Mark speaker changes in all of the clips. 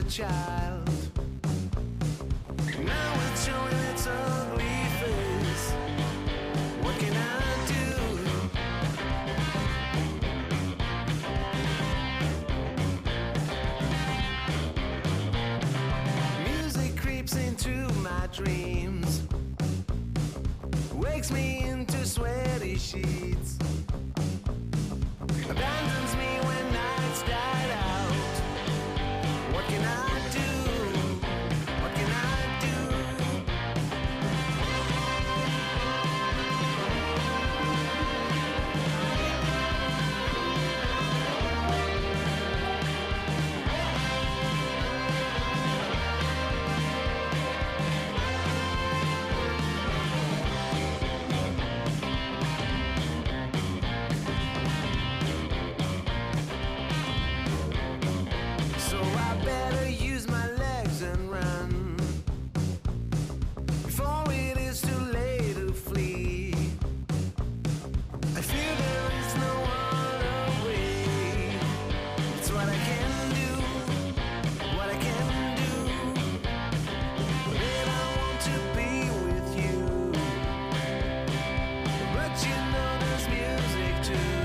Speaker 1: child. Now it's showing its ugly face. What can I do? Music creeps into my dreams, wakes me into sweaty sheets, abandons me when nights died out. What can I do? What can I do? So I better use my legs and run before it is too late to flee. I feel there is no other way. It's what I can do, what I can do. Babe, I want to be with you, but you know there's music too.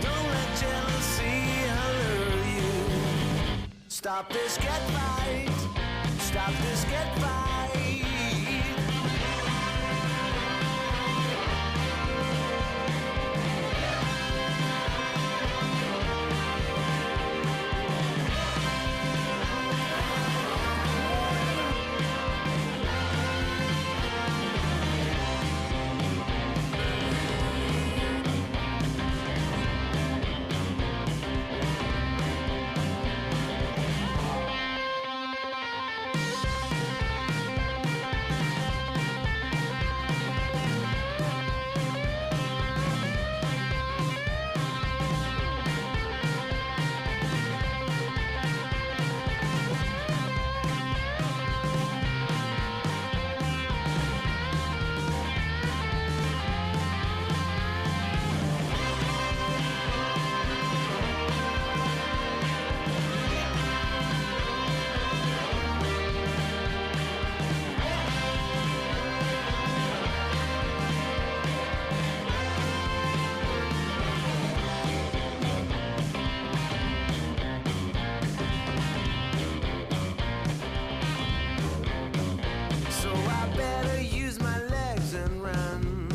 Speaker 1: Don't let jealousy alert you. Stop this, get right. Stop this, get right. So I better use my legs and run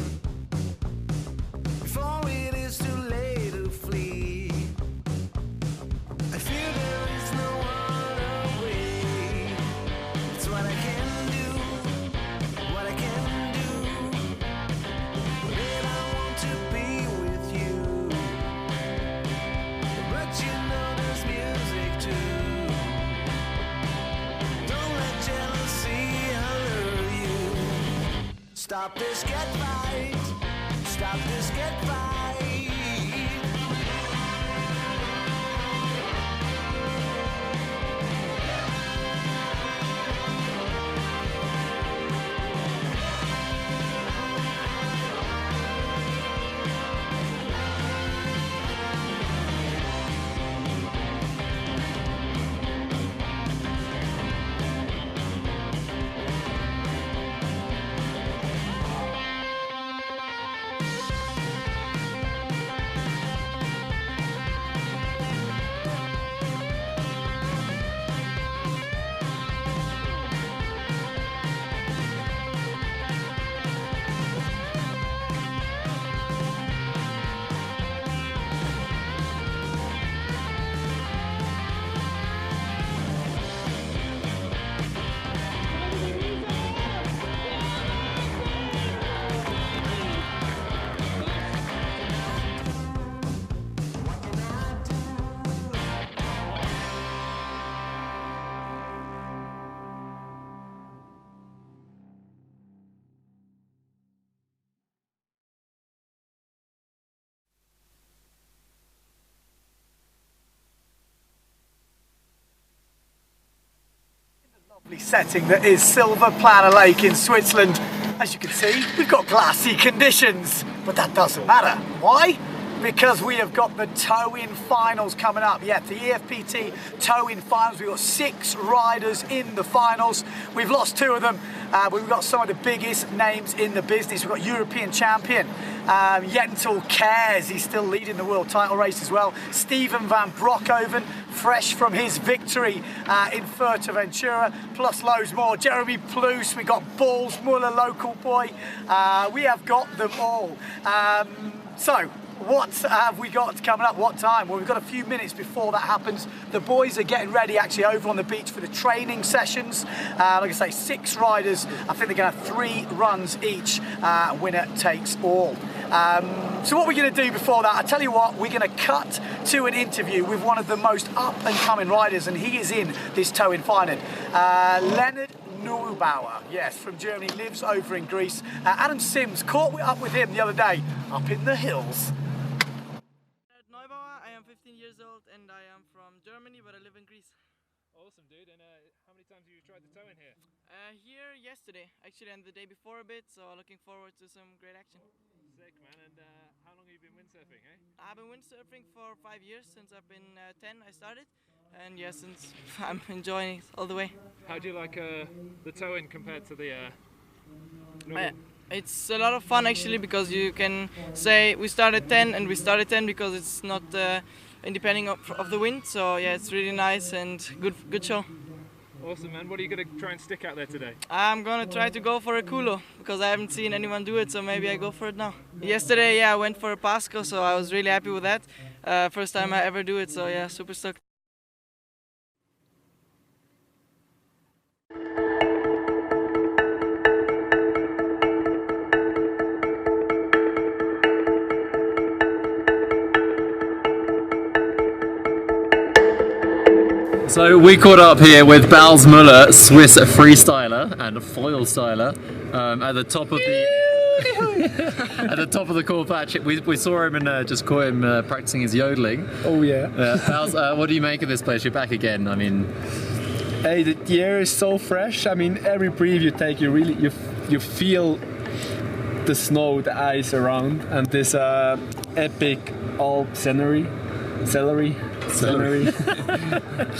Speaker 1: before it is too late to flee. I feel there is no other way. It's what I can do, what I can do. Babe, I want to be with you, but you know there's music too. Don't let jealousy alert you. Stop this, get right. Stop this, get right.
Speaker 2: Lovely setting that is Silver Planner Lake in Switzerland. As you can see, we've got glassy conditions, but that doesn't matter. Why? because we have got the tow-in finals coming up. Yeah, the EFPT tow-in finals. We've got 6 riders in the finals. We've lost 2 of them, but we've got some of the biggest names in the business. We've got European champion Jentel Cares, he's still leading the world title race as well. Steven van Broekhoven, fresh from his victory in Fuerteventura, plus loads more. Jeremy Ploos, we got Balls Muller, local boy. We have got them all. So, what have we got coming up? What time? Well, we've got a few minutes before that happens. The boys are getting ready actually over on the beach for the training sessions. Like I say, 6 riders. I think they're going to have 3 runs each. Winner takes all. So what we're going to do before that, I tell you what, we're going to cut to an interview with one of the most up-and-coming riders, and he is in this tow-in final. Leonard Neubauer, yes, from Germany, lives over in Greece. Adam Sims caught up with him the other day up in the hills.
Speaker 3: Neubauer, I am 15 years old and I am from Germany, but I live in Greece.
Speaker 4: Awesome, dude. And how many times have you tried the tow-in here?
Speaker 3: Here yesterday, actually, and the day before a bit, so looking forward to some great action.
Speaker 4: Sick, man. And how long have you been windsurfing, eh?
Speaker 3: I've been windsurfing for 5 years, since I've been 10 I started, and yeah, since I'm enjoying it all the way.
Speaker 4: How do you like the tow-in compared to the normal?
Speaker 3: It's a lot of fun actually, because you can say we started 10 and we started 10 because it's not independent of the wind, so yeah, it's really nice and good show.
Speaker 4: Awesome, man. What are you going to try and stick out there today?
Speaker 3: I'm gonna try to go for a culo, because I haven't seen anyone do it, so maybe I go for it now. Yesterday, yeah, I went for a Pasco, so I was really happy with that. First time I ever do it, so yeah, super stoked.
Speaker 5: So we caught up here with Bals Muller, Swiss freestyler and foil styler, at the top of the at the top of the core patch. We saw him and just caught him practicing his yodeling.
Speaker 6: Oh yeah.
Speaker 5: Bals, what do you make of this place? You're back again. I mean,
Speaker 6: hey, the air is so fresh. I mean, every breath you take, you feel the snow, the ice around, and this epic Alp scenery.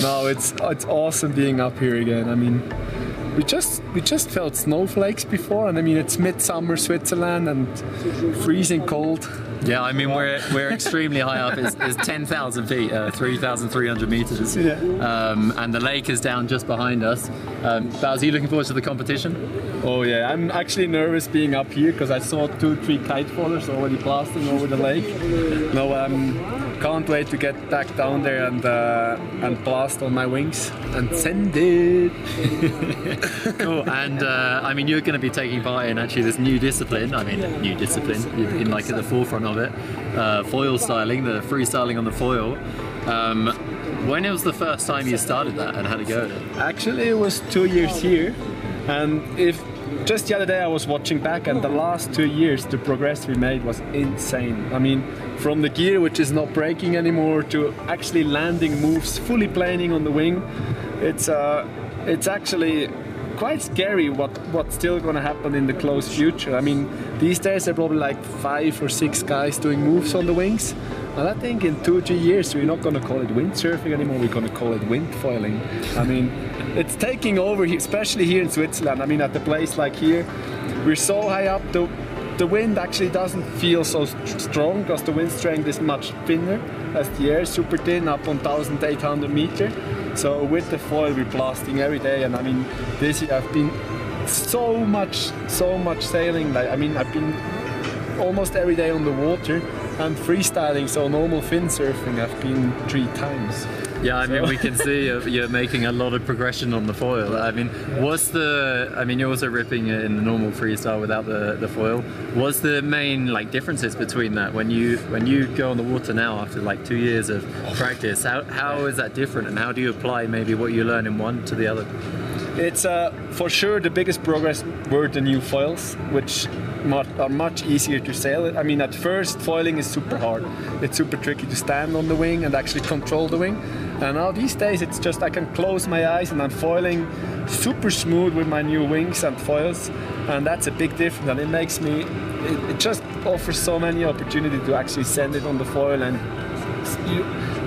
Speaker 6: No, it's awesome being up here again. I mean, we just felt snowflakes before, and I mean it's midsummer Switzerland and freezing cold.
Speaker 5: yeah, I mean we're extremely high up. It's 10,000 feet, 3,300 meters,
Speaker 6: Yeah.
Speaker 5: and the lake is down just behind us. Bals, are you looking forward to the competition?
Speaker 6: Oh yeah, I'm actually nervous being up here because I saw 2-3 kite fallers already blasting over the lake. No, can't wait to get back down there and blast on my wings and send it.
Speaker 5: Cool. And I mean, you're going to be taking part in actually this new discipline. I mean, new discipline. You've been like at the forefront of it. Foil styling, the freestyling on the foil. When was the first time you started that, and how did it go?
Speaker 6: Actually, it was 2 years here, and just the other day I was watching back, and the last 2 years the progress we made was insane. I mean, from the gear which is not breaking anymore to actually landing moves, fully planing on the wing. It's actually quite scary what's still going to happen in the close future. I mean, these days there are probably like 5 or 6 guys doing moves on the wings. And I think in 2 or 3 years we're not going to call it windsurfing anymore, we're going to call it wind foiling. I mean, it's taking over, especially here in Switzerland. I mean, at a place like here, we're so high up, the wind actually doesn't feel so strong because the wind strength is much thinner as the air is super thin, up on 1,800 meters. So with the foil we're blasting every day, and I mean, this year I've been so much sailing. Like, I mean, I've been almost every day on the water, and freestyling, so normal fin surfing I've been 3 times.
Speaker 5: Yeah, I mean, we can see you're making a lot of progression on the foil. I mean, you're also ripping it in the normal freestyle without the foil. What's the main like differences between that when you go on the water now after like 2 years of practice? How is that different, and how do you apply maybe what you learn in one to the other?
Speaker 6: It's for sure the biggest progress were the new foils, which are much easier to sail. I mean, at first foiling is super hard. It's super tricky to stand on the wing and actually control the wing. And now these days it's just I can close my eyes and I'm foiling super smooth with my new wings and foils, and that's a big difference. And it makes me, it just offers so many opportunities to actually send it on the foil, and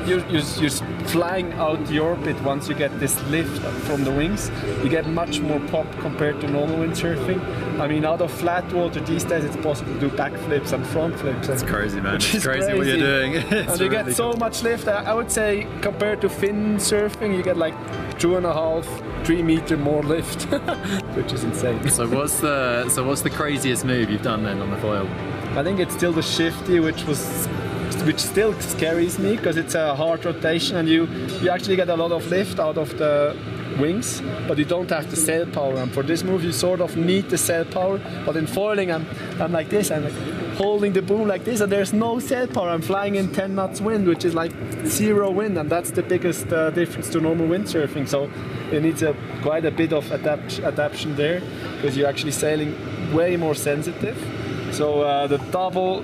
Speaker 6: you're flying out the orbit once you get this lift from the wings. You get much more pop compared to normal windsurfing. I mean, out of flat water these days it's possible to do backflips and front flips.
Speaker 5: It's crazy, man.
Speaker 6: It's
Speaker 5: crazy what you're doing.
Speaker 6: And you get so much lift. I would say compared to fin surfing, you get like 2.5-3 meter more lift, which is insane.
Speaker 5: So what's the craziest move you've done then on the foil?
Speaker 6: I think it's still the shifty, which still scares me because it's a hard rotation and you actually get a lot of lift out of the wings, but you don't have the sail power. And for this move, you sort of need the sail power. But in foiling, I'm like this. I'm like holding the boom like this, and there's no sail power. I'm flying in 10 knots wind, which is like 0 wind, and that's the biggest difference to normal windsurfing. So it needs quite a bit of adaptation there, because you're actually sailing way more sensitive. So the double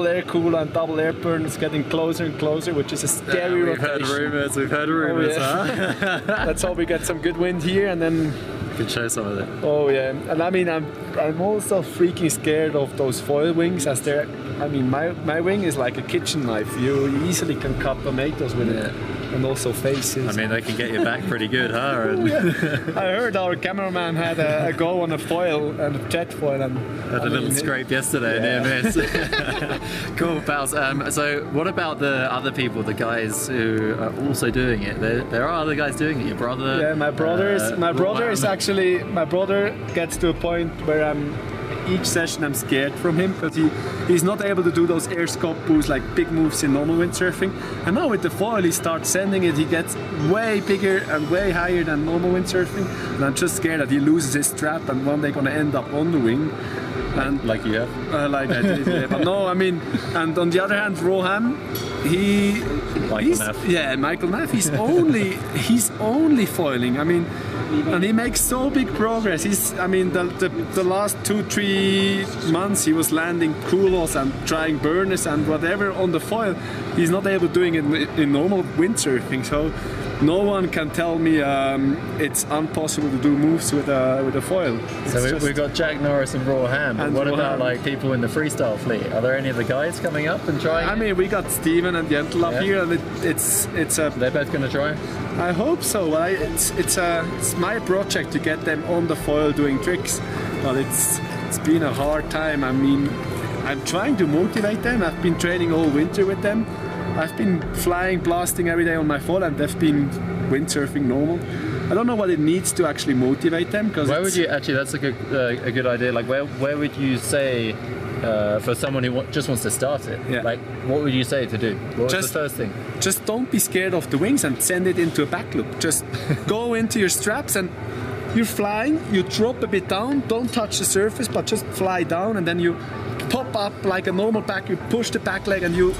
Speaker 6: air cooler and double air burn is getting closer and closer, which is a scary rotation.
Speaker 5: We've heard rumours,
Speaker 6: huh? Let's hope we get some good wind here, and then
Speaker 5: we can show some of it.
Speaker 6: Oh yeah, and I mean I'm also freaking scared of those foil wings, as they're, I mean my wing is like a kitchen knife. You easily can cut tomatoes with it. And also faces.
Speaker 5: I mean, they can get you back pretty good, huh? And
Speaker 6: I heard our cameraman had a go on a foil, and a jet foil, and
Speaker 5: had a little scrape yesterday, near miss. Cool, pals. So, what about the other people, the guys who are also doing it? There are other guys doing it. Your brother.
Speaker 6: Yeah, my brother gets to a point where each session I'm scared from him, because he's not able to do those air scope boosts like big moves in normal windsurfing. And now with the foil he starts sending it, he gets way bigger and way higher than normal windsurfing. And I'm just scared that he loses his strap and one day gonna end up on the wing. And
Speaker 5: like you have?
Speaker 6: Like I did, yeah. But no, I mean, and on the other hand, Roham, Michael Neff, he's only foiling. I mean, and he makes so big progress. The last 2-3 months he was landing coulos and trying burners and whatever on the foil. He's not able to doing it in normal windsurfing. So no one can tell me it's impossible to do moves with a foil.
Speaker 5: So we've got Jack Norris and Raw Ham. But what about like people in the freestyle fleet? Are there any of the guys coming up and trying?
Speaker 6: I mean, we got Steven and Jentel up here, and it's
Speaker 5: they're both going to try.
Speaker 6: I hope so. It's my project to get them on the foil doing tricks, but it's been a hard time. I mean, I'm trying to motivate them. I've been training all winter with them. I've been flying, blasting every day on my foil, and they've been windsurfing normal. I don't know what it needs to actually motivate them.
Speaker 5: Where would you actually? That's a good idea. Like where would you say for someone who just wants to start it?
Speaker 6: Yeah.
Speaker 5: Like what would you say to do? What's the first thing?
Speaker 6: Just don't be scared of the wings and send it into a back loop. Just go into your straps and you're flying. You drop a bit down. Don't touch the surface, but just fly down, and then you pop up like a normal back. You push the back leg and you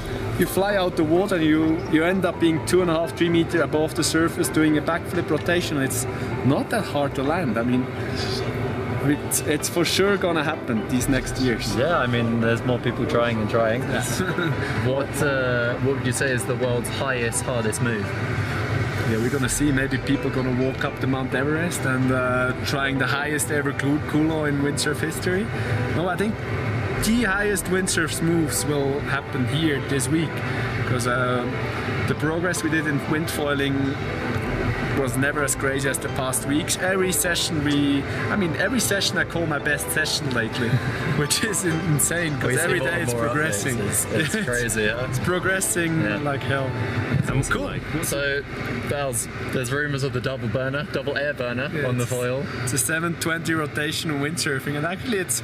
Speaker 6: fly out the water, and you end up being 2.5-3 meters above the surface doing a backflip rotation. It's not that hard to land. I mean, it's for sure gonna happen these next years.
Speaker 5: Yeah, I mean, there's more people trying and trying. What would you say is the world's hardest move?
Speaker 6: Yeah, we're gonna see. Maybe people gonna walk up the Mount Everest and trying the highest ever culo in windsurf history. No, I think the highest windsurf moves will happen here this week, because the progress we did in wind foiling was never as crazy as the past weeks. Every session I call my best session lately, which is insane, because every day it's progressing.
Speaker 5: It's crazy, yeah.
Speaker 6: It's progressing like hell.
Speaker 5: Cool. So, Bells, there's rumours of the double air burner on the foil.
Speaker 6: It's a 720 rotation windsurfing, and actually it's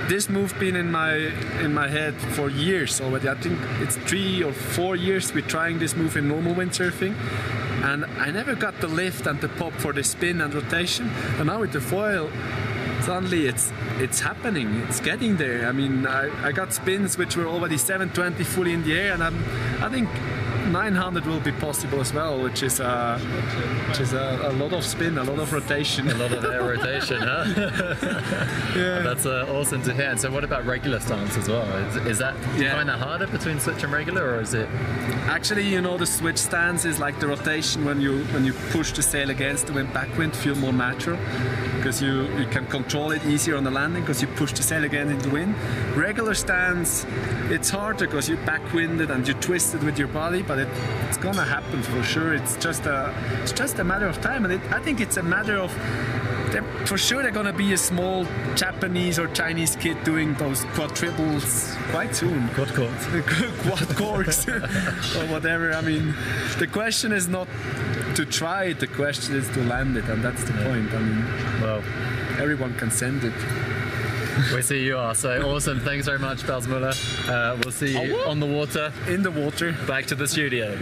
Speaker 6: this move been in my head for years already. I think it's 3 or 4 years we're trying this move in normal windsurfing, and I never got the lift and the pop for the spin and rotation. And now with the foil, suddenly it's happening. It's getting there. I mean, I got spins which were already 720 fully in the air, and I think 900 will be possible as well, which is a lot of spin, a lot of rotation.
Speaker 5: A lot of air rotation, huh?
Speaker 6: Yeah.
Speaker 5: That's awesome to hear. And so what about regular stance as well? Is that, do you find that harder between switch and regular, or is it?
Speaker 6: Actually, you know, the switch stance is like the rotation when you push the sail against the wind, backwind, feel more natural, because you can control it easier on the landing because you push the sail again into the wind. Regular stance, it's harder because you backwinded and you twist it with your body, but it's gonna happen for sure. It's just a matter of time, and I think it's a matter of. For sure, they're gonna be a small Japanese or Chinese kid doing those quad triples quite soon.
Speaker 5: Quad chords.
Speaker 6: Quad chords or whatever. I mean, the question is not to try it. The question is to land it, and that's the point. I mean,
Speaker 5: well,
Speaker 6: everyone can send it.
Speaker 5: We see you are. So awesome. Thanks very much, Pels Muller. We'll see you on the water.
Speaker 6: In the water.
Speaker 5: Back to the studio.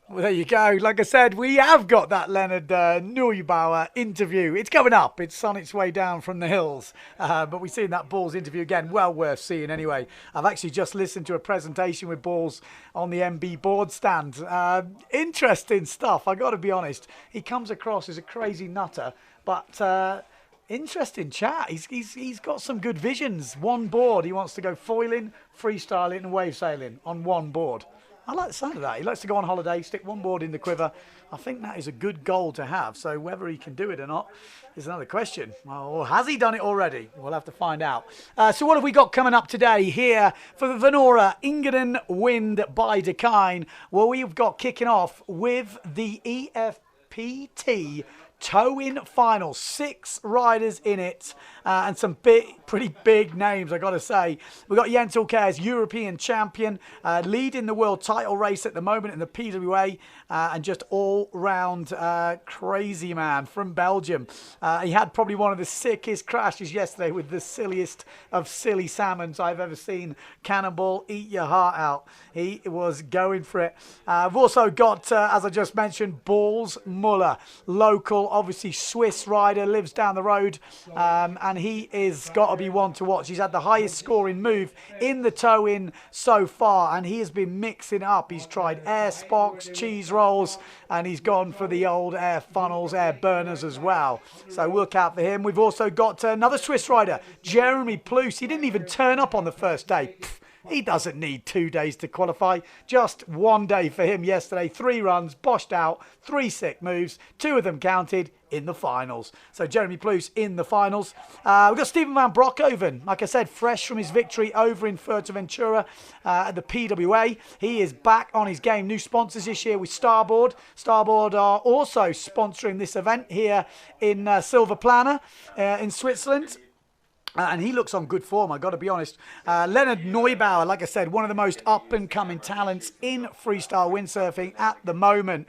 Speaker 2: Well, there you go. Like I said, we have got that Leonard Neubauer interview. It's coming up. It's on its way down from the hills. But we've seen that Balls interview again. Well worth seeing anyway. I've actually just listened to a presentation with Balls on the MB board stand. Interesting stuff, I got to be honest. He comes across as a crazy nutter, but interesting chat. He's got some good visions. One board. He wants to go foiling, freestyling and wave sailing on one board. I like the sound of that. He likes to go on holiday, stick one board in the quiver. I think that is a good goal to have. So whether he can do it or not is another question. Or has he done it already? We'll have to find out. So what have we got coming up today here for the Venora Engadinwind by Dakine? Well, we've got kicking off with the EFPT Tow-in final. 6 riders in it and some pretty big names, I got to say. We've got Jens Ulker's European champion, leading the world title race at the moment in the PWA, and just all-round crazy man from Belgium. He had probably one of the sickest crashes yesterday with the silliest of silly salmons I've ever seen. Cannonball, eat your heart out. He was going for it. I've also got, as I just mentioned, Balls Muller, local, obviously Swiss rider, lives down the road, and he is got to be one to watch. He's had the highest scoring move in the tow-in so far, and he has been mixing up. He's tried air spocks, cheese rolls, and he's gone for the old air funnels, air burners as well. So look out for him. We've also got another Swiss rider, Jeremy Pluce. He didn't even turn up on the first day. He doesn't need 2 days to qualify. Just 1 day for him yesterday. 3 runs, boshed out, 3 sick moves. 2 of them counted in the finals. So Jeremy Pluce in the finals. We've got Stephen van Broekhoven. Like I said, fresh from his victory over in Fuerteventura at the PWA. He is back on his game. New sponsors this year with Starboard. Starboard are also sponsoring this event here in Silvaplana in Switzerland. And he looks on good form, I've got to be honest. Leonard Neubauer, like I said, one of the most up-and-coming talents in freestyle windsurfing at the moment.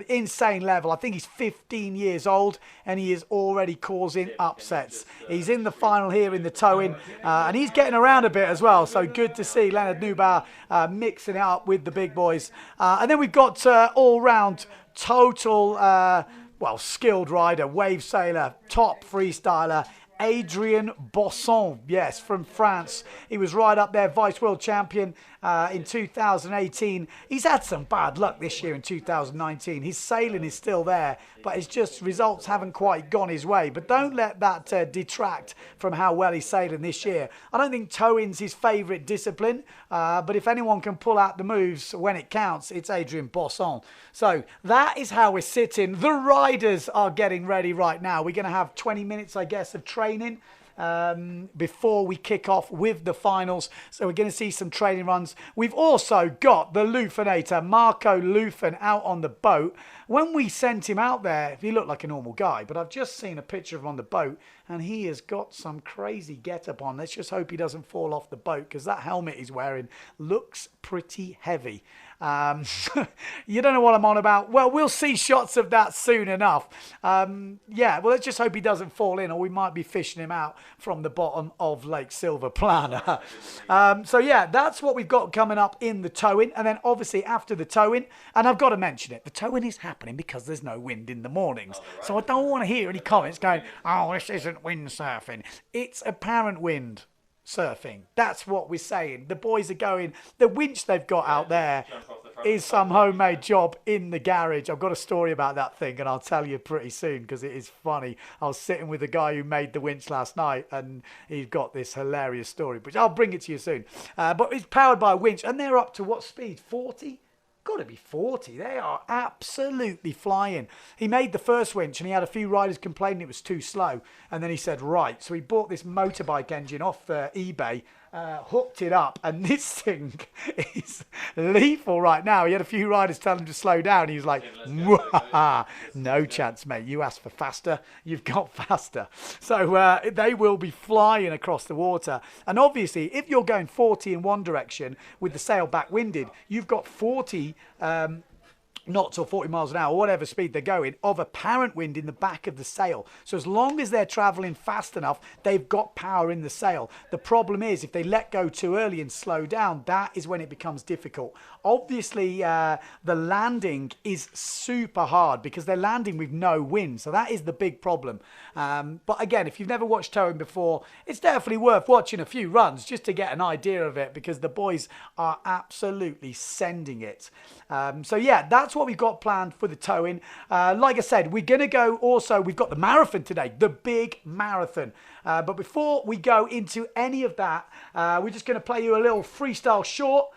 Speaker 2: Insane level. I think he's 15 years old, and he is already causing upsets. He's in the final here in the tow-in, and he's getting around a bit as well. So good to see Leonard Neubauer mixing it up with the big boys. And then we've got all-round total, skilled rider, wave sailor, top freestyler, Adrien Bosson, yes, from France. He was right up there, vice world champion in 2018. He's had some bad luck this year in 2019. His sailing is still there, but it's just results haven't quite gone his way. But don't let that detract from how well he's sailing this year. I don't think towing's his favourite discipline, but if anyone can pull out the moves when it counts, it's Adrien Bosson. So that is how we're sitting. The riders are getting ready right now. We're going to have 20 minutes, I guess, of training before we kick off with the finals. So we're going to see some training runs. We've also got the Lufenator, Marco Lufen, out on the boat. when we sent him out there, he looked like a normal guy, but I've just seen a picture of him on the boat, and he has got some crazy get-up on. Let's just hope he doesn't fall off the boat, because that helmet he's wearing looks pretty heavy. You don't know what I'm on about. Well, we'll see shots of that soon enough. Yeah, well, let's just hope he doesn't fall in, or we might be fishing him out from the bottom of Lake Silver Plana. So yeah, that's what we've got coming up in the towing. And then obviously after the towing, and I've got to mention it, the towing is happening because there's no wind in the mornings. So I don't want to hear any comments going, oh, this isn't windsurfing. It's apparent wind surfing. That's what we're saying. The boys are going, the winch they've got out there is some homemade job in the garage. I've got a story about that thing, and I'll tell you pretty soon because it is funny. I was sitting with the guy who made the winch last night, and he's got this hilarious story, which I'll bring it to you soon. But it's powered by a winch, and they're up to what speed? 40? Got to be 40. They are absolutely flying. He made the first winch and he had a few riders complaining it was too slow. And then he said, right. So he bought this motorbike engine off eBay, hooked it up, and this thing is lethal right now. He had a few riders tell him to slow down. He was like, no chance, mate. You asked for faster. You've got faster. So they will be flying across the water. And obviously, if you're going 40 in one direction with the sail back winded, you've got 40 knots or 40 miles an hour, or whatever speed they're going, of apparent wind in the back of the sail. So as long as they're traveling fast enough, they've got power in the sail. The problem is if they let go too early and slow down, that is when it becomes difficult. Obviously, the landing is super hard because they're landing with no wind. So that is the big problem. But again, if you've never watched towing before, it's definitely worth watching a few runs just to get an idea of it, because the boys are absolutely sending it. So yeah, that's what we've got planned for the towing. Like I said, we're going to go also, we've got the marathon today, the big marathon. But before we go into any of that, we're just going to play you a little freestyle short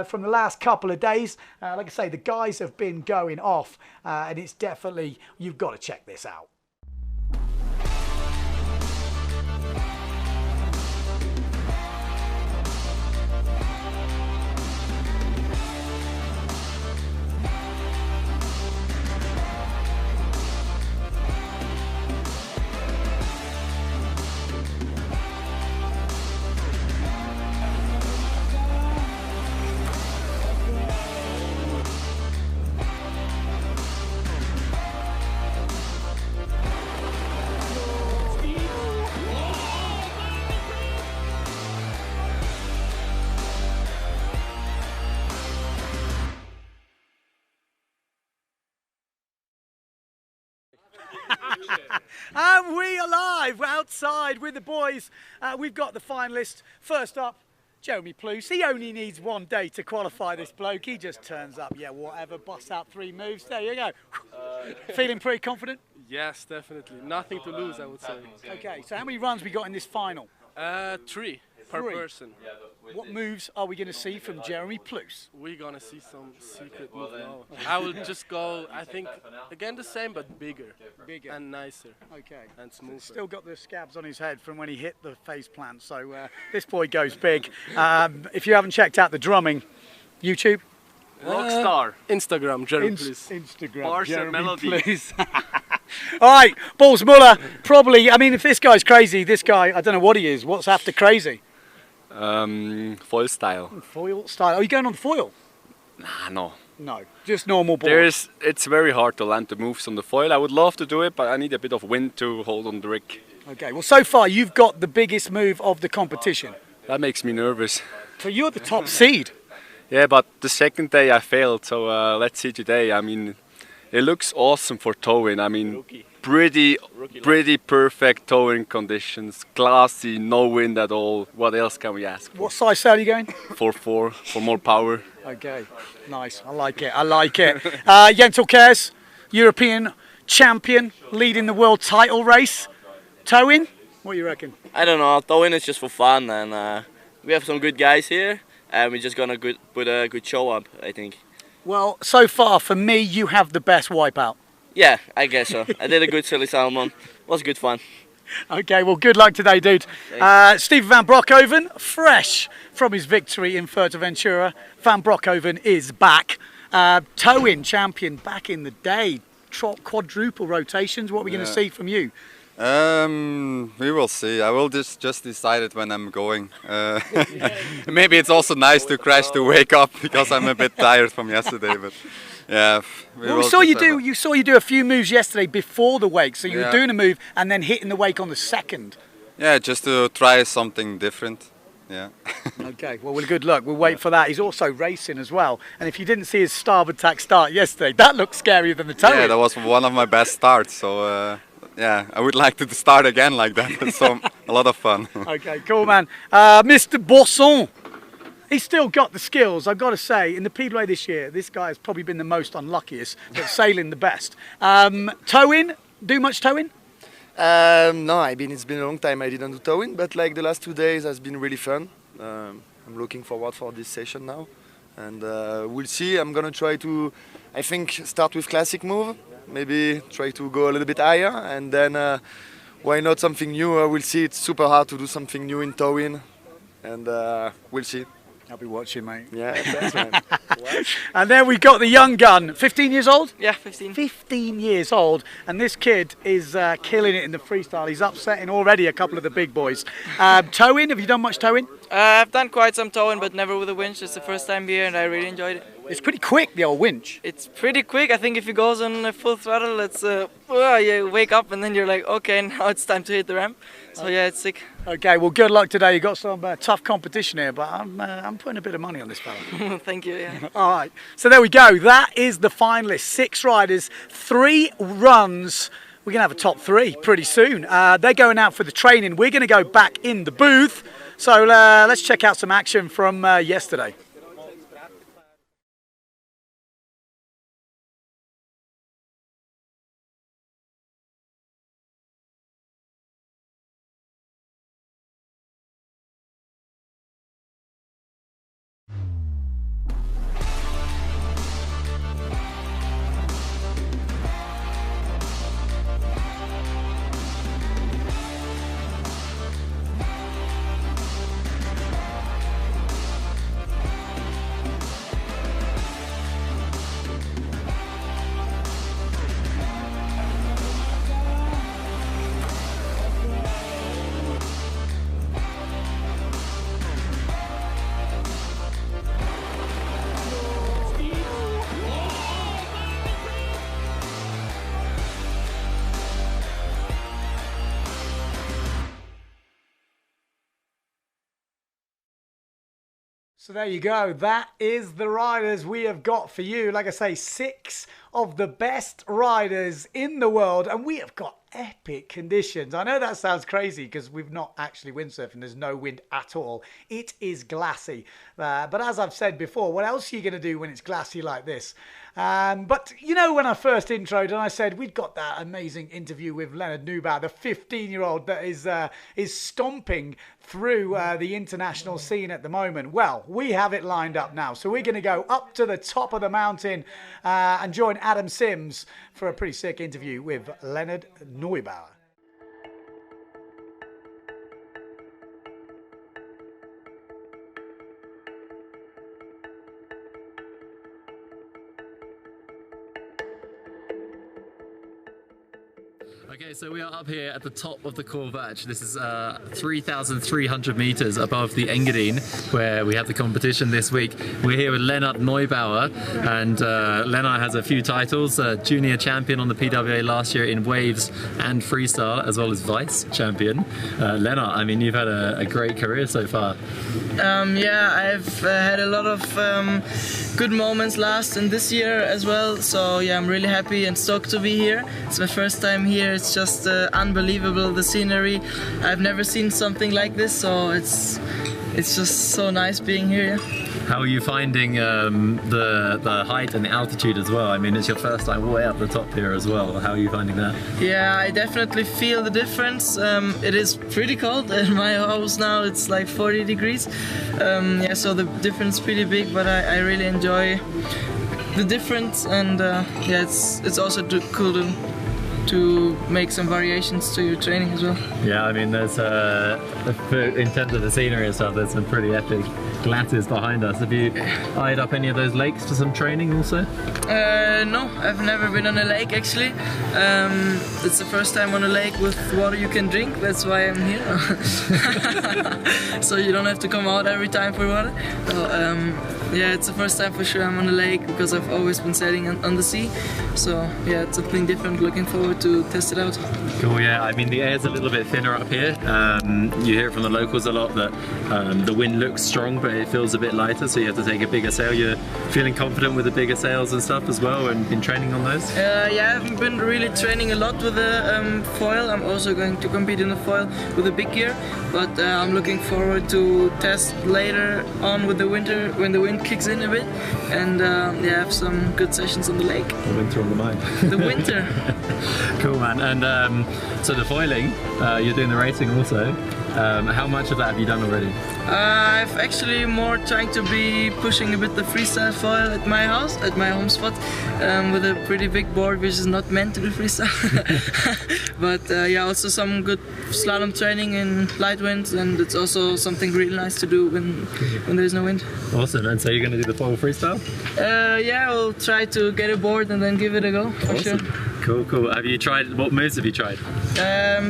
Speaker 2: from the last couple of days. Like I say, the guys have been going off, and it's definitely, you've got to check this out. And we are live outside with the boys. We've got the finalists. First up, Jeremy Plouse. He only needs one day to qualify, this bloke. He just turns up, yeah, whatever, busts out 3 moves. There you go. Feeling pretty confident?
Speaker 7: Yes, definitely. Nothing to lose, I would say.
Speaker 2: Okay, so how many runs we got in this final?
Speaker 7: 3 per person.
Speaker 2: What moves are we going to see from Jeremy Plouse?
Speaker 7: We're gonna see some secret move now. I will just go, I think, again the same, but bigger.
Speaker 2: Bigger.
Speaker 7: And nicer.
Speaker 2: Okay.
Speaker 7: And smoother.
Speaker 2: Still got the scabs on his head from when he hit the face plant, so this boy goes big. If you haven't checked out the drumming, YouTube?
Speaker 7: Rockstar. Instagram, Jeremy Plouse.
Speaker 2: Instagram.
Speaker 7: Bars and melodies.
Speaker 2: All right, Balls Muller, probably, I mean, if this guy's crazy, this guy, I don't know what he is. What's after crazy?
Speaker 8: Foil style.
Speaker 2: Foil style. Are you going on foil?
Speaker 8: Nah, no.
Speaker 2: No, just normal board.
Speaker 8: It's very hard to land the moves on the foil. I would love to do it, but I need a bit of wind to hold on the rig.
Speaker 2: Okay, well, so far you've got the biggest move of the competition.
Speaker 8: That makes me nervous.
Speaker 2: So you're the top seed.
Speaker 8: Yeah, but the second day I failed, so let's see today. I mean, it looks awesome for towing. I mean, pretty perfect towing conditions. Glassy, no wind at all. What else can we ask for?
Speaker 2: What size sail are you going?
Speaker 8: 4-4 for more power.
Speaker 2: Okay, nice. I like it. I like it. Jentel Kers, European champion, leading the world title race. Towing? What do you reckon?
Speaker 9: I don't know. Towing is just for fun, and we have some good guys here, and we're just gonna put a good show up, I think. Well, so far for me, you have the best wipeout. Yeah, I guess so. I did a good silly salmon. It was good fun.
Speaker 2: Okay, well, good luck today, dude. Steven van Broekhoven, fresh from his victory in Fuerteventura. Van Broekhoven is back. Toe-in champion back in the day, quadruple rotations. What are we going to see from you?
Speaker 10: We will see. I will just decide it when I'm going. Maybe it's also nice to crash to wake up because I'm a bit tired from yesterday. But yeah,
Speaker 2: we saw you do. You saw you do a few moves yesterday before the wake. So you were doing a move and then hitting the wake on the second.
Speaker 10: Yeah, just to try something different. Yeah.
Speaker 2: Okay, well, good luck. We'll wait for that. He's also racing as well. And if you didn't see his starboard tack start yesterday, that looked scarier than the toe.
Speaker 10: Yeah, that was one of my best starts. So yeah, I would like to start again like that. It's a lot of fun.
Speaker 2: Okay, cool, man. Mr. Bosson. He's still got the skills, I've got to say. In the Speedway this year, this guy has probably been the most unluckiest, but sailing the best. Toe-in? Do much toe-in?
Speaker 11: No, it's been a long time I didn't do towing, but like the last 2 days has been really fun. I'm looking forward for this session now, and we'll see. I'm gonna try to, I think, start with classic move, maybe try to go a little bit higher, and then why not something new? We'll see. It's super hard to do something new in towing, and we'll see.
Speaker 2: I'll be watching, mate.
Speaker 11: Yeah, thanks, man.
Speaker 2: And then we got the young gun, 15 years old?
Speaker 3: Yeah, 15.
Speaker 2: 15 years old, and this kid is killing it in the freestyle. He's upsetting already a couple of the big boys. Toe-in, have you done much toe-in?
Speaker 3: I've done quite some toe-in, but never with a winch. It's the first time here, and I really enjoyed it.
Speaker 2: It's pretty quick, the old winch.
Speaker 3: It's pretty quick. I think if it goes on full throttle, it's you wake up and then you're like, okay, now it's time to hit the ramp. So yeah, it's sick.
Speaker 2: Okay, well, good luck today. You've got some tough competition here, but I'm putting a bit of money on this fella.
Speaker 3: Thank you. Yeah.
Speaker 2: All right, so there we go. That is the finalists. 6 riders, 3 runs. We're going to have a top 3 pretty soon. They're going out for the training. We're going to go back in the booth. So let's check out some action from yesterday. So there you go. That is the riders we have got for you. Like I say, 6 of the best riders in the world, and we have got epic conditions. I know that sounds crazy because we've not actually windsurfing. There's no wind at all. It is glassy. But as I've said before, what else are you going to do when it's glassy like this? But you know, when I first introed and I said we'd got that amazing interview with Leonard Neubauer, the 15-year-old that is stomping through the international scene at the moment. Well, we have it lined up now. So we're going to go up to the top of the mountain and join Adam Sims for a pretty sick interview with Leonard Neubauer.
Speaker 5: Okay, so we are up here at the top of the Corvatch. This is 3,300 meters above the Engadin, where we have the competition this week. We're here with Leonard Neubauer, and Leonard has a few titles: junior champion on the PWA last year in waves and freestyle, as well as vice champion. Leonard, I mean, you've had a great career so far.
Speaker 3: Yeah, I've had a lot of good moments last and this year as well. So yeah, I'm really happy and stoked to be here. It's my first time here. It's just unbelievable, the scenery. I've never seen something like this, so it's just so nice being here.
Speaker 5: How are you finding the height and the altitude as well? I mean, it's your first time way up the top here as well. How are you finding that?
Speaker 3: Yeah, I definitely feel the difference. It is pretty cold in my house now. It's like 40 degrees. Yeah, so the difference is pretty big, but I really enjoy the difference, and yeah, it's also cool to to make some variations to your training as well.
Speaker 5: Yeah, I mean, there's in terms of the scenery and stuff, there's some pretty epic glaciers behind us. Have you eyed up any of those lakes for some training also?
Speaker 3: No, I've never been on a lake actually. It's the first time on a lake with water you can drink. That's why I'm here. So you don't have to come out every time for water. So, yeah, it's the first time for sure I'm on a lake because I've always been sailing on the sea. So yeah, it's something different. Looking forward to test it out.
Speaker 5: Cool, yeah. I mean, the air's a little bit thinner up here. You hear from the locals a lot that the wind looks strong, but it feels a bit lighter, so you have to take a bigger sail. You're feeling confident with the bigger sails and stuff as well, and been training on those?
Speaker 3: Yeah, I haven't been really training a lot with the foil. I'm also going to compete in the foil with a big gear, but I'm looking forward to test later on with the winter when the wind kicks in a bit, and yeah, have some good sessions on the lake.
Speaker 5: The winter on the mind.
Speaker 3: The winter.
Speaker 5: Cool, man. And so the foiling, you're doing the racing also. How much of that have you done already?
Speaker 3: I've actually more trying to be pushing a bit the freestyle foil at my house, at my home spot, with a pretty big board which is not meant to be freestyle. But yeah, also some good slalom training in light winds, and it's also something really nice to do when there's no wind.
Speaker 5: Awesome. And so you're going to do the foil freestyle?
Speaker 3: Yeah, I'll try to get a board and then give it a go, for sure.
Speaker 5: Cool, cool. Have you tried, what moves have you tried?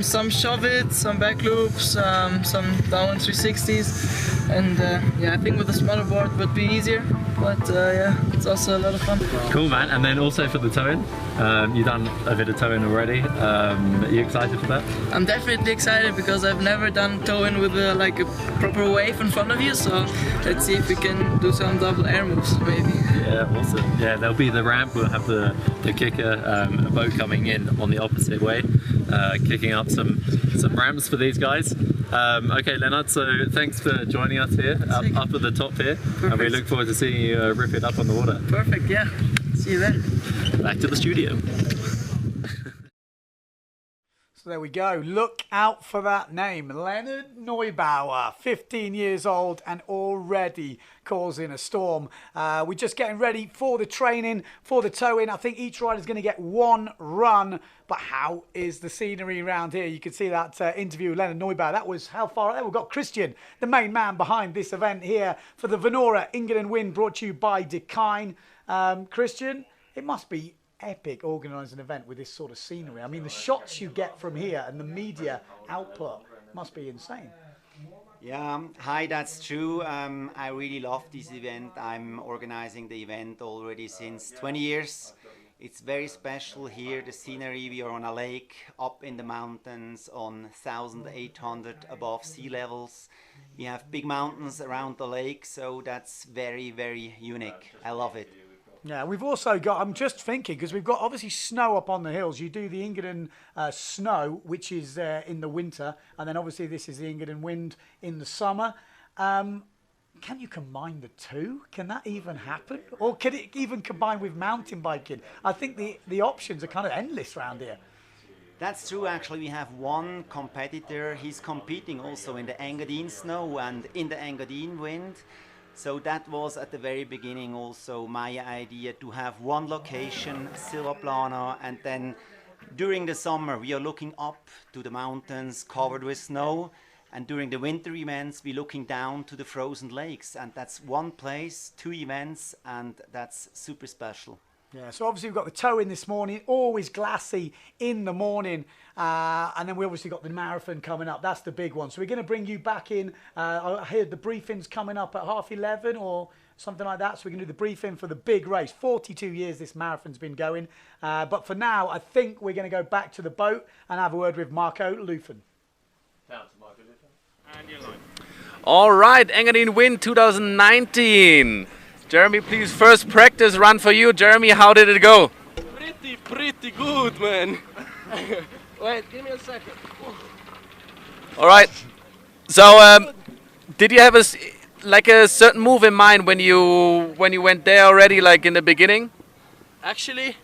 Speaker 3: Some shove it, some back loops, some downwind 360s, and yeah, I think with a smaller board would be easier, but yeah, it's also a lot of fun.
Speaker 5: Cool, man. And then also for the towing, you've done a bit of towing already. Are you excited for that?
Speaker 3: I'm definitely excited because I've never done towing with like a proper wave in front of you, so let's see if we can do some double air moves maybe.
Speaker 5: Yeah, awesome. Yeah, there'll be the ramp, we'll have the kicker, a boat coming in on the opposite way, kicking up some ramps for these guys. Okay, Lennart, so thanks for joining us here, up at the top here. Perfect. And we look forward to seeing you rip it up on the water.
Speaker 3: Perfect, yeah. See you there.
Speaker 5: Back to the studio.
Speaker 2: So there we go. Look out for that name. Leonard Neubauer, 15 years old and already causing a storm. We're just getting ready for the training, for the towing. I think each rider's going to get one run. But how is the scenery around here? You can see that interview with Leonard Neubauer. That was how far out there? We've got Christian, the main man behind this event here for the Venora Engadinwind, brought to you by Dekine. Christian, it must be epic organising an event with this sort of scenery. I mean, the shots you get from here and the media output must be insane.
Speaker 12: Yeah, hi, that's true. I really love this event. I'm organizing the event already since 20 years. It's very special here, the scenery. We are on a lake up in the mountains on 1,800 above sea levels. We have big mountains around the lake, so that's very, very unique. I love it.
Speaker 2: Yeah, we've also got, I'm just thinking, because we've got obviously snow up on the hills. You do the Engadin snow, which is in the winter, and then obviously this is the Engadin wind in the summer. Can you combine the two? Can that even happen? Or can it even combine with mountain biking? I think the options are kind of endless around here.
Speaker 12: That's true, actually. We have one competitor. He's competing also in the Engadin snow and in the Engadin wind. So that was at the very beginning also my idea, to have one location, Silvaplano, and then during the summer we are looking up to the mountains covered with snow, and during the winter events we're looking down to the frozen lakes, and that's one place, two events, and that's super special.
Speaker 2: Yeah, so obviously we've got the towing this morning, always glassy in the morning, and then we obviously got the marathon coming up. That's the big one. So we're going to bring you back in. I heard the briefing's coming up at 11:30 or something like that. So we're going to do the briefing for the big race. 42 years this marathon's been going. But for now, I think we're going to go back to the boat and have a word with Marco Lufen.
Speaker 4: Down to Marco Lufen. And your line.
Speaker 13: All right, Engadinwind 2019. Jeremy, please, first practice run for you. Jeremy, how did it go?
Speaker 7: Pretty good, man. Wait, give me a second.
Speaker 13: All right. So, did you have a certain move in mind when you went there already, like in the beginning?
Speaker 7: Actually,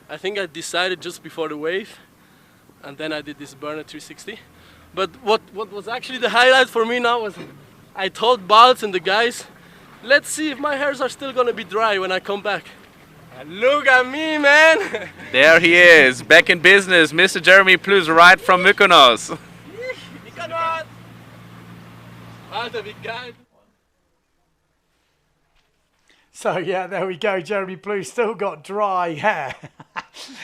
Speaker 7: I think I decided just before the wave, and then I did this burner 360. But what was actually the highlight for me now was I told Balz and the guys, let's see if my hairs are still gonna be dry when I come back. Look at me, man!
Speaker 13: There he is, back in business, Mr. Jeremy Plus, right from Mykonos.
Speaker 7: Alter, wie geil!
Speaker 2: So yeah, there we go. Jeremy Blue still got dry hair.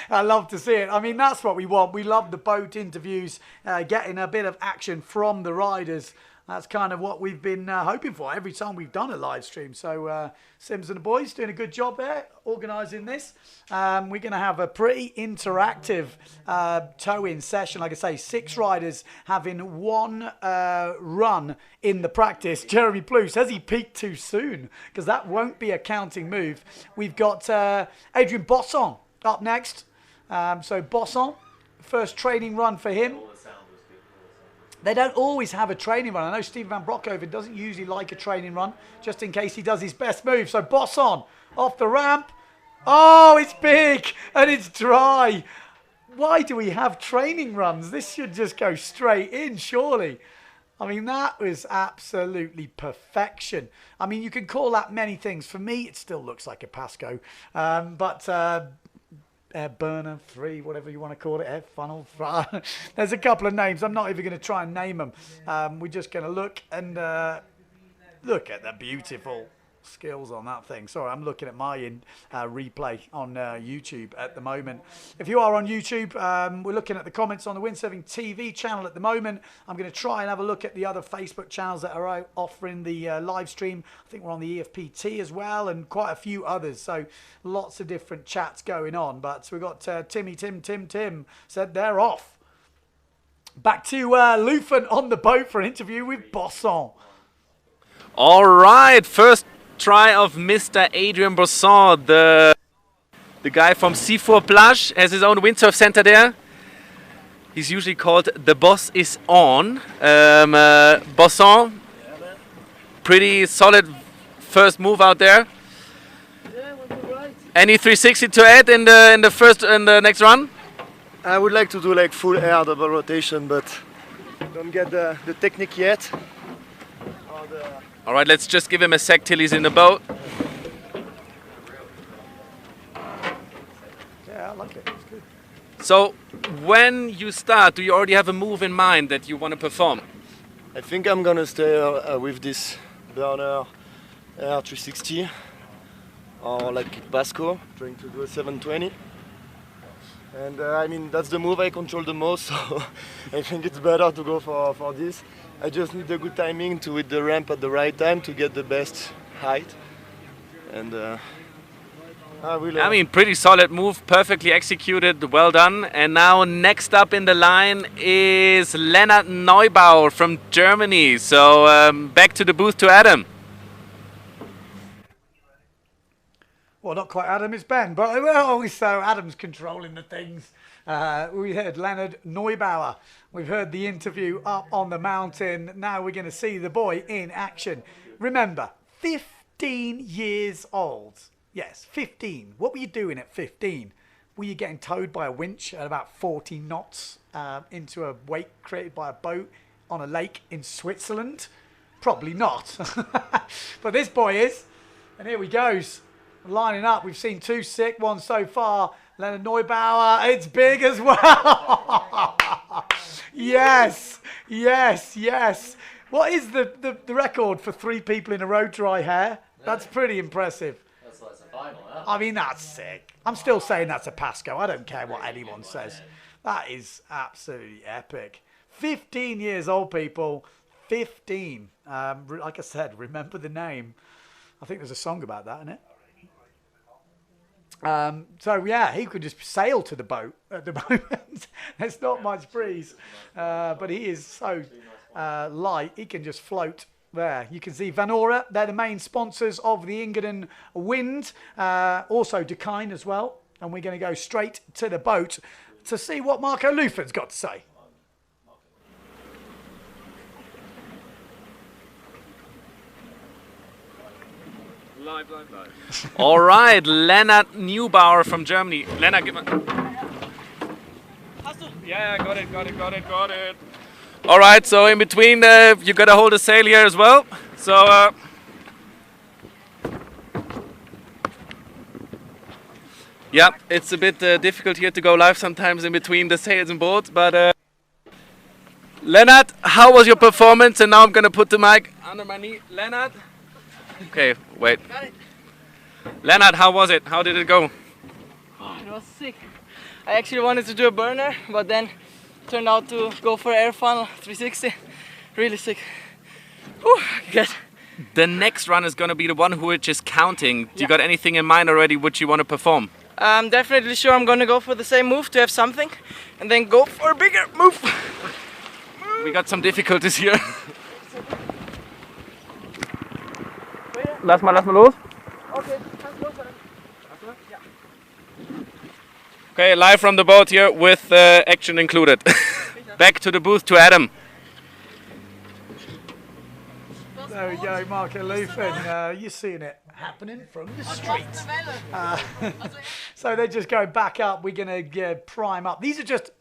Speaker 2: I love to see it. I mean, that's what we want. We love the boat interviews, getting a bit of action from the riders. That's kind of what we've been hoping for every time we've done a live stream. So Sims and the boys doing a good job there, organising this. We're going to have a pretty interactive tow-in session. Like I say, 6 riders having one run in the practice. Jeremy Blue says he peaked too soon because that won't be a counting move. We've got Adrian Bosson up next. So Bosson, first training run for him. They don't always have a training run. I know Steven van Broekhoven doesn't usually like a training run, just in case he does his best move. So Bosson off the ramp. Oh, it's big and it's dry. Why do we have training runs? This should just go straight in, surely. I mean, that was absolutely perfection. I mean, you can call that many things. For me, it still looks like a Pasco. Air burner 3, whatever you want to call it, air funnel. There's a couple of names. I'm not even going to try and name them. We're just going to look and look at the beautiful skills on that thing. Sorry, I'm looking at my replay on YouTube at the moment. If you are on YouTube, we're looking at the comments on the Windsurfing TV channel at the moment. I'm going to try and have a look at the other Facebook channels that are offering the live stream. I think we're on the EFPT as well and quite a few others. So lots of different chats going on. But we've got Tim said they're off. Back to Lufen on the boat for an interview with Bosson.
Speaker 13: All right, first try of Mr. Adrian Bosson, the guy from C4 Plage, has his own windsurf center there. He's usually called the boss is on. Bosson, pretty solid first move out there. Any 360 to add in the next run?
Speaker 11: I would like to do like full air double rotation, but don't get the technique yet.
Speaker 13: All right, let's just give him a sec till he's in the boat.
Speaker 2: Yeah, I like it. It's good.
Speaker 13: So, when you start, do you already have a move in mind that you want to perform?
Speaker 11: I think I'm gonna stay with this burner Air 360 or like Pasco, trying to do a 720. And I mean, that's the move I control the most, so I think it's better to go for this. I just need the good timing to hit the ramp at the right time to get the best height. And
Speaker 13: I mean, pretty solid move, perfectly executed, well done. And now next up in the line is Lennart Neubauer from Germany. So back to the booth to Adam.
Speaker 2: Well, not quite Adam, it's Ben. But well, so Adam's controlling the things. We heard Lennart Neubauer. We've heard the interview up on the mountain. Now we're going to see the boy in action. Remember, 15 years old. Yes, 15. What were you doing at 15? Were you getting towed by a winch at about 40 knots into a wake created by a boat on a lake in Switzerland? Probably not. But this boy is. And here he goes. Lining up. We've seen 2 sick ones so far. Lennart Neubauer, it's big as well. Yes, yes, yes. What is the record for 3 people in a row dry hair? That's pretty impressive.
Speaker 5: That's like a final, huh?
Speaker 2: I mean, that's sick. I'm still saying that's a Pasco. I don't care what anyone says. That is absolutely epic. 15 years old, people. 15. Like I said, remember the name. I think there's a song about that, isn't it? So yeah, he could just sail to the boat at the moment. There's not much breeze, but he is so light, he can just float there. You can see Van Ora, they're the main sponsors of the Engadinwind, also Dakine as well. And we're going to go straight to the boat to see what Marco Lufen's got to say.
Speaker 13: Live. All right, Lennart Neubauer from Germany. Lennart, give me. Yeah, got it. All right, so in between, you got to hold the sail here as well. So, Yeah, it's a bit difficult here to go live sometimes in between the sails and boards, but Lennart, how was your performance? And now I'm gonna put the mic under my knee. Lennart? Okay, wait. Lennart, how was it? How did it go?
Speaker 3: Oh, it was sick. I actually wanted to do a burner, but then turned out to go for air funnel 360. Really sick. Whew, good.
Speaker 13: The next run is gonna be the one which is counting. Do you got anything in mind already which you want to perform?
Speaker 3: I'm definitely sure I'm gonna go for the same move to have something, and then go for a bigger move.
Speaker 13: We got some difficulties here. Lass mal los.
Speaker 3: Okay,
Speaker 13: Okay, live from the boat here with action included. Back to the booth to Adam.
Speaker 2: There we go, Marco Lufin. You're seeing it happening from the streets. So they're just going back up. We're going to prime up. These are just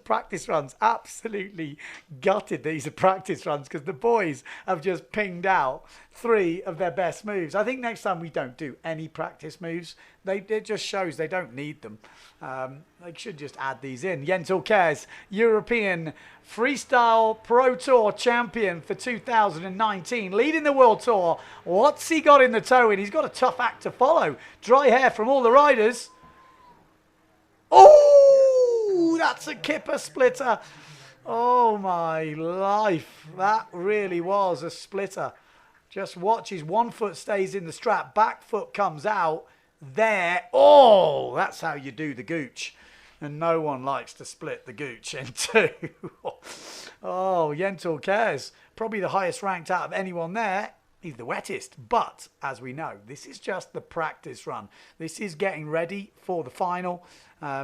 Speaker 2: practice runs. Absolutely gutted these are practice runs because the boys have just pinged out 3 of their best moves. I think next time we don't do any practice moves. It just shows they don't need them. They should just add these in. Jentel Kers, European Freestyle Pro Tour champion for 2019, leading the World Tour. What's he got in the toe in? He's got a tough act to follow. Dry hair from all the riders. Oh, that's a kipper splitter. Oh my life. That really was a splitter. Just watch, his 1 foot stays in the strap, back foot comes out. There, oh, that's how you do the gooch. And no one likes to split the gooch in 2. Oh, Jentel Kers, probably the highest ranked out of anyone there. He's the wettest, but as we know, this is just the practice run. This is getting ready for the final.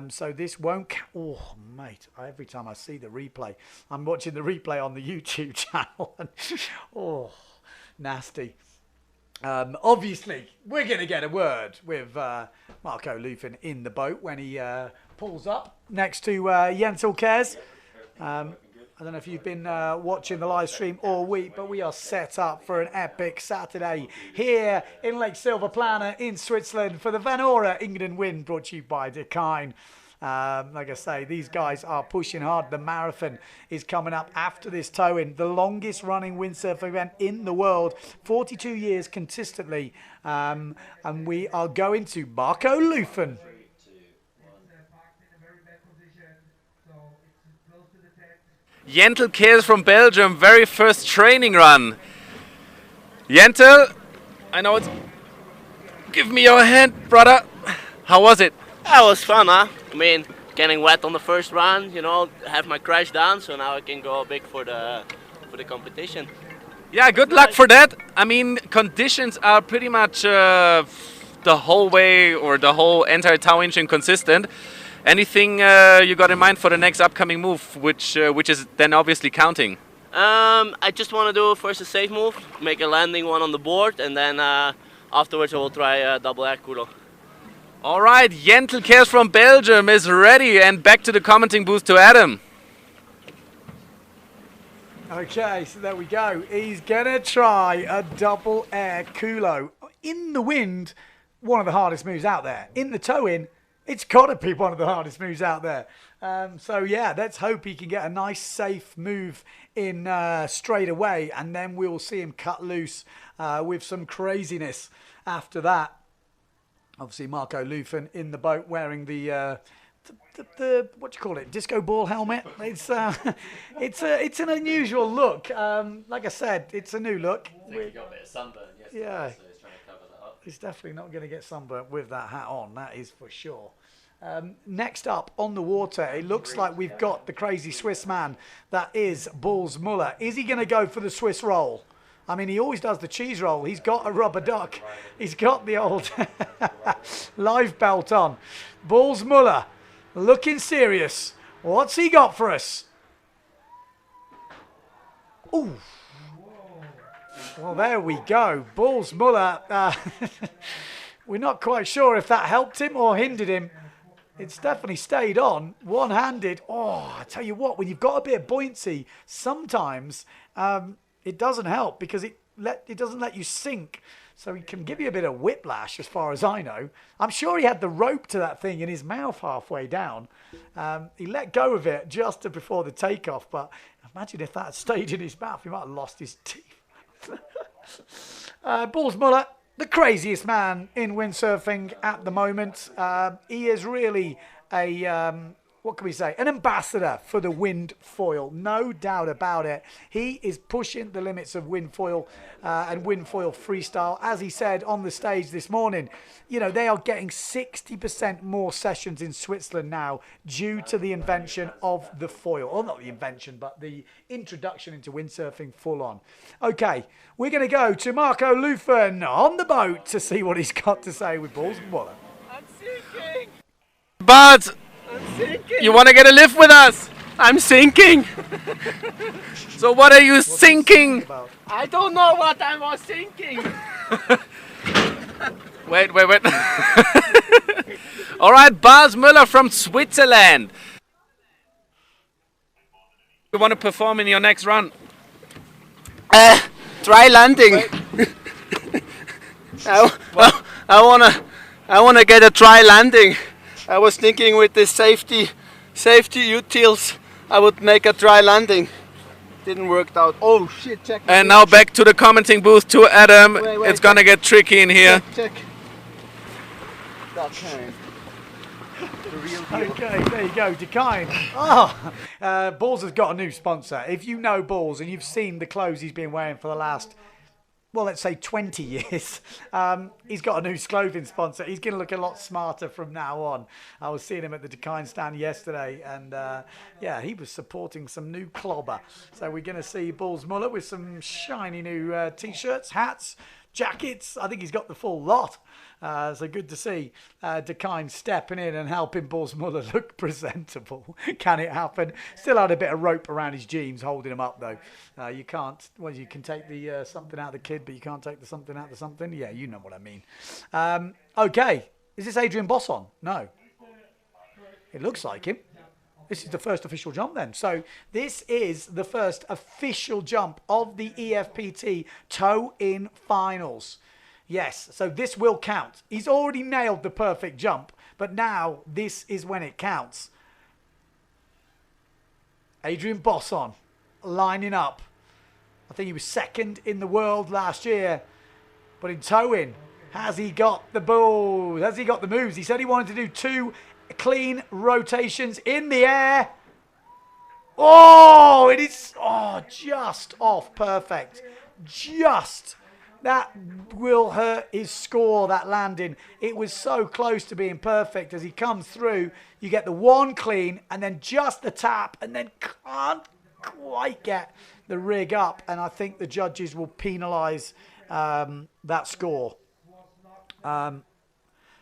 Speaker 2: So this won't oh mate, every time I see the replay, I'm watching the replay on the YouTube channel and oh, nasty. Obviously, we're going to get a word with Marco Lufin in the boat when he pulls up next to Jentel Kers. I don't know if you've been watching the live stream all week, but we are set up for an epic Saturday here in Lake Silverplana in Switzerland for the Vanora Engadinwind, brought to you by Dakine. Like I say, these guys are pushing hard. The marathon is coming up after this tow-in, the longest running windsurf event in the world, 42 years consistently. And we are going to Marco Lufin.
Speaker 13: Jentel Kers from Belgium, very first training run. Jentel, I know it's... Give me your hand, brother. How was it?
Speaker 9: That was fun, huh? I mean, getting wet on the first run, you know, have my crash down, so now I can go big for the competition.
Speaker 13: Yeah, good luck for that. I mean, conditions are pretty much the whole way or the whole entire tow engine consistent. Anything you got in mind for the next upcoming move, which is then obviously counting?
Speaker 9: I just want to do first a safe move, make a landing one on the board, and then afterwards I will try a double air culo.
Speaker 13: All right, Jentel Kers from Belgium is ready, and back to the commenting booth to Adam.
Speaker 2: Okay, so there we go. He's going to try a double air culo. In the wind, one of the hardest moves out there. In the tow-in, it's got to be one of the hardest moves out there. So yeah, let's hope he can get a nice safe move in straight away, and then we'll see him cut loose with some craziness after that. Obviously, Marco Lufin in the boat wearing the what do you call it? Disco ball helmet. It's an unusual look. Like I said, it's a new look.
Speaker 5: I think he got a bit of sunburn yesterday,
Speaker 2: yeah.
Speaker 5: So he's trying to cover that up.
Speaker 2: He's definitely not going to get sunburnt with that hat on. That is for sure. Next up on the water, it looks like we've got the crazy Swiss man that is Bulls Muller. Is he going to go for the Swiss roll? I mean, he always does the cheese roll. He's got a rubber duck. He's got the old live belt on. Bulls Muller, looking serious. What's he got for us? Ooh. Well, there we go. Bulls Muller. We're not quite sure if that helped him or hindered him. It's definitely stayed on. One-handed. Oh, I tell you what, when you've got a bit of buoyancy, sometimes... it doesn't help because it doesn't let you sink. So he can give you a bit of whiplash as far as I know. I'm sure he had the rope to that thing in his mouth halfway down. He let go of it just before the takeoff, but imagine if that had stayed in his mouth, he might have lost his teeth. Balls Muller, the craziest man in windsurfing at the moment. He is really what can we say? An ambassador for the wind foil, no doubt about it. He is pushing the limits of wind foil and wind foil freestyle. As he said on the stage this morning, you know, they are getting 60% more sessions in Switzerland now due to the invention of the foil. Or not the invention, but the introduction into windsurfing full on. Okay, we're going to go to Marco Lufen on the boat to see what he's got to say with Balls Muller.
Speaker 13: I'm sinking! But you want to get a lift with us? I'm sinking. So what are you thinking? I don't know what I was thinking. Wait. All right, Bas Müller from Switzerland. You want to perform in your next run?
Speaker 14: Try landing. I wanna get a try landing. I was thinking with the safety utils, I would make a dry landing. Didn't work out. Oh shit! Check.
Speaker 13: And now back to the commenting booth to Adam. It's gonna get tricky in here.
Speaker 14: Check. Okay.
Speaker 2: Okay, there you go, Decine. Balls has got a new sponsor. If you know Balls and you've seen the clothes he's been wearing for the last, well, let's say 20 years, he's got a new clothing sponsor. He's going to look a lot smarter from now on. I was seeing him at the Decine stand yesterday, and yeah, he was supporting some new clobber. So we're going to see Balls Muller with some shiny new T-shirts, hats, jackets. I think he's got the full lot. So good to see Decine stepping in and helping Balls Muller look presentable. Can it happen? Still had a bit of rope around his jeans holding him up though. You can't, well, you can take the something out of the kid, but you can't take the something out of the something. Yeah, you know what I mean. Okay, is this Adrian Bosson? No. It looks like him. This is the first official jump then. So this is the first official jump of the EFPT toe-in finals. Yes, so this will count. He's already nailed the perfect jump, but now this is when it counts. Adrian Bosson lining up. I think he was second in the world last year, but in toe-in, has he got the balls? Has he got the moves? He said he wanted to do 2 clean rotations in the air. Oh, it is, just off perfect. Just. That will hurt his score, that landing. It was so close to being perfect. As he comes through, you get the 1 clean and then just the tap and then can't quite get the rig up. And I think the judges will penalise that score.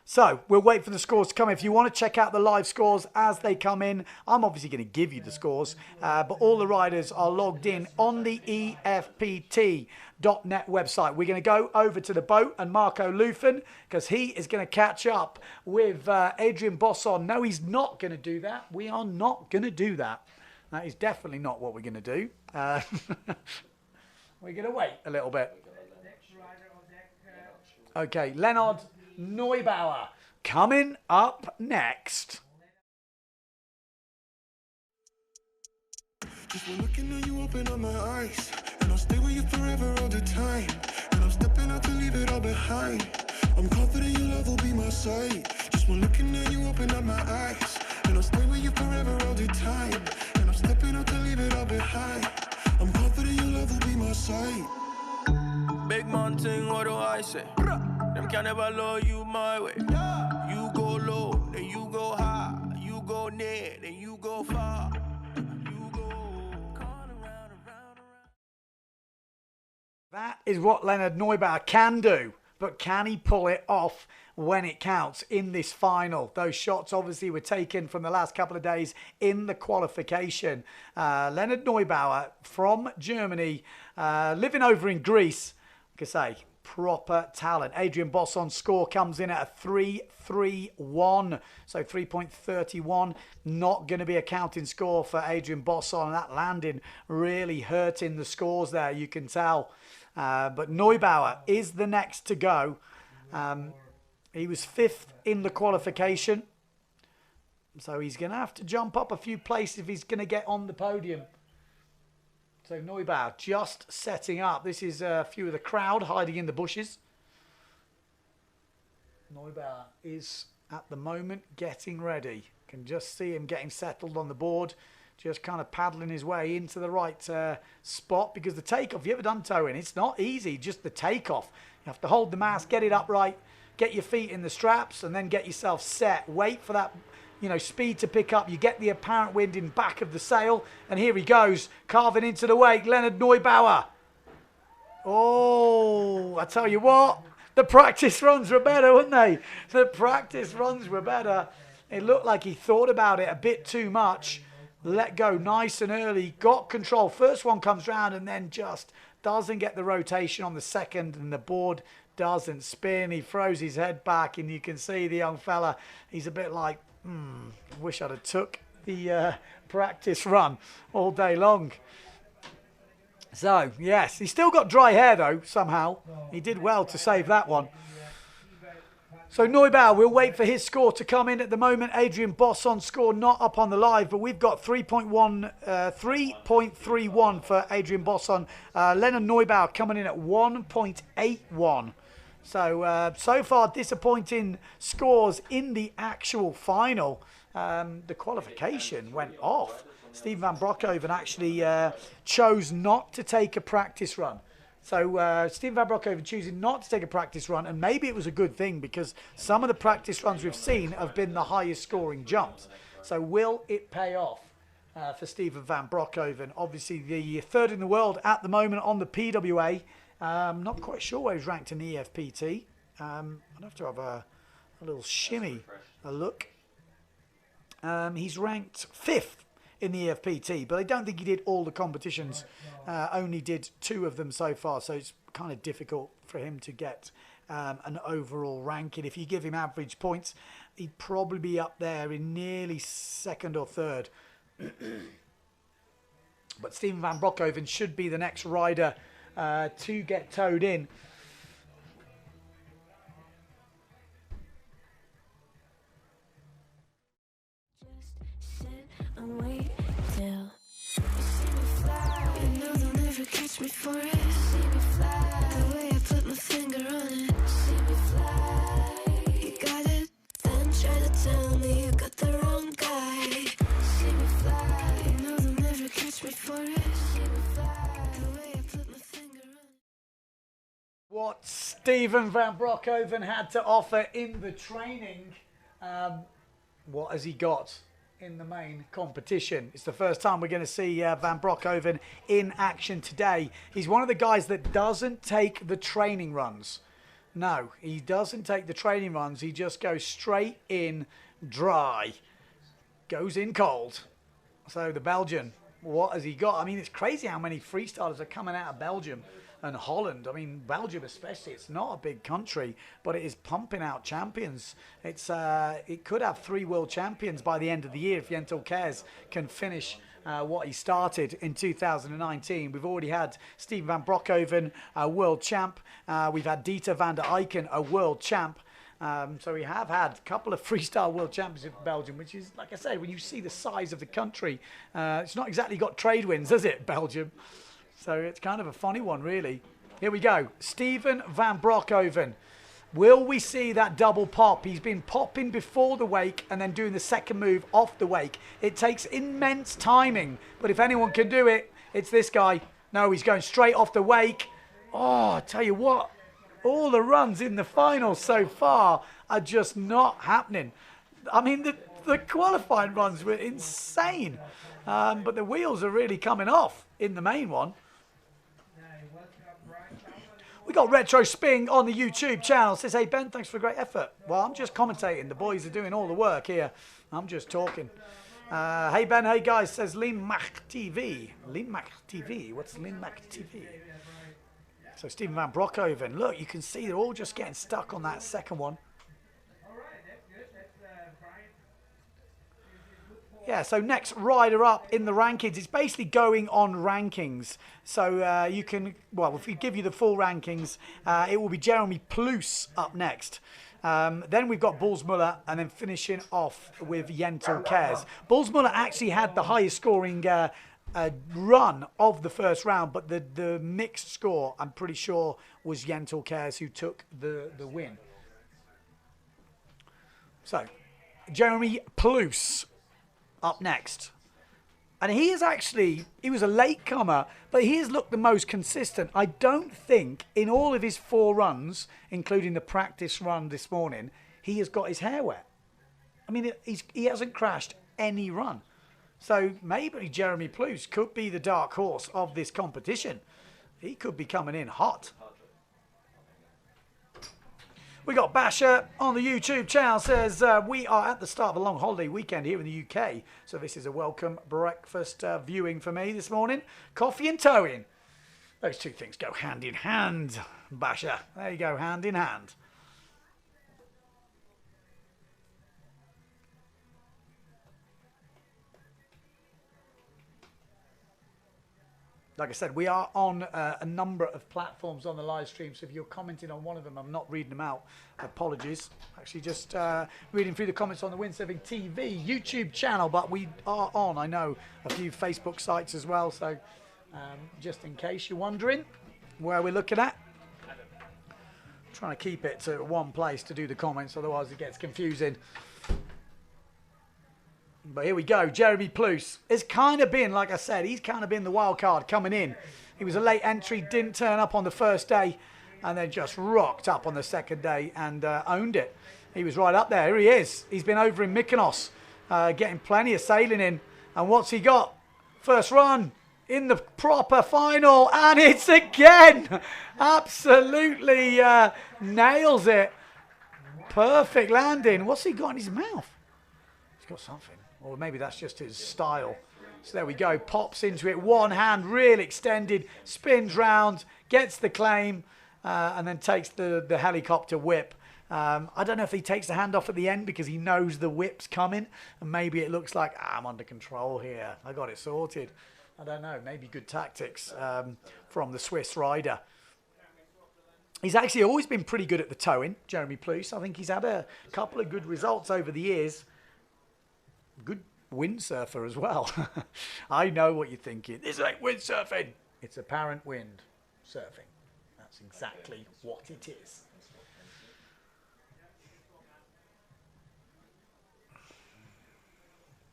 Speaker 2: So we'll wait for the scores to come in. If you want to check out the live scores as they come in, I'm obviously going to give you the scores, but all the riders are logged in on the EFPT.net website. We're going to go over to the boat and Marco Lufen because he is going to catch up with Adrian Bosson. No, he's not going to do that. We are not going to do that. That is definitely not what we're going to do. We're going to wait a little bit. Okay, Leonard Neubauer coming up next.
Speaker 15: Just when looking at you, open up my eyes, and I'll stay with you forever all the time. And I'm stepping out to leave it all behind. I'm confident your love will be my side. Just when looking at you, open up my eyes, and I'll stay with you forever all the time. And I'm stepping out to leave it all behind. I'm confident your love will be my side.
Speaker 16: Big mountain, what do I say? Them can never lower you my way. You go low, then you go high. You go near, then you go far.
Speaker 2: That is what Leonard Neubauer can do, but can he pull it off when it counts in this final? Those shots obviously were taken from the last couple of days in the qualification. Leonard Neubauer from Germany, living over in Greece, like I say, proper talent. Adrian Bosson's score comes in at a 3.31, so 3.31. Not going to be a counting score for Adrian Bosson. That landing really hurting the scores there, you can tell. But Neubauer is the next to go. He was 5th in the qualification. So he's going to have to jump up a few places if he's going to get on the podium. So Neubauer just setting up. This is a few of the crowd hiding in the bushes. Neubauer is at the moment getting ready. Can just see him getting settled on the board. Just kind of paddling his way into the right spot, because the takeoff, you ever done towing? It's not easy, just the takeoff. You have to hold the mast, get it upright, get your feet in the straps, and then get yourself set. Wait for that, you know, speed to pick up. You get the apparent wind in back of the sail, and here he goes, carving into the wake, Leonard Neubauer. Oh, I tell you what, the practice runs were better, weren't they? The practice runs were better. It looked like he thought about it a bit too much. Let go nice and early, got control. First one comes round and then just doesn't get the rotation on the second, and the board doesn't spin. He throws his head back, and you can see the young fella, he's a bit like, wish I'd have took the practice run all day long. So, yes, he's still got dry hair though, somehow. He did well to save that one. So Neubauer, we'll wait for his score to come in. At the moment, Adrian Bosson score not up on the live, but we've got 3.31 for Adrian Bosson. Leonard Neubauer coming in at 1.81. So far, disappointing scores in the actual final. The qualification went off. Steven van Broekhoven actually chose not to take a practice run. So Steven van Broekhoven choosing not to take a practice run, and maybe it was a good thing, because some of the practice runs we've seen have been the highest scoring jumps. So will it pay off for Steven van Broekhoven? Obviously the 3rd in the world at the moment on the PWA. Not quite sure where he's ranked in the EFPT. I'd have to have a little shimmy, a look. He's ranked 5th in the EFPT, but I don't think he did all the competitions. Only did 2 of them so far, so it's kind of difficult for him to get an overall ranking. If you give him average points, he'd probably be up there in nearly 2nd or 3rd. But Steven van Broekhoven should be the next rider to get towed in.
Speaker 17: Wait till you see me fly. You know they'll never catch me for it. See me fly. The way I put my finger on it. See me fly. You got it, then try to tell me you got the wrong guy. See me fly. You know they'll never catch me for it. See me fly. The way I put my finger on it.
Speaker 2: What Steven van Broekhoven had to offer in the training. What has he got in the main competition? It's the first time we're going to see van Broekhoven in action today. He's one of the guys that doesn't take the training runs. No, he doesn't take the training runs. He just goes straight in dry. Goes in cold. So the Belgian, what has he got? I mean, it's crazy how many freestylers are coming out of Belgium and Holland. I mean, Belgium especially, it's not a big country, but it is pumping out champions. It could have 3 world champions by the end of the year if Jentel Kers can finish what he started in 2019. We've already had Steven van Broekhoven, a world champ. We've had Dieter van der Eycken, a world champ. So we have had a couple of freestyle world champions in Belgium, which is, like I said, when you see the size of the country, it's not exactly got trade winds, has it, Belgium? So it's kind of a funny one, really. Here we go. Steven van Broekhoven. Will we see that double pop? He's been popping before the wake and then doing the second move off the wake. It takes immense timing, but if anyone can do it, it's this guy. No, he's going straight off the wake. Oh, I tell you what, all the runs in the final so far are just not happening. I mean, the qualifying runs were insane, but the wheels are really coming off in the main one. We got Retro Sping on the YouTube channel. Says, hey Ben, thanks for a great effort. Well, I'm just commentating. The boys are doing all the work here. I'm just talking. Hey Ben, hey guys, says Linmach TV. Linmach TV. What's Linmach TV? So Steven van Broekhoven. Look, you can see they're all just getting stuck on that second one. Yeah, so next rider up in the rankings, it's basically going on rankings. So you can, well, if we give you the full rankings, it will be Jeremy Ploos up next. Then we've got Bullsmuller, and then finishing off with Yentel Kers. Bullsmuller actually had the highest scoring run of the first round, but the mixed score, I'm pretty sure, was Yentel Kers who took the win. So, Jeremy Ploos up next. And he was a latecomer, but he has looked the most consistent. I don't think in all of his 4 runs, including the practice run this morning, he has got his hair wet. I mean, he hasn't crashed any run. So maybe Jeremy Ploos could be the dark horse of this competition. He could be coming in hot. We got Basher on the YouTube channel, says we are at the start of a long holiday weekend here in the UK, so this is a welcome breakfast viewing for me this morning. Coffee and towing. Those two things go hand in hand, Basher. There you go, hand in hand. Like I said, we are on a number of platforms on the live stream, so if you're commenting on one of them, I'm not reading them out. Apologies. Actually, just reading through the comments on the Windsurfing TV YouTube channel, but we are on, I know, a few Facebook sites as well, so just in case you're wondering where we're looking at. I'm trying to keep it to one place to do the comments, otherwise it gets confusing. But here we go, Jeremy Ploos. It's kind of been, like I said, he's kind of been the wild card coming in. He was a late entry, didn't turn up on the first day, and then just rocked up on the second day and owned it. He was right up there. Here he is. He's been over in Mykonos, getting plenty of sailing in. And what's he got? First run in the proper final, and it's again. Absolutely nails it. Perfect landing. What's he got in his mouth? He's got something. Or maybe that's just his style. So there we go. Pops into it. One hand really extended. Spins round. Gets the claim. And then takes the helicopter whip. I don't know if he takes the hand off at the end because he knows the whip's coming. And maybe it looks like, I'm under control here. I got it sorted. I don't know. Maybe good tactics from the Swiss rider. He's actually always been pretty good at the towing, Jeremy Ploos. I think he's had a couple of good results over the years. Good windsurfer as well. I know what you're thinking. This ain't windsurfing. It's apparent wind surfing. That's exactly what it is.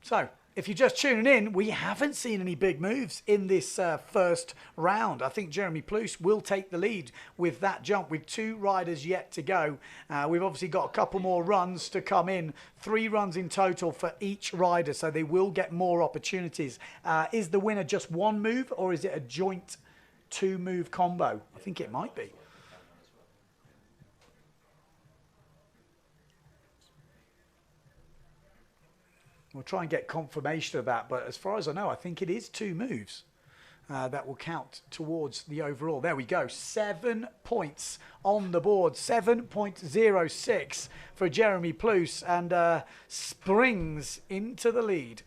Speaker 2: So, if you're just tuning in, we haven't seen any big moves in this first round. I think Jeremy Ploos will take the lead with that jump with 2 riders yet to go. We've obviously got a couple more runs to come in. 3 runs in total for each rider, so they will get more opportunities. Is the winner just 1 move, or is it a joint 2-move combo? I think it might be. We'll try and get confirmation of that, but as far as I know, I think it is 2 moves that will count towards the overall. There we go, 7 points on the board, 7.06 for Jeremy Ploos, and springs into the lead.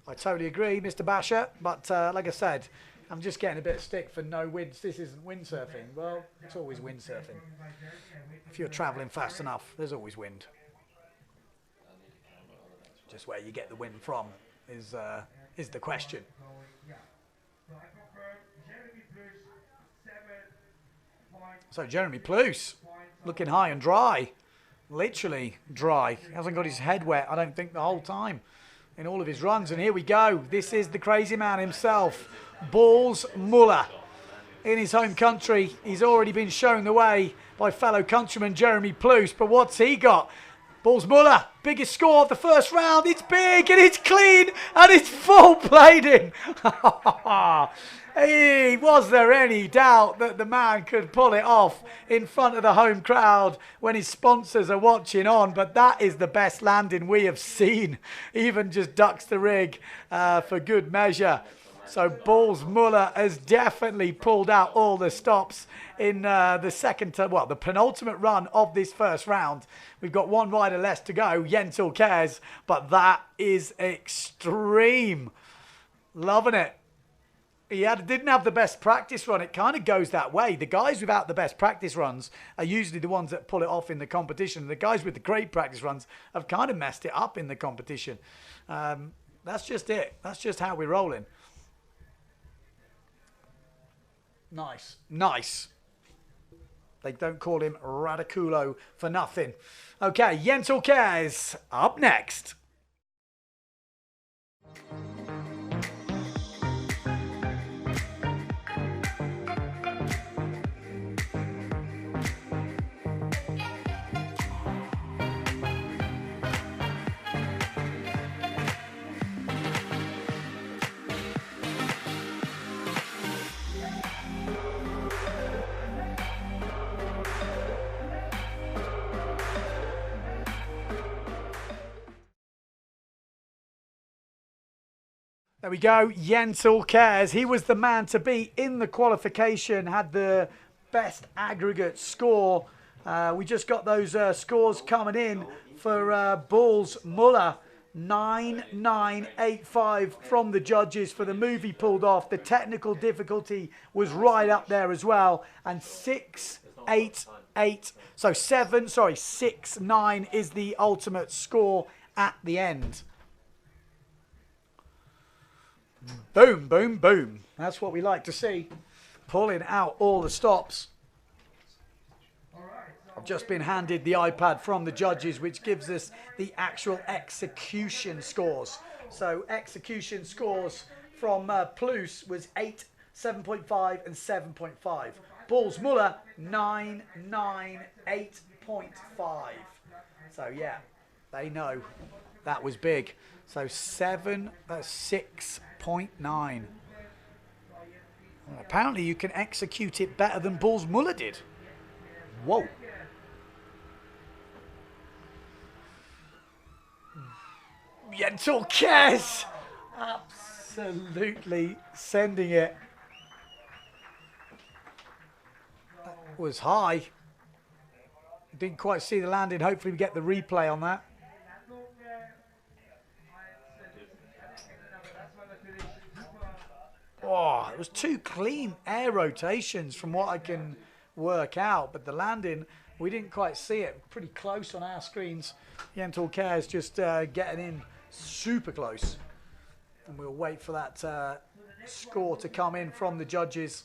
Speaker 2: I totally agree, Mr. Basher, but like I said, I'm just getting a bit of stick for no winds. This isn't windsurfing. Well, it's always windsurfing. If you're travelling fast enough, there's always wind. Just where you get the wind from is the question. So Jeremy Ploos, looking high and dry. Literally dry. He hasn't got his head wet, I don't think, the whole time in all of his runs. And here we go. This is the crazy man himself, Bullsmuller. In his home country, he's already been shown the way by fellow countryman Jeremy Ploos. But what's he got? Bullsmuller, biggest score of the first round. It's big and it's clean and it's full blading. Hey, was there any doubt that the man could pull it off in front of the home crowd when his sponsors are watching on? But that is the best landing we have seen. Even just ducks the rig for good measure. So Bulls Muller has definitely pulled out all the stops in the penultimate run of this first round. We've got one rider less to go, Yentil Cares, but that is extreme. Loving it. He didn't have the best practice run. It kind of goes that way. The guys without the best practice runs are usually the ones that pull it off in the competition. The guys with the great practice runs have kind of messed it up in the competition. That's just it. That's just how we're rolling. Nice. Nice. They don't call him Radiculo for nothing. Okay, Yentil Cares up next. There we go, Yentil Cares. He was the man to beat in the qualification, had the best aggregate score. We just got those scores coming in for Bulls Muller. 9,985 from the judges for the move he pulled off. The technical difficulty was right up there as well. And 6,8,8. So 6,9 is the ultimate score at the end. Boom, boom, boom. That's what we like to see. Pulling out all the stops. I've just been handed the iPad from the judges, which gives us the actual execution scores. So execution scores from Plus was 8, 7.5 and 7.5. Bulls Muller, 9, 9, 8.5. So yeah, they know that was big. So 6.9. Apparently you can execute it better than Bulls Muller did. Whoa. Yentil Cares absolutely sending it. That was high. Didn't quite see the landing. Hopefully we get the replay on that. Oh, it was 2 clean air rotations from what I can work out, but the landing, we didn't quite see it. Pretty close on our screens. Yentil Cares just getting in super close. And we'll wait for that score to come in from the judges.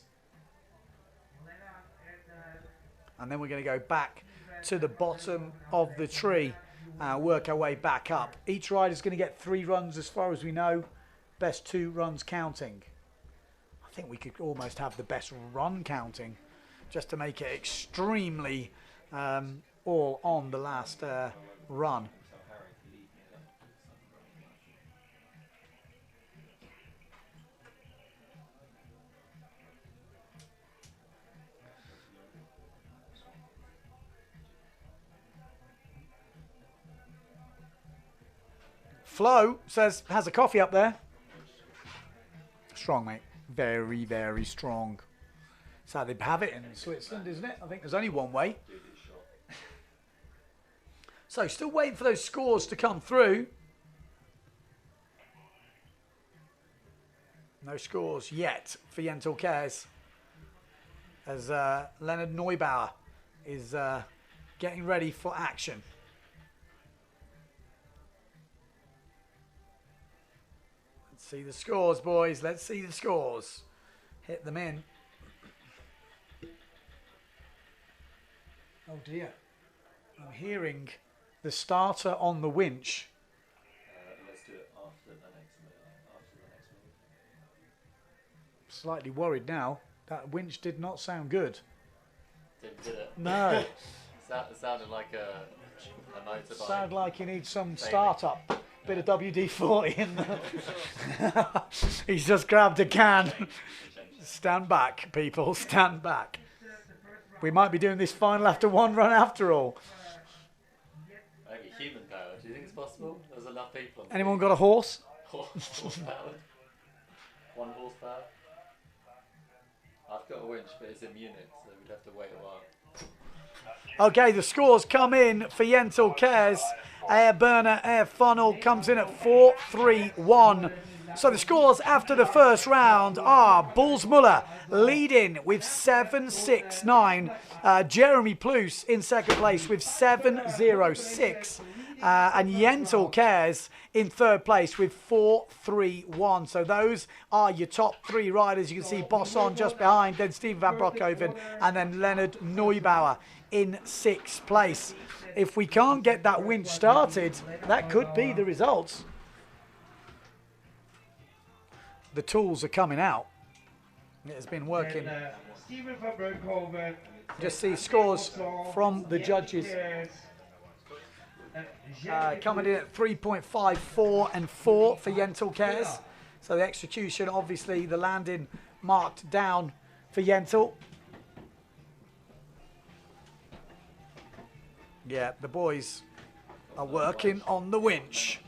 Speaker 2: And then we're going to go back to the bottom of the tree and work our way back up. Each rider's going to get 3 runs as far as we know. Best 2 runs counting. I think we could almost have the best run counting just to make it extremely all on the last run. Flo says, has a coffee up there. Strong, mate. Very, very strong. That's how they have it in Switzerland, isn't it? I think there's only one way. So, still waiting for those scores to come through. No scores yet for Yentil Cares. As Leonard Neubauer is getting ready for action. See the scores, boys. Let's see the scores. Hit them in. Oh dear. I'm hearing the starter on the winch.
Speaker 5: Let's do it after the next move.
Speaker 2: Slightly worried now. That winch did not sound good.
Speaker 5: Did it?
Speaker 2: No.
Speaker 5: It sounded like a motorbike.
Speaker 2: Sounded like he needs some startup. Bit of WD-40 in there. He's just grabbed a can. Stand back, people. Stand back. We might be doing this final after 1 run after all.
Speaker 5: Maybe human power. Do you think it's possible? There's enough people.
Speaker 2: Anyone got a horse?
Speaker 5: Horse powered. 1 horsepower. I've got a winch, but it's in Munich, so we'd have to wait a while.
Speaker 2: Okay, the scores come in for Yentl Cares. Air burner, air funnel comes in at 4-3-1. So the scores after the first round are Bullsmuller leading with 7-6-9. Jeremy Plus in second place with 7-0-6. And Yentl Cares in third place with 4-3-1. So those are your top 3 riders. You can see Bosson just behind, then Steven van Broekhoven, and then Leonard Neubauer in 6th place. If we can't get that winch started, that could be the results. The tools are coming out. It has been working. Just see scores from the judges. Coming in at 3.54 and 4 for Yentl Cares. So the execution, obviously the landing marked down for Yentl. Yeah, the boys are working on the winch.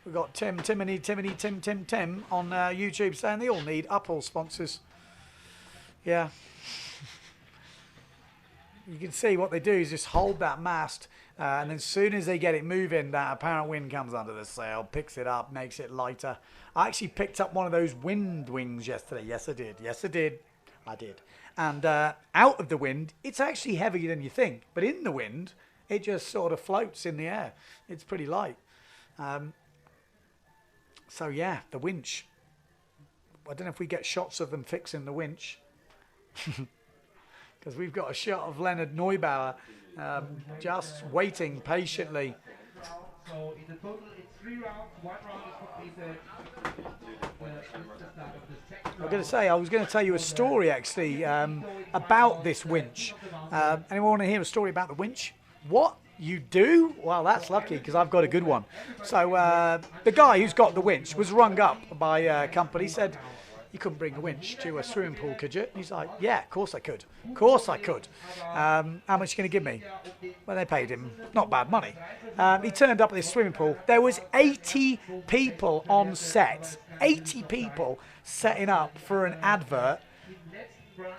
Speaker 2: We've got Tim on YouTube saying they all need Uphill sponsors. Yeah. You can see what they do is just hold that mast, and as soon as they get it moving, that apparent wind comes under the sail, picks it up, makes it lighter. I actually picked up one of those wind wings yesterday. Yes, I did. Yes, I did. I did. And out of the wind, it's actually heavier than you think. But in the wind, it just sort of floats in the air. It's pretty light. So, yeah, the winch. I don't know if we get shots of them fixing the winch. Because we've got a shot of Leonard Neubauer just waiting patiently.
Speaker 18: So in the total, it's 3 rounds. 1 round is completed.
Speaker 2: I was going to tell you a story actually about this winch. Anyone want to hear a story about the winch? What you do? Well, that's lucky because I've got a good one. So the guy who's got the winch was rung up by a company, said, "You couldn't bring a winch to a swimming pool, could you?" And he's like, "Yeah, of course I could. Of course I could. How much are you going to give me?" Well, they paid him not bad money. He turned up at this swimming pool. There was 80 people on set. 80 people setting up for an advert.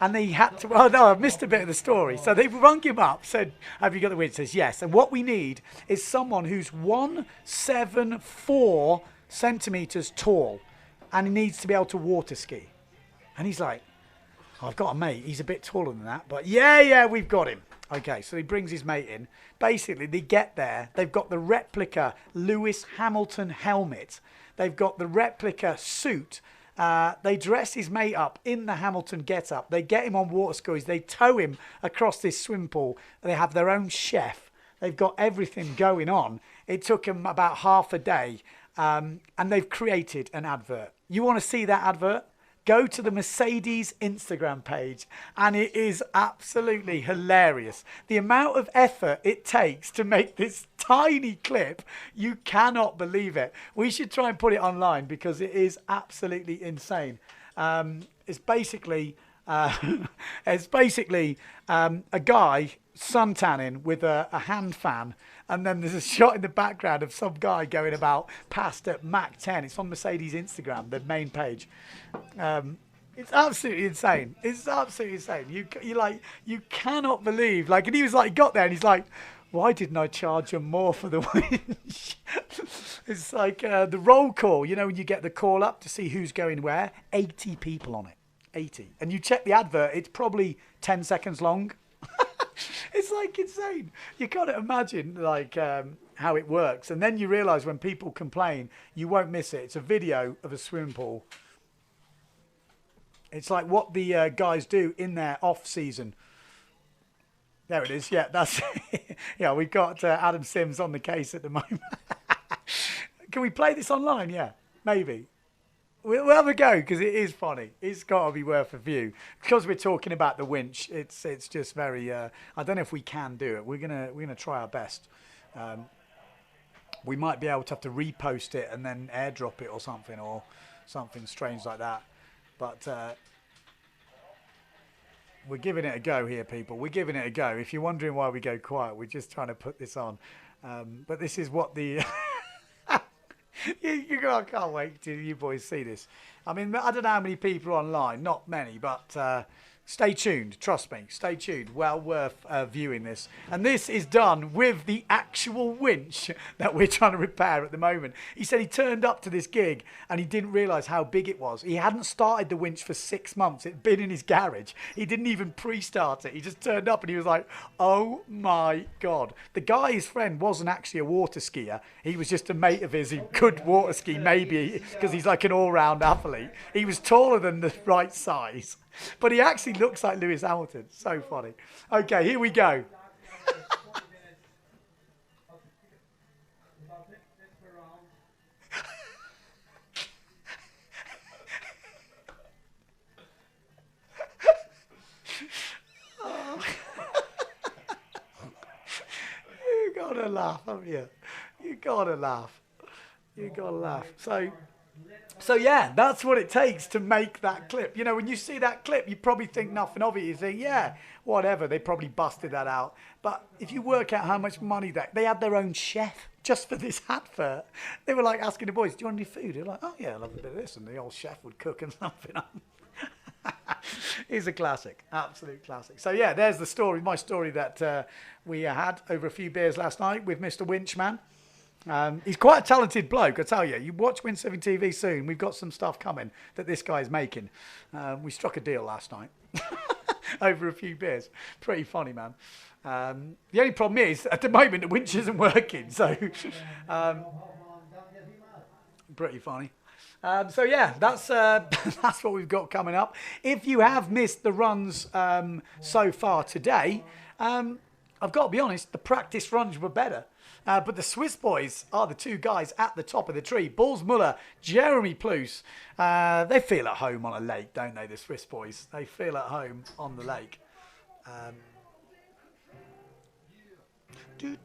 Speaker 2: And they had to, oh no, I've missed a bit of the story. So they rung him up, said, "Have you got the winch?" He says, "Yes." And what we need is someone who's 174 centimetres tall. And he needs to be able to water ski. And he's like, "I've got a mate. He's a bit taller than that. But yeah, we've got him." Okay, so he brings his mate in. Basically, they get there. They've got the replica Lewis Hamilton helmet. They've got the replica suit. They dress his mate up in the Hamilton get-up. They get him on water skis. They tow him across this swimming pool. They have their own chef. They've got everything going on. It took them about half a day. And they've created an advert. You want to see that advert? Go to the Mercedes Instagram page, and it is absolutely hilarious. The amount of effort it takes to make this tiny clip, you cannot believe it. We should try and put it online because it is absolutely insane. It's basically a guy suntanning with a hand fan. And then there's a shot in the background of some guy going about past at Mach 10. It's on Mercedes Instagram, the main page. It's absolutely insane. It's absolutely insane. You cannot believe. And he was like, he got there and he's like, "Why didn't I charge him more for the winch?" It's like the roll call. You know, when you get the call up to see who's going where. 80 people on it. 80. And you check the advert, it's probably 10 seconds long. It's like insane. You can't imagine how it works. And then you realise when people complain, you won't miss it. It's a video of a swimming pool. It's like what the guys do in their off season. There it is. Yeah, that's it. Yeah, we've got Adam Sims on the case at the moment. Can we play this online? Yeah, maybe. We'll have a go because it is funny. It's got to be worth a view. Because we're talking about the winch, it's just very. I don't know if we can do it. We're gonna try our best. We might be able to have to repost it and then airdrop it or something strange like that. But we're giving it a go here, people. We're giving it a go. If you're wondering why we go quiet, we're just trying to put this on. But this is what the I can't wait till you boys see this. I mean, I don't know how many people are online, not many, but stay tuned. Trust me, stay tuned. Well worth viewing this. And this is done with the actual winch that we're trying to repair at the moment. He said he turned up to this gig and he didn't realise how big it was. He hadn't started the winch for 6 months. It'd been in his garage. He didn't even pre-start it. He just turned up and he was like, oh my God. The guy, his friend, wasn't actually a water skier. He was just a mate of his who could water ski, maybe because he's like an all-round athlete. He was taller than the right size. But he actually looks like Lewis Hamilton. So funny. Okay, here we go. You gotta laugh, haven't you? You gotta laugh. You gotta laugh. So yeah, that's what it takes to make that clip. You know, when you see that clip, you probably think nothing of it. You think, yeah, whatever. They probably busted that out. But if you work out how much money they had their own chef just for this advert. They were like asking the boys, do you want any food? They're like, oh yeah, I'll have a bit of this. And the old chef would cook and something up. It's a classic, absolute classic. So yeah, there's the story, my story that we had over a few beers last night with Mr. Winchman. He's quite a talented bloke, I tell you. You watch Windsurfing TV soon. We've got some stuff coming that this guy's making. We struck a deal last night over a few beers. Pretty funny, man. The only problem is, at the moment, the winch isn't working. So, pretty funny. So yeah, that's that's what we've got coming up. If you have missed the runs so far today, I've got to be honest, the practice runs were better. But the Swiss boys are the two guys at the top of the tree. Bulls Muller, Jeremy Plus. They feel at home on a lake, don't they, the Swiss boys? They feel at home on the lake. What do you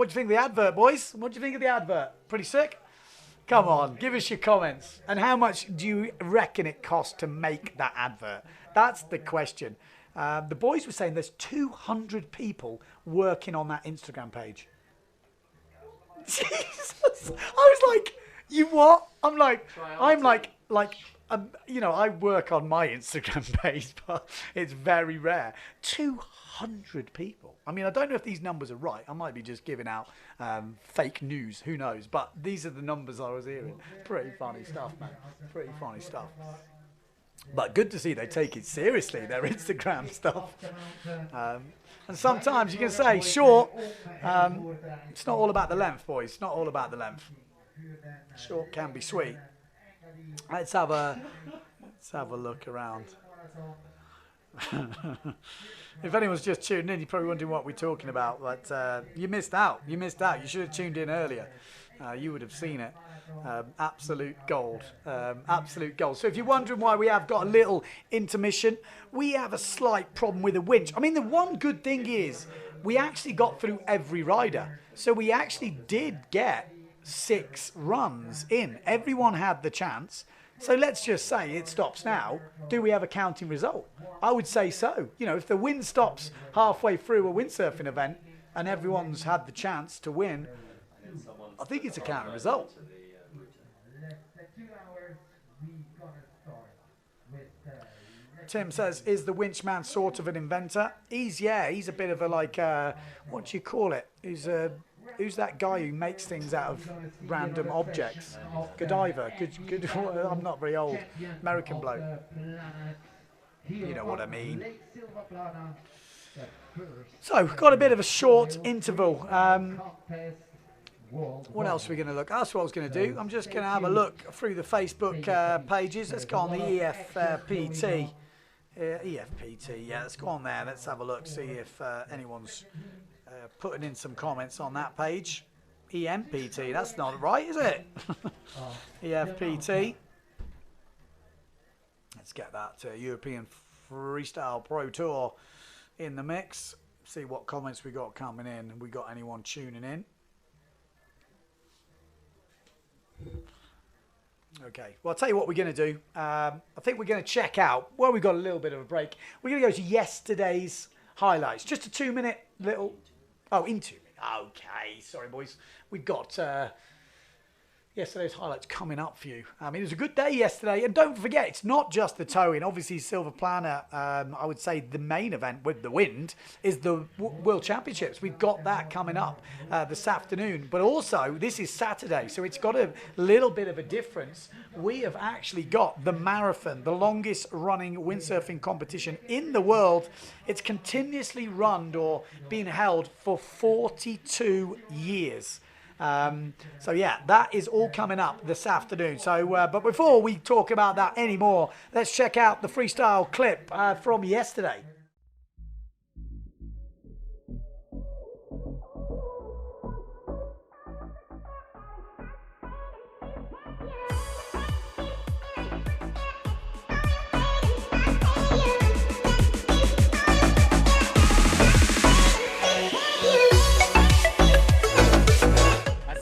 Speaker 2: think of the advert, boys? What do you think of the advert? Pretty sick? Come on, give us your comments. And how much do you reckon it cost to make that advert? That's the question. The boys were saying there's 200 people working on that Instagram page. Jesus. I was like, you what? I'm like, you know, I work on my Instagram page, but it's very rare. 200 people. I mean, I don't know if these numbers are right. I might be just giving out fake news. Who knows? But these are the numbers I was hearing. Pretty funny stuff, man. Pretty funny stuff. But good to see they take it seriously, their Instagram stuff. And sometimes you can say, short, it's not all about the length, boys. It's not all about the length. Short can be sweet. Let's have a look around. If anyone's just tuning in, you're probably wondering what we're talking about. But you missed out. You missed out. You should have tuned in earlier. You would have seen it. Absolute gold. Absolute gold. So if you're wondering why we have got a little intermission, we have a slight problem with the winch. I mean, the one good thing is we actually got through every rider. So we actually did get 6 runs in. Everyone had the chance. So let's just say it stops now. Do we have a counting result? I would say so. You know, if the wind stops halfway through a windsurfing event and everyone's had the chance to win, I think it's a counting result. Tim says, is the winchman sort of an inventor? He's a bit of a like, what do you call it? Who's that guy who makes things out of random objects? Godiva. Good. I'm not very old. American bloke. You know what I mean. So, got a bit of a short interval. What else are we going to look? That's what I was going to do. I'm just going to have a look through the Facebook pages. Let's go on the EFPT. EFPT, yeah, let's go on there. Let's have a look, see if anyone's putting in some comments on that page. EMPT, that's not right, is it? EFPT. Let's get that European Freestyle Pro Tour in the mix. See what comments we got coming in. We got anyone tuning in? Okay, well, I'll tell you what we're going to do. I think we're going to check out, well, we've got a little bit of a break. We're going to go to yesterday's highlights. Just a 2-minute little, into me. Okay, sorry, boys. We've got Yesterday's highlights coming up for you. It was a good day yesterday, and don't forget, it's not just the towing. Obviously, Silver Planet, I would say the main event with the wind is the World Championships. We've got that coming up this afternoon, but also this is Saturday, so it's got a little bit of a difference. We have actually got the marathon, the longest running windsurfing competition in the world. It's continuously run or been held for 42 years. So yeah, that is all coming up this afternoon. So, but before we talk about that anymore, let's check out the freestyle clip from yesterday.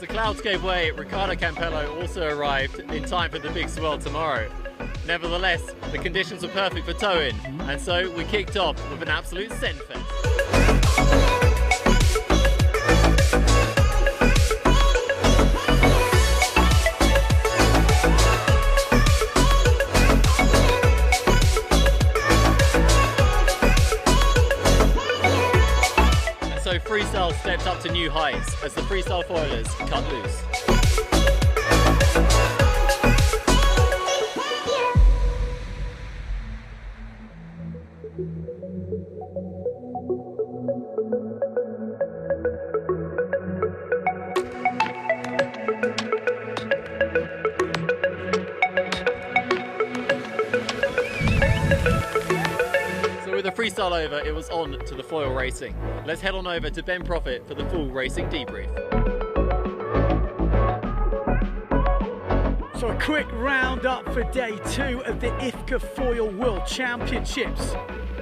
Speaker 5: Cloudscape Way, Ricardo Campello also arrived in time for the big swell tomorrow. Nevertheless, the conditions were perfect for towing, and so we kicked off with an absolute Zenfest. So freestyle stepped up to new heights as the freestyle foilers cut loose. With the freestyle over, it was on to the foil racing. Let's head on over to Ben Profit for the full racing debrief.
Speaker 2: So a quick round up for day 2 of the IFCA Foil World Championships.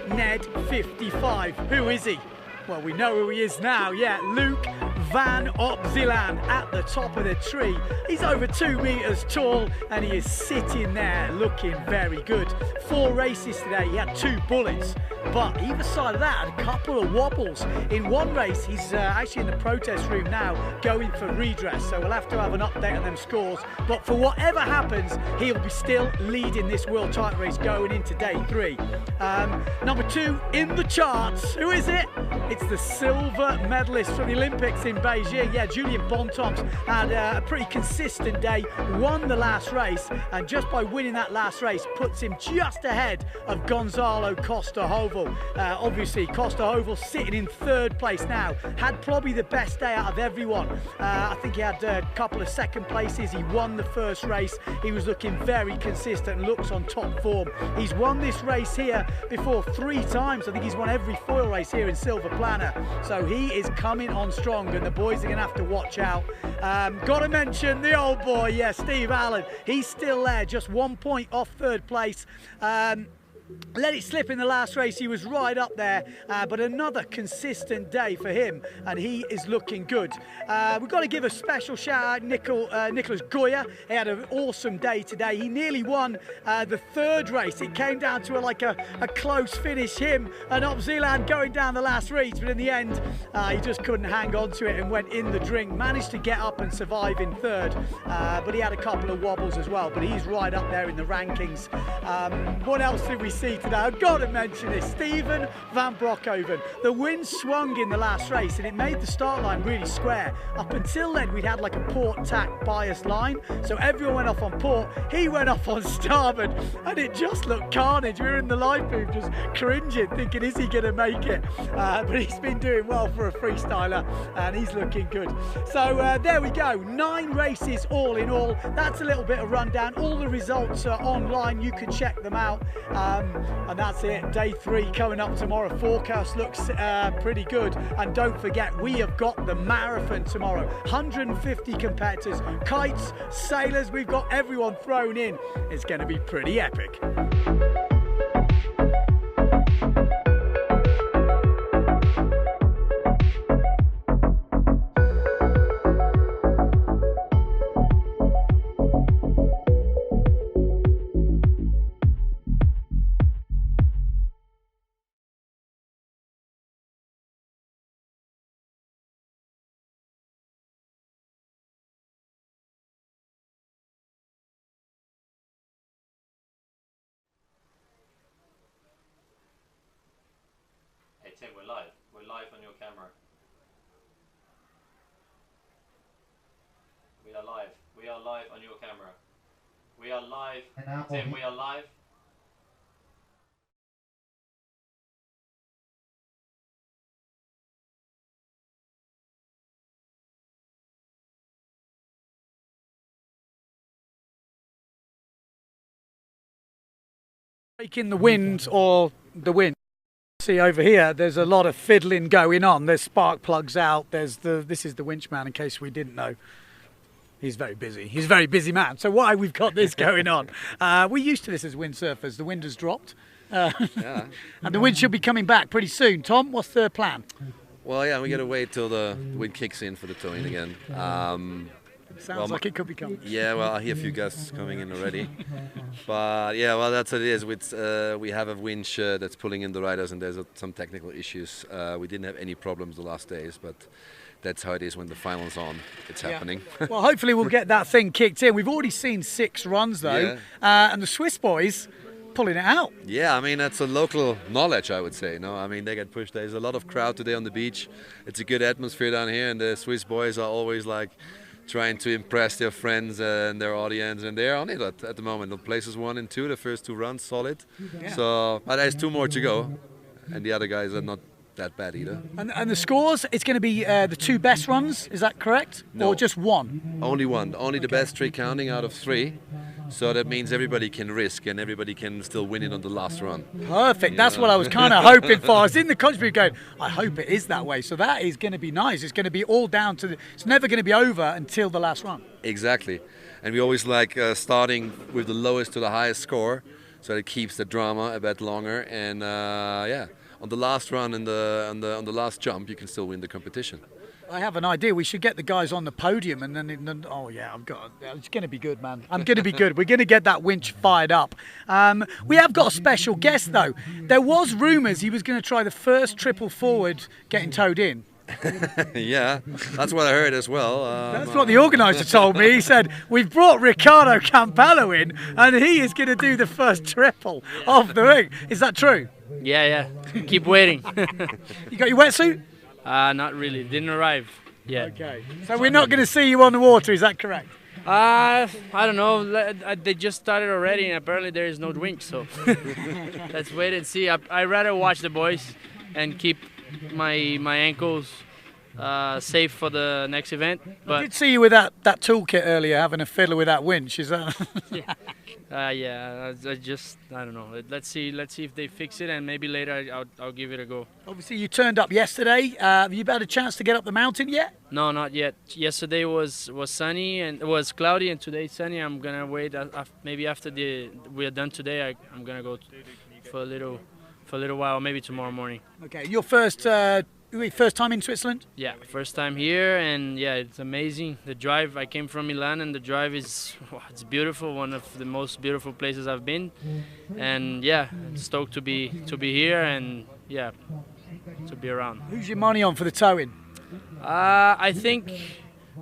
Speaker 2: Ned 55, who is he? Well, we know who he is now, yeah, Luke Van Opziland at the top of the tree. He's over 2 meters tall and he is sitting there looking very good. 4 races today, he had 2 bullets, but either side of that had a couple of wobbles. In one race, he's actually in the protest room now going for redress, so we'll have to have an update on them scores. But for whatever happens, he'll be still leading this world title race going into day 3. Number 2 in the charts, who is it? It's the silver medalist from the Olympics in Beijing. Yeah, Julian Bontemps had a pretty consistent day, won the last race, and just by winning that last race puts him just ahead of Gonzalo Costa-Hovel. Obviously, Costa-Hovel sitting in 3rd place now, had probably the best day out of everyone. I think he had a couple of 2nd places. He won the first race. He was looking very consistent, looks on top form. He's won this race here before 3 times. I think he's won every foil race here in Silver Planet. So he is coming on strong, and the boys are going to have to watch out. Got to mention the old boy, yeah, Steve Allen. He's still there, just 1 point off 3rd place. Let it slip in the last race, he was right up there, but another consistent day for him, and he is looking good. We've got to give a special shout out Nicholas Goya. He had an awesome day today. He nearly won the 3rd race. It came down to a close finish, him and Opziland going down the last reach, but in the end he just couldn't hang on to it and went in the drink. Managed to get up and survive in 3rd, but he had a couple of wobbles as well, but he's right up there in the rankings. What else did we see today? I've got to mention this, Steven van Broekhoven. The wind swung in the last race and it made the start line really square. Up until then we'd had like a port tack bias line, so everyone went off on port, he went off on starboard, and it just looked carnage. We were in the live booth just cringing, thinking, is he going to make it? But he's been doing well for a freestyler and he's looking good. So there we go, 9 races all in all. That's a little bit of rundown. All the results are online, you can check them out. And that's it, day 3 coming up tomorrow. Forecast looks pretty good, and don't forget, we have got the marathon tomorrow. 150 competitors, kites, sailors, we've got everyone thrown in. It's going to be pretty epic.
Speaker 5: Tim, we're live. We're live on your camera. We are live. We are live on your camera. We are live. Tim, we are live.
Speaker 2: Breaking the wind or the wind. See over here, there's a lot of fiddling going on. There's spark plugs out. This is the winch man, in case we didn't know. He's very busy. He's a very busy man. So why we've got this going on? We're used to this as windsurfers. The wind has dropped.
Speaker 19: Yeah.
Speaker 2: And the wind should be coming back pretty soon. Tom, what's the plan?
Speaker 19: Well, yeah, we got to wait till the wind kicks in for the towing again.
Speaker 2: Sounds like it could be coming.
Speaker 19: Yeah, well, I hear a few gusts coming in already. But yeah, well, that's what it is. We have a winch that's pulling in the riders, and there's some technical issues. We didn't have any problems the last days, but that's how it is when the final's on. It's happening.
Speaker 2: Well, hopefully we'll get that thing kicked in. We've already seen 6 runs, though, and the Swiss boys pulling it out.
Speaker 19: Yeah, I mean, that's a local knowledge, I would say. No, I mean, they get pushed. There's a lot of crowd today on the beach. It's a good atmosphere down here, and the Swiss boys are always like trying to impress their friends and their audience, and they're on it at the moment. The places 1 and 2, the first 2 runs, solid.
Speaker 2: Yeah.
Speaker 19: So, but there's 2 more to go, and the other guys are not that bad either.
Speaker 2: And the scores, it's going to be the 2 best runs, is that correct?
Speaker 19: No.
Speaker 2: Or just 1?
Speaker 19: Only 1. Only the best 3 counting out of 3. So that means everybody can risk and everybody can still win it on the last run.
Speaker 2: Perfect. That's what I was kind of hoping for. I was in the country going, I hope it is that way. So that is going to be nice. It's going to be all down to it's never going to be over until the last run.
Speaker 19: Exactly. And we always like starting with the lowest to the highest score, so it keeps the drama a bit longer. And yeah, on the last run and on the last jump, you can still win the competition.
Speaker 2: I have an idea. We should get the guys on the podium, and then oh yeah, it's going to be good, man. I'm going to be good. We're going to get that winch fired up. We have got a special guest though. There was rumours he was going to try the first triple forward getting towed in.
Speaker 19: Yeah, that's what I heard as well.
Speaker 2: That's what the organiser told me. He said, we've brought Riccardo Campello in, and he is going to do the first triple off the ring. Is that true?
Speaker 20: Yeah. Keep waiting.
Speaker 2: You got your wetsuit?
Speaker 20: Not really. Didn't arrive yet.
Speaker 2: Okay. So we're not going to see you on the water, is that correct?
Speaker 20: I don't know. They just started already, and apparently there is no drink, so let's wait and see. I'd rather watch the boys and keep my ankles safe for the next event. But
Speaker 2: I did see you with that toolkit earlier, having a fiddle with that winch. Is that?
Speaker 20: yeah. I don't know. Let's see if they fix it, and maybe later I'll give it a go.
Speaker 2: Obviously, you turned up yesterday. Have you had a chance to get up the mountain yet?
Speaker 20: No, not yet. Yesterday was sunny and it was cloudy, and today's sunny. I'm gonna wait. Maybe after we're done today, I'm gonna go for a little while, maybe tomorrow morning.
Speaker 2: Okay, your first time in Switzerland?
Speaker 20: Yeah, first time here, and yeah, it's amazing. The drive, I came from Milan, and the drive it's beautiful, one of the most beautiful places I've been. And yeah, stoked to be here, and yeah, to be around.
Speaker 2: Who's your money on for the towing?
Speaker 20: I think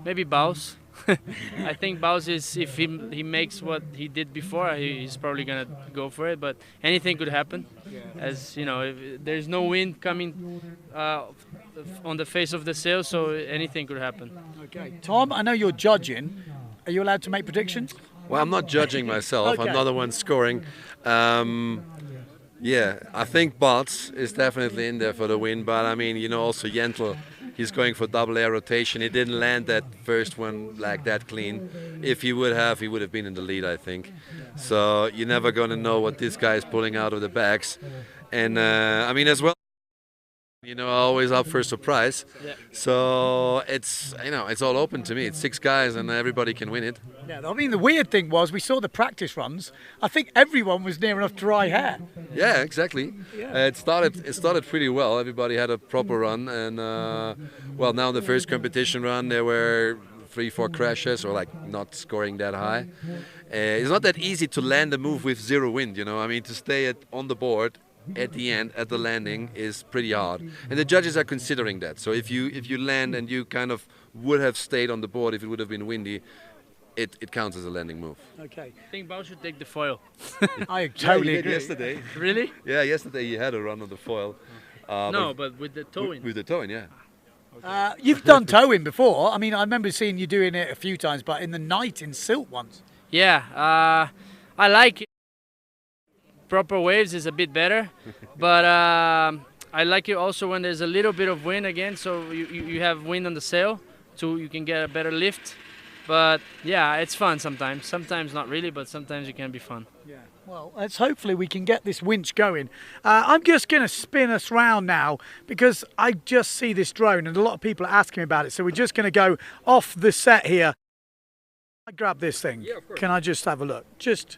Speaker 20: maybe Baus. I think Baus is, if he makes what he did before, he's probably gonna go for it. But anything could happen, as you know. If there's no wind coming on the face of the sail, so anything could happen.
Speaker 2: Okay, Tom, I know you're judging. Are you allowed to make predictions?
Speaker 19: Well, I'm not judging myself.
Speaker 2: Okay.
Speaker 19: I'm not the one scoring. Yeah, I think Bots is definitely in there for the win, but I mean, you know, also Yentl, he's going for double air rotation. He didn't land that first one like that clean. If he would have been in the lead, I think. So you're never going to know what this guy is pulling out of the bags. And I mean, as well, you know, always up for a surprise.
Speaker 20: Yeah.
Speaker 19: So it's, you know, it's all open to me. It's 6 guys and everybody can win it.
Speaker 2: Yeah, I mean, the weird thing was we saw the practice runs. I think everyone was near enough dry hair.
Speaker 19: Yeah, exactly.
Speaker 2: Yeah.
Speaker 19: It started pretty well. Everybody had a proper run, and well, now in the first competition run there were 3-4 crashes, or like not scoring that high. It's not that easy to land a move with 0 wind, you know. I mean, to stay on the board at the end, at the landing, is pretty hard, and the judges are considering that. So if you land and you kind of would have stayed on the board if it would have been windy, it counts as a landing move.
Speaker 2: Okay.
Speaker 20: I think Baus should take the foil.
Speaker 2: I totally
Speaker 19: he did
Speaker 2: agree.
Speaker 19: yesterday.
Speaker 20: Really?
Speaker 19: Yeah, yesterday he had a run on the foil.
Speaker 20: No, but with the towing.
Speaker 19: With the towing, yeah.
Speaker 2: You've done towing before. I mean, I remember seeing you doing it a few times, but in the night in silt once.
Speaker 20: Yeah, I like it. Proper waves is a bit better, but I like it also when there's a little bit of wind again, so you have wind on the sail, so you can get a better lift. But yeah, it's fun sometimes. Sometimes not really, but sometimes it can be fun.
Speaker 2: Yeah. Well, hopefully we can get this winch going. I'm just going to spin us round now because I just see this drone and a lot of people are asking me about it. So we're just going to go off the set here. I grab this thing. Yeah, of course. Can I just have a look? Just,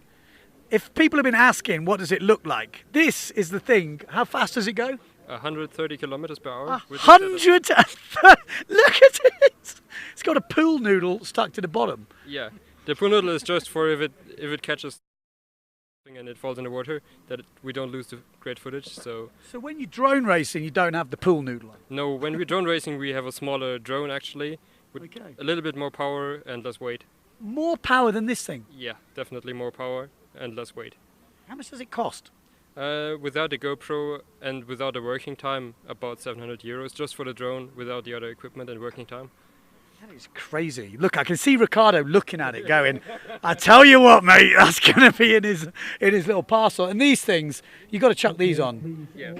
Speaker 2: if people have been asking, what does it look like? This is the thing. How fast does it go?
Speaker 4: 130 kilometers per hour.
Speaker 2: 100! Look at it! It's got a pool noodle stuck to the bottom.
Speaker 4: Yeah, the pool noodle is just for if it catches and it falls in the water, that we don't lose the great footage. So
Speaker 2: when you're drone racing, you don't have the pool noodle on?
Speaker 4: No, when we're drone racing, we have a smaller drone actually, with a little bit more power and less weight.
Speaker 2: More power than this thing?
Speaker 4: Yeah, definitely more power and less weight.
Speaker 2: How much does it cost?
Speaker 4: Without the GoPro and without the working time, about 700 euros just for the drone, without the other equipment and working time.
Speaker 2: That is crazy. Look, I can see Ricardo looking at it going, I tell you what, mate, that's going to be in his little parcel. And these things, you got to chuck these on.
Speaker 4: Yeah.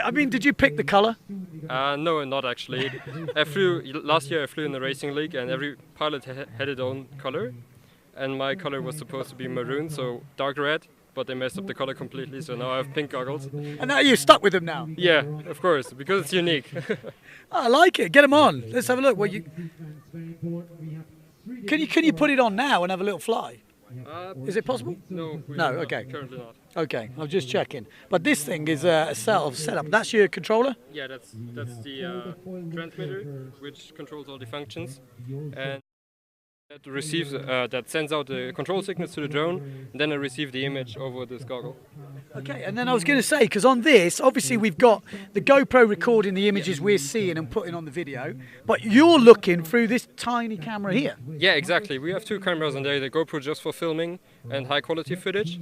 Speaker 2: I mean, did you pick the colour?
Speaker 4: No, not actually. Last year I flew in the racing league and every pilot had its own colour. And my colour was supposed to be maroon, so dark red. But they messed up the color completely, so now I have pink goggles.
Speaker 2: And now you're stuck with them now?
Speaker 4: Yeah, of course, because it's unique.
Speaker 2: I like it. Get them on. Let's have a look. Can you put it on now and have a little fly? Is it possible?
Speaker 4: No.
Speaker 2: Okay.
Speaker 4: Currently not.
Speaker 2: Okay, I'm just checking. But this thing is a setup. That's your controller?
Speaker 4: Yeah, that's the transmitter, which controls all the functions. And that receives, that sends out the control signals to the drone, and then I receive the image over this goggle.
Speaker 2: Okay, and then I was going to say, because on this, obviously we've got the GoPro recording the images we're seeing and putting on the video, but you're looking through this tiny camera here.
Speaker 4: Yeah, exactly. We have two cameras on there, the GoPro just for filming and high quality footage,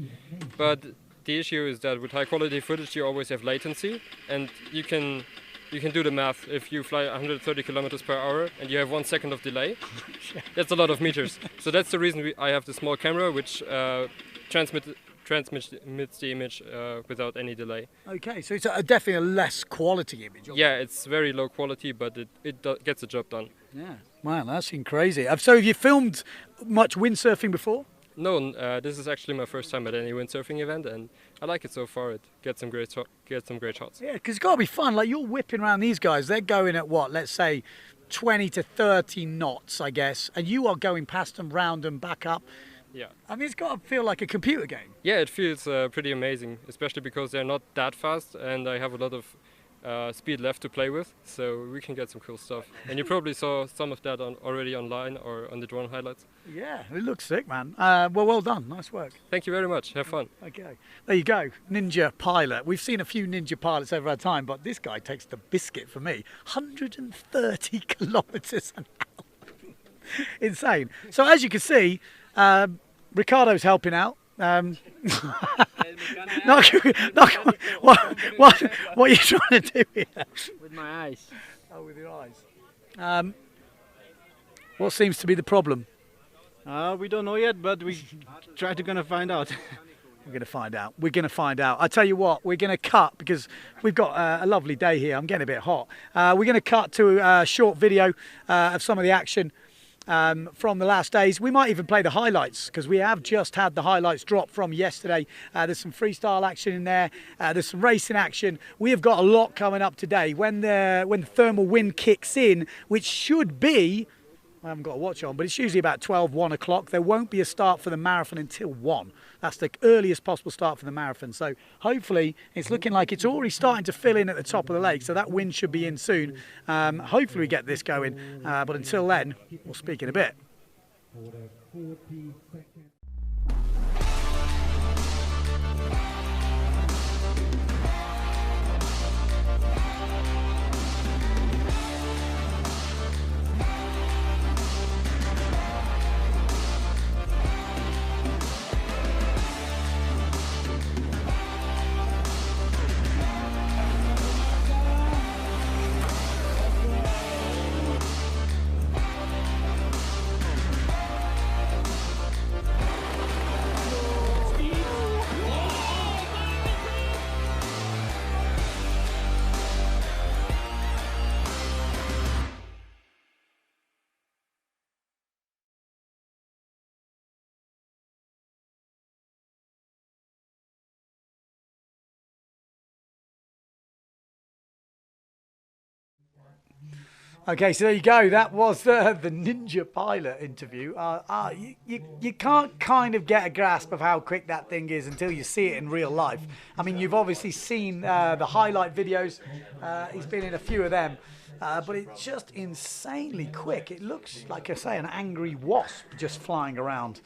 Speaker 4: but the issue is that with high quality footage you always have latency, and you can do the math. If you fly 130 kilometers per hour and you have 1 second of delay, that's a lot of meters. So that's the reason I have the small camera, which transmits the image without any delay.
Speaker 2: Okay, so it's definitely a less quality image.
Speaker 4: Yeah, it's very low quality, but it gets the job done.
Speaker 2: Yeah, man, that seems crazy. So have you filmed much windsurfing before?
Speaker 4: No, this is actually my first time at any windsurfing event, and I like it so far. It gets some great shots.
Speaker 2: Yeah, because it's got to be fun. Like, you're whipping around these guys. They're going at what? Let's say 20 to 30 knots, I guess, and you are going past them, round them, back up.
Speaker 4: Yeah.
Speaker 2: I mean, it's got to feel like a computer game.
Speaker 4: Yeah, it feels pretty amazing, especially because they're not that fast, and I have a lot of speed left to play with, so we can get some cool stuff. And you probably saw some of that already online or on the drone highlights.
Speaker 2: Yeah, it looks sick, man. Well done. Nice work.
Speaker 4: Thank you very much. Have fun.
Speaker 2: Okay. There you go. Ninja pilot. We've seen a few Ninja pilots over our time, but this guy takes the biscuit for me. 130 kilometers an hour. Insane. So as you can see, Ricardo's helping out. What are you trying to do here?
Speaker 20: With my eyes.
Speaker 2: Oh, with your eyes. What seems to be the problem?
Speaker 21: We don't know yet, but we try to gonna find out.
Speaker 2: We're going to find out. We're going to find out. I tell you what, we're going to cut because we've got a lovely day here. I'm getting a bit hot. We're going to cut to a short video of some of the action from the last days. We might even play the highlights because we have just had the highlights drop from yesterday. There's some freestyle action in there. There's some racing action. We have got a lot coming up today. When the thermal wind kicks in, which should be, I haven't got a watch on, but it's usually about 1 o'clock. There won't be a start for the marathon until 1. That's the earliest possible start for the marathon. So hopefully it's looking like it's already starting to fill in at the top of the lake. So that wind should be in soon. Hopefully we get this going. But until then, we'll speak in a bit. Okay, so there you go. That was the Ninja Pilot interview. You can't kind of get a grasp of how quick that thing is until you see it in real life. I mean, you've obviously seen the highlight videos. He's been in a few of them. But it's just insanely quick. It looks, like I say, an angry wasp just flying around.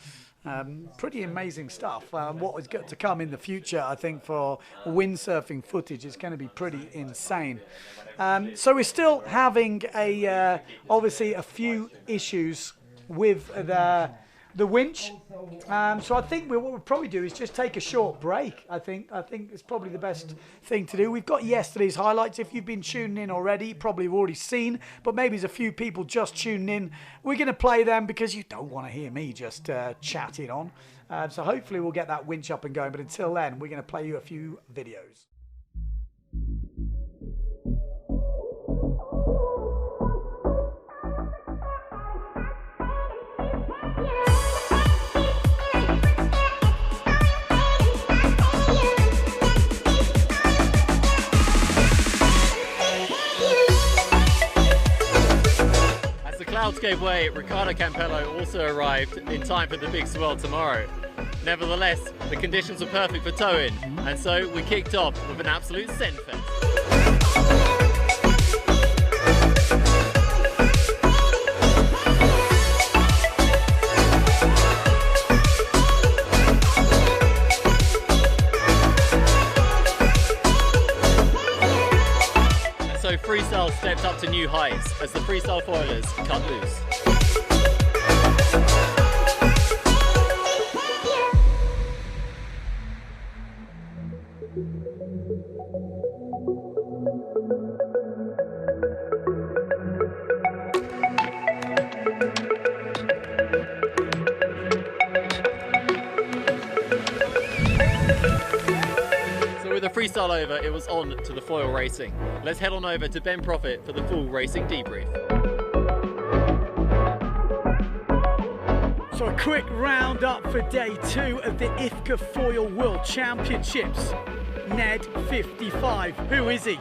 Speaker 2: Pretty amazing stuff. What is got to come in the future, I think, for windsurfing footage is going to be pretty insane. So we're still having obviously a few issues with the winch. So I think what we'll probably do is just take a short break. I think it's probably the best thing to do. We've got yesterday's highlights. If you've been tuning in already, you probably have already seen, but maybe there's a few people just tuning in. We're going to play them because you don't want to hear me just chatting on. So hopefully we'll get that winch up and going, but until then, we're going to play you a few videos.
Speaker 5: Clouds gave way, Riccardo Campello also arrived in time for the big swell tomorrow. Nevertheless, the conditions were perfect for towing, and so we kicked off with an absolute scent-fest. So freestyle stepped up to new heights as the freestyle foilers cut loose. Freestyle over, it was on to the foil racing. Let's head on over to Ben Profit for the full racing debrief.
Speaker 2: So a quick roundup for day 2 of the IFCA Foil World Championships. Ned 55, who is he?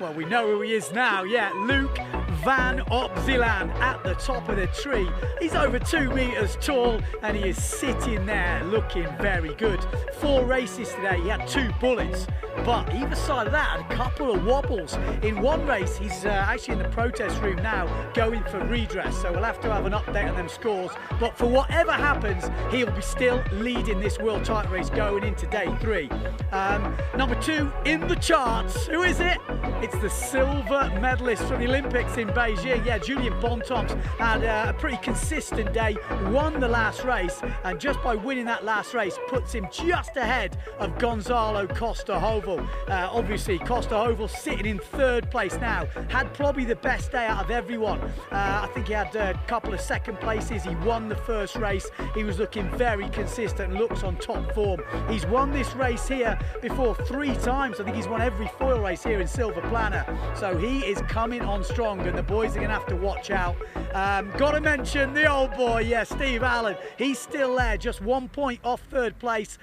Speaker 2: Well, we know who he is now, yeah, Luke Van Opziland at the top of the tree. He's over 2 meters tall and he is sitting there looking very good. 4 races today, he had 2 bullets, but either side of that had a couple of wobbles. In one race, he's actually in the protest room now going for redress, so we'll have to have an update on them scores. But for whatever happens, he'll be still leading this world title race going into day 3. Number 2 in the charts, who is it? It's the silver medalist from the Olympics in Beijing. Yeah, Julian Bontemps had a pretty consistent day, won the last race, and just by winning that last race puts him just ahead of Gonzalo Costa-Hovel. Obviously, Costa-Hovel sitting in 3rd place now, had probably the best day out of everyone. I think he had a couple of second places. He won the first race. He was looking very consistent and looks on top form. He's won this race here before 3 times. I think he's won every foil race here in Silver Planner. So he is coming on strong and the boys are going to have to watch out. Got to mention the old boy, yeah, Steve Allen. He's still there, just 1 point off 3rd place.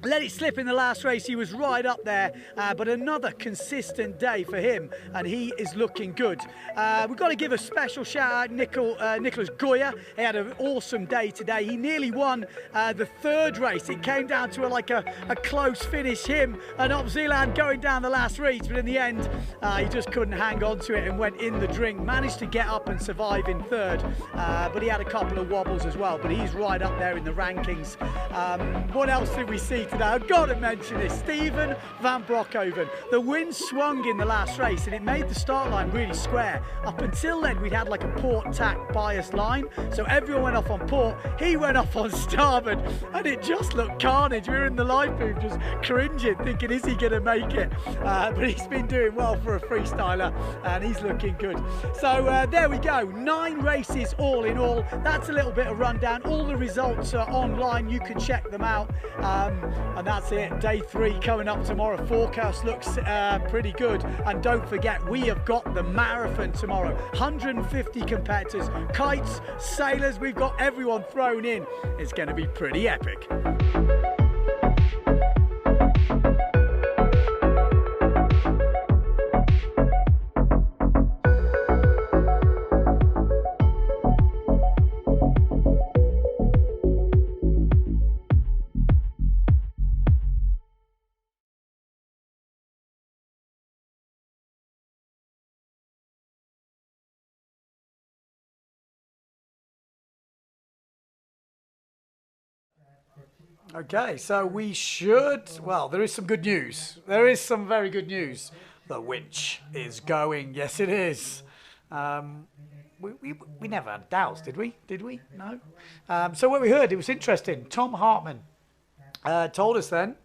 Speaker 2: Let it slip in the last race, he was right up there, but another consistent day for him and he is looking good. We've got to give a special shout out Nicholas Goya. He had an awesome day today. He nearly won the 3rd race. It came down to a close finish, him and Opziland going down the last reach, but in the end he just couldn't hang on to it and went in the drink. Managed to get up and survive in 3rd, but he had a couple of wobbles as well, but he's right up there in the rankings. What else did we see today? I've got to mention this, Steven van Broekhoven. The wind swung in the last race and it made the start line really square. Up until then we'd had like a port tack bias line, so everyone went off on port, he went off on starboard and it just looked carnage. We were in the live booth just cringing, thinking is he going to make it? But he's been doing well for a freestyler and he's looking good. So there we go, 9 races all in all. That's a little bit of rundown. All the results are online, you can check them out. And that's it, day 3 coming up tomorrow. Forecast looks pretty good, and don't forget we have got the marathon tomorrow. 150 competitors, kites, sailors, we've got everyone thrown in. It's going to be pretty epic. Okay, so we should, well, there is some good news. There is some very good news. The winch is going. Yes, it is. We never had doubts, did we? Did we? No. So what we heard, it was interesting. Tom Hartman told us then,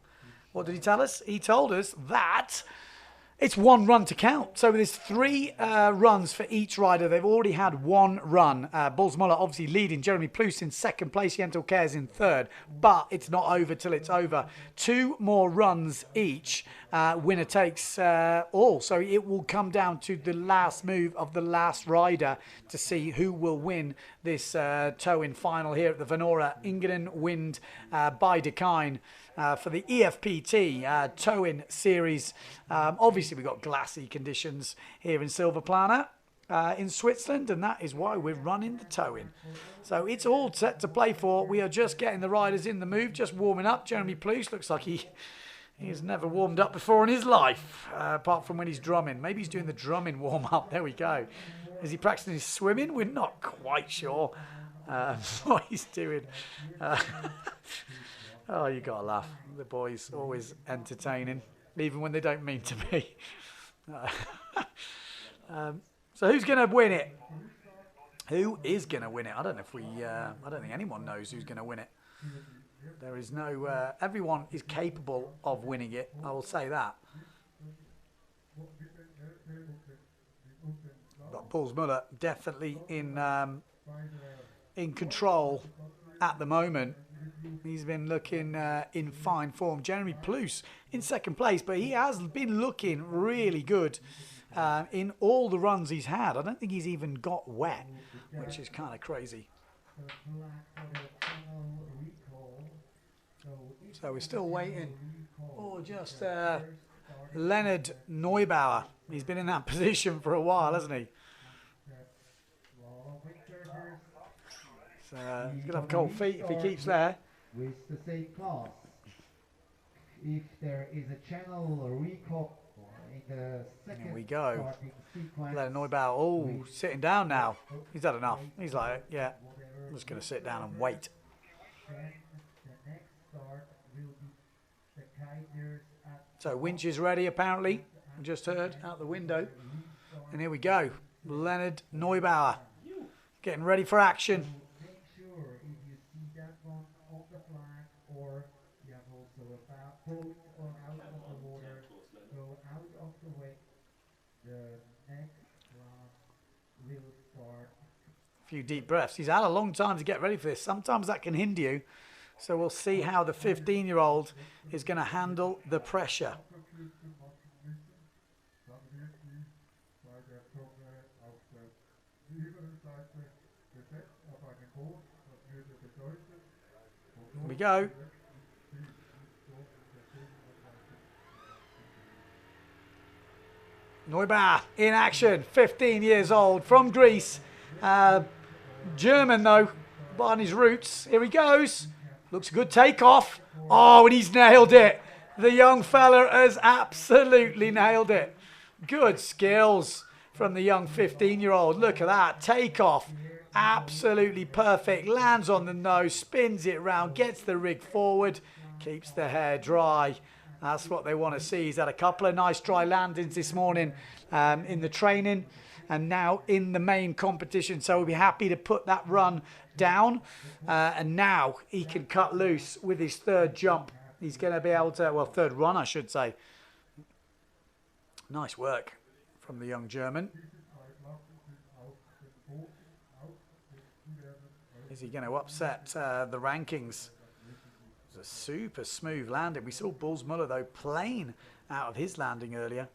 Speaker 2: what did he tell us? He told us that it's 1 run to count. So there's 3 runs for each rider. They've already had 1 run. Bullsmuller obviously leading. Jeremy Ploos in 2nd place. Jentel Cares in 3rd. But it's not over till it's over. 2 more runs each. Winner takes all. So it will come down to the last move of the last rider to see who will win this tow-in final here at the Venora Engadinwind by Dakine. For the EFPT tow-in series. Obviously, we've got glassy conditions here in Silverplana in Switzerland, and that is why we're running the tow-in. So it's all set to play for. We are just getting the riders in the move, just warming up. Jeremy Ploos looks like he's never warmed up before in his life, apart from when he's drumming. Maybe he's doing the drumming warm-up. There we go. Is he practicing his swimming? We're not quite sure what he's doing. Oh, you gotta laugh. The boys always entertaining, even when they don't mean to be. So who's gonna win it? Who is gonna win it? I don't know if I don't think anyone knows who's gonna win it. There is no. Everyone is capable of winning it. I will say that. But Bullsmuller definitely in control at the moment. He's been looking in fine form. Jeremy Ploos in 2nd place, but he has been looking really good in all the runs he's had. I don't think he's even got wet, which is kind of crazy. So we're still waiting. Oh, just Leonard Neubauer. He's been in that position for a while, hasn't he? So he's going to have cold feet if he keeps there.
Speaker 1: With the same class. If there is a channel or recall in the second
Speaker 2: Here we go.
Speaker 1: sequence.
Speaker 2: Leonard Neubauer, oh, sitting down now. He's had enough. He's like, yeah, I'm just going to sit down and wait. So winch is ready apparently. I just heard out the window. And here we go. Leonard Neubauer getting ready for action. A few deep breaths. He's had a long time to get ready for this. Sometimes that can hinder you. So we'll see how the 15-year-old is going to handle the pressure. Here we go. Neubauer in action, 15 years old, from Greece. German though, but on his roots. Here he goes. Looks a good takeoff. Oh, and he's nailed it. The young fella has absolutely nailed it. Good skills from the young 15-year-old. Look at that. Takeoff. Absolutely perfect. Lands on the nose, spins it round, gets the rig forward, keeps the hair dry. That's what they want to see. He's had a couple of nice dry landings this morning in the training and now in the main competition. So we'll be happy to put that run down. And now he can cut loose with his 3rd jump. He's going to be able to, well, 3rd run, I should say. Nice work from the young German. Is he going to upset the rankings? It was a super smooth landing. We saw Bullsmuller, though, plane out of his landing earlier.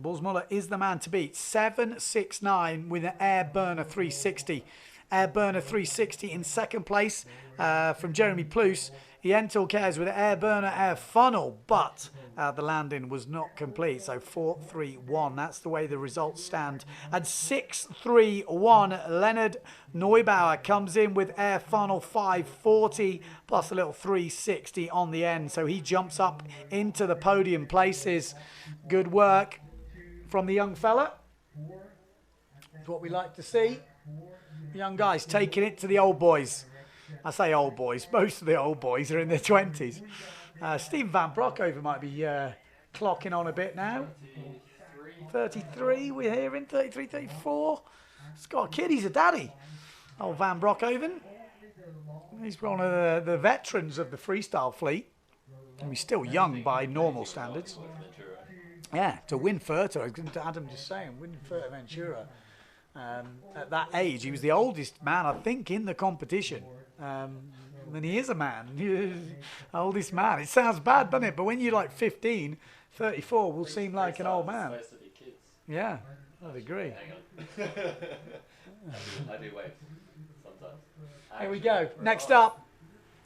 Speaker 2: Bullsmuller is the man to beat. 7.69 with an air burner 360. Air burner 360 in 2nd place from Jeremy Ploos. Jentel Cares with an air burner air funnel, but the landing was not complete. So 4.31. That's the way the results stand. And 6.31. Leonard Neubauer comes in with air funnel 5.40 plus a little 3.60 on the end. So he jumps up into the podium places. Good work from the young fella. That's what we like to see. The young guys taking it to the old boys. I say old boys, most of the old boys are in their 20s. Steve Van Brockhoven might be clocking on a bit now. 33, we're hearing, 33, 34. He's got a kid, he's a daddy. Old Van Brockhoven. He's one of the veterans of the freestyle fleet. And he's still young by normal standards. Yeah, to win Furto, Adam just saying, win Fuerteventura. At that age, he was the oldest man, I think, in the competition. And he is a man, oldest man. It sounds bad, doesn't it? But when you're like 15, 34 will seem like an old man. Yeah, I'd agree.
Speaker 5: I do wait sometimes.
Speaker 2: Here we go. Next up,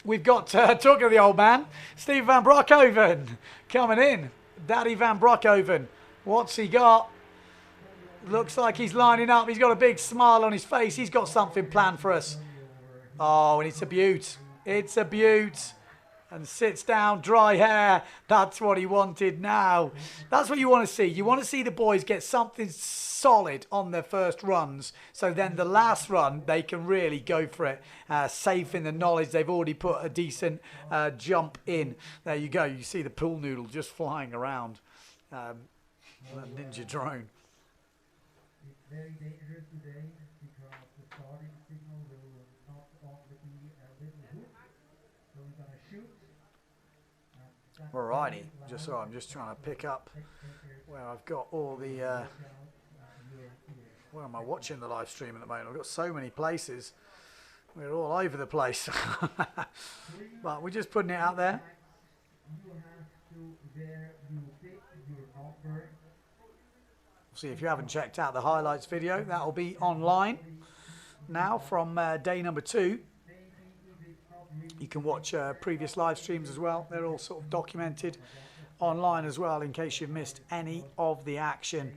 Speaker 2: we've got, talking of the old man, Steve Van Brockhoven coming in. Daddy Van Brockhoven. What's he got? Looks like he's lining up. He's got a big smile on his face. He's got something planned for us. Oh, and it's a beaut. It's a beaut. And sits down, dry hair. That's what he wanted now. That's what you want to see. You want to see the boys get something solid on their first runs. So then the last run, they can really go for it. Safe in the knowledge they've already put a decent jump in. There you go. You see the pool noodle just flying around. That ninja drone.
Speaker 1: It's very dangerous today because the starting signal will not only be a little hook. So we're going to shoot.
Speaker 2: Alrighty, I'm just trying to pick up where I've got all the. Where am I watching the live stream at the moment? I've got so many places. We're all over the place, but we're just putting it out there. See, if you haven't checked out the highlights video, that will be online now from day number 2. You can watch previous live streams as well. They're all sort of documented online as well in case you've missed any of the action.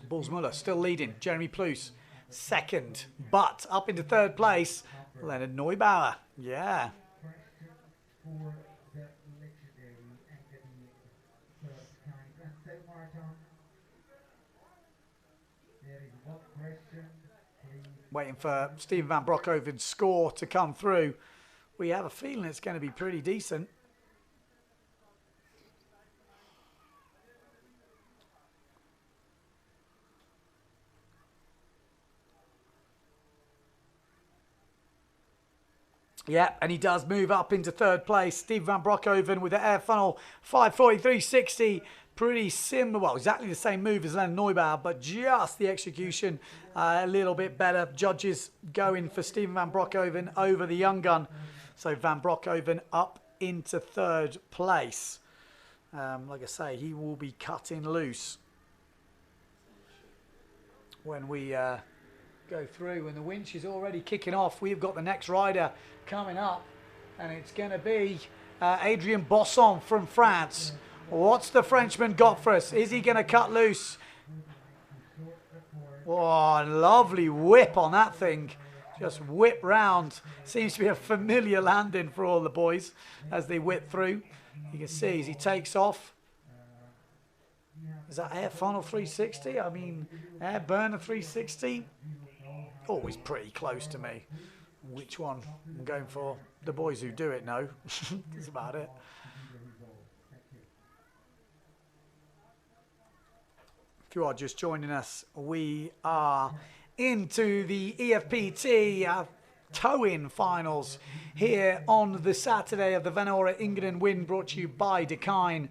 Speaker 2: Bullsmuller still leading. Jeremy Pluce second, but up into third place, Leonard Neubauer. Yeah.
Speaker 1: For the legendary Engadinwind first kind and cell marathon. There is one question, please.
Speaker 2: Waiting for Stephen Van Brockhoven's score to come through. We have a feeling it's going to be pretty decent. Yeah, and he does move up into third place. Steve Van Brockhoven with the air funnel 5:43.60. Pretty similar, well, exactly the same move as Leonard Neubauer, but just the execution a little bit better. Judges going for Stephen Van Brockhoven over the young gun. So Van Brockhoven up into third place. Like I say, he will be cutting loose when we go through. And the winch is already kicking off. We've got the next rider coming up, and it's going to be Adrien Bosson from France. What's the Frenchman got for us? Is he going to cut loose? Oh, lovely whip on that thing. Just whip round. Seems to be a familiar landing for all the boys as they whip through. You can see as he takes off. Is that air funnel 360? I mean, air burner 360? Always pretty close to me. Which one I'm going for? The boys who do it know. That's about it. If you are just joining us, we are into the EFPT tow-in finals here on the Saturday of the Van Ora Engadinwind, brought to you by Dakine.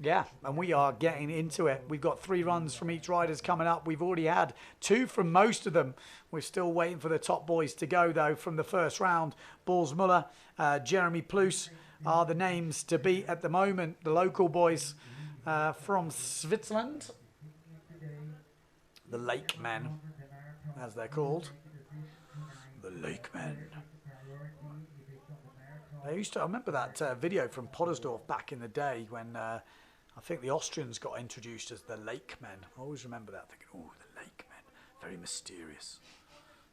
Speaker 2: Yeah, and we are getting into it. We've got 3 runs from each riders coming up. We've already had 2 from most of them. We're still waiting for the top boys to go, though, from the first round. Bullsmuller, Jeremy Pluce are the names to beat at the moment. The local boys from Switzerland. The Lake Men, as they're called. The Lake Men. I remember that video from Pottersdorf back in the day when I think the Austrians got introduced as the Lake Men. I always remember that, thinking, oh, the Lake Men. Very mysterious.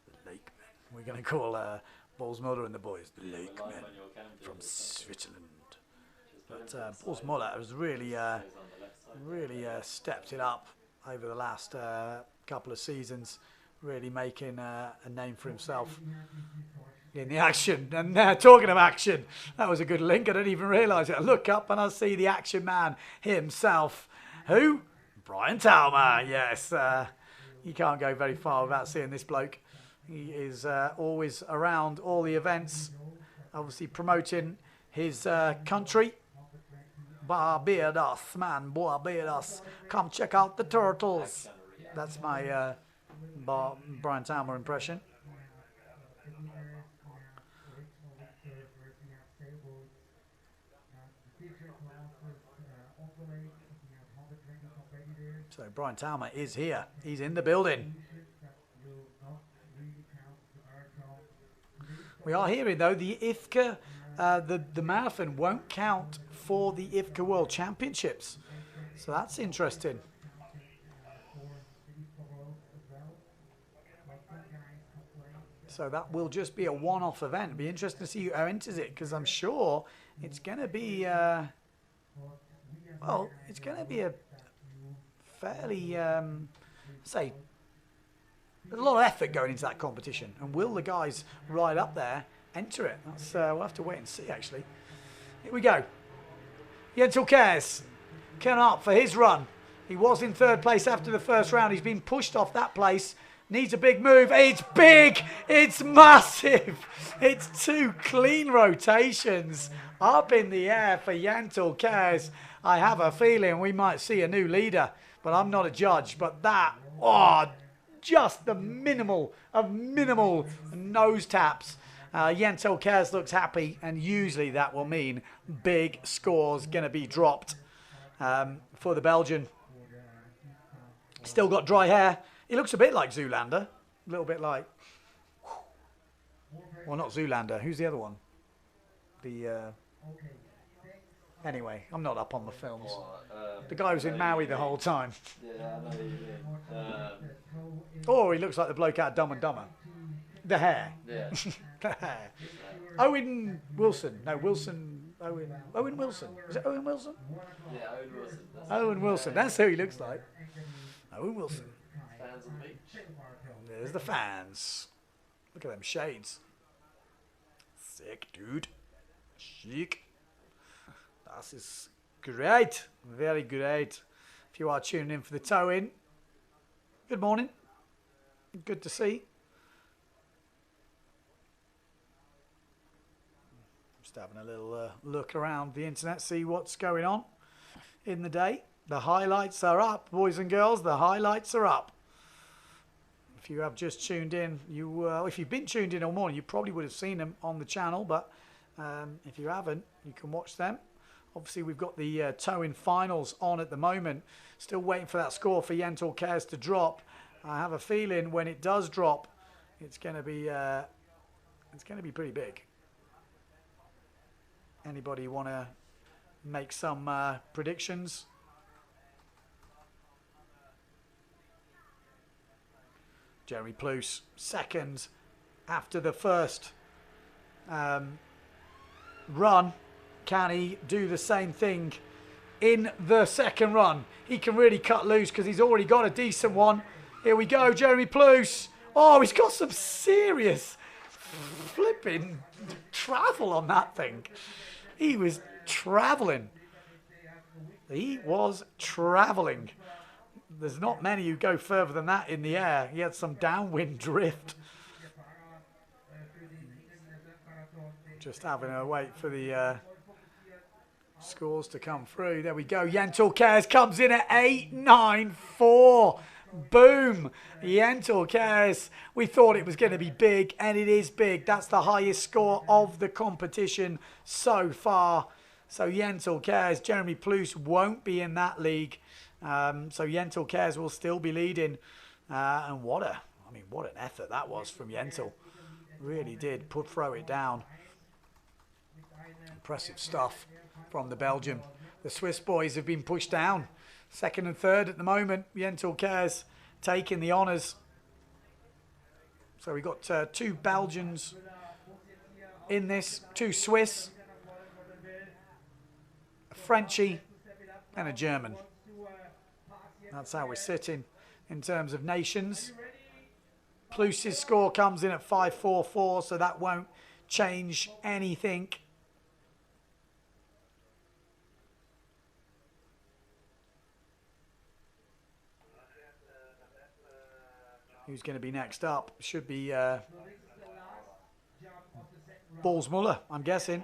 Speaker 2: The Lake Men. We're going to call Bullsmuller and the boys the Lake Men from Switzerland. But Paul Smollett has really stepped it up over the last couple of seasons, really making a name for himself in the action. And talking of action, that was a good link. I didn't even realise it. I look up and I see the action man himself. Who? Brian Talma. Yes, you can't go very far without seeing this bloke. He is always around all the events, obviously promoting his country. Barbados, man, Barbados. Come check out the turtles. That's my Brian Talma impression. So Brian Talma is here. He's in the building. We are hearing, though, the IFCA, the marathon won't count for the IFCA World Championships. So that's interesting. So that will just be a one-off event. It'll be interesting to see who enters it, because I'm sure it's going to be, well, it's going to be a fairly, say, there's a lot of effort going into that competition. And will the guys right up there enter it? That's, we'll have to wait and see, actually. Here we go. Jentel Kers coming up for his run. He was in third place after the first round. He's been pushed off that place. Needs a big move. It's big. It's massive. It's 2 clean rotations up in the air for Jentel Kers. I have a feeling we might see a new leader, but I'm not a judge. But that, oh, just the minimal nose taps. Jentel Kers looks happy, and usually that will mean big scores going to be dropped for the Belgian. Still got dry hair. He looks a bit like Zoolander. A little bit like... Well, not Zoolander. Who's the other one? The... Anyway, I'm not up on the films. The guy was in Maui the whole time. Oh, he looks like the bloke out of Dumb and Dumber. The hair.
Speaker 5: Yeah.
Speaker 2: The hair. Owen Wilson. No, Wilson. Owen Wilson. Is it Owen Wilson?
Speaker 5: Yeah, Owen Wilson.
Speaker 2: Owen Wilson. That's who he looks like. Owen Wilson.
Speaker 5: Fans on the beach.
Speaker 2: There's the fans. Look at them shades. Sick, dude. Chic. That is great. Very great. If you are tuning in for the tow-in, good morning. Good to see. Just having a little look around the internet, see what's going on in the day. The highlights are up, boys and girls. The highlights are up. If you have just tuned in, if you've been tuned in all morning, you probably would have seen them on the channel. But if you haven't, you can watch them. Obviously, we've got the tow-in finals on at the moment. Still waiting for that score for Jentel Kers to drop. I have a feeling when it does drop, it's going to be pretty big. Anybody want to make some predictions? Jeremy Ploos, second after the first run. Can he do the same thing in the second run? He can really cut loose because he's already got a decent one. Here we go, Jeremy Ploos. Oh, he's got some serious flipping travel on that thing. He was traveling. He was traveling. There's not many who go further than that in the air. He had some downwind drift. Just having a wait for the scores to come through. There we go. Jentel Kers comes in at 8.94. Boom. Jentel Kers. We thought it was going to be big, and it is big. That's the highest score of the competition so far. So Jentel Kers, Jeremy Ploos won't be in that league. So Jentel Kers will still be leading. And what an effort that was from Jentel. Really did throw it down. Impressive stuff from the Belgian. The Swiss boys have been pushed down. Second and third at the moment. Jentel Kers taking the honours. So we've got 2 Belgians in this, 2 Swiss. a Frenchie, and a German. That's how we're sitting in terms of nations. Plus's score comes in at 5.44, so that won't change anything. Who's going to be next up? Should be Balls-Muller, I'm guessing.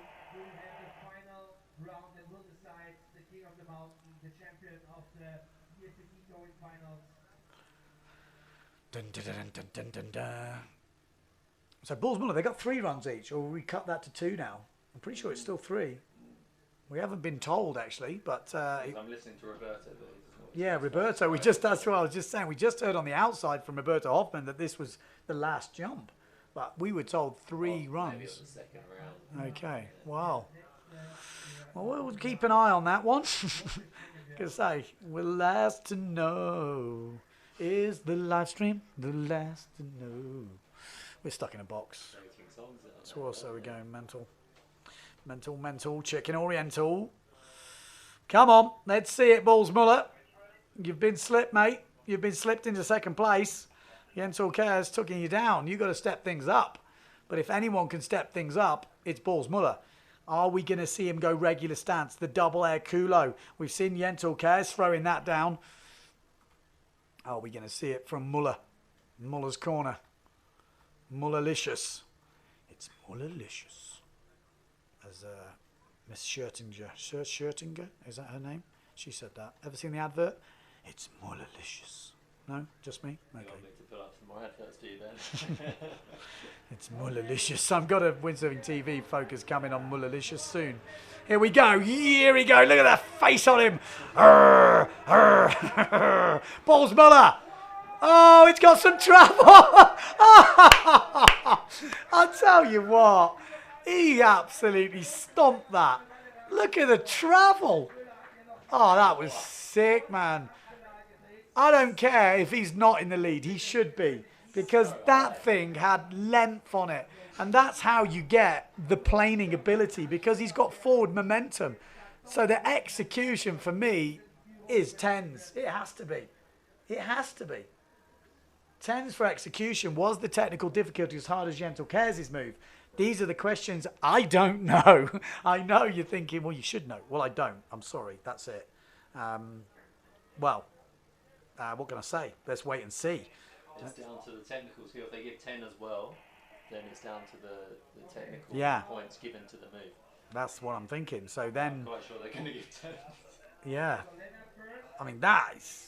Speaker 2: Dun, dun, dun, dun, dun, dun, dun. So Balls-Muller, they got 3 runs each, or we cut that to 2 now? I'm pretty sure it's still 3. We haven't been told actually, but
Speaker 5: I'm listening to Roberto.
Speaker 2: Yeah, Roberto. That's what I was just saying. We just heard on the outside from Roberto Hoffman that this was the last jump, but we were told 3 runs.
Speaker 5: Maybe it was the second round.
Speaker 2: Okay. Wow. Well, we'll keep an eye on that one. Because I will last to know. Is the live stream the last to know? We're stuck in a box. So also we're going mental. Mental. Chicken Oriental. Come on. Let's see it, Balls-Muller. You've been slipped, mate. You've been slipped into second place. Yentel Kerr's taking you down. You've got to step things up. But if anyone can step things up, it's Balls-Muller. Are we going to see him go regular stance? The double air culo. We've seen Yentel Kerr's throwing that down. Are we going to see it from Muller? Muller's corner. Mullerlicious. It's Mullerlicious. As Miss Schertinger. Schertinger? Is that her name? She said that. Ever seen the advert? It's Mullerlicious. No? Just me? Okay.
Speaker 5: You'll need to put up some more adverts, do you then?
Speaker 2: It's Mullerlicious. I've got a Windsurfing TV focus coming on Mullerlicious soon. Here we go. Here we go. Look at that face on him. Balls-Muller. Oh, it's got some trouble. I'll tell you what. He absolutely stomped that. Look at the travel. Oh, that was sick, man. I don't care if he's not in the lead. He should be. Because that thing had length on it. And that's how you get the planing ability. Because he's got forward momentum. So the execution for me is 10s. It has to be. It has to be. 10s for execution. Was the technical difficulty as hard as Yentel Kerr's move? These are the questions I don't know. I know you're thinking, well, you should know. Well, I don't. I'm sorry. That's it. What can I say? Let's wait and see.
Speaker 5: It's down to the technical skill. If they give 10 as well, then it's down to the technical points given to the move.
Speaker 2: That's what I'm thinking. So then...
Speaker 5: I'm quite sure they're going to give 10.
Speaker 2: Yeah. I mean, that is...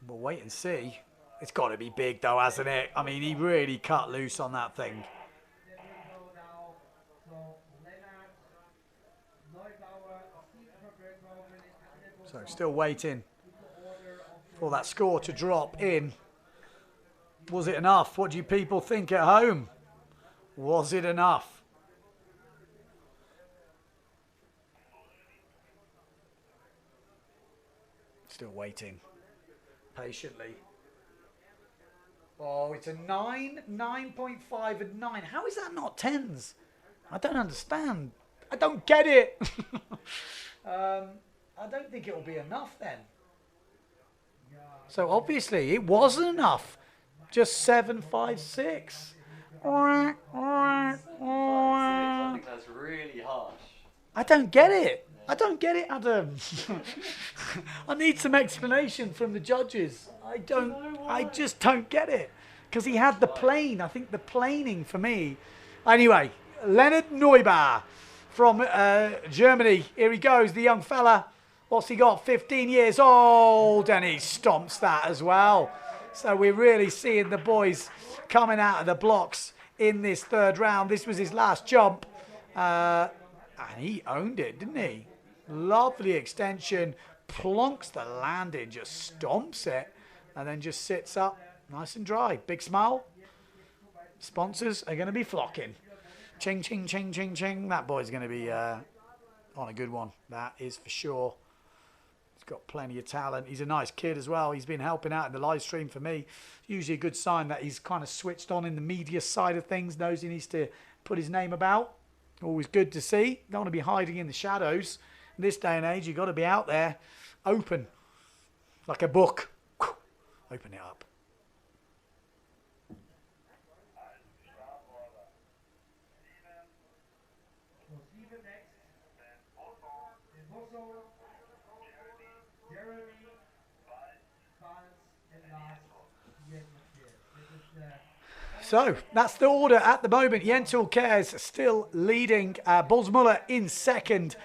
Speaker 2: We'll wait and see. It's got to be big, though, hasn't it? I mean, he really cut loose on that thing. So still waiting for that score to drop in. Was it enough? What do you people think at home? Was it enough? Still waiting patiently. Oh, it's a 9, 9.5 and 9. How is that not 10s? I don't understand. I don't get it. I don't think it'll be enough then. So obviously it wasn't enough. Just 7, 5, 6.
Speaker 5: I think that's really harsh.
Speaker 2: I don't get it. I don't get it, Adam. I need some explanation from the judges. I just don't get it. Because he had the plane. I think the planing for me. Anyway, Leonard Neubar from Germany. Here he goes, the young fella. What's he got? 15 years old. And he stomps that as well. So we're really seeing the boys coming out of the blocks in this third round. This was his last jump. And he owned it, didn't he? Lovely extension. Plonks the landing, just stomps it. And then just sits up nice and dry. Big smile. Sponsors are going to be flocking. Ching, ching, ching, ching, ching. That boy's going to be on a good one. That is for sure. He's got plenty of talent. He's a nice kid as well. He's been helping out in the live stream for me. Usually a good sign that he's kind of switched on in the media side of things. Knows he needs to put his name about. Always good to see. Don't want to be hiding in the shadows. In this day and age, you've got to be out there, open, like a book. Open it up. So that's the order at the moment. Yentul Cares still leading. Bolsmuller in second.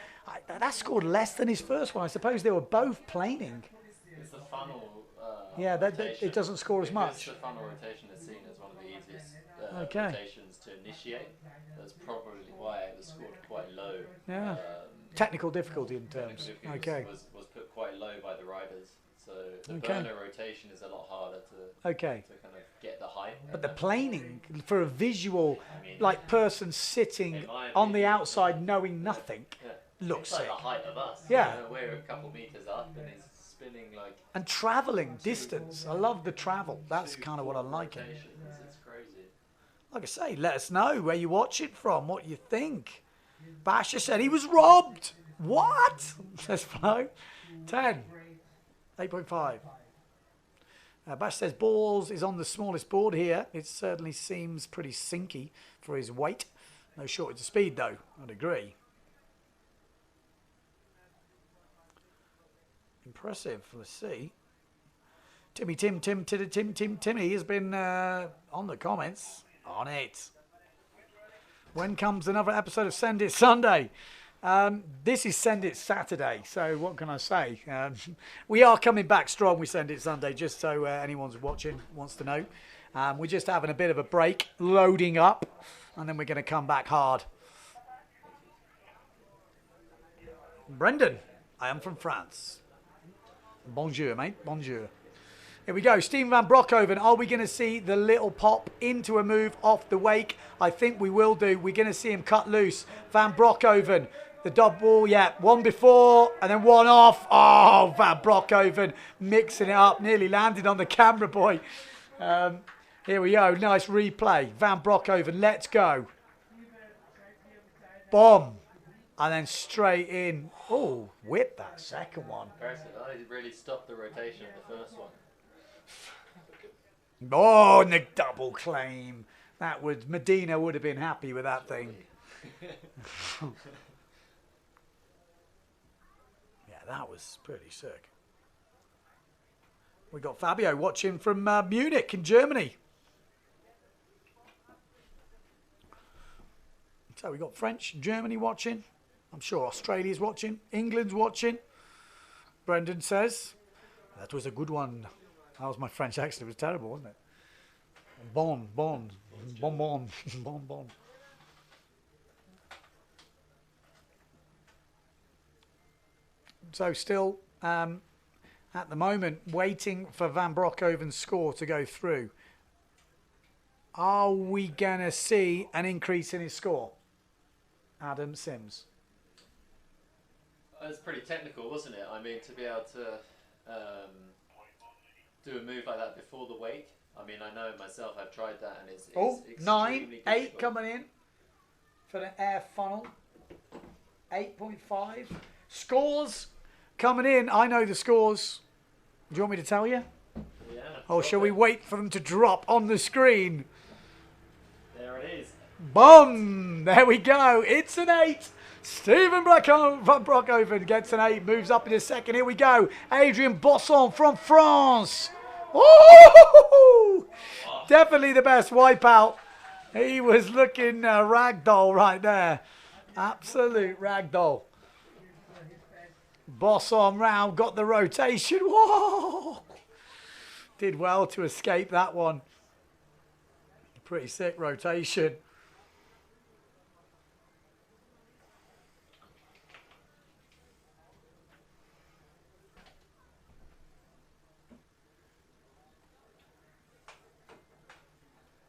Speaker 2: That scored less than his first one. I suppose they were both planing.
Speaker 5: It's the funnel.
Speaker 2: Yeah, it doesn't score as much.
Speaker 5: The funnel rotation is seen as one of the easiest rotations to initiate. That's probably why it was scored quite low.
Speaker 2: Yeah. Technical difficulty in terms. Okay.
Speaker 5: Was put quite low by the riders. So the burner rotation is a lot harder to kind of get the height.
Speaker 2: But the planing for a visual, like person sitting on the outside knowing nothing, looks
Speaker 5: it's like
Speaker 2: sick.
Speaker 5: the height of us.
Speaker 2: Yeah.
Speaker 5: You know, we're a couple meters up and he's spinning like.
Speaker 2: And travelling distance. I love the travel. That's kind of what I like.
Speaker 5: It's crazy.
Speaker 2: Like I say, let us know where you watch it from, what you think. Basher said he was robbed. What? Says Flo. 10. 8.5. Bash says balls is on the smallest board here. It certainly seems pretty sinky for his weight. No shortage of speed though, I'd agree. Impressive, let's see. Timmy has been on the comments. On it. When comes another episode of Send It Sunday? This is Send It Saturday, so what can I say? We are coming back strong with Send It Sunday, just so anyone's watching wants to know. We're just having a bit of a break, loading up, and then we're going to come back hard. Brendan, I am from France. Bonjour, mate, bonjour. Here we go, Steven van Broekhoven. Are we going to see the little pop into a move off the wake? I think we will do. We're going to see him cut loose. Van Broekhoven, the double, yeah, one before and then one off. Oh, Van Broekhoven mixing it up. Nearly landed on the camera boy. Here we go, nice replay. Van Broekhoven, let's go. Bomb. And then straight in. Oh, whip that second one.
Speaker 5: Impressive. He really stopped the rotation of the first one.
Speaker 2: Oh, and the double claim. Medina would have been happy with that thing. Yeah, that was pretty sick. We got Fabio watching from Munich in Germany. So we got French, Germany watching. I'm sure Australia's watching. England's watching. Brendan says, that was a good one. That was my French accent. It was terrible, wasn't it? Bon. So still, at the moment, waiting for Van Broekhoven's score to go through. Are we going to see an increase in his score? Adam Sims.
Speaker 5: It was pretty technical, wasn't it? I mean, to be able to do a move like that before the wake. I mean, I know myself, I've tried that and it's extremely
Speaker 2: 9, 8
Speaker 5: difficult.
Speaker 2: coming in for the air funnel. 8.5. Scores coming in. I know the scores. Do you want me to tell you?
Speaker 5: Yeah.
Speaker 2: Or shall we wait for them to drop on the screen?
Speaker 5: There it is.
Speaker 2: Boom! There we go. It's an 8. Steven van Broekhoven gets an 8. Moves up in a second. Here we go. Adrien Bosson from France. Ooh! Definitely the best wipeout. He was looking ragdoll right there. Absolute ragdoll. Bosson round. Got the rotation. Whoa! Did well to escape that one. Pretty sick rotation.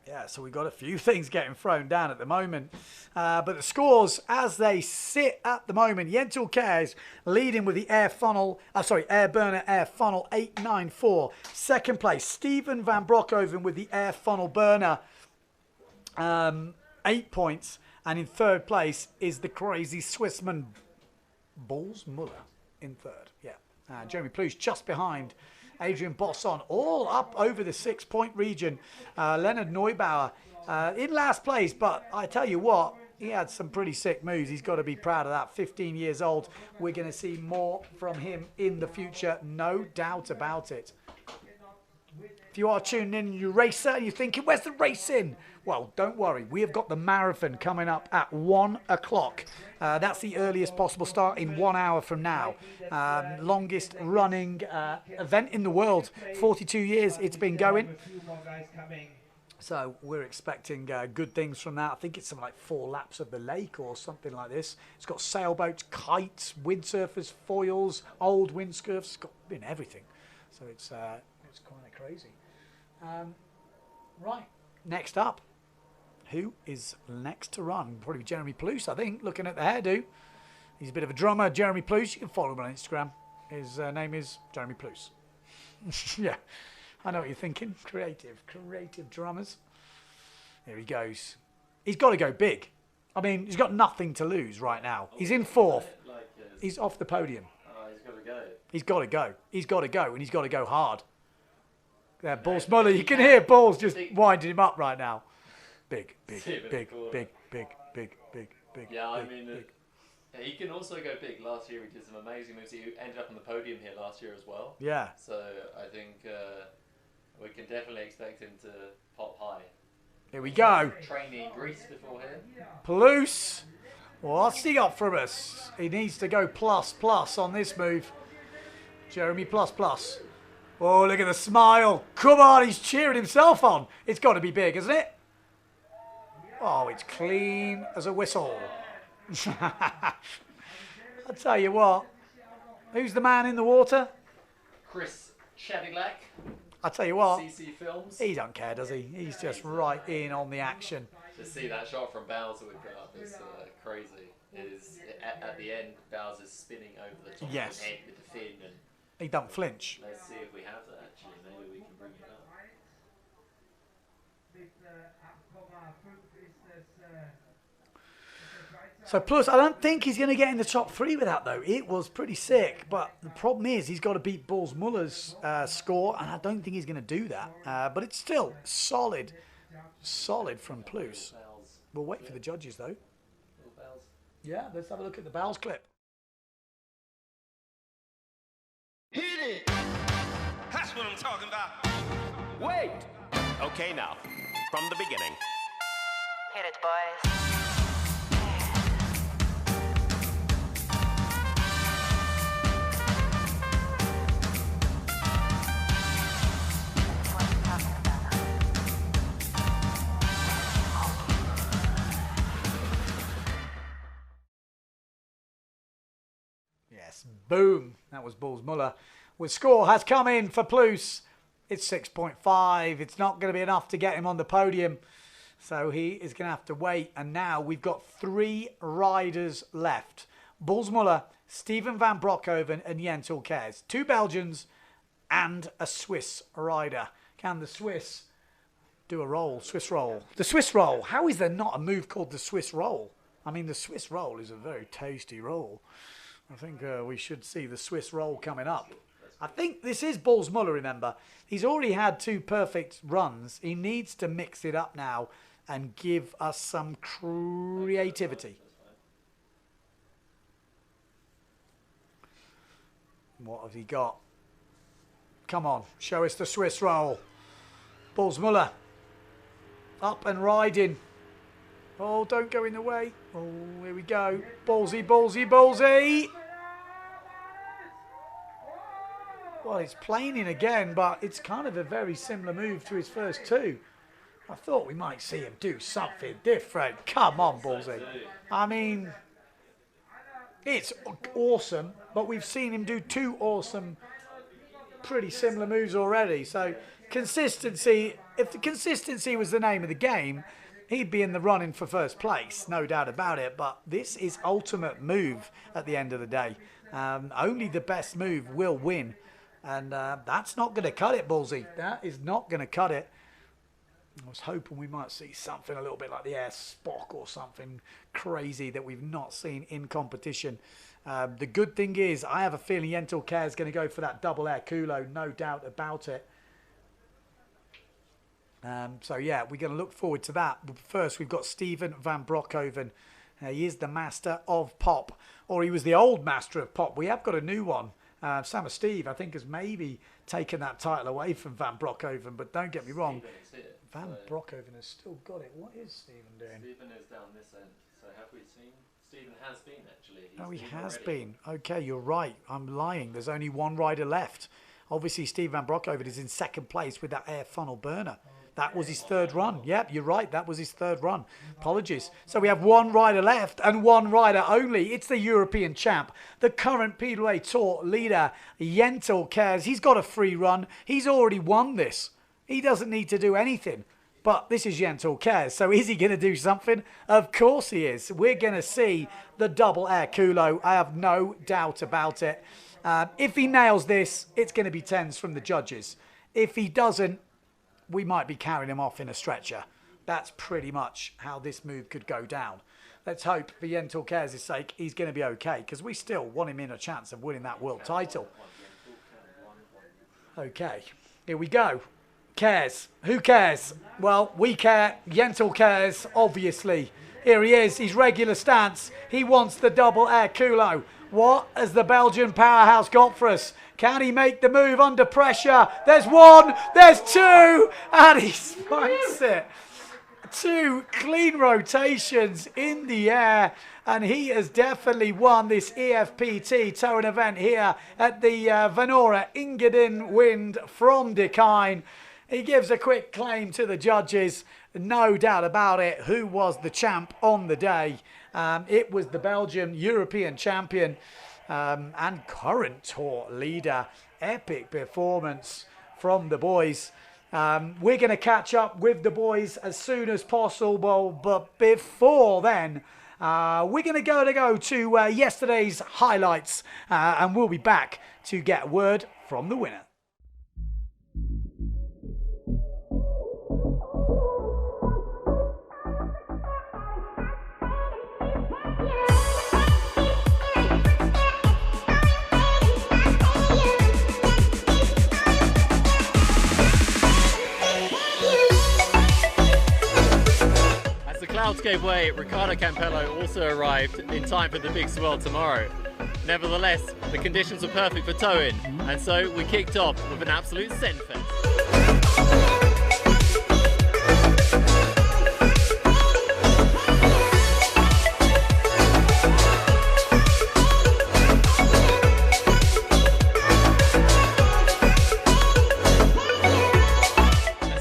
Speaker 2: Yeah, so we've got a few things getting thrown down at the moment. But the scores as they sit at the moment, Yentul Cares leading with the air funnel, air burner air funnel 894. Second place, Steven van Broekhoven with the air funnel burner 8 points. And in third place is the crazy Swissman Bulls Muller in third. Yeah. Jeremy Plouche just behind Adrian Bosson, all up over the 6-point region. Leonard Neubauer in last place, but I tell you what, he had some pretty sick moves. He's got to be proud of that. 15 years old. We're going to see more from him in the future, no doubt about it. If you are tuning in and you're a racer and you're thinking, where's the racing? Well, don't worry. We have got the marathon coming up at 1 o'clock. That's the earliest possible start in 1 hour from now. Longest running event in the world. 42 years it's been going. So we're expecting good things from that. I think it's something like 4 laps of the lake or something like this. It's got sailboats, kites, windsurfers, foils, old windsurfs. It's got everything. So it's kind of crazy. Right, next up. Who is next to run? Probably Jeremy Plouche, I think, looking at the hairdo. He's a bit of a drummer, Jeremy Plouche. You can follow him on Instagram. His name is Jeremy Plouche. Yeah, I know what you're thinking. Creative drummers. Here he goes. He's got to go big. I mean, he's got nothing to lose right now. He's in fourth. He's off the podium.
Speaker 5: He's got to go.
Speaker 2: He's got to go. He's got to go, and he's got to go hard. There, Balls Muller. You can hear Balls just winding him up right now. Big.
Speaker 5: Yeah, I mean, he can also go big. Last year he did some amazing moves. He ended up on the podium here last year as well.
Speaker 2: Yeah.
Speaker 5: So I think we can definitely expect him to pop high.
Speaker 2: Here we go.
Speaker 5: Training in Greece beforehand.
Speaker 2: Plouche. What's he got from us? He needs to go plus on this move. Jeremy plus. Oh, look at the smile. Come on, he's cheering himself on. It's got to be big, isn't it? Oh, it's clean as a whistle. I'll tell you what. Who's the man in the water?
Speaker 5: Chris Chadilak.
Speaker 2: I'll tell you what.
Speaker 5: CC Films.
Speaker 2: He don't care, does he? He's just right in on the action.
Speaker 5: To see that shot from Bowser we put up is crazy. It is at the end, Bowser's spinning over the top of his head with the fin. And
Speaker 2: he don't flinch.
Speaker 5: Let's see if we have that actually. Maybe we can bring it up.
Speaker 2: So plus, I don't think he's going to get in the top 3 with that, though. It was pretty sick, but the problem is he's got to beat Balls Muller's score, and I don't think he's going to do that. But it's still solid from Plouche. We'll wait for the judges, though. Yeah, let's have a look at the Bells clip.
Speaker 16: Hit it! That's what I'm talking about.
Speaker 6: Wait! Okay, now, from the beginning.
Speaker 22: Hit it, boys.
Speaker 2: Yes, boom. That was Balls Muller. With score has come in for Plouche. It's 6.5. It's not going to be enough to get him on the podium. So he is going to have to wait. And now we've got 3 riders left. Balls Muller, Steven van Broekhoven and Jens Ulkers. 2 Belgians and a Swiss rider. Can the Swiss do a roll? Swiss roll. The Swiss roll. How is there not a move called the Swiss roll? I mean, the Swiss roll is a very tasty roll. I think we should see the Swiss roll coming up. I think this is Balls Muller, remember. He's already had 2 perfect runs. He needs to mix it up now and give us some creativity. What has he got? Come on, show us the Swiss roll. Balls Muller. Up and riding. Oh, don't go in the way. Oh, here we go. Ballsy. Well, it's planing again, but it's kind of a very similar move to his first 2. I thought we might see him do something different. Come on, Ballsy. I mean, it's awesome, but we've seen him do 2 awesome, pretty similar moves already. So, consistency, if the consistency was the name of the game, he'd be in the running for first place, no doubt about it. But this is ultimate move at the end of the day. Only the best move will win. And that's not going to cut it, Ballsy. That is not going to cut it. I was hoping we might see something a little bit like the Air Spock or something crazy that we've not seen in competition. The good thing is, I have a feeling Yentil Kerr is going to go for that double air culo, no doubt about it. So yeah, we're going to look forward to that. But first, we've got Steven van Broekhoven. He is the master of pop, or he was the old master of pop. We have got a new one. Sam Steve, I think, has maybe taken that title away from Van Broekhoven, but don't get me wrong. Van Broekhoven has still got it. What is Steven doing?
Speaker 5: Steven is down this end. So have we seen? Steven has been, actually.
Speaker 2: Oh, he has been. Okay, you're right. I'm lying. There's only one rider left. Obviously, Steve Van Broekhoven is in second place with that air funnel burner. That was his third run. Yep, you're right. That was his third run. Apologies. So we have one rider left and one rider only. It's the European champ, the current PWA Tour leader, Yentil Kerr. He's got a free run. He's already won this. He doesn't need to do anything. But this is Yentil Kerr. So is he going to do something? Of course he is. We're going to see the double air culo. I have no doubt about it. If he nails this, it's going to be 10s from the judges. If he doesn't, we might be carrying him off in a stretcher. That's pretty much how this move could go down. Let's hope, for Yentil Kerr's sake, he's going to be okay, because we still want him in a chance of winning that world title. Okay, here we go. Cares. Who cares? Well, we care. Yentil cares, obviously. Here he is, his regular stance. He wants the double air culo. What has the Belgian powerhouse got for us? Can he make the move under pressure? There's one, there's two, and he spikes it. 2 clean rotations in the air, and he has definitely won this EFPT towing event here at the Vanora Engadinwind from Dakine. He gives a quick claim to the judges, no doubt about it, who was the champ on the day. It was the Belgian European champion and current tour leader. Epic performance from the boys. We're going to catch up with the boys as soon as possible, but before then, we're going to go to yesterday's highlights, and we'll be back to get word from the winner.
Speaker 5: Clouds gave way, Riccardo Campello also arrived in time for the big swirl tomorrow. Nevertheless, the conditions were perfect for towing, and so we kicked off with an absolute scent fest.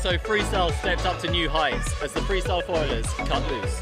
Speaker 5: So freestyle stepped up to new heights as the freestyle foilers cut loose.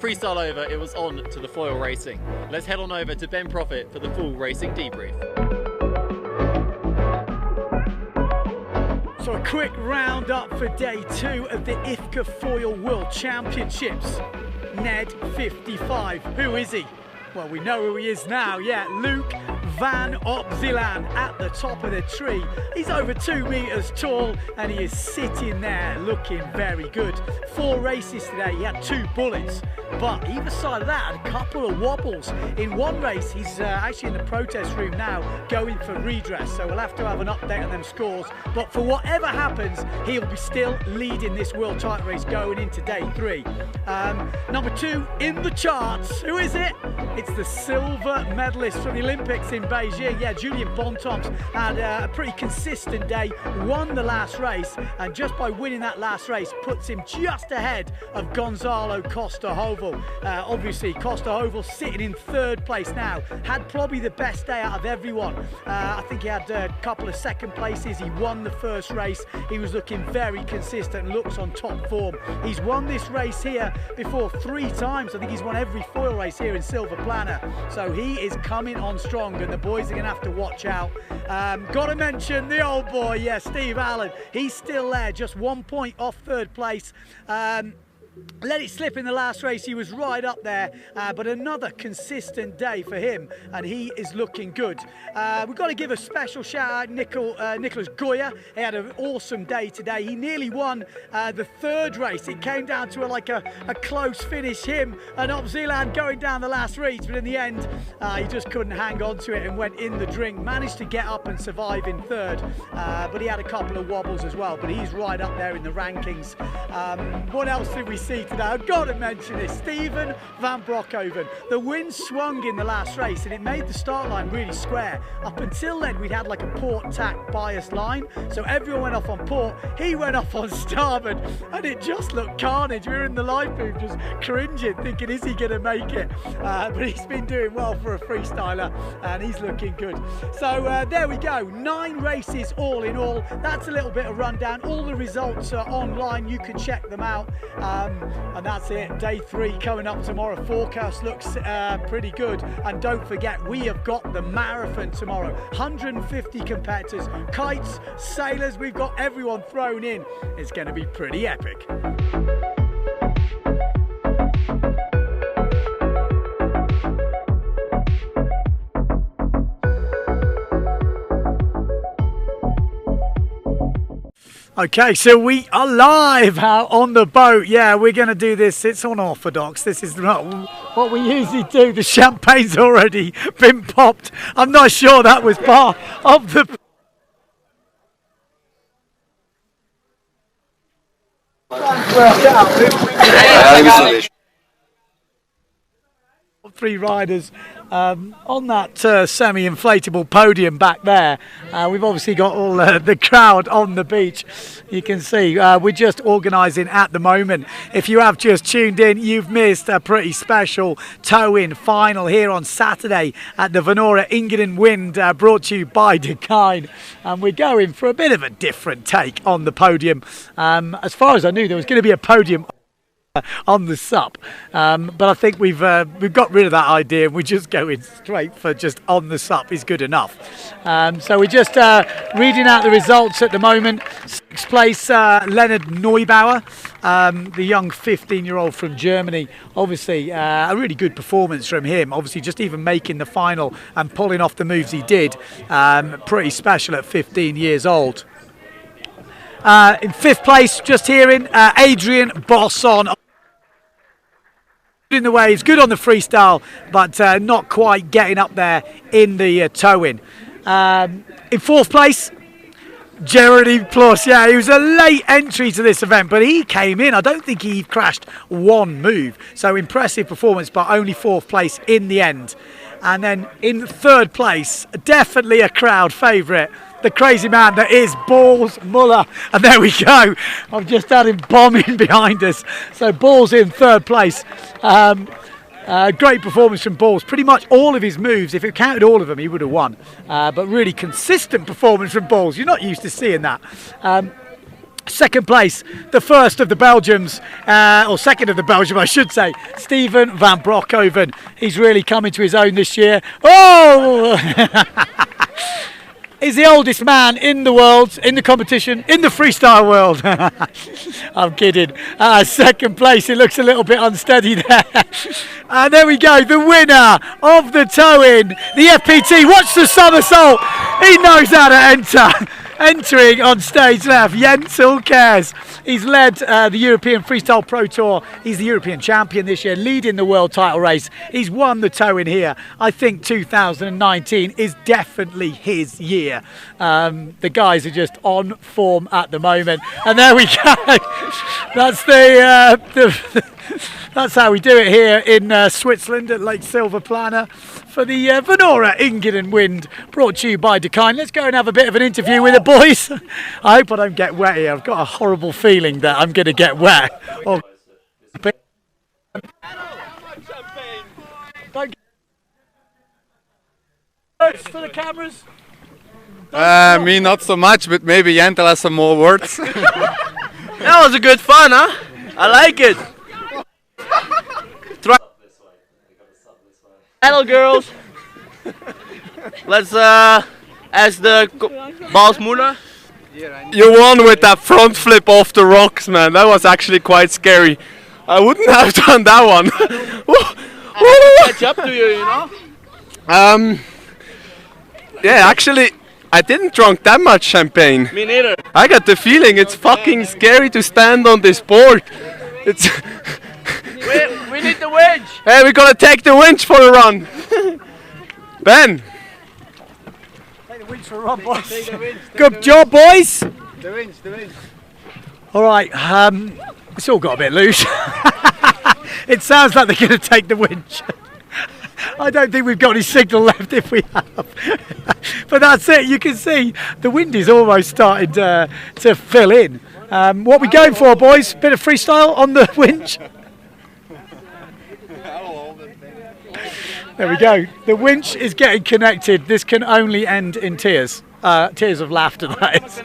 Speaker 5: Freestyle over, it was on to the foil racing. Let's head on over to Ben Profit for the full racing debrief.
Speaker 2: So a quick roundup for day 2 of the IFCA Foil World Championships. Ned 55, who is he? Well, we know who he is now, yeah, Luke Van Opzilan at the top of the tree. He's over 2 meters tall and he is sitting there looking very good. 4 races today, he had 2 bullets, but either side of that had a couple of wobbles. In one race, he's actually in the protest room now going for redress, so we'll have to have an update on them scores. But for whatever happens, he'll be still leading this world title race going into day 3. Number 2 in the charts, who is it? It's the silver medalist from the Olympics in Beijing. Yeah, Julian Bontemps had a pretty consistent day, won the last race, and just by winning that last race puts him just ahead of Gonzalo Costa-Hovel. Obviously, Costa-Hovel sitting in third place now, had probably the best day out of everyone. I think he had a couple of second places. He won the first race. He was looking very consistent and looks on top form. He's won this race here before 3 times. I think he's won every foil race here in Silver Planner. So he is coming on strong, and the boys are going to have to watch out. Got to mention the old boy, yeah, Steve Allen. He's still there, just 1 point off third place. Let it slip in the last race, he was right up there, but another consistent day for him, and he is looking good. We've got to give a special shout out Nicholas Goya. He had an awesome day today. He nearly won the third race. It came down to a close finish, him and Opziland going down the last reach, but in the end he just couldn't hang on to it and went in the drink. Managed to get up and survive in third, but he had a couple of wobbles as well, but he's right up there in the rankings. What else did we see today? I've got to mention this, Steven van Broekhoven. The wind swung in the last race and it made the start line really square. Up until then we'd had like a port tack bias line, so everyone went off on port, he went off on starboard, and it just looked carnage. We were in the live booth just cringing, thinking, is he going to make it? But he's been doing well for a freestyler and he's looking good. So there we go, 9 races all in all. That's a little bit of rundown. All the results are online, you can check them out. And that's it, day 3 coming up tomorrow. Forecast looks pretty good, and don't forget we have got the marathon tomorrow. 150 competitors, kites, sailors, we've got everyone thrown in. It's going to be pretty epic. Okay, so we are live out on the boat. Yeah, we're going to do this. It's unorthodox. This is not what we usually do. The champagne's already been popped. I'm not sure that was part of the... Three riders on that semi-inflatable podium back there. We've obviously got all the crowd on the beach. You can see we're just organising at the moment. If you have just tuned in, you've missed a pretty special tow-in final here on Saturday at the Engadinwind, brought to you by Dakine. And we're going for a bit of a different take on the podium. As far as I knew, there was going to be a podium on the sup, but I think we've got rid of that idea and we're just going straight for just on the sup is good enough. So we're just reading out the results at the moment. 6th place, Leonard Neubauer, the young 15-year-old from Germany. Obviously a really good performance from him, obviously just even making the final and pulling off the moves he did. Pretty special at 15 years old. In 5th place, just hearing Adrian Bosson. In the waves, good on the freestyle, but not quite getting up there in the tow-in. In 4th place, Jeremy Plus. Yeah, he was a late entry to this event, but he came in. I don't think he crashed one move. So impressive performance, but only 4th place in the end. And then in 3rd place, definitely a crowd favourite, the crazy man that is Balls Muller. And there we go. I've just had him bombing behind us. So Balls in 3rd place. Great performance from Balls. Pretty much all of his moves, if it counted all of them, he would have won. But really consistent performance from Balls. You're not used to seeing that. 2nd place, the first of the Belgians, or second of the Belgium, I should say, Steven van Broekhoven. He's really coming to his own this year. Oh! He's the oldest man in the world, in the competition, in the freestyle world. I'm kidding. 2nd place, it looks a little bit unsteady there. And there we go, the winner of the tow-in, the FPT. Watch the somersault. He knows how to enter. Entering on stage left, Jens Ulkers. He's led the European Freestyle Pro Tour. He's the European champion this year, leading the world title race. He's won the tow-in here. I think 2019 is definitely his year. The guys are just on form at the moment. And there we go. That's That's how we do it here in Switzerland at Lake Silverplana for the Venora Engadinwind, brought to you by Dakine. Let's go and have a bit of an interview with the boys. I hope I don't get wet here. I've got a horrible feeling that I'm going to get wet. Or for the cameras.
Speaker 8: Me not so much, but maybe Yantel has some more words.
Speaker 7: That was a good fun, huh? I like it. Try. Hello, girls. Let's ask the boss Mula.
Speaker 14: You won with that front flip off the rocks, man. That was actually quite scary. I wouldn't have done that one.
Speaker 7: Catch up to you, you know.
Speaker 14: Yeah, actually, I didn't drink that much champagne.
Speaker 7: Me neither.
Speaker 14: I got the feeling it's fucking scary to stand on this board. It's.
Speaker 7: we need the winch.
Speaker 14: Hey, we're gonna take the winch for a run. Ben.
Speaker 2: Take the winch for a run, boys. Good job, boys.
Speaker 8: The winch.
Speaker 2: All right, it's all got a bit loose. It sounds like they're going to take the winch. I don't think we've got any signal left if we have. But that's it, you can see the wind is almost starting to fill in. What are we going for, boys? Bit of freestyle on the winch? There we go. The winch is getting connected. This can only end in tears. Tears of laughter, that is.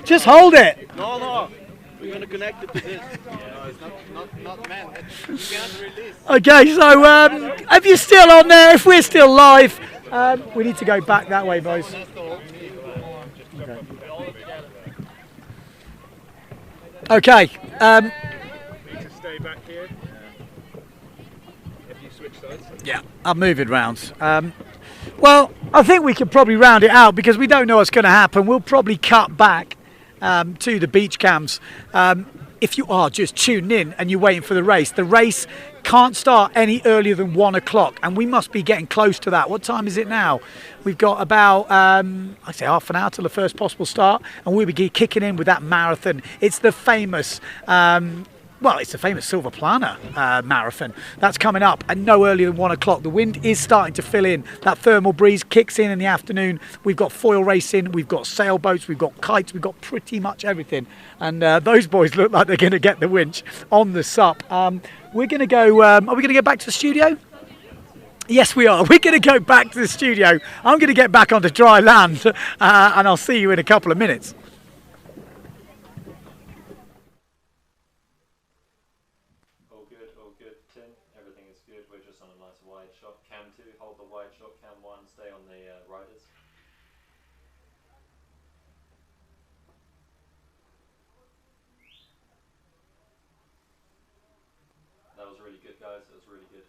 Speaker 2: Just hold it.
Speaker 7: No. We're going to connect it to this. No, it's not meant. You can't release.
Speaker 2: Okay, so if you're still on there, if we're still live, we need to go back that way, boys. Okay.
Speaker 8: Need to stay back here. If you switch sides.
Speaker 2: Yeah, I'm moving round. Well, I think we can probably round it out because we don't know what's going to happen. We'll probably cut back to the beach cams. If you are just tuning in and you're waiting for the race can't start any earlier than 1 o'clock, and we must be getting close to that. What time is it now? We've got about I'd say half an hour till the first possible start, and we'll be kicking in with that marathon. It's the famous it's the famous Silverplana marathon that's coming up, and no earlier than 1 o'clock. The wind is starting to fill in. That thermal breeze kicks in the afternoon. We've got foil racing, we've got sailboats, we've got kites, we've got pretty much everything. And those boys look like they're going to get the winch on the sup. We're going to go. Are we going to go back to the studio? Yes, we are. We're going to go back to the studio. I'm going to get back onto dry land, and I'll see you in a couple of minutes.
Speaker 5: All good, Tim. Everything is good. We're just on a nice wide shot. Cam 2, hold the wide shot. Cam 1, stay on the riders. That was really good, guys. That was really good.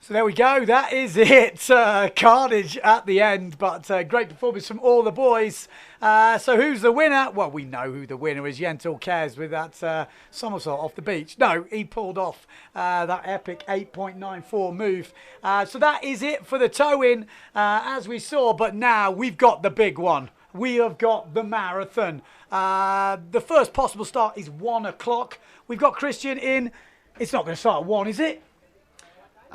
Speaker 2: So there we go. That is it. Carnage at the end, but great performance from all the boys. So who's the winner? Well, we know who the winner is. Yentl Cares with that somersault off the beach. No, he pulled off that epic 8.94 move. So that is it for the toe-in, as we saw. But now we've got the big one. We have got the marathon. The first possible start is 1 o'clock. We've got Christian in. It's not going to start at 1, is it?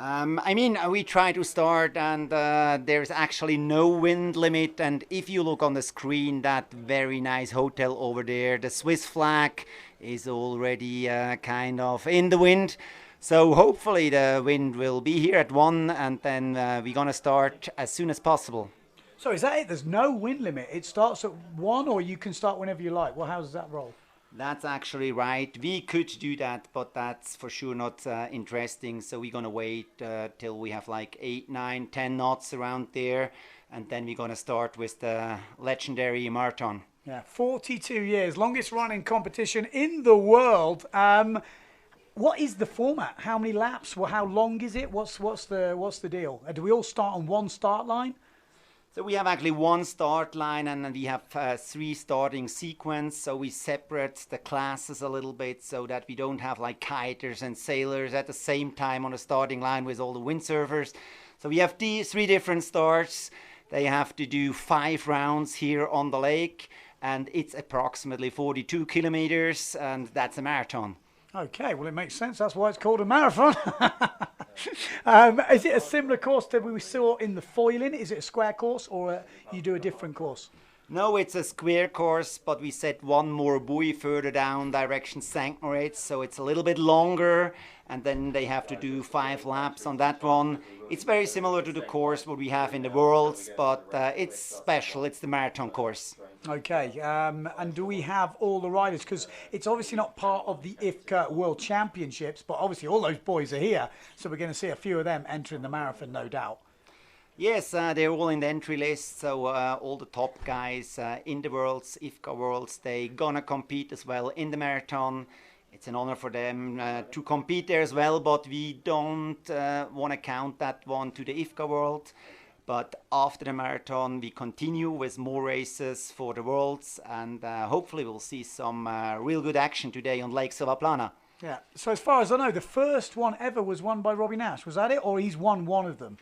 Speaker 10: I mean, we try to start, and there's actually no wind limit. And if you look on the screen, that very nice hotel over there, the Swiss flag is already kind of in the wind. So hopefully the wind will be here at 1, and then we're going to start as soon as possible.
Speaker 2: So is that it? There's no wind limit. It starts at 1, or you can start whenever you like. Well, how does that roll?
Speaker 10: That's actually right. We could do that, but that's for sure not interesting. So we're going to wait till we have like 8, 9, 10 knots around there. And then we're going to start with the legendary marathon.
Speaker 2: Yeah, 42 years, longest running competition in the world. What is the format? How many laps? Well, how long is it? What's the deal? Do we all start on one start line?
Speaker 10: So we have actually one start line, and then we have 3 starting sequence. So we separate the classes a little bit so that we don't have like kiters and sailors at the same time on the starting line with all the windsurfers. So we have these 3 different starts. They have to do 5 rounds here on the lake, and it's approximately 42 kilometers, and that's a marathon.
Speaker 2: Okay, well, it makes sense. That's why it's called a marathon. Is it a similar course that we saw in the foiling? Is it a square course, or you do a different course?
Speaker 10: No, it's a square course, but we set one more buoy further down direction St. Moritz, so it's a little bit longer, and then they have to do 5 laps on that one. It's very similar to the course what we have in the Worlds, but it's special. It's the marathon course.
Speaker 2: Okay, and do we have all the riders? Because it's obviously not part of the IFCA World Championships, but obviously all those boys are here, so we're going to see a few of them entering the marathon, no doubt.
Speaker 10: Yes, they're all in the entry list, so all the top guys in the Worlds, IFCA Worlds, they gonna compete as well in the marathon. It's an honor for them to compete there as well, but we don't want to count that one to the IFCA World. But after the marathon, we continue with more races for the Worlds, and hopefully we'll see some real good action today on Lake Silvaplana.
Speaker 2: Yeah, so as far as I know, the first one ever was won by Robbie Nash. Was that it, or he's won one of them?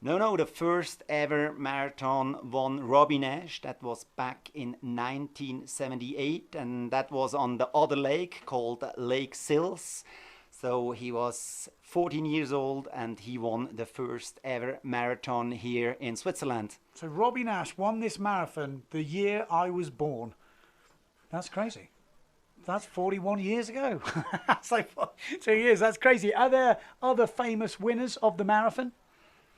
Speaker 10: No, the first ever marathon won Robbie Nash. That was back in 1978, and that was on the other lake called Lake Sills. So he was 14 years old, and he won the first ever marathon here in Switzerland.
Speaker 2: So Robbie Nash won this marathon the year I was born. That's crazy. That's 41 years ago. That's like 2 years. That's crazy. Are there other famous winners of the marathon?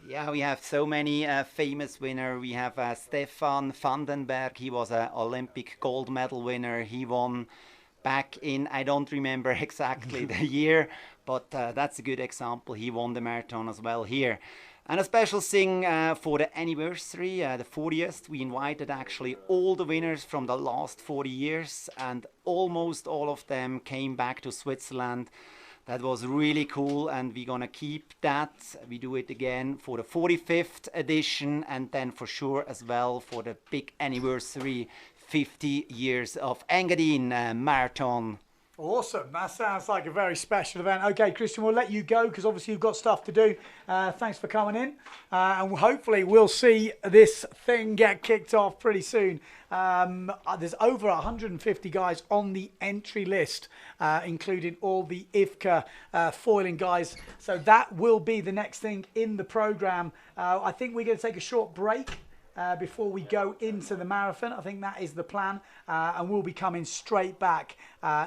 Speaker 10: Yeah, we have so many famous winners. We have Stefan Vandenberg. He was an Olympic gold medal winner. He won back in, I don't remember exactly the year, but that's a good example. He won the marathon as well here. And a special thing for the anniversary, the 40th, we invited actually all the winners from the last 40 years, and almost all of them came back to Switzerland. That was really cool, and we're gonna keep that. We do it again for the 45th edition, and then for sure as well for the big anniversary, 50 years of Engadin Marathon.
Speaker 2: Awesome. That sounds like a very special event. Okay, Christian, we'll let you go because obviously you've got stuff to do. Thanks for coming in. And hopefully we'll see this thing get kicked off pretty soon. There's over 150 guys on the entry list, including all the IFCA foiling guys. So that will be the next thing in the program. I think we're going to take a short break before we go into the marathon. I think that is the plan, and we'll be coming straight back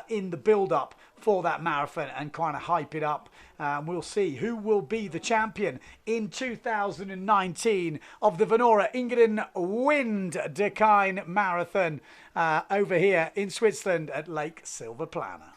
Speaker 2: in the build-up for that marathon and kind of hype it up. We'll see who will be the champion in 2019 of the Venora Engadinwind Dakine Marathon over here in Switzerland at Lake Silvaplana.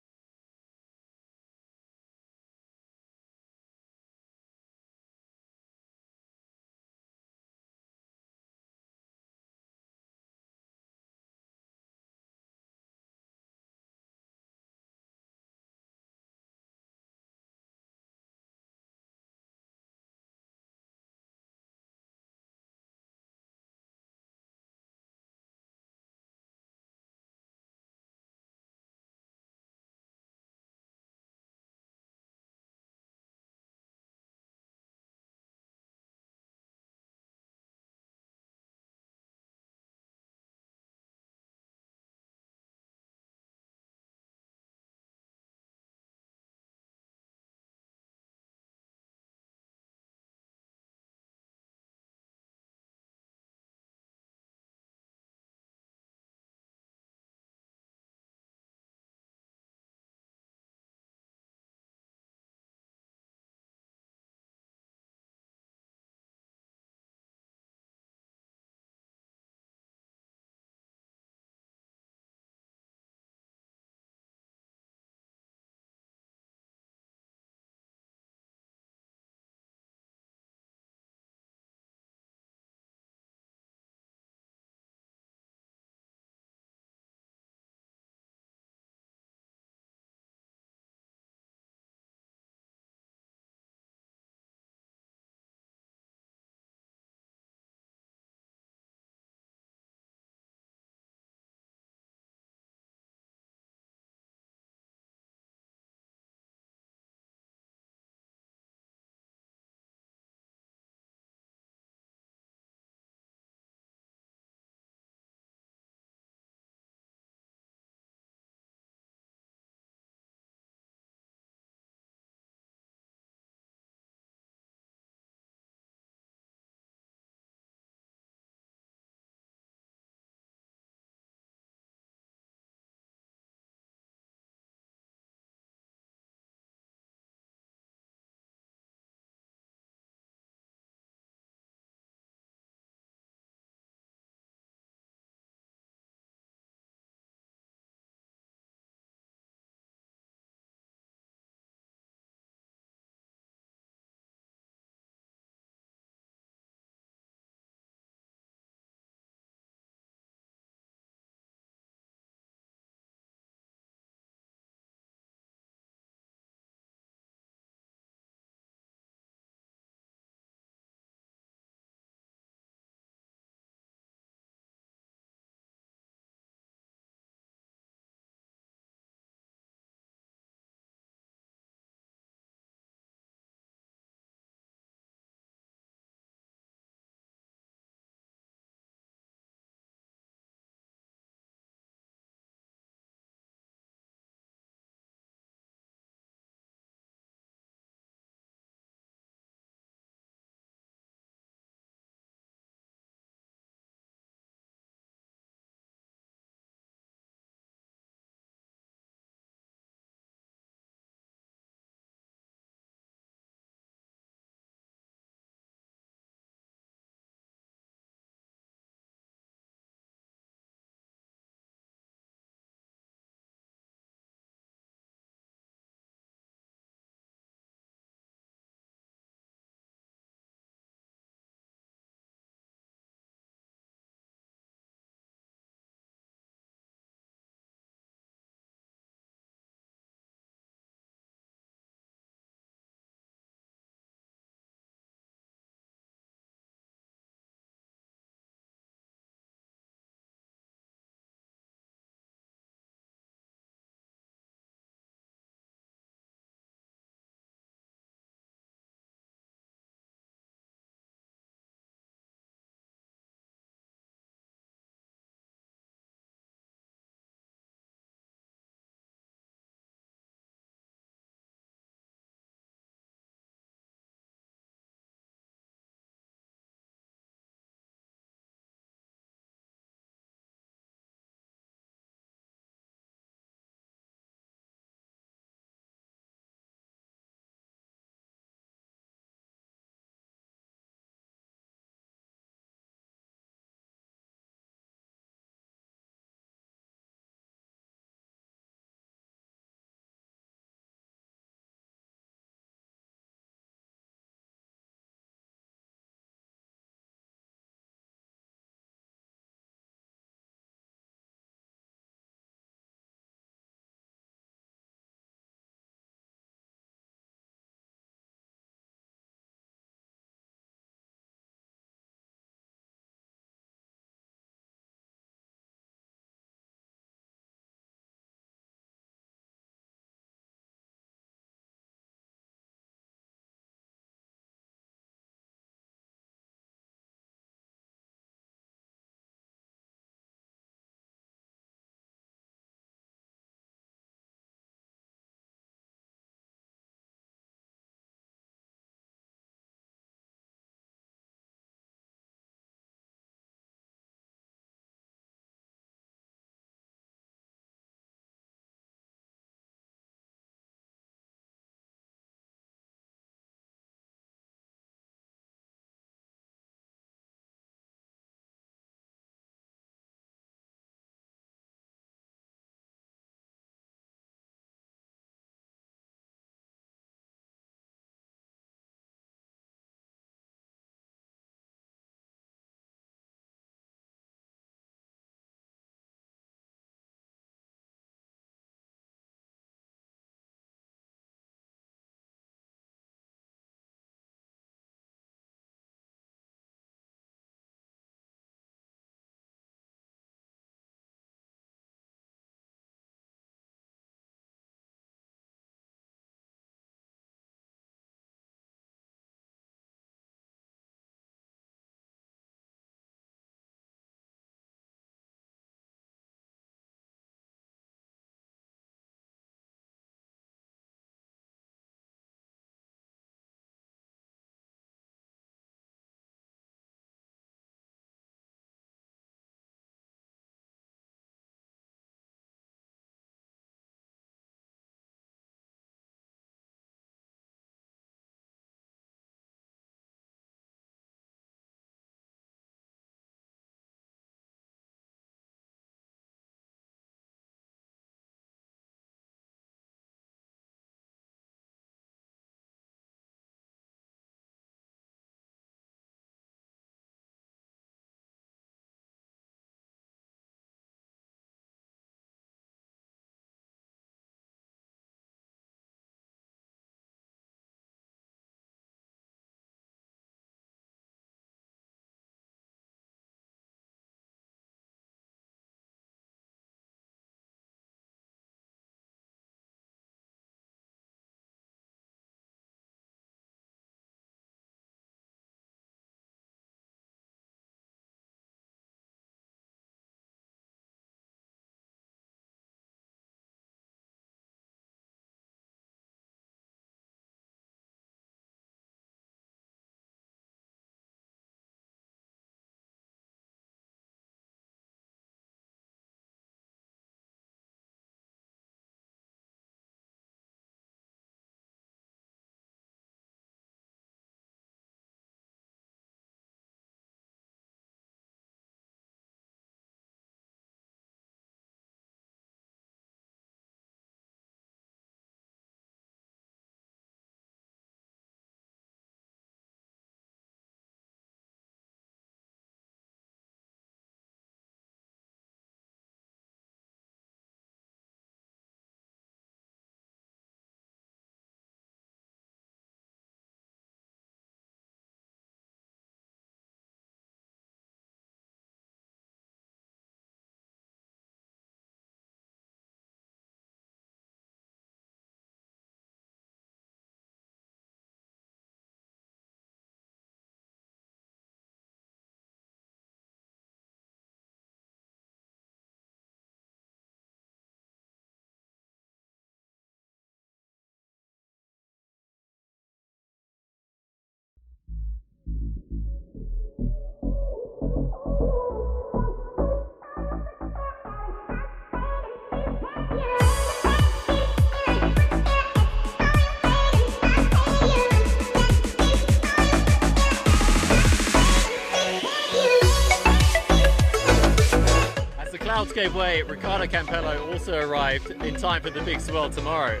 Speaker 5: gave way, Riccardo Campello also arrived in time for the big swirl tomorrow.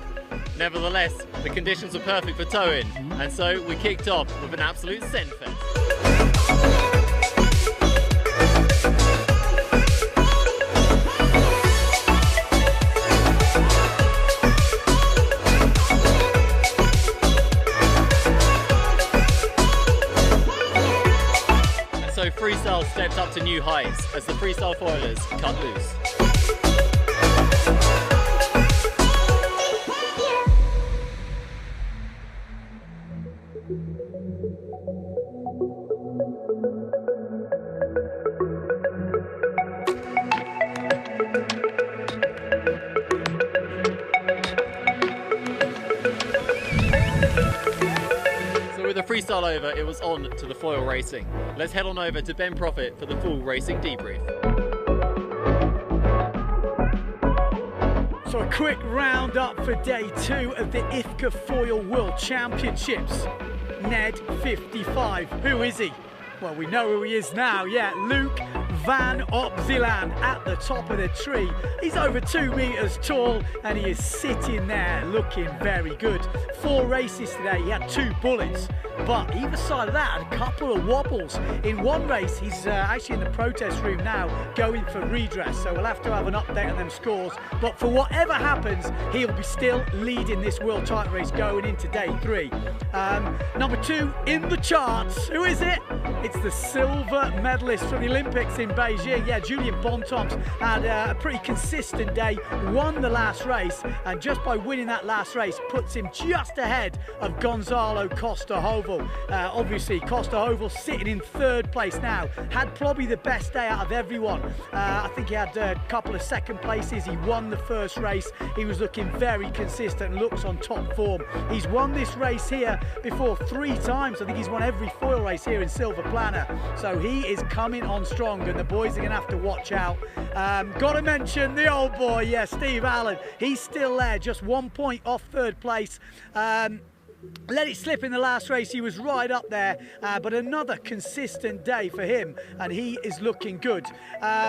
Speaker 5: Nevertheless, the conditions were perfect for towing, and so we kicked off with an absolute senfest. So freestyle stepped up to new heights as the freestyle foilers cut loose. With the freestyle over, it was on to the foil racing. Let's head on over to Ben Profit for the full racing debrief.
Speaker 2: So a quick roundup for day 2 of the IFCA Foil World Championships. Ned 55, who is he? Well, we know who he is now, yeah, Luke van Opzeeland at the top of the tree. He's over 2 meters tall and he is sitting there looking very good. 4 races today, he had 2 bullets, but either side of that had a couple of wobbles. In one race, he's actually in the protest room now going for redress, so we'll have to have an update on them scores. But for whatever happens, he'll be still leading this world title race going into day 3. Number 2 in the charts, who is it? It's the silver medalist from the Olympics in Beijing. Yeah, Julian Bontemps had a pretty consistent day, won the last race, and just by winning that last race puts him just ahead of Gonzalo Costa-Hovel. Obviously, Costa-Hovel sitting in 3rd place now, had probably the best day out of everyone. I think he had a couple of 2nd places. He won the first race. He was looking very consistent, looks on top form. He's won this race here before 3 times. I think he's won every foil race here in Silver Planner. So he is coming on strong and the boys are going to have to watch out. Got to mention the old boy, yeah, Steve Allen. He's still there, just 1 point off 3rd place. Let it slip in the last race, he was right up there, but another consistent day for him and he is looking good.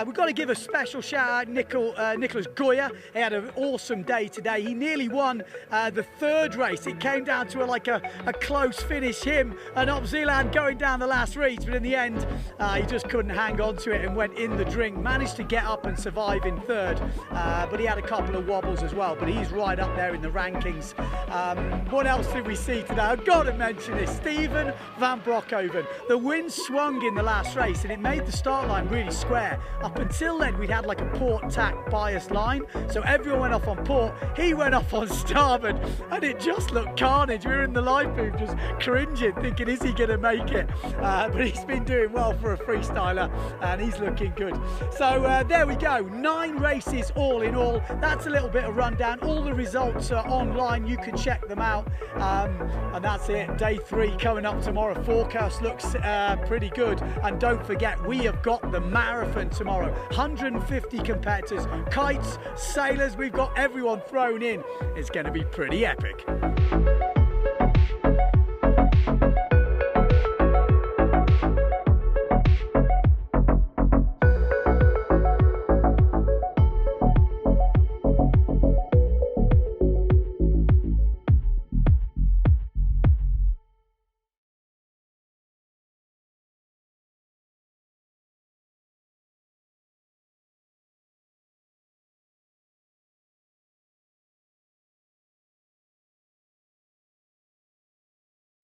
Speaker 2: We've got to give a special shout out Nicholas Goya. He had an awesome day today. He nearly won the 3rd race. It came down to a close finish, him and Opzeeland going down the last reach, but in the end he just couldn't hang on to it and went in the drink. Managed to get up and survive in 3rd, but he had a couple of wobbles as well, but he's right up there in the rankings. What else did we see today? I've got to mention this, Steven van Broekhoven. The wind swung in the last race and it made the start line really square. Up until then we'd had like a port tack bias line, so everyone went off on port, he went off on starboard and it just looked carnage. We were in the live booth just cringing, thinking is he going to make it? But he's been doing well for a freestyler and he's looking good. So there we go, 9 races all in all. That's a little bit of rundown. All the results are online, you can check them out. And that's it, day 3 coming up tomorrow. Forecast looks pretty good, and don't forget we have got the marathon tomorrow. 150 competitors, kites, sailors, we've got everyone thrown in. It's going to be pretty epic.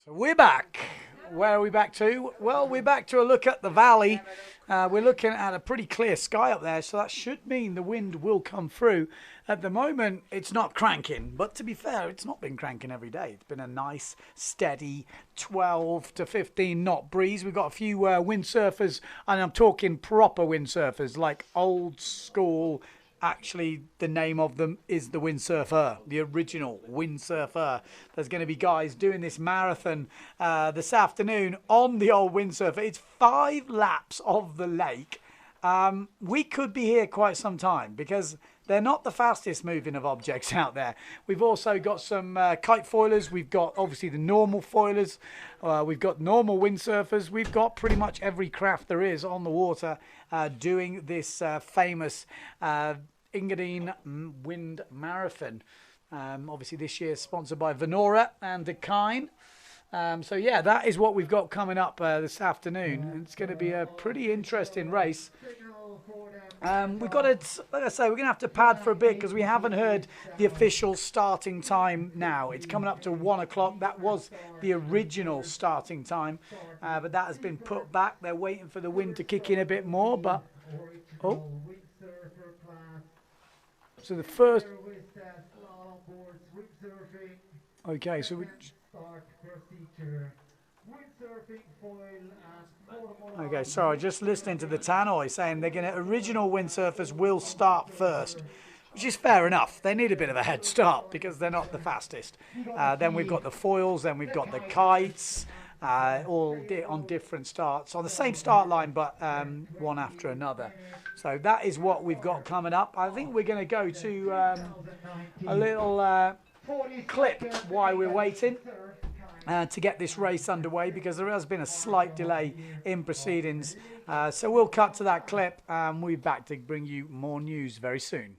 Speaker 2: So we're back. Where are we back to? Well, we're back to a look at the valley. We're looking at a pretty clear sky up there, so that should mean the wind will come through. At the moment, it's not cranking, but to be fair, it's not been cranking every day. It's been a nice, steady 12 to 15 knot breeze. We've got a few windsurfers, and I'm talking proper windsurfers, like old school. Actually, the name of them is the Windsurfer, the original Windsurfer. There's going to be guys doing this marathon this afternoon on the old Windsurfer. It's 5 laps of the lake. We could be here quite some time because they're not the fastest moving of objects out there. We've also got some kite foilers. We've got obviously the normal foilers. We've got normal windsurfers. We've got pretty much every craft there is on the water doing this famous Engadinwind Marathon. Obviously this year sponsored by Venora and Dakine. So yeah, that is what we've got coming up this afternoon. It's going to be a pretty interesting race. We've got to, like I say, we're going to have to pad for a bit because we haven't heard the official starting time now. It's coming up to 1 o'clock. That was the original starting time, but that has been put back. They're waiting for the wind to kick in a bit more, but oh. So the first. Okay, so we. Okay, sorry, just listening to the tannoy saying they're going to, original windsurfers will start first, which is fair enough. They need a bit of a head start because they're not the fastest. Then we've got the foils, then we've got the kites, all on different starts, on the same start line, but one after another. So that is what we've got coming up. I think we're going to go to a little clip while we're waiting. To get this race underway because there has been a slight delay in proceedings. So we'll cut to that clip and we'll be back to bring you more news very soon.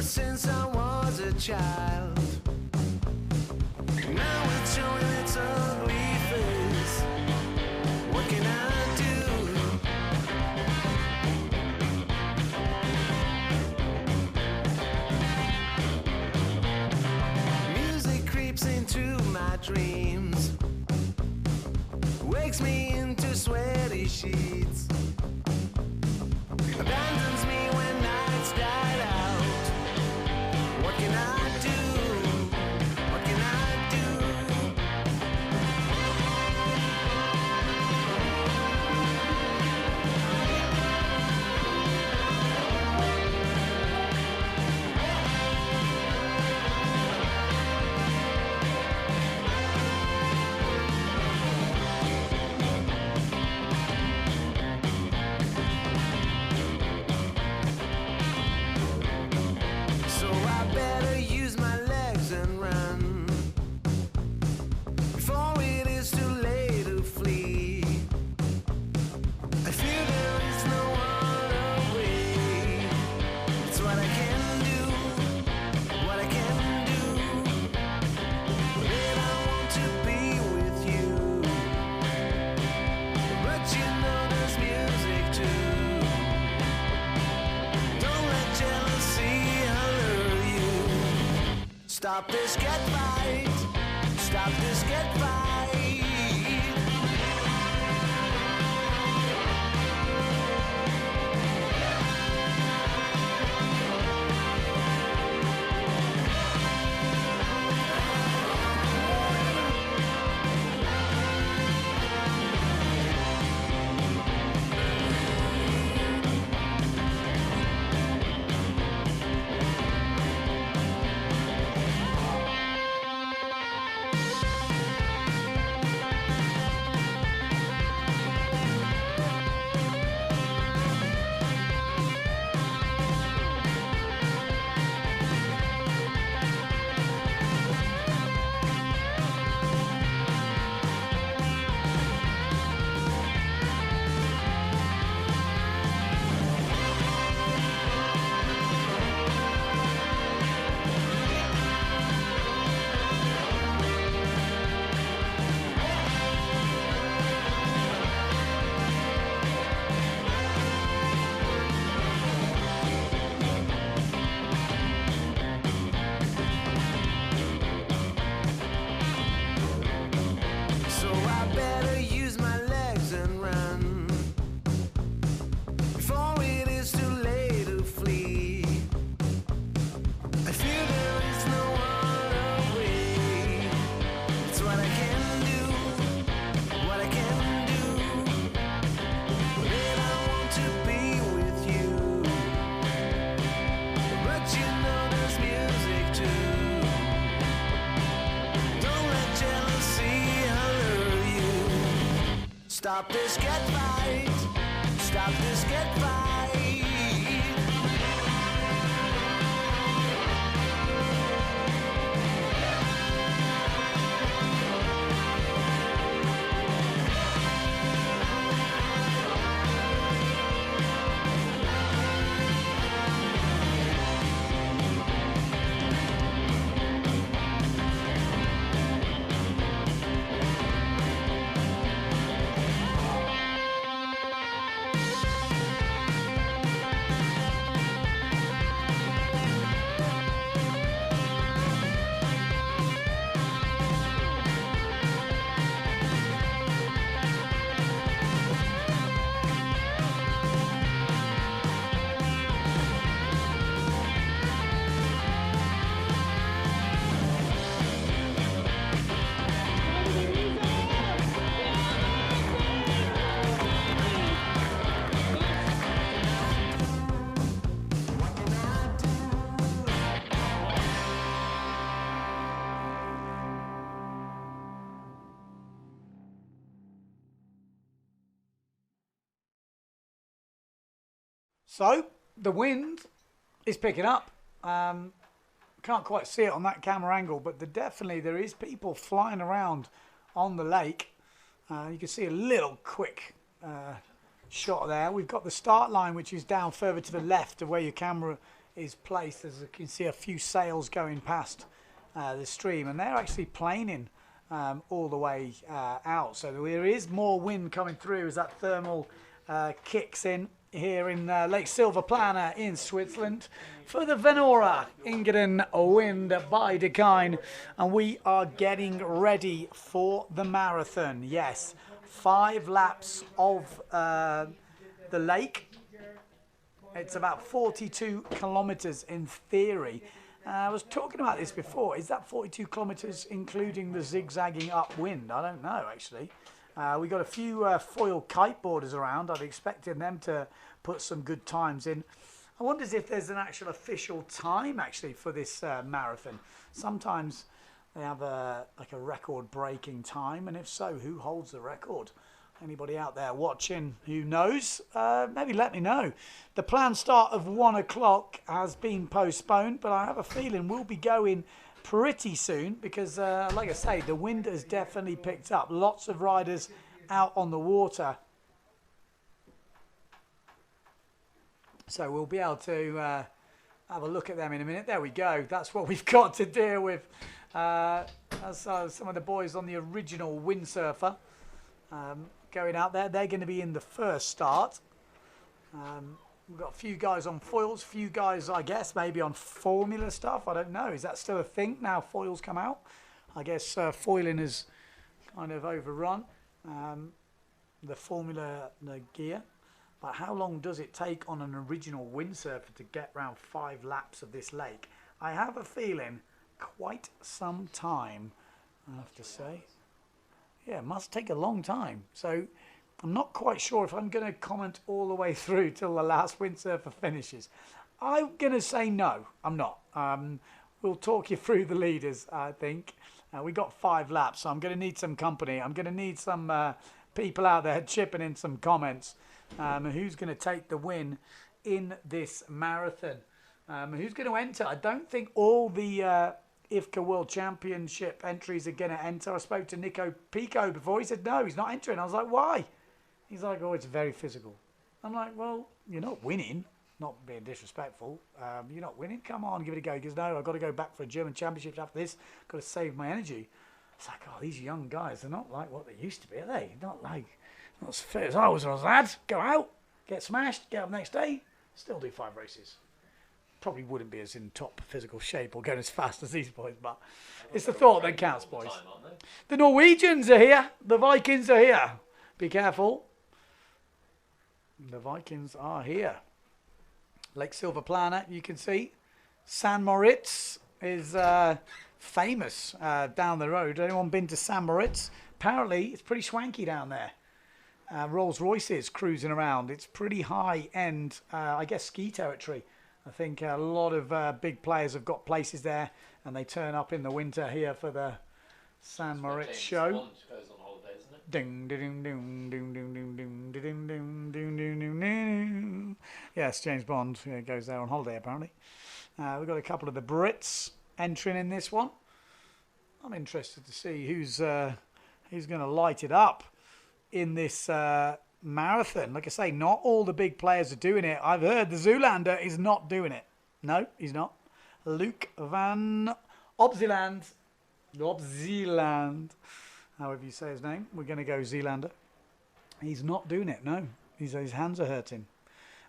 Speaker 16: Since I was a child, now it's showing its ugly face. What can I do? Music creeps into my dreams, wakes me into sweaty sheets, abandons me when nights died out. What can I do? What can I do? So I better use my legs and run before it is too late to flee. I feel there is no other way. It's what I can do, what I can do. Then I want to be with you, but you know there's music too. Don't let jealousy alert you. Stop this, get right. Stop this, get right. Stop this, get right. Stop this, get right.
Speaker 2: So, the wind is picking up. Can't quite see it on that camera angle, but there is people flying around on the lake. You can see a little quick shot there. We've got the start line, which is down further to the left of where your camera is placed. As you can see, a few sails going past the stream, and they're actually planing all the way out. So there is more wind coming through as that thermal kicks in here in Lake Silverplana in Switzerland for the Venora Engadinwind by Dakine, and we are getting ready for the marathon. Yes, 5 laps of the lake. It's about 42 kilometers in theory. I was talking about this before. Is that 42 kilometers including the zigzagging upwind? I don't know, actually. We got a few foil kiteboarders around. I'd expected them to put some good times in. I wonder if there's an actual official time actually for this marathon. Sometimes they have like a record-breaking time, and if so, who holds the record? Anybody out there watching who knows? Maybe let me know. The planned start of 1 o'clock has been postponed, but I have a feeling we'll be going pretty soon because, like I say, the wind has definitely picked up. Lots of riders out on the water. So we'll be able to have a look at them in a minute. There we go. That's what we've got to deal with. That's some of the boys on the original windsurfer going out there. They're going to be in the first start. We've got a few guys on foils, few guys, I guess, maybe on formula stuff. I don't know. Is that still a thing now foils come out? I guess foiling is kind of overrun the formula gear. But how long does it take on an original windsurfer to get around 5 laps of this lake? I have a feeling quite some time, I have to say. Yeah, it must take a long time. So I'm not quite sure if I'm going to comment all the way through till the last windsurfer finishes. I'm going to say no, I'm not. We'll talk you through the leaders, I think. We got 5 laps, so I'm going to need some company. I'm going to need some people out there chipping in some comments. Who's going to take the win in this marathon? Who's going to enter? I don't think all the IFCA World Championship entries are going to enter. I spoke to Nico Pico before. He said, no, he's not entering. I was like, why? He's like, oh, it's very physical. I'm like, well, you're not winning. Not being disrespectful. You're not winning. Come on, give it a go. He goes, no, I've got to go back for a German Championship after this. Got to save my energy. It's like, oh, these young guys, they're not like what they used to be, are they? Not like, not as fit as I was a lad. Go out, get smashed, get up next day, still do 5 races. Probably wouldn't be as in top physical shape or going as fast as these boys, but it's the thought that counts, boys. The Norwegians are here. The Vikings are here. Be careful. The Vikings are here. Lake Silverplana, you can see. San Moritz is famous down the road. Anyone been to San Moritz? Apparently, it's pretty swanky down there. Rolls Royces cruising around. It's pretty high-end, I guess, ski territory. I think a lot of big players have got places there, and they turn up in the winter here for the San Moritz show. Ding, ding, ding, ding, Yes, James Bond goes there on holiday apparently. We've got a couple of the Brits entering in this one. I'm interested to see who's going to light it up in this marathon. Like I say, not all the big players are doing it. I've heard the Zoolander is not doing it. No, he's not. Luke van Opzeeland, however you say his name. We're going to go Zealander. He's not doing it, no. His hands are hurting.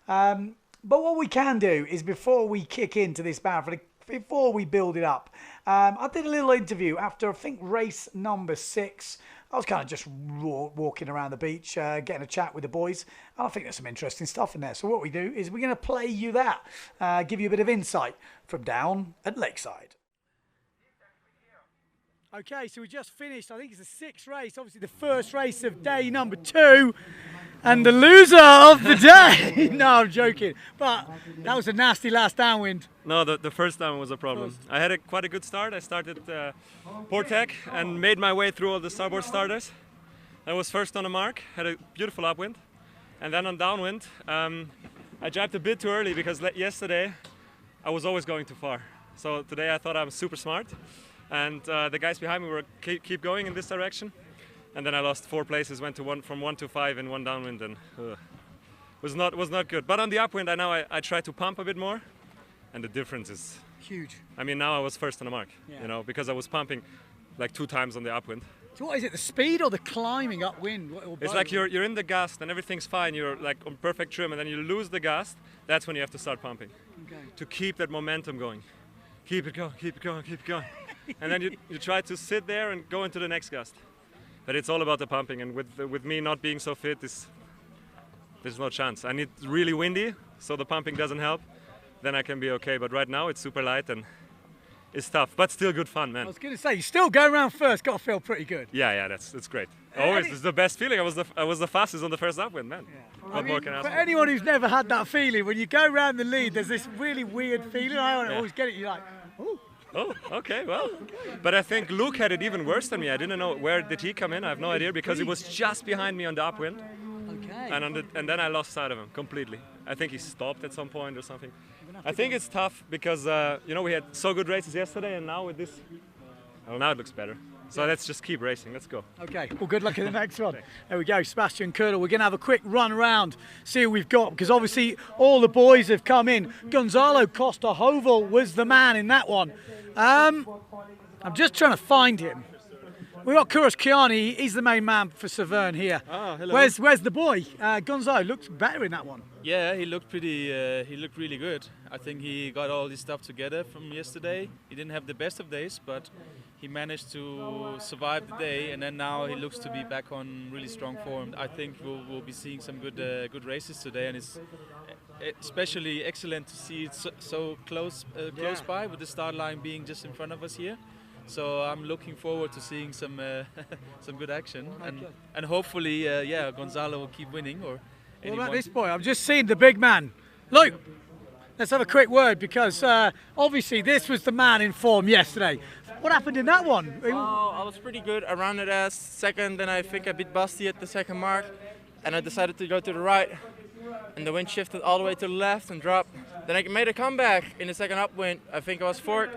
Speaker 2: But what we can do is before we kick into this marathon, before we build it up, I did a little interview after, I think, race number 6. I was kind of just walking around the beach, getting a chat with the boys, and I think there's some interesting stuff in there. So what we do is we're going to play you that, give you a bit of insight from down at Lakeside. Okay, so we just finished, I think it's the 6th race, obviously the first race of day number 2, and the loser of the day. No, I'm joking, but that was a nasty last downwind.
Speaker 11: No, the first downwind was a problem. I had quite a good start. I started Portec and made my way through all the starboard starters. I was first on the mark, had a beautiful upwind, and then on downwind, I jibed a bit too early because yesterday I was always going too far. So today I thought I was super smart. And the guys behind me were keep going in this direction, and then I lost 4 places, went to from 1 to 5 in one downwind, and was not good. But on the upwind, I tried to pump a bit more, and the difference is
Speaker 2: huge.
Speaker 11: I mean, now I was first on the mark, you know, because I was pumping like 2 times on the upwind.
Speaker 2: So what is it, the speed or the climbing upwind?
Speaker 11: It's like you're in the gust and everything's fine. You're like on perfect trim, and then you lose the gust. That's when you have to start pumping to keep that momentum going. Keep it going, keep it going, keep it going. And then you try to sit there and go into the next gust. But it's all about the pumping, and with me not being so fit, there's no chance. I need really windy, so the pumping doesn't help. Then I can be okay, but right now it's super light and it's tough, but still good fun, man.
Speaker 2: I was going to say, you still go around first, got to feel pretty good.
Speaker 11: Yeah, that's great. Always, it's the best feeling. I was the fastest on the first upwind, man. What more can I ask
Speaker 2: For
Speaker 11: for?
Speaker 2: anyone who's never had that feeling, when you go around the lead, there's this really weird feeling. I always get it, you're like, ooh.
Speaker 11: Oh, okay, well. But I think Luke had it even worse than me. I didn't know, where did he come in? I have no idea, because he was just behind me on the upwind.
Speaker 2: Okay.
Speaker 11: And then I lost sight of him completely. I think he stopped at some point or something. I think it's tough because, you know, we had so good races yesterday, and now with this, well, now it looks better. So let's just keep racing. Let's go.
Speaker 2: Okay, well, good luck in the next one. There we go, Sebastian Köhler. We're going to have a quick run around, see who we've got, because obviously all the boys have come in. Gonzalo Costa-Hovel was the man in that one. I'm just trying to find him. We've got Kouros Kiani. He's the main man for Severn here.
Speaker 12: Oh, hello.
Speaker 2: Where's the boy? Gonzalo looks better in that one.
Speaker 12: Yeah, he looked he looked really good. I think he got all this stuff together from yesterday. He didn't have the best of days, but he managed to survive the day, and then now he looks to be back on really strong form. I think we'll be seeing some good races today, and it's especially excellent to see it so close by, with the start line being just in front of us here. So I'm looking forward to seeing some some good action, and hopefully Gonzalo will keep winning. Or
Speaker 2: what about this boy? I'm just seeing the big man. Luke, let's have a quick word, because obviously this was the man in form yesterday. What happened in that one?
Speaker 12: Oh, I was pretty good. I rounded as second, and I think a bit busty at the second mark, and I decided to go to the right, and the wind shifted all the way to the left and dropped. Then I made a comeback in the second upwind. I think I was fourth,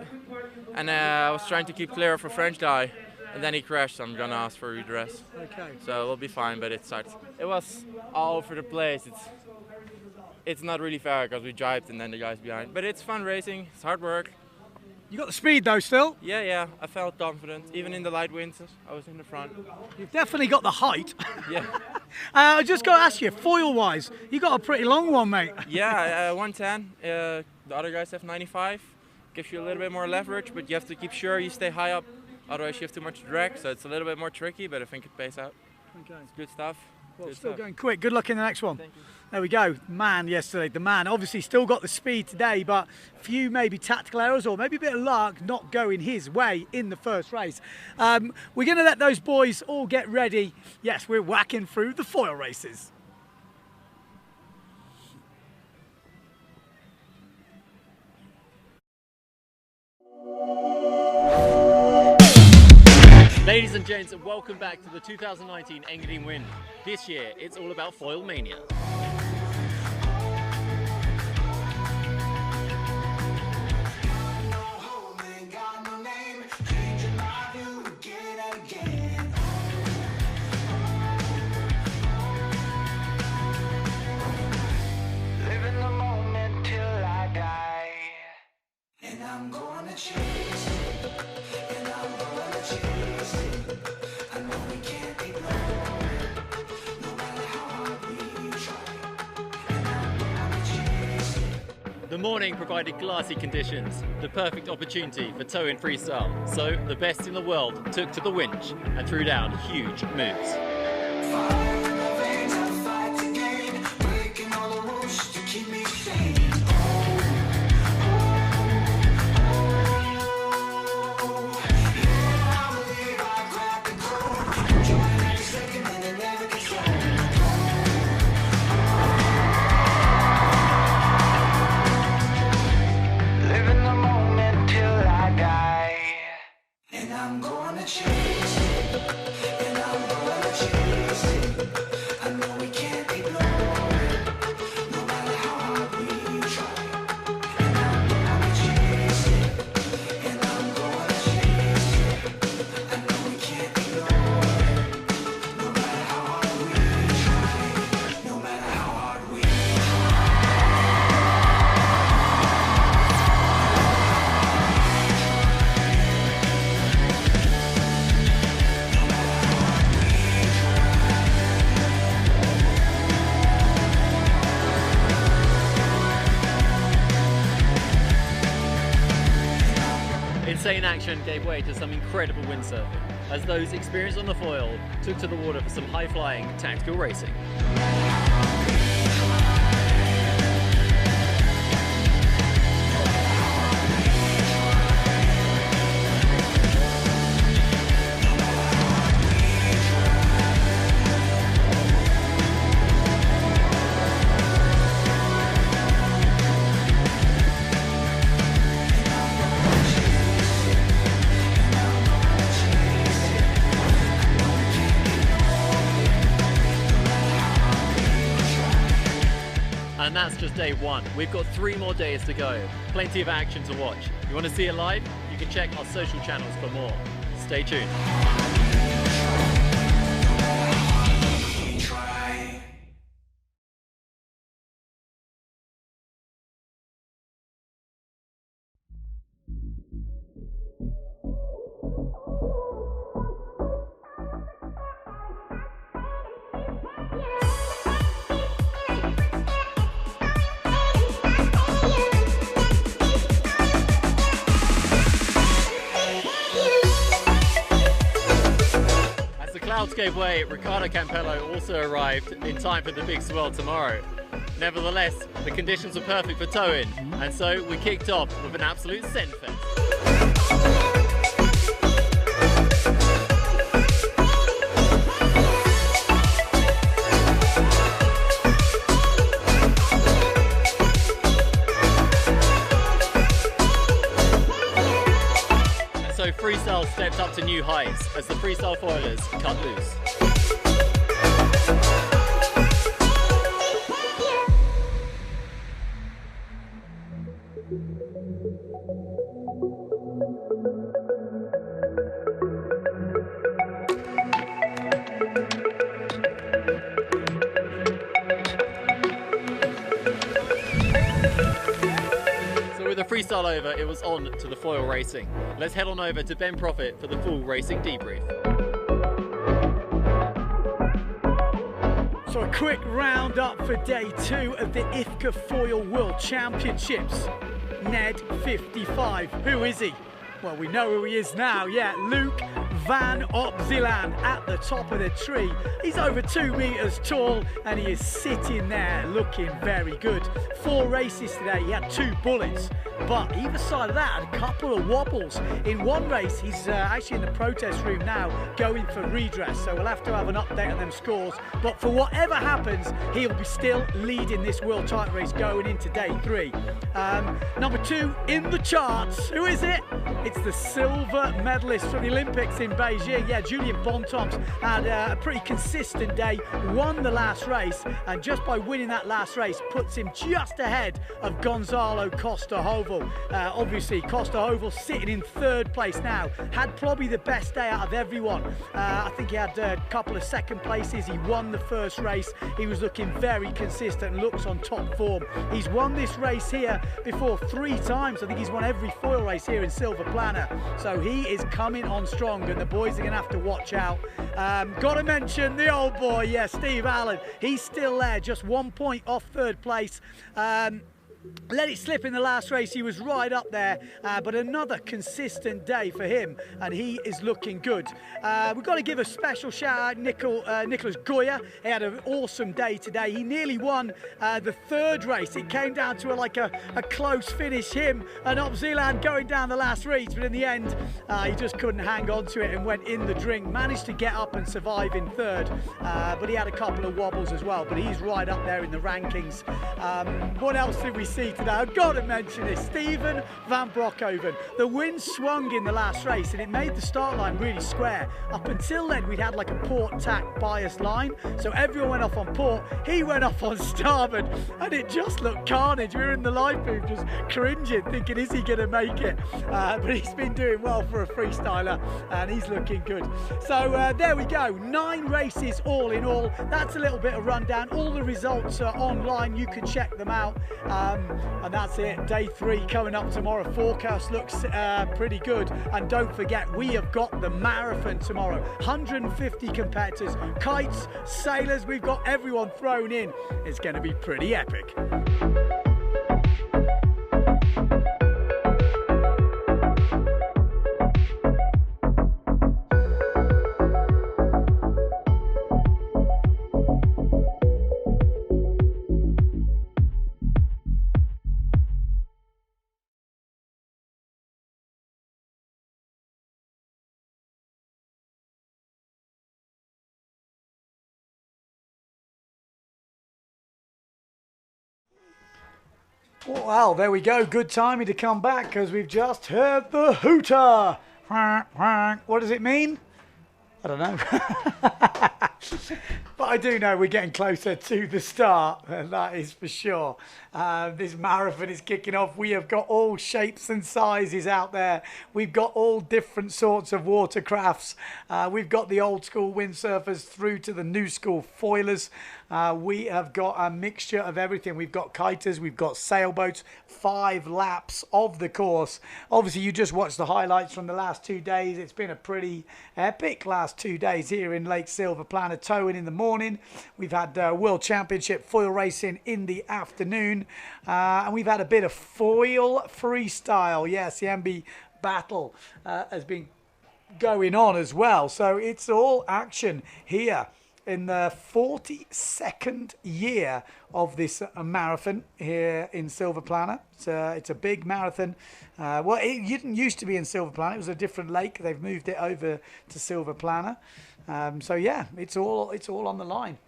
Speaker 12: and I was trying to keep clear of a French guy, and then he crashed, so I'm gonna ask for redress.
Speaker 2: Okay.
Speaker 12: So we'll be fine, but it was all over the place. It's not really fair because we jibed and then the guy's behind, but it's fun racing. It's hard work.
Speaker 2: You got the speed though still?
Speaker 12: Yeah, I felt confident. Even in the light winds, I was in the front.
Speaker 2: You've definitely got the height.
Speaker 12: Yeah.
Speaker 2: I just got to ask you, foil-wise, you got a pretty long one, mate.
Speaker 12: Yeah, 110. The other guys have 95. Gives you a little bit more leverage, but you have to keep sure you stay high up. Otherwise, you have too much drag, so it's a little bit more tricky, but I think it pays out.
Speaker 2: Okay.
Speaker 12: It's good stuff.
Speaker 2: Well, still going quick. Good luck in the next one. Thank you. There we go. Man yesterday, the man. Obviously still got the speed today, but few maybe tactical errors or maybe a bit of luck not going his way in the first race. We're going to let those boys all get ready. Yes, we're whacking through the foil races.
Speaker 23: Ladies and gents, welcome back to the 2019 Engadinwind. This year, it's all about Foilmania. The morning provided glassy conditions, the perfect opportunity for tow-in freestyle. So the best in the world took to the winch and threw down huge moves. Insane action gave way to some incredible windsurfing, as those experienced on the foil took to the water for some high-flying tactical racing. And that's just day one. We've got 3 more days to go. Plenty of action to watch. You want to see it live? You can check our social channels for more. Stay tuned. Clouds gave way, Riccardo Campello also arrived in time for the big swell tomorrow. Nevertheless, the conditions were perfect for towing, and so we kicked off with an absolute scent fest. So freestyle stepped up to new heights as the freestyle foilers cut loose. Freestyle over, it was on to the foil racing. Let's head on over to Ben Profit for the full racing debrief.
Speaker 2: So a quick roundup for day 2 of the IFCA Foil World Championships. Ned 55, who is he? Well, we know who he is now, yeah, Luke Van Opziland at the top of the tree. He's over 2 meters tall and he is sitting there looking very good. 4 races today, he had 2 bullets, but either side of that had a couple of wobbles. In one race, he's actually in the protest room now going for redress, so we'll have to have an update on them scores. But for whatever happens, he'll be still leading this world title race going into day 3. Number 2 in the charts, who is it? It's the silver medalist from the Olympics in Beijing. Yeah, Julian Bontemps had a pretty consistent day, won the last race, and just by winning that last race puts him just ahead of Gonzalo Costa-Hovel. Obviously, Costa-Hovel sitting in 3rd place now, had probably the best day out of everyone. I think he had a couple of second places. He won the first race. He was looking very consistent and looks on top form. He's won this race here before 3 times. I think he's won every foil race here in Silver Planner. So he is coming on strong and the boys are going to have to watch out. Got to mention the old boy, yeah, Steve Allen. He's still there, just 1 point off 3rd place. let it slip in the last race. He was right up there, but another consistent day for him, and he is looking good. We've got to give a special shout out Nicholas Goya. He had an awesome day today. He nearly won the third race. It came down to a close finish, him and Opziland going down the last reach, but in the end he just couldn't hang on to it and went in the drink. Managed to get up and survive in third, but he had a couple of wobbles as well, but he's right up there in the rankings. What else did we see today? I've got to mention this, Steven van Broekhoven. The wind swung in the last race and it made the start line really square. Up until then we'd had like a port tack bias line, so everyone went off on port, he went off on starboard, and it just looked carnage. We were in the live booth just cringing, thinking, is he going to make it? But he's been doing well for a freestyler and he's looking good. So there we go, 9 races all in all. That's a little bit of rundown. All the results are online, you can check them out. And that's it, day 3 coming up tomorrow. Forecast looks pretty good, and don't forget we have got the marathon tomorrow. 150 competitors, kites, sailors, we've got everyone thrown in. It's going to be pretty epic. Well, there we go. Good timing to come back because we've just heard the hooter. What does it mean? I don't know. But I do know we're getting closer to the start, and that is for sure. This marathon is kicking off. We have got all shapes and sizes out there. We've got all different sorts of watercrafts. We've got the old school windsurfers through to the new school foilers. We have got a mixture of everything. We've got kiters, we've got sailboats, 5 laps of the course. Obviously, you just watched the highlights from the last 2 days. It's been a pretty epic last 2 days here in Lake Silver Plana. Towing in the morning. We've had World Championship foil racing in the afternoon. And we've had a bit of foil freestyle. Yes, the MB battle has been going on as well. So it's all action here in the 42nd year of this marathon here in Silver Plana. It's a big marathon. Well, it didn't used to be in Silver Plana. It was a different lake. They've moved it over to Silver Plana. So yeah, it's all on the line.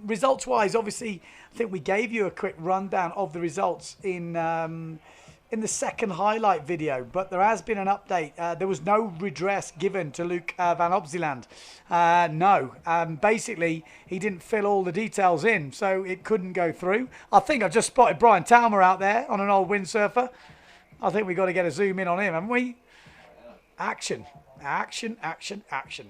Speaker 2: Results-wise, obviously, I think we gave you a quick rundown of the results in the second highlight video, but there has been an update. There was no redress given to Luc van Opziland. No, basically he didn't fill all the details in, so it couldn't go through. I think I've just spotted Brian Talmer out there on an old windsurfer. I think we've got to get a zoom in on him, haven't we? Action, action, action, action.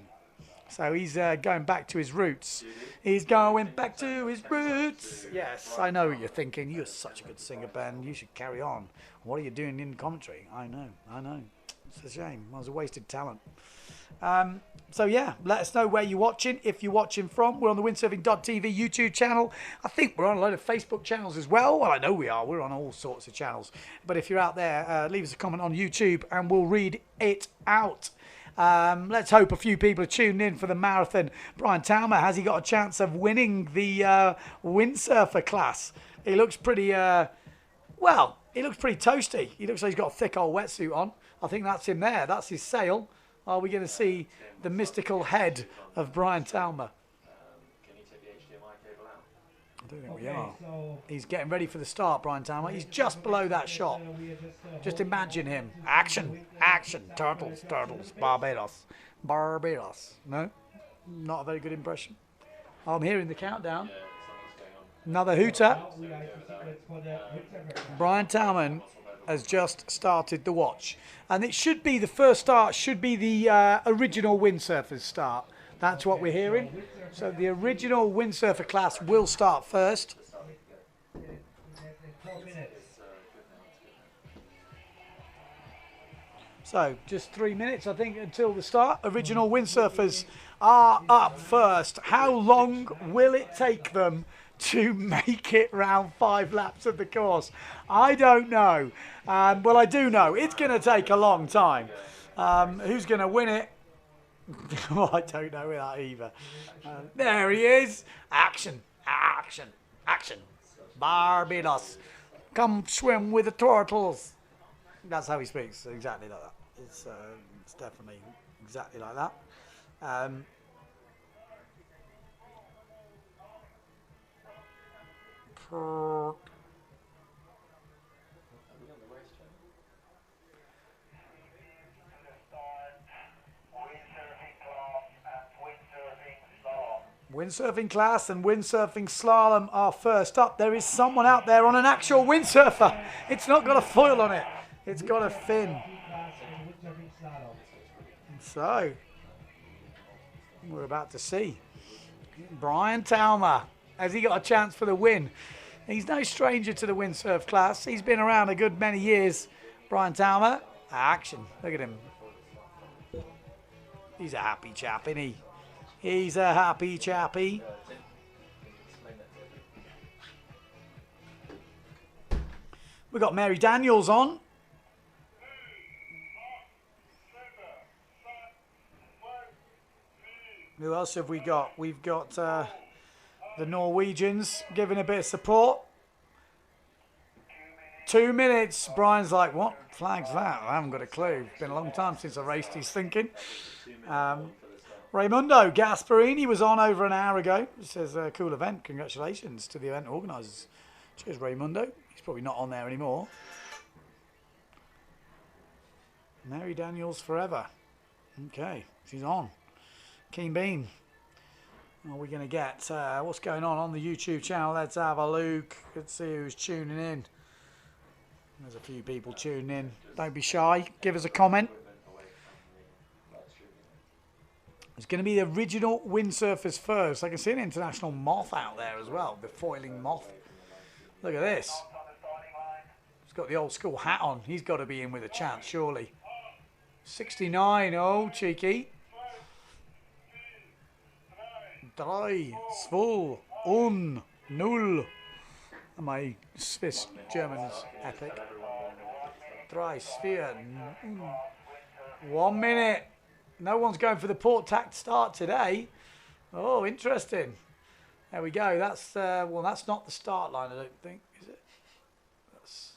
Speaker 2: So he's going back to his roots. He's going back to his roots. Yes, I know what you're thinking. You're such a good singer, Ben. You should carry on. What are you doing in commentary? I know. It's a shame. I was a wasted talent. So yeah, let us know where you're watching, if you're watching from. We're on the windsurfing.tv YouTube channel. I think we're on a load of Facebook channels as well. Well, I know we are. We're on all sorts of channels. But if you're out there, leave us a comment on YouTube and we'll read it out. Let's hope a few people are tuned in for the marathon. Brian Talmer, has he got a chance of winning the windsurfer class? He looks pretty, well, he looks pretty toasty. He looks like he's got a thick old wetsuit on. I think that's him there. That's his sail. Are we going to see the mystical head of Brian Talmer? I don't think we are. He's getting ready for the start, Brian Talmer. He's just below that shot. Just imagine him. Action, action, turtles, turtles, Barbados, Barbados. No? Not a very good impression. I'm hearing the countdown. Another hooter. Brian Talman has just started the watch. And it should be, the first start should be the original windsurfers start. That's what we're hearing. So the original windsurfer class will start first. So just 3 minutes, I think, until the start. Original windsurfers are up first. How long will it take them to make it round 5 laps of the course? I don't know. Well, I do know. It's going to take a long time. Who's going to win it? Well, I don't know that either. There he is. Action, action, action. Barbados. Come swim with the turtles. That's how he speaks. Exactly like that. It's definitely exactly like that. Windsurfing class and windsurfing slalom are first up. There is someone out there on an actual windsurfer. It's not got a foil on it. It's got a fin. So, we're about to see Brian Talmer. Has he got a chance for the win? He's no stranger to the windsurf class. He's been around a good many years. Brian Talmer. Action. Look at him. He's a happy chap, isn't he? He's a happy chappy. We've got Mary Daniels on. Who else have we got? We've got the Norwegians giving a bit of support. 2 minutes. Brian's like, what flag's that? I haven't got a clue. It's been a long time since I raced, he's thinking. Raimundo Gasparini was on over an hour ago. It says, cool event. Congratulations to the event organisers. Cheers, Raimundo. He's probably not on there anymore. Mary Daniels forever. Okay, she's on. Keen Bean. What are we going to get? What's going on the YouTube channel? Let's have a look. Let's see who's tuning in. There's a few people tuning in. Don't be shy. Give us a comment. It's going to be the original windsurfers first. I can see an international moth out there as well. The foiling moth. Look at this. He's got the old school hat on. He's got to be in with a chance, surely. 69. Oh, cheeky. 3, 2, 1, 0. My Swiss German's epic. 3, 4. 1 minute. No one's going for the port tack start today. Oh, interesting. There we go. That's well, that's not the start line, I don't think, is it? That's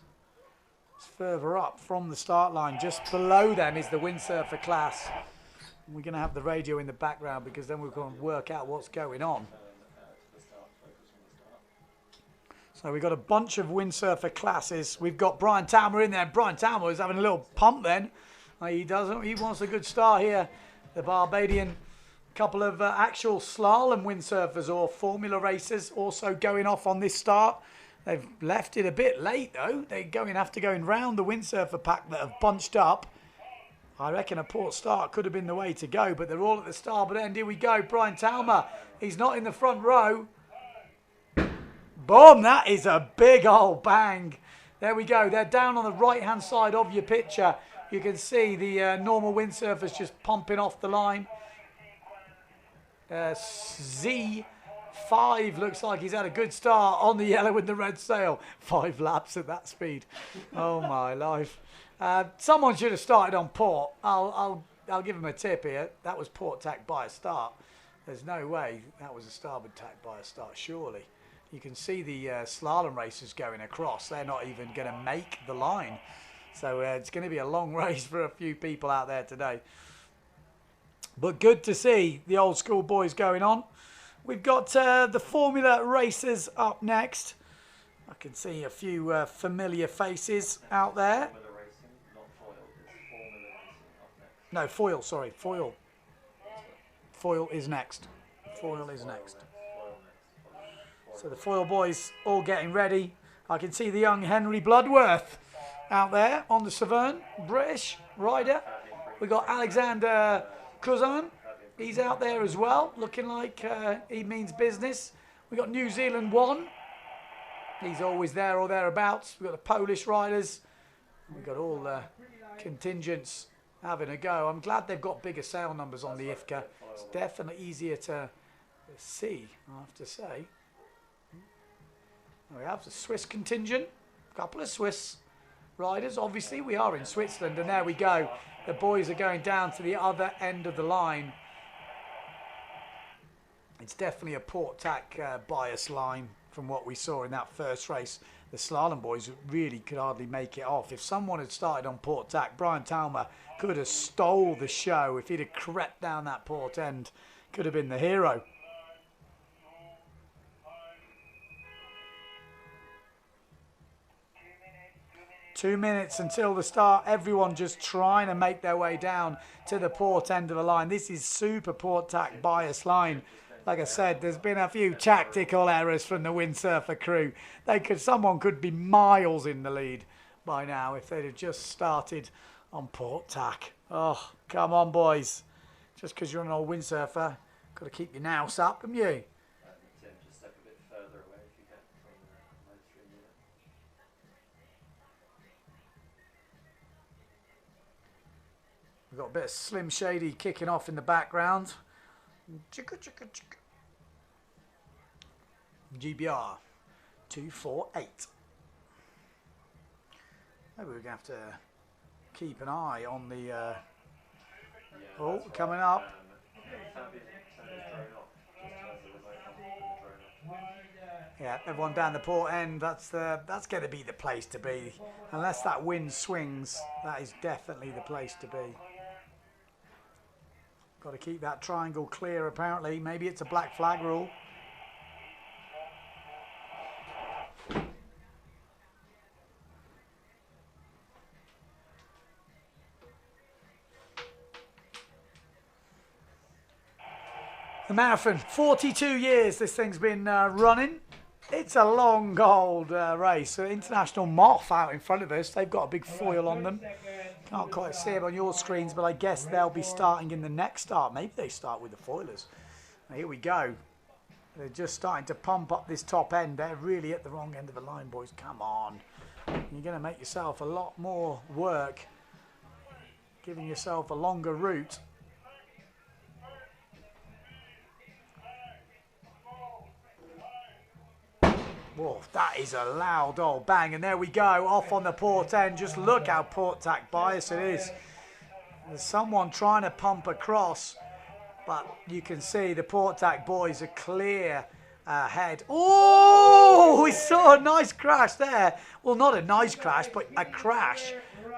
Speaker 2: further up from the start line. Just below them is the windsurfer class. And we're going to have the radio in the background because then we're going to work out what's going on. So we've got a bunch of windsurfer classes. We've got Brian Talmer in there. Brian Talmer is having a little pump then. He doesn't. He wants a good start here. The Barbadian, couple of actual slalom windsurfers or formula racers also going off on this start. They've left it a bit late though. They're have to go round the windsurfer pack that have bunched up. I reckon a port start could have been the way to go, but they're all at the starboard end. Here we go. Brian Talmer. He's not in the front row. Boom! That is a big old bang. There we go. They're down on the right-hand side of your picture. You can see the normal windsurfers just pumping off the line. Z5 looks like he's had a good start on the yellow with the red sail. 5 laps at that speed. Oh my life. Someone should have started on port. I'll give him a tip here. That was port tack by a start. There's no way that was a starboard tack by a start, surely. You can see the slalom racers going across. They're not even going to make the line. So it's going to be a long race for a few people out there today. But good to see the old school boys going on. We've got the Formula racers up next. I can see a few familiar faces out there. No, foil, sorry. Foil. Foil is next. Foil is next. So the foil boys all getting ready. I can see the young Henry Bloodworth out there on the Severn, British rider. We've got Alexander Cousin. He's out there as well, looking like he means business. We've got New Zealand 1. He's always there or thereabouts. We've got the Polish riders. We've got all the contingents having a go. I'm glad they've got bigger sail numbers on the IFCA. It's definitely easier to see, I have to say. We have the Swiss contingent, a couple of Swiss riders. Obviously, we are in Switzerland, and there we go. The boys are going down to the other end of the line. It's definitely a Port-Tac bias line from what we saw in that first race. The slalom boys really could hardly make it off. If someone had started on Port-Tac, Brian Talma could have stole the show. If he'd have crept down that port end, could have been the hero. Two minutes until the start. Everyone just trying to make their way down to the port end of the line. This is super Port-Tac bias line. Like I said, there's been a few tactical errors from the windsurfer crew. Someone could be miles in the lead by now if they'd have just started on Port-Tac. Oh, come on, boys. Just because you're an old windsurfer, got to keep your nous up, haven't you?
Speaker 5: Tim, just step a bit further away if you can from the live stream unit.
Speaker 2: We've got a bit of Slim Shady kicking off in the background. Chicka, chicka, chicka. GBR 248. Maybe we're going to have to keep an eye on the... coming up. Yeah, everyone down the port end. That's going to be the place to be. Unless that wind swings, that is definitely the place to be. Got to keep that triangle clear, apparently. Maybe it's a black flag rule. The marathon, 42 years this thing's been running. It's a long old race. So International Moth out in front of us. They've got a big foil on them. Can't quite see it on your screens, but I guess they'll be starting in the next start. Maybe they start with the foilers. Here we go. They're just starting to pump up this top end. They're really at the wrong end of the line, boys. Come on. You're going to make yourself a lot more work, giving yourself a longer route. Whoa, that is a loud old bang, and there we go, off on the port end. Just look how Port-Tac bias it is. There's someone trying to pump across, but you can see the Port-Tac boys are clear ahead. Oh, we saw a nice crash there. Well, not a nice crash, but a crash.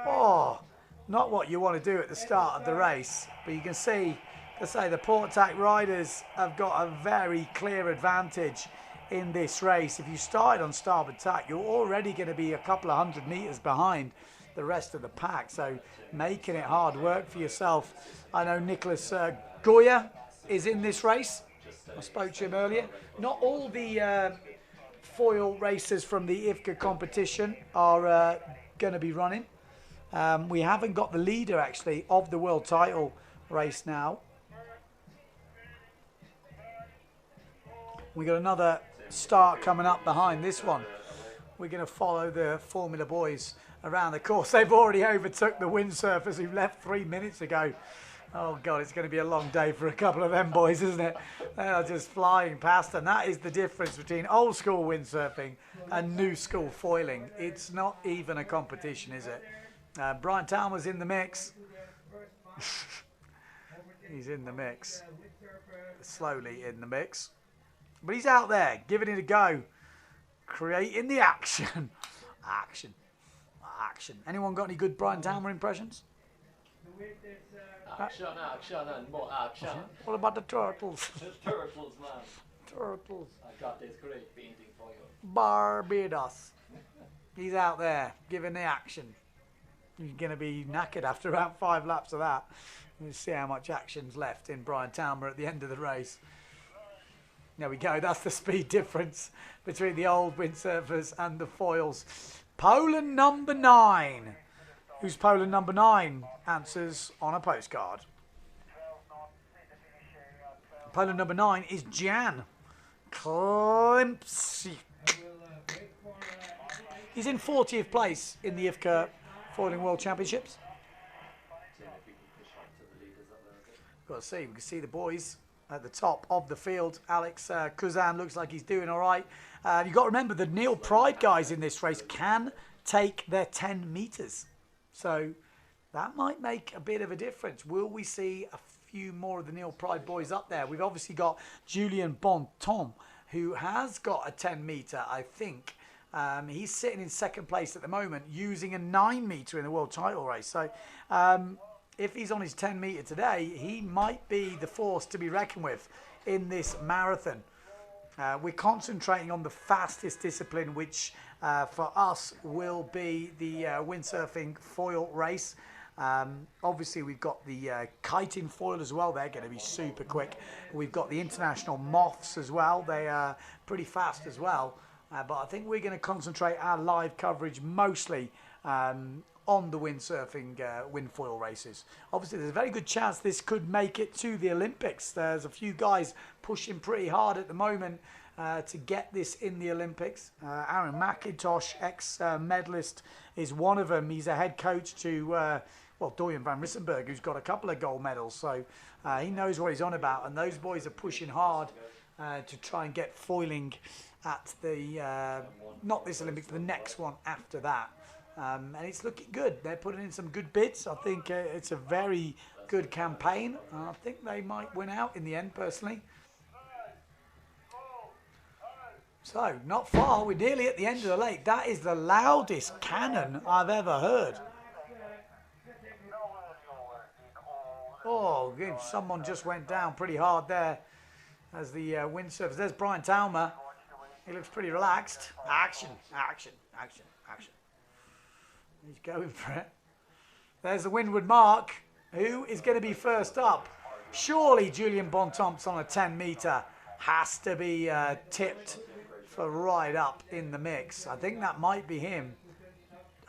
Speaker 2: Oh, not what you want to do at the start of the race, but you can see, the Port-Tac riders have got a very clear advantage in this race. If you started on starboard tack, you're already going to be a couple of 100 meters behind the rest of the pack, so making it hard work for yourself. I know Nicholas Goya is in this race. I spoke to him earlier. Not all the foil racers from the IFCA competition are going to be running. We haven't got the leader actually of the world title race now. We got another start coming up behind this one. We're going to follow the Formula boys around the course. They've already overtook the windsurfers who left 3 minutes ago. Oh God, it's going to be a long day for a couple of them boys, isn't it? They are just flying past, and that is the difference between old school windsurfing and new school foiling. It's not even a competition, is it? Brian Talma's in the mix. He's in the mix. Slowly in the mix. But he's out there, giving it a go. Creating the action. Action. Action. Anyone got any good Brian Talma impressions?
Speaker 23: Action, action, and more action.
Speaker 2: What about the turtles?
Speaker 23: The turtles, man.
Speaker 2: Turtles.
Speaker 23: I got this great painting for you.
Speaker 2: Barbados. He's out there, giving the action. He's going to be knackered after about 5 laps of that. We'll see how much action's left in Brian Talma at the end of the race. There we go, that's the speed difference between the old windsurfers and the foils. Poland number 9. Who's Poland number 9? Answers on a postcard. Poland number 9 is Jan Klimczyk. He's in 40th place in the IFCA Foiling World Championships. Got to see, we can see the boys at the top of the field. Alex Kuzan looks like he's doing all right. You've got to remember the Neil Pride guys in this race can take their 10 meters. So that might make a bit of a difference. Will we see a few more of the Neil Pride boys up there? We've obviously got Julien Bontemps, who has got a 10 meter, I think. He's sitting in second place at the moment using a 9 meter in the world title race. So if he's on his 10 meter today, he might be the force to be reckoned with in this marathon. We're concentrating on the fastest discipline, which for us will be the windsurfing foil race. Obviously, we've got the kiting foil as well. They're going to be super quick. We've got the international moths as well. They are pretty fast as well. But I think we're going to concentrate our live coverage mostly on the windsurfing windfoil races. Obviously, there's a very good chance this could make it to the Olympics. There's a few guys pushing pretty hard at the moment to get this in the Olympics. Aaron McIntosh, ex-medalist, is one of them. He's a head coach to, well, Dorian van Rissenberg, who's got a couple of gold medals. So he knows what he's on about. And those boys are pushing hard to try and get foiling at the, not this Olympics, the next one after that. And it's looking good. They're putting in some good bids. I think it's a very good campaign. I think they might win out in the end, personally. So, not far. We're nearly at the end of the lake. That is the loudest cannon I've ever heard. Oh, someone just went down pretty hard there as the windsurfers. There's Brian Talmer. He looks pretty relaxed. Action, action, action, action. He's going for it. There's the windward mark. Who is going to be first up? Surely Julien Bontemps on a 10 meter has to be tipped for right up in the mix. I think that might be him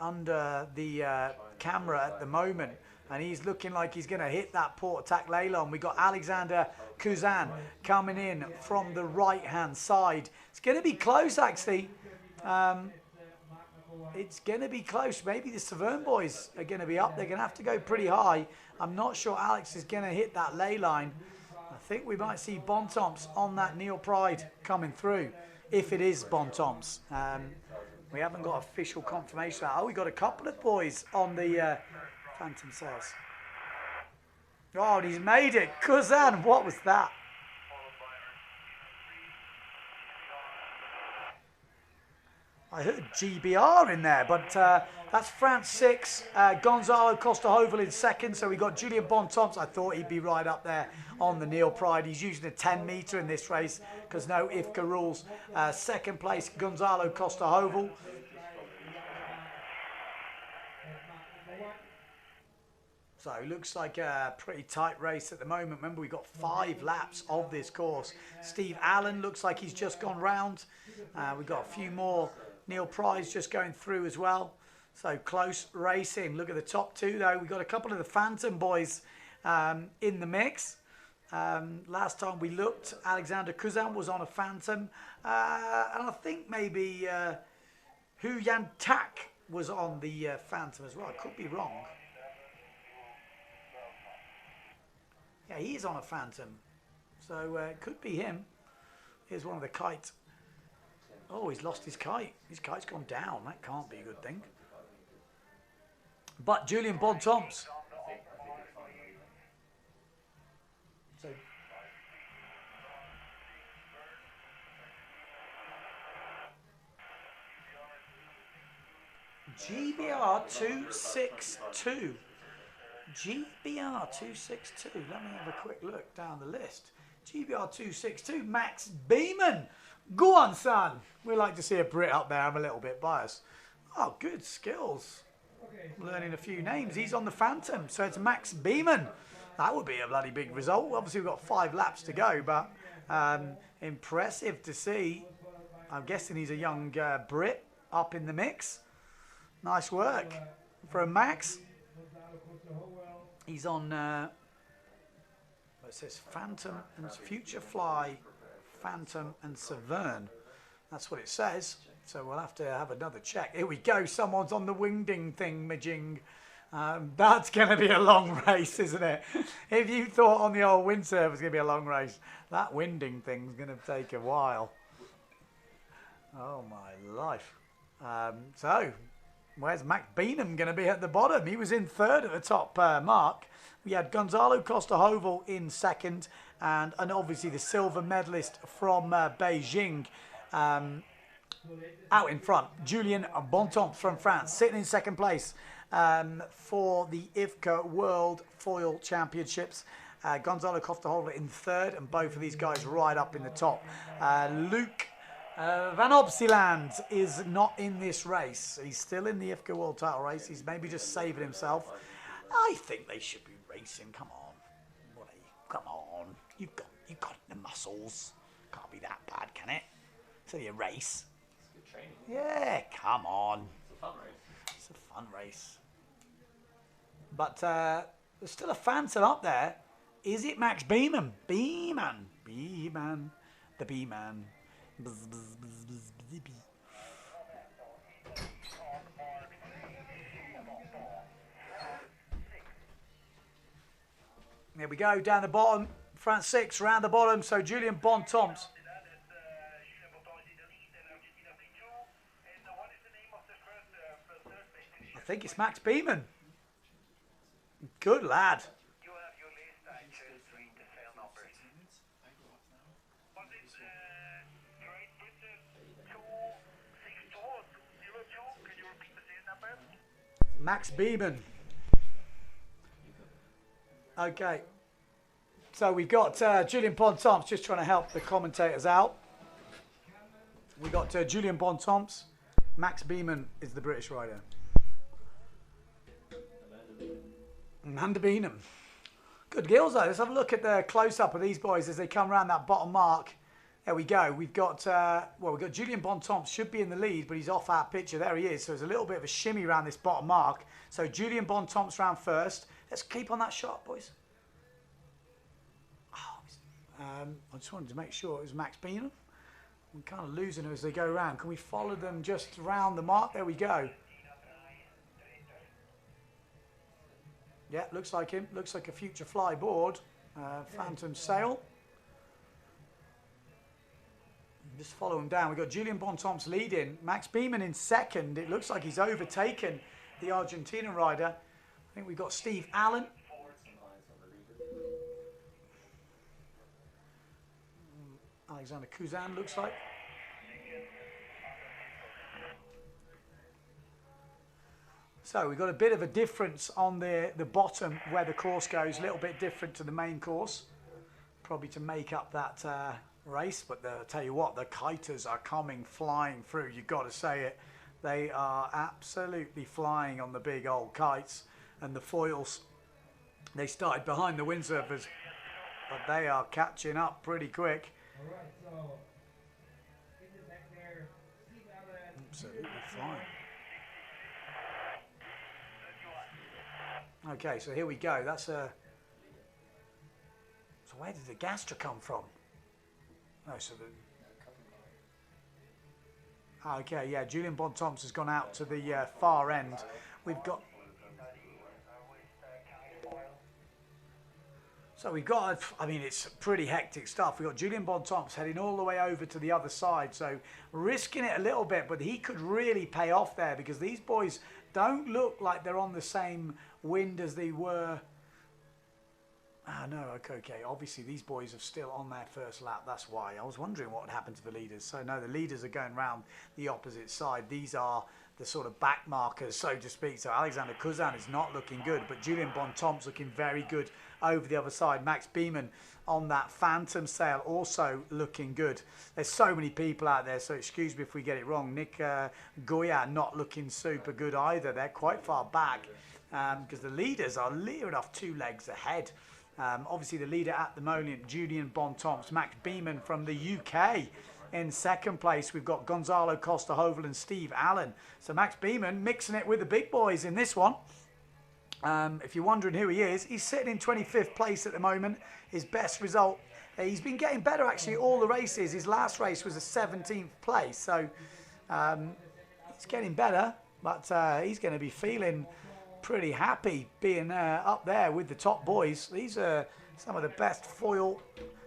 Speaker 2: under the camera at the moment. And he's looking like he's going to hit that port attack Leylon. We've got Alexander Kuzan coming in from the right-hand side. It's going to be close, actually. It's going to be close. Maybe the Severn boys are going to be up. They're going to have to go pretty high. I'm not sure Alex is going to hit that ley line. I think we might see Bontemps on that Neil Pride coming through, if it is Bontemps. We haven't got official confirmation. Oh, we got a couple of boys on the Phantom Sails. Oh, and he's made it. Kuzan, what was that? I heard GBR in there, but that's France 6, Gonzalo Costa-Hovel in second, so we got Julien Bontemps. I thought he'd be right up there on the Neil Pride. He's using a 10 meter in this race because no IFCA rules. Second place, Gonzalo Costa-Hovel. So it looks like a pretty tight race at the moment. Remember, we've got 5 laps of this course. Steve Allen looks like he's just gone round. We've got a few more Neil Pride's just going through as well. So close racing. Look at the top 2 though. We've got a couple of the Phantom boys in the mix. Last time we looked, Alexander Kuzan was on a Phantom. And I think maybe Hu Yan Tak was on the Phantom as well. I could be wrong. Yeah, he's on a Phantom. So it could be him. Here's one of the kites. Oh, he's lost his kite. His kite's gone down. That can't be a good thing. But Julien Bontemps. So GBR 262. GBR 262. Let me have a quick look down the list. GBR 262. Max Beeman. Go on, son. We like to see a Brit up there. I'm a little bit biased. Oh, good skills. Learning a few names. He's on the Phantom, so it's Max Beeman. That would be a bloody big result. Obviously, we've got 5 laps to go, but impressive to see. I'm guessing he's a young Brit up in the mix. Nice work from Max. He's on, it says Phantom and Future Fly, Phantom and Severn. That's what it says. So we'll have to have another check. Here we go. Someone's on the wingding thing, Majing. That's going to be a long race, isn't it? If you thought on the old windsurf it was going to be a long race, that winding thing's going to take a while. Oh, my life. So, where's Max Beenham going to be at the bottom? He was in third at the top mark. We had Gonzalo Costa-Hovel in second, and obviously the silver medalist from Beijing out in front. Julien Bontemps from France, sitting in second place for the IFCA World Foil Championships. Gonzalo Costa-Hovel in third, and both of these guys right up in the top. Luc Van Opsieland is not in this race. He's still in the IFCA World Title race. He's maybe just saving himself. I think they should be racing. Come on, what are you? Come on, you've got the muscles. Can't be that bad, can it? It's only a race.
Speaker 4: It's good training.
Speaker 2: Yeah, come on.
Speaker 4: It's a fun race.
Speaker 2: It's a fun race. But there's still a phantom up there. Is it Max Beeman? Beeman. The Bee-Man. Bzz, bzz, bzz, bzz, bzz, bzz. There we go, down the bottom. France 6, round the bottom. So Julien Bontemps. I think it's Max Beeman. Good lad. Max Beeman. Okay. So we've got Julien Bontemps just trying to help the commentators out. We've got Julien Bontemps. Max Beeman is the British rider. Amanda Beanham. Good gills though. Let's have a look at the close-up of these boys as they come around that bottom mark. There we go. We've got, we've got Julien Bontemps should be in the lead, but he's off our picture. There he is. So there's a little bit of a shimmy around this bottom mark. So Julien Bontemps round first. Let's keep on that shot, boys. Oh, I just wanted to make sure it was Max Beanham. I'm kind of losing them as they go around. Can we follow them just round the mark? There we go. Yeah, looks like him. Looks like a future fly board. Phantom sail. Just follow him down. We've got Julien Bontemps leading. Max Beeman in second. It looks like he's overtaken the Argentinian rider. I think we've got Steve Allen. Alexander Kuzan looks like. So we've got a bit of a difference on the bottom where the course goes. A little bit different to the main course. Probably to make up that race, but I'll tell you what, the kiters are coming flying through. You've got to say it. They are absolutely flying on the big old kites, and the foils, they started behind the windsurfers, but they are catching up pretty quick.
Speaker 18: All right, so in the back there, Steve Allen.
Speaker 2: Absolutely flying. Okay, so here we go. That's a. So where did the Gastra come from? No, so the. Okay, yeah, Julien Bontemps has gone out to the far end. We've got. So we've got, I mean, it's pretty hectic stuff. We've got Julien Bontemps heading all the way over to the other side. So risking it a little bit, but he could really pay off there because these boys don't look like they're on the same wind as they were. Ah, no, okay. Obviously, these boys are still on their first lap. That's why. I was wondering what would happen to the leaders. So, no, the leaders are going round the opposite side. These are the sort of back markers, so to speak. So, Alexander Kuzan is not looking good, but Julien Bontemps looking very good over the other side. Max Beeman on that phantom sail also looking good. There's so many people out there, so excuse me if we get it wrong. Nick Goya not looking super good either. They're quite far back because the leaders are near enough 2 legs ahead. Obviously the leader at the moment, Julien Bontemps. Max Beeman from the UK in second place. We've got Gonzalo Costa-Hovel and Steve Allen. So Max Beeman mixing it with the big boys in this one. If you're wondering who he is, he's sitting in 25th place at the moment. His best result. He's been getting better actually all the races. His last race was a 17th place. So he's getting better, but he's going to be feeling pretty happy being up there with the top boys. These are some of the best foil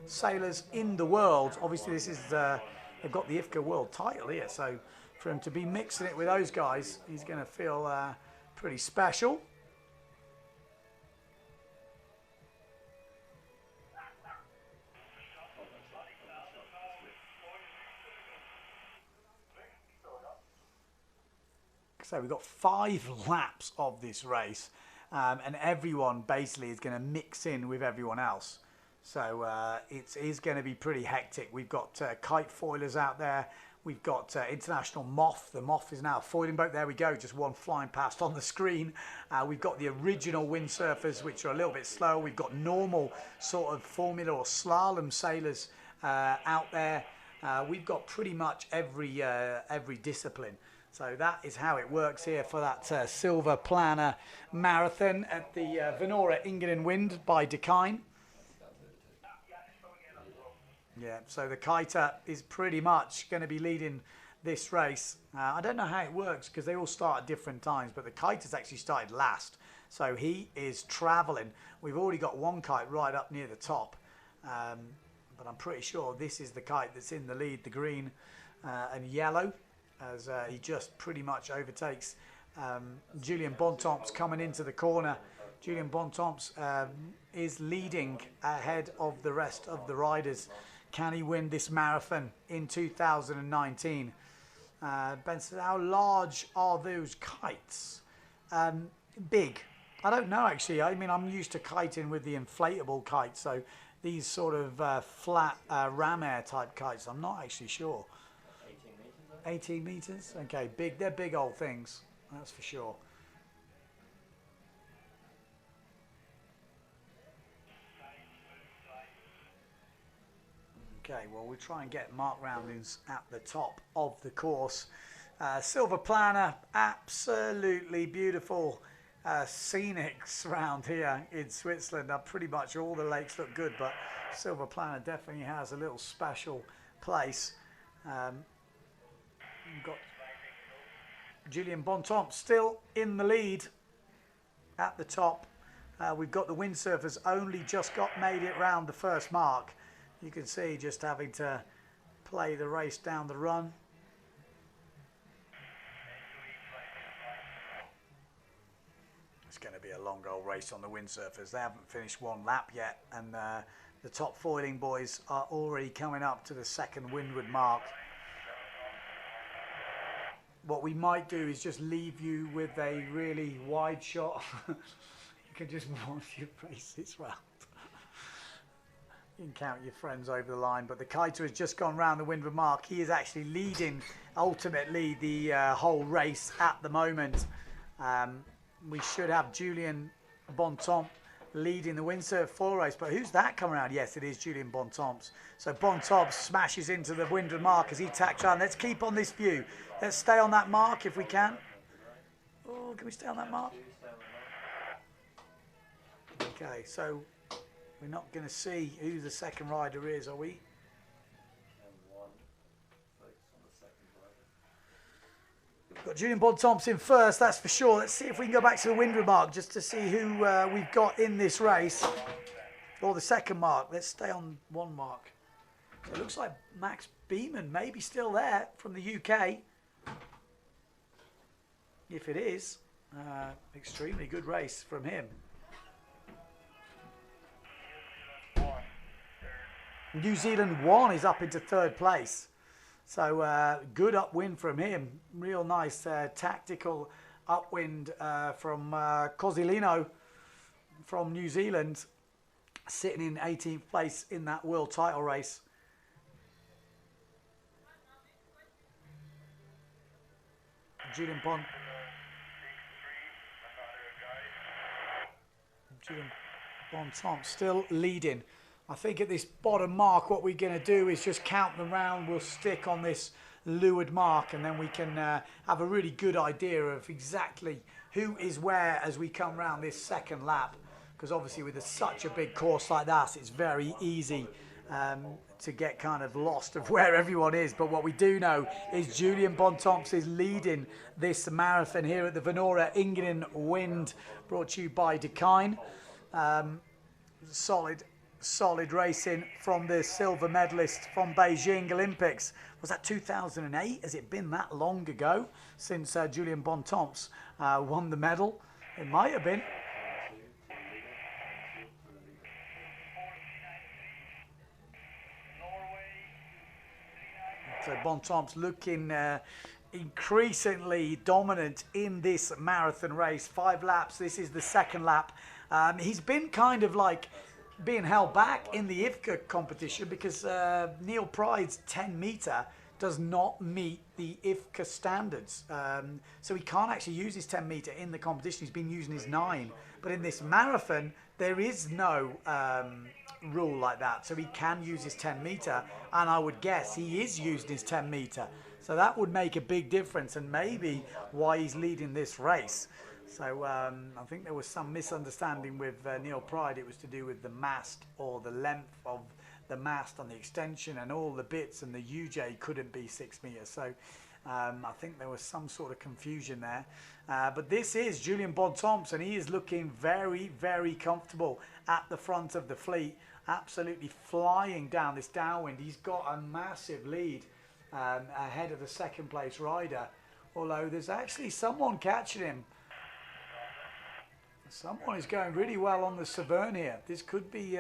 Speaker 2: sailors in the world. Obviously, this is they've got the IFCA world title here, so for him to be mixing it with those guys, he's going to feel pretty special. So we've got 5 laps of this race, and everyone basically is going to mix in with everyone else. So it is going to be pretty hectic. We've got kite foilers out there. We've got International Moth. The Moth is now a foiling boat. There we go, just one flying past on the screen. We've got the original windsurfers, which are a little bit slower. We've got normal sort of formula or slalom sailors out there. We've got pretty much every discipline. So that is how it works here for that Silver Planner Marathon at the Venora Engadinwind by Dakine. Yeah, so the kiter is pretty much going to be leading this race. I don't know how it works because they all start at different times, but the kiter's actually started last. So he is travelling. We've already got one kite right up near the top, but I'm pretty sure this is the kite that's in the lead, the green and yellow, as he just pretty much overtakes Julien Bontemps coming into the corner. Julien Bontemps is leading ahead of the rest of the riders. Can he win this marathon in 2019? Benson, how large are those kites? Big. I don't know, actually. I mean, I'm used to kiting with the inflatable kites, so these sort of flat ram air type kites, I'm not actually sure. 18 meters? Okay, big. They're big old things, that's for sure. Okay, well, we'll try and get Mark Roundings at the top of the course. Silver Planner, absolutely beautiful scenics around here in Switzerland. Pretty much all the lakes look good, but Silver Planner definitely has a little special place. We've got Julien Bontemps still in the lead at the top. We've got the windsurfers only just made it round the first mark. You can see just having to play the race down the run. It's going to be a long old race on the windsurfers. They haven't finished one lap yet, and the top foiling boys are already coming up to the second windward mark. What we might do is just leave you with a really wide shot. You can just watch your races round. You can count your friends over the line, but the kiter has just gone round the windward mark. He is actually leading, ultimately, the whole race at the moment. We should have Julien Bontemps leading the windsurf foil race, but who's that coming around? Yes, it is Julien Bontemps. So Bontemps smashes into the windward mark as he tacks on. Let's keep on this view. Let's stay on that mark if we can. Oh, can we stay on that mark? Okay, so we're not going to see who the second rider is, are we? We've got Julien Bontemps in first, that's for sure. Let's see if we can go back to the windward mark just to see who we've got in this race. Or the second mark. Let's stay on one mark. So it looks like Max Beeman may be still there from the UK. If it is, extremely good race from him. New Zealand 1 is up into third place. So good upwind from him. Real nice tactical upwind from Cosilino from New Zealand, sitting in 18th place in that world title race. Julien Bontemps still leading. I think at this bottom mark, what we're going to do is just count them round. We'll stick on this leeward mark, and then we can have a really good idea of exactly who is where as we come round this second lap. Because obviously with such a big course like that, it's very easy to get kind of lost of where everyone is. But what we do know is Julian Bontemps is leading this marathon here at the Venora Engadinwind, brought to you by Dakine. Solid racing from the silver medalist from Beijing Olympics. Was that 2008? Has it been that long ago since Julian Bontemps won the medal? It might have been. So Bontemps looking increasingly dominant in this marathon race. 5 laps. This is the second lap. He's been kind of like being held back in the IFCA competition because Neil Pride's 10 metre does not meet the IFCA standards. So he can't actually use his 10 metre in the competition. He's been using his 9. But in this marathon, there is no rule like that. So he can use his 10 metre. And I would guess he is using his 10 metre. So that would make a big difference and maybe why he's leading this race. So I think there was some misunderstanding with Neil Pride. It was to do with the mast or the length of the mast on the extension and all the bits, and the UJ couldn't be 6 meters. So I think there was some sort of confusion there. But this is Julian Bontemps, and he is looking very, very comfortable at the front of the fleet. Absolutely flying down this downwind. He's got a massive lead ahead of the second place rider. Although there's actually someone catching him. Someone is going really well on the Severn here. This could be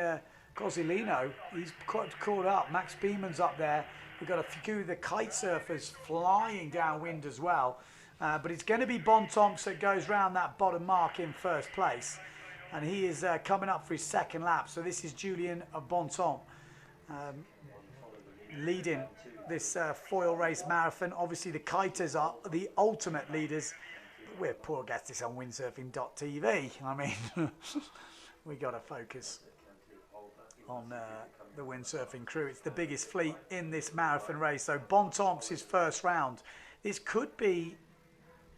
Speaker 2: Cosilino. He's caught up. Max Beeman's up there. We've got a few of the kite surfers flying downwind as well. But it's going to be Bontemps that goes round that bottom mark in first place. And he is coming up for his second lap. So this is Julian Bontemps leading this foil race marathon. Obviously the kiters are the ultimate leaders. We're poor gets this on windsurfing.tv. I mean, we got to focus on the windsurfing crew. It's the biggest fleet in this marathon race. So Bontemps is first round. This could be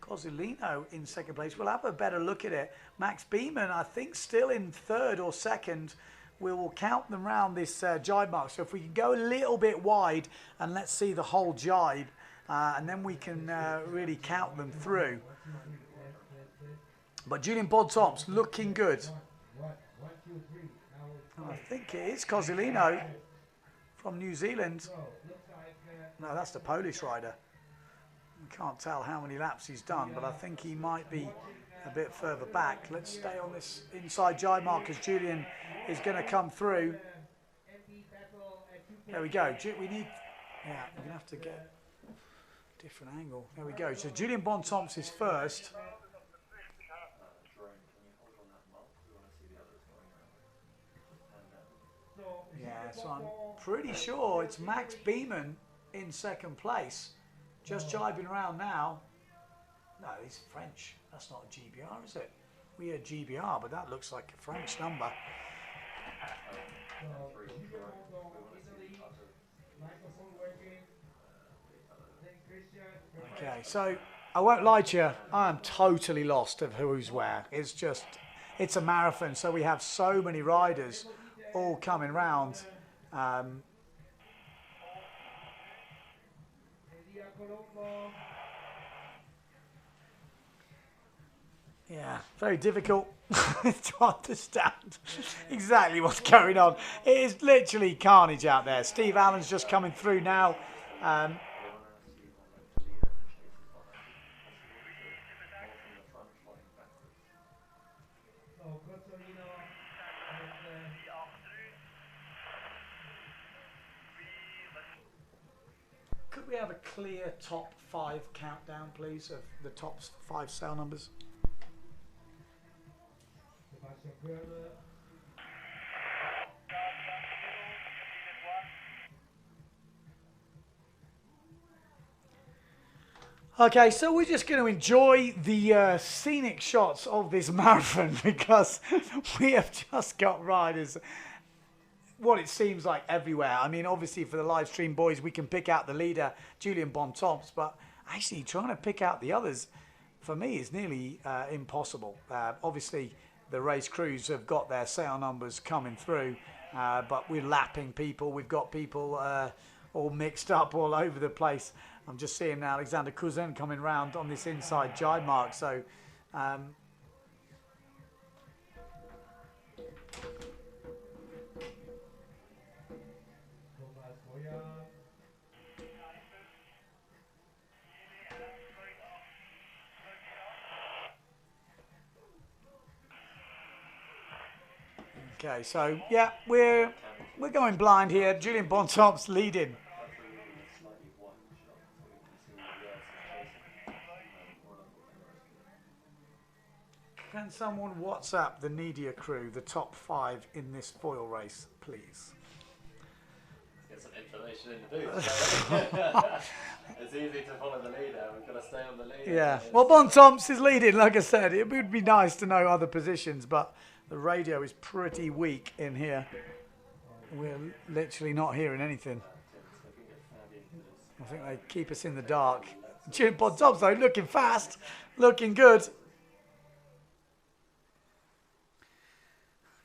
Speaker 2: Cosilino in second place. We'll have a better look at it. Max Beeman, I think, still in third or second. We will count them round this jibe mark. So if we can go a little bit wide and let's see the whole jibe, and then we can really count them through. But Julian Bontemps looking good. And I think it is Cosilino from New Zealand. No, that's the Polish rider. We can't tell how many laps he's done, but I think he might be a bit further back. Let's stay on this inside jibe mark as Julian is going to come through. There we go. We need, yeah, we're going to have to get a different angle. There we go. So Julian Bontemps is first. Yeah, so I'm pretty sure it's Max Beeman in second place. Just jibing around now. No, he's French. That's not a GBR, is it? We had GBR, but that looks like a French number. Okay, so I won't lie to you. I am totally lost of who's where. It's just, it's a marathon, so we have so many riders all coming round. Yeah, very difficult to understand exactly what's going on. It is literally carnage out there. Steve Allen's just coming through now. Could we have a clear top 5 countdown, please, of the top 5 cell numbers? Okay, so we're just going to enjoy the scenic shots of this marathon because we have just got riders, what it seems like, everywhere. I mean, obviously for the live stream boys, we can pick out the leader, Julian Bontemps, but actually trying to pick out the others, for me, is nearly impossible. Obviously, the race crews have got their sail numbers coming through, but we're lapping people. We've got people all mixed up all over the place. I'm just seeing Alexander Cousin coming round on this inside jibe mark. So okay, so yeah, we're going blind here. Julian Bontomp's leading. Can someone WhatsApp the Nedia crew the top 5 in this foil race, please?
Speaker 23: Get some information in the booth. It's easy to follow the leader. We've got to stay on the leader.
Speaker 2: Yeah. Well, Bontomp's is leading. Like I said, it would be nice to know other positions, but the radio is pretty weak in here. We're literally not hearing anything. I think they keep us in the dark. Julian Bontomp's though looking fast, looking good.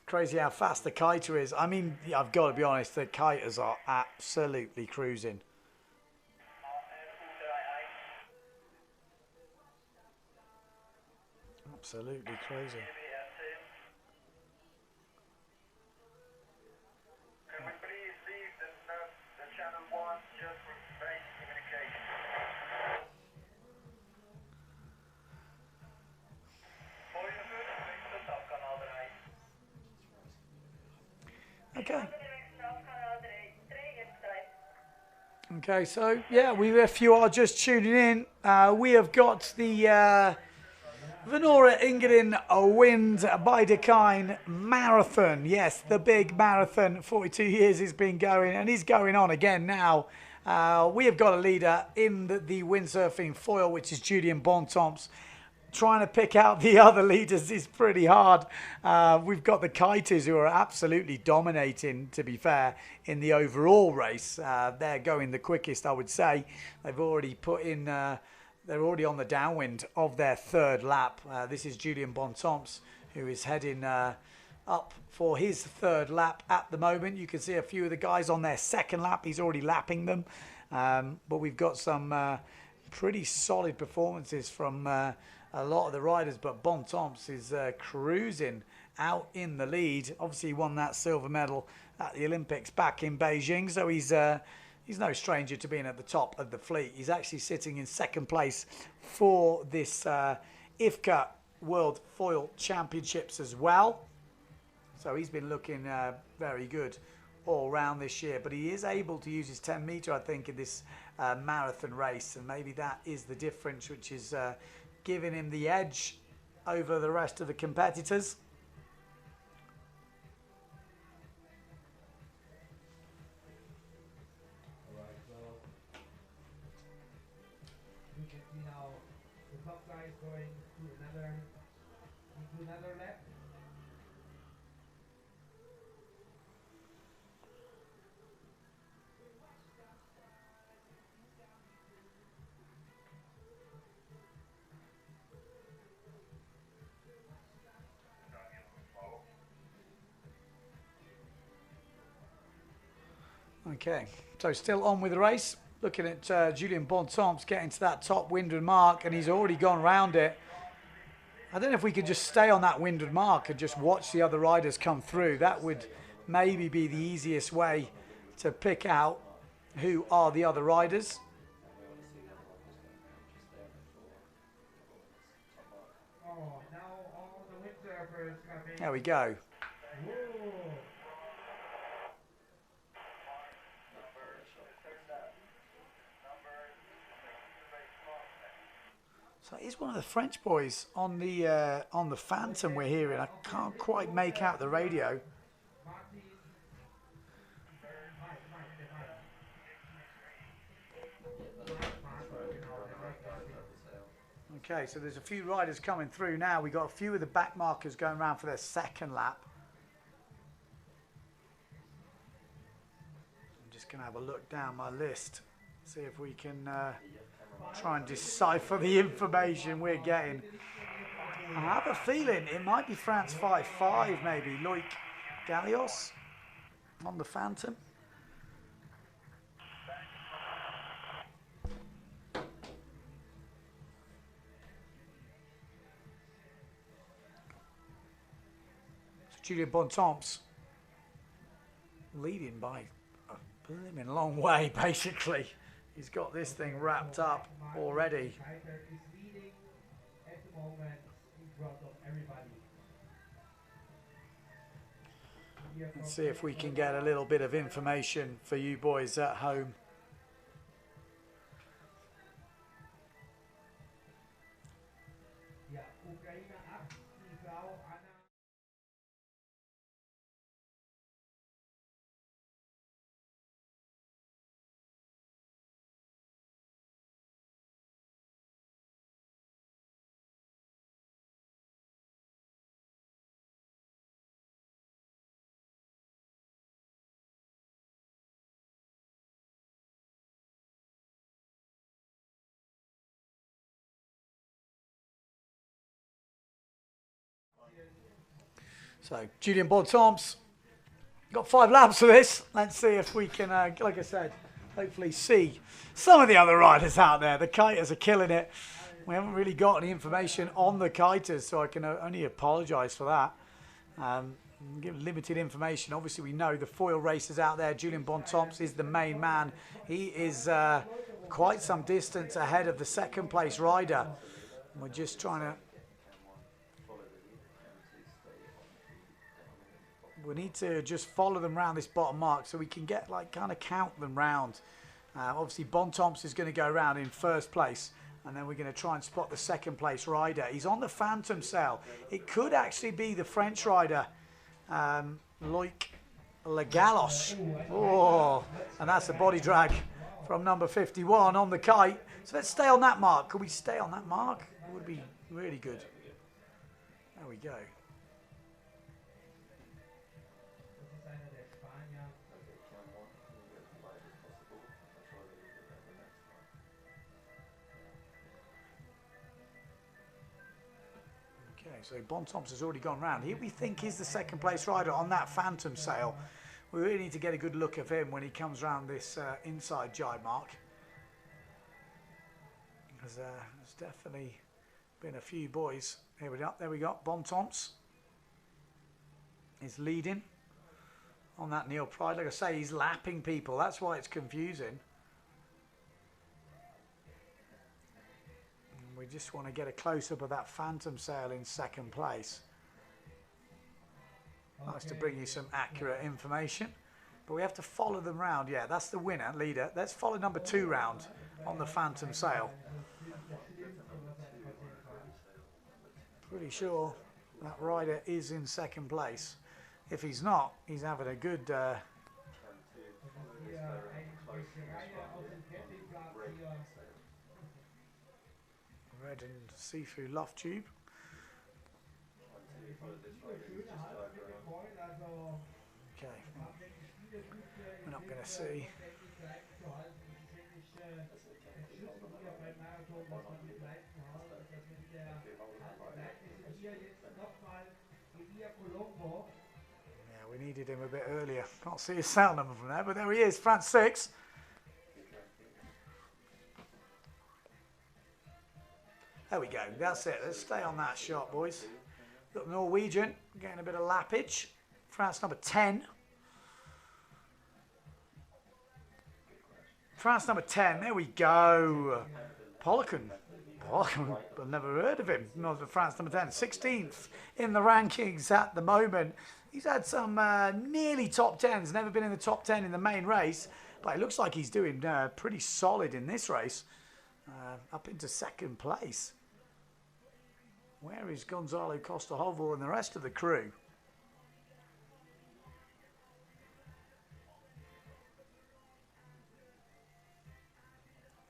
Speaker 2: Crazy how fast the kiter is. I mean, I've got to be honest, the kiters are absolutely cruising. Absolutely crazy.
Speaker 3: Can we please leave the channel 1 just for basic communication?
Speaker 2: Okay. Okay, so yeah, if you are just tuning in, we have got the Venora Engadinwind by Dakine marathon. Yes, the big marathon. 42 years it's been going, and he's going on again now. We have got a leader in the windsurfing foil, which is Julian Bontomp's. Trying to pick out the other leaders is pretty hard. We've got the kiters who are absolutely dominating, to be fair, in the overall race. They're going the quickest, I would say. They've already put in, they're already on the downwind of their third lap. This is Julian Bontomp's, who is heading up for his third lap at the moment. You can see a few of the guys on their second lap. He's already lapping them. But we've got some pretty solid performances from a lot of the riders, but Bontomp's is cruising out in the lead. Obviously, he won that silver medal at the Olympics back in Beijing, so he's no stranger to being at the top of the fleet. He's actually sitting in second place for this IFCA World Foil Championships as well. So he's been looking very good all round this year, but he is able to use his 10 meter, I think, in this marathon race, and maybe that is the difference, which is giving him the edge over the rest of the competitors.
Speaker 18: Alright, so we can see now the top guy is going into another lap.
Speaker 2: Okay, so still on with the race. Looking at Julian Bontomp's getting to that top windward mark, and he's already gone round it. I don't know if we could just stay on that windward mark and just watch the other riders come through. That would maybe be the easiest way to pick out who are the other riders.
Speaker 18: Oh, now all the windsurfers coming.
Speaker 2: There we go.
Speaker 18: Whoa.
Speaker 2: So he's one of the French boys on the Phantom we're hearing. I can't quite make out the radio. Okay, so there's a few riders coming through now. We've got a few of the back markers going around for their second lap. I'm just going to have a look down my list, see if we can try and decipher the information we're getting. I have a feeling it might be France 5-5 maybe, Loic Gallios. on the Phantom. Julien Bontemps leading by a blooming long way, basically. He's got this thing wrapped up already.
Speaker 18: Is leading at the moment in front of everybody.
Speaker 2: Let's see if we can get a little bit of information for you boys at home.
Speaker 18: Ja, Ukraine 8, die Frau Anna.
Speaker 2: So, Julien Bontemps, got 5 laps for this. Let's see if we can, like I said, hopefully see some of the other riders out there. The kiters are killing it. We haven't really got any information on the kiters, so I can only apologise for that. Give limited information. Obviously, we know the foil racers out there. Julien Bontemps is the main man. He is quite some distance ahead of the second place rider. We're just trying to... We need to just follow them around this bottom mark so we can get, like, kind of count them round. Obviously, Bontemps is going to go around in first place, and then we're going to try and spot the second place rider. He's on the Phantom cell. It could actually be the French rider, Loic Legalos. Oh, and that's a body drag from number 51 on the kite. So let's stay on that mark. Could we stay on that mark? It would be really good. There we go. So Bontemps has already gone round. He we think is the second place rider on that Phantom sail. We really need to get a good look of him when he comes round this inside jibe mark. Because there's definitely been a few boys. Here we go. There we go. Bontemps is leading on that Neil Pride. Like I say, he's lapping people. That's why it's confusing. We just want to get a close-up of that Phantom sail in second place. Nice to bring you some accurate information. But we have to follow them round. Yeah, that's the winner, leader. Let's follow number 2 round on the Phantom sail. Pretty sure that rider is in second place. If he's not, he's having a good... red and see-through loft tube. Okay, we're not going to see. Yeah, we needed him a bit earlier. Can't see his cell number from there, but there he is, France 6. There we go, that's it. Let's stay on that shot, boys. Look, Norwegian, getting a bit of lappage. France number 10. France number 10, there we go. Polken. I've never heard of him. Not the France number 10. 16th in the rankings at the moment. He's had some nearly top 10s, never been in the top 10 in the main race, but it looks like he's doing pretty solid in this race. Up into second place. Where is Gonzalo Costa-Hovel and the rest of the crew?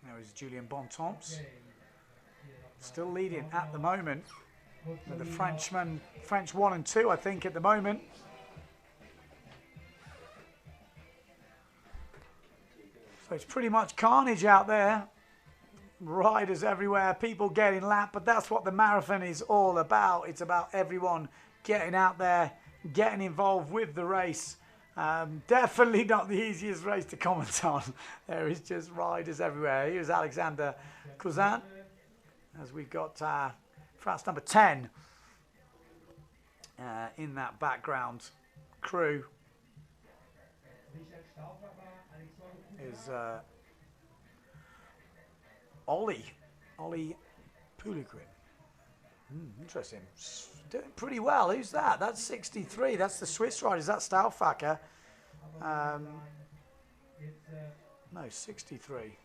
Speaker 2: There is Julien Bontemps. Still leading at the moment. With the Frenchman, French 1 and 2, I think, at the moment. So it's pretty much carnage out there. Riders everywhere, people getting lapped, but that's what the marathon is all about. It's about everyone getting out there, getting involved with the race, Definitely not the easiest race to comment on. There is just riders everywhere. Here's Alexander Cousin, as we've got France number 10 in that background crew. Is Ollie Pouliquin. Interesting. Doing pretty well. Who's that? That's 63. That's the Swiss rider. Is that Stauffacher? No, 63.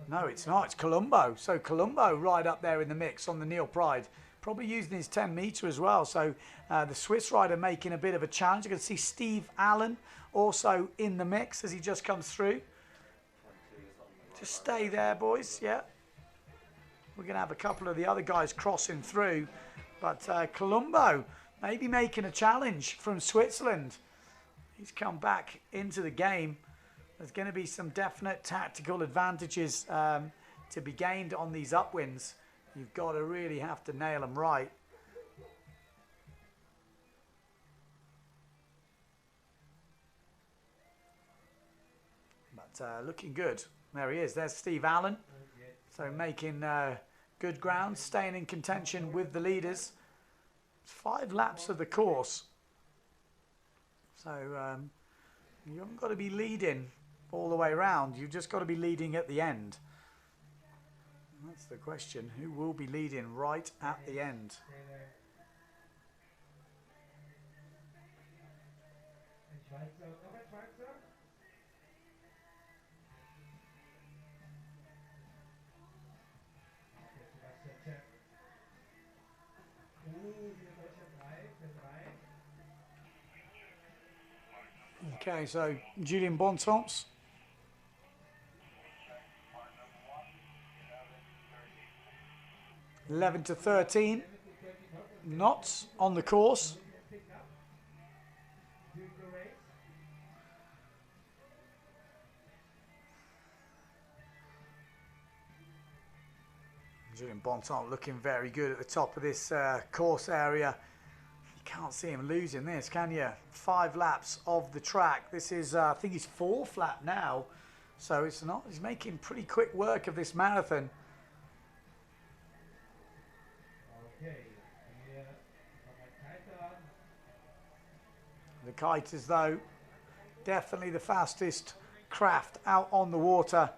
Speaker 2: No, it's not. It's Colombo. So Colombo right up there in the mix on the Neil Pride. Probably using his 10 metre as well. So the Swiss rider making a bit of a challenge. You can see Steve Allen also in the mix as he just comes through. Just stay there, boys. Yeah. We're going to have a couple of the other guys crossing through. But Colombo maybe making a challenge from Switzerland. He's come back into the game. There's going to be some definite tactical advantages to be gained on these upwinds. You've got to really have to nail them right. But looking good. There he is. There's Steve Allen. So making good ground, staying in contention with the leaders. 5 laps of the course. So you haven't got to be leading all the way around. You've just got to be leading at the end. And that's the question. Who will be leading right at the end? Okay, so Julien Bontemps. (11 to 13) knots on the course. Julien Bontemps looking very good at the top of this course area. You can't see him losing this, can you? 5 laps of the track. This is, I think he's 4th lap now. So it's not, he's making pretty quick work of this marathon. The kiters, though, definitely the fastest craft out on the water.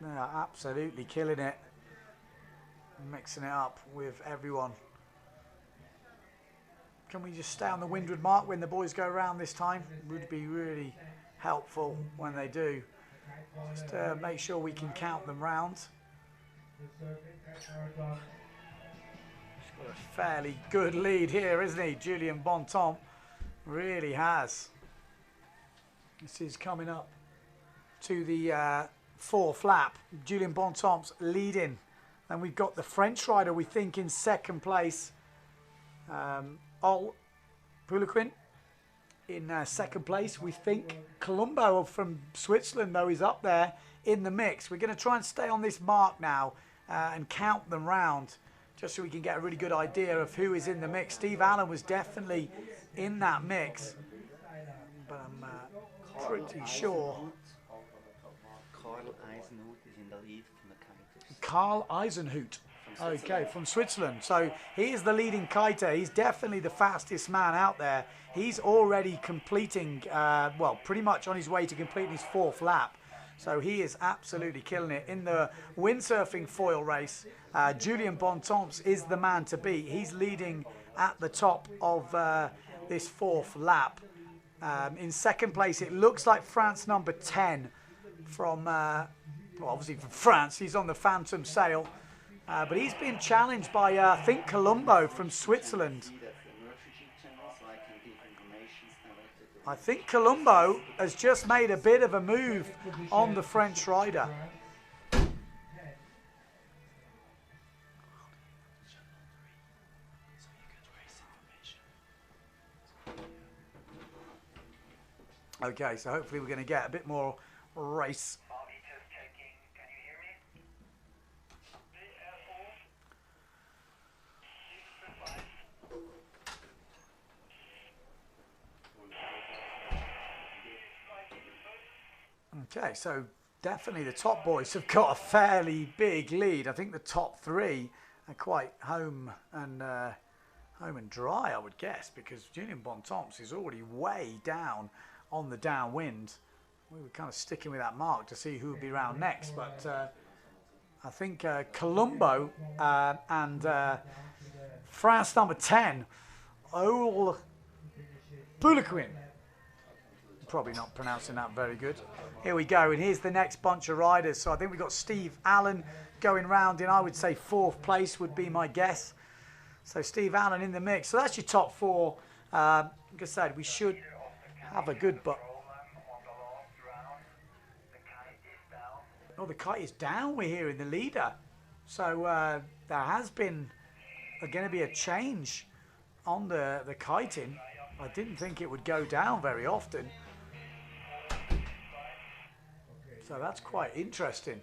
Speaker 2: They are absolutely killing it. Mixing it up with everyone. Can we just stay on the windward mark when the boys go around this time? Would be really helpful when they do. Just make sure we can count them round. He's got a fairly good lead here, isn't he? Julien Bontemps really has. This is coming up to the 4th lap. Julien Bontemps leading. And we've got the French rider, we think, in 2nd place. Ollie Pouliquin in 2nd place, we think. Colombo from Switzerland, though, is up there in the mix. We're going to try and stay on this mark now and count them round, just so we can get a really good idea of who is in the mix. Steve Allen was definitely in that mix, but I'm pretty sure. Karl Eisenhut, okay, from Switzerland. So he is the leading kiter. He's definitely the fastest man out there. He's already completing, well, pretty much on his way to completing his 4th lap. So he is absolutely killing it. In the windsurfing foil race, Julien Bontemps is the man to beat. He's leading at the top of this 4th lap. In 2nd place, it looks like France number 10 from... well, obviously from France. He's on the Phantom Sail. But he's been challenged by, I think, Colombo from Switzerland. I think Colombo has just made a bit of a move on the French rider. Okay, so hopefully we're going to get a bit more race. Okay, so definitely the top boys have got a fairly big lead. I think the top three are quite home and dry, I would guess, because Julian Bontemps is already way down on the downwind. We were kind of sticking with that mark to see who would be round next, but I think Colombo and France number 10, Ol Bulaquin. Probably not pronouncing that very good. Here we go, and here's the next bunch of riders. So I think we've got Steve Allen going round in, I would say, 4th place would be my guess. So Steve Allen in the mix. So that's your top 4. Like I said, we should have a good... Oh, the kite is down, we're here in the leader. So there has been going to be a change on the kiting. I didn't think it would go down very often. So that's quite interesting.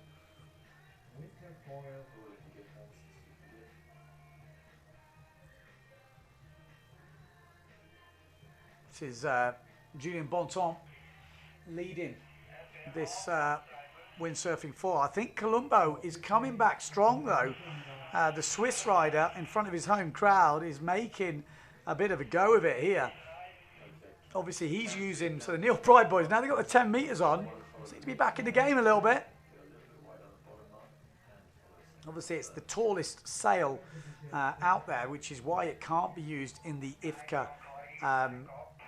Speaker 2: This is Julian Bontemps leading this windsurfing 4. I think Colombo is coming back strong though. The Swiss rider in front of his home crowd is making a bit of a go of it here. Obviously he's using, so the Neil Pride boys, now they've got the 10 metres on, seem to be back in the game a little bit. Obviously it's the tallest sail out there, which is why it can't be used in the IFCA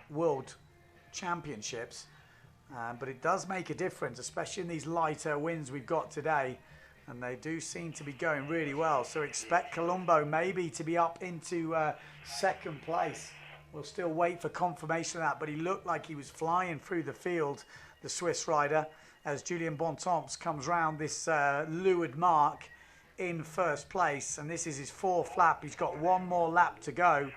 Speaker 2: World Championships. But it does make a difference, especially in these lighter winds we've got today. And they do seem to be going really well. So expect Colombo maybe to be up into 2nd place. We'll still wait for confirmation of that, but he looked like he was flying through the field, the Swiss rider, as Julian Bontemps comes round this leeward mark in 1st place. And this is his 4th lap. He's got one more lap to go.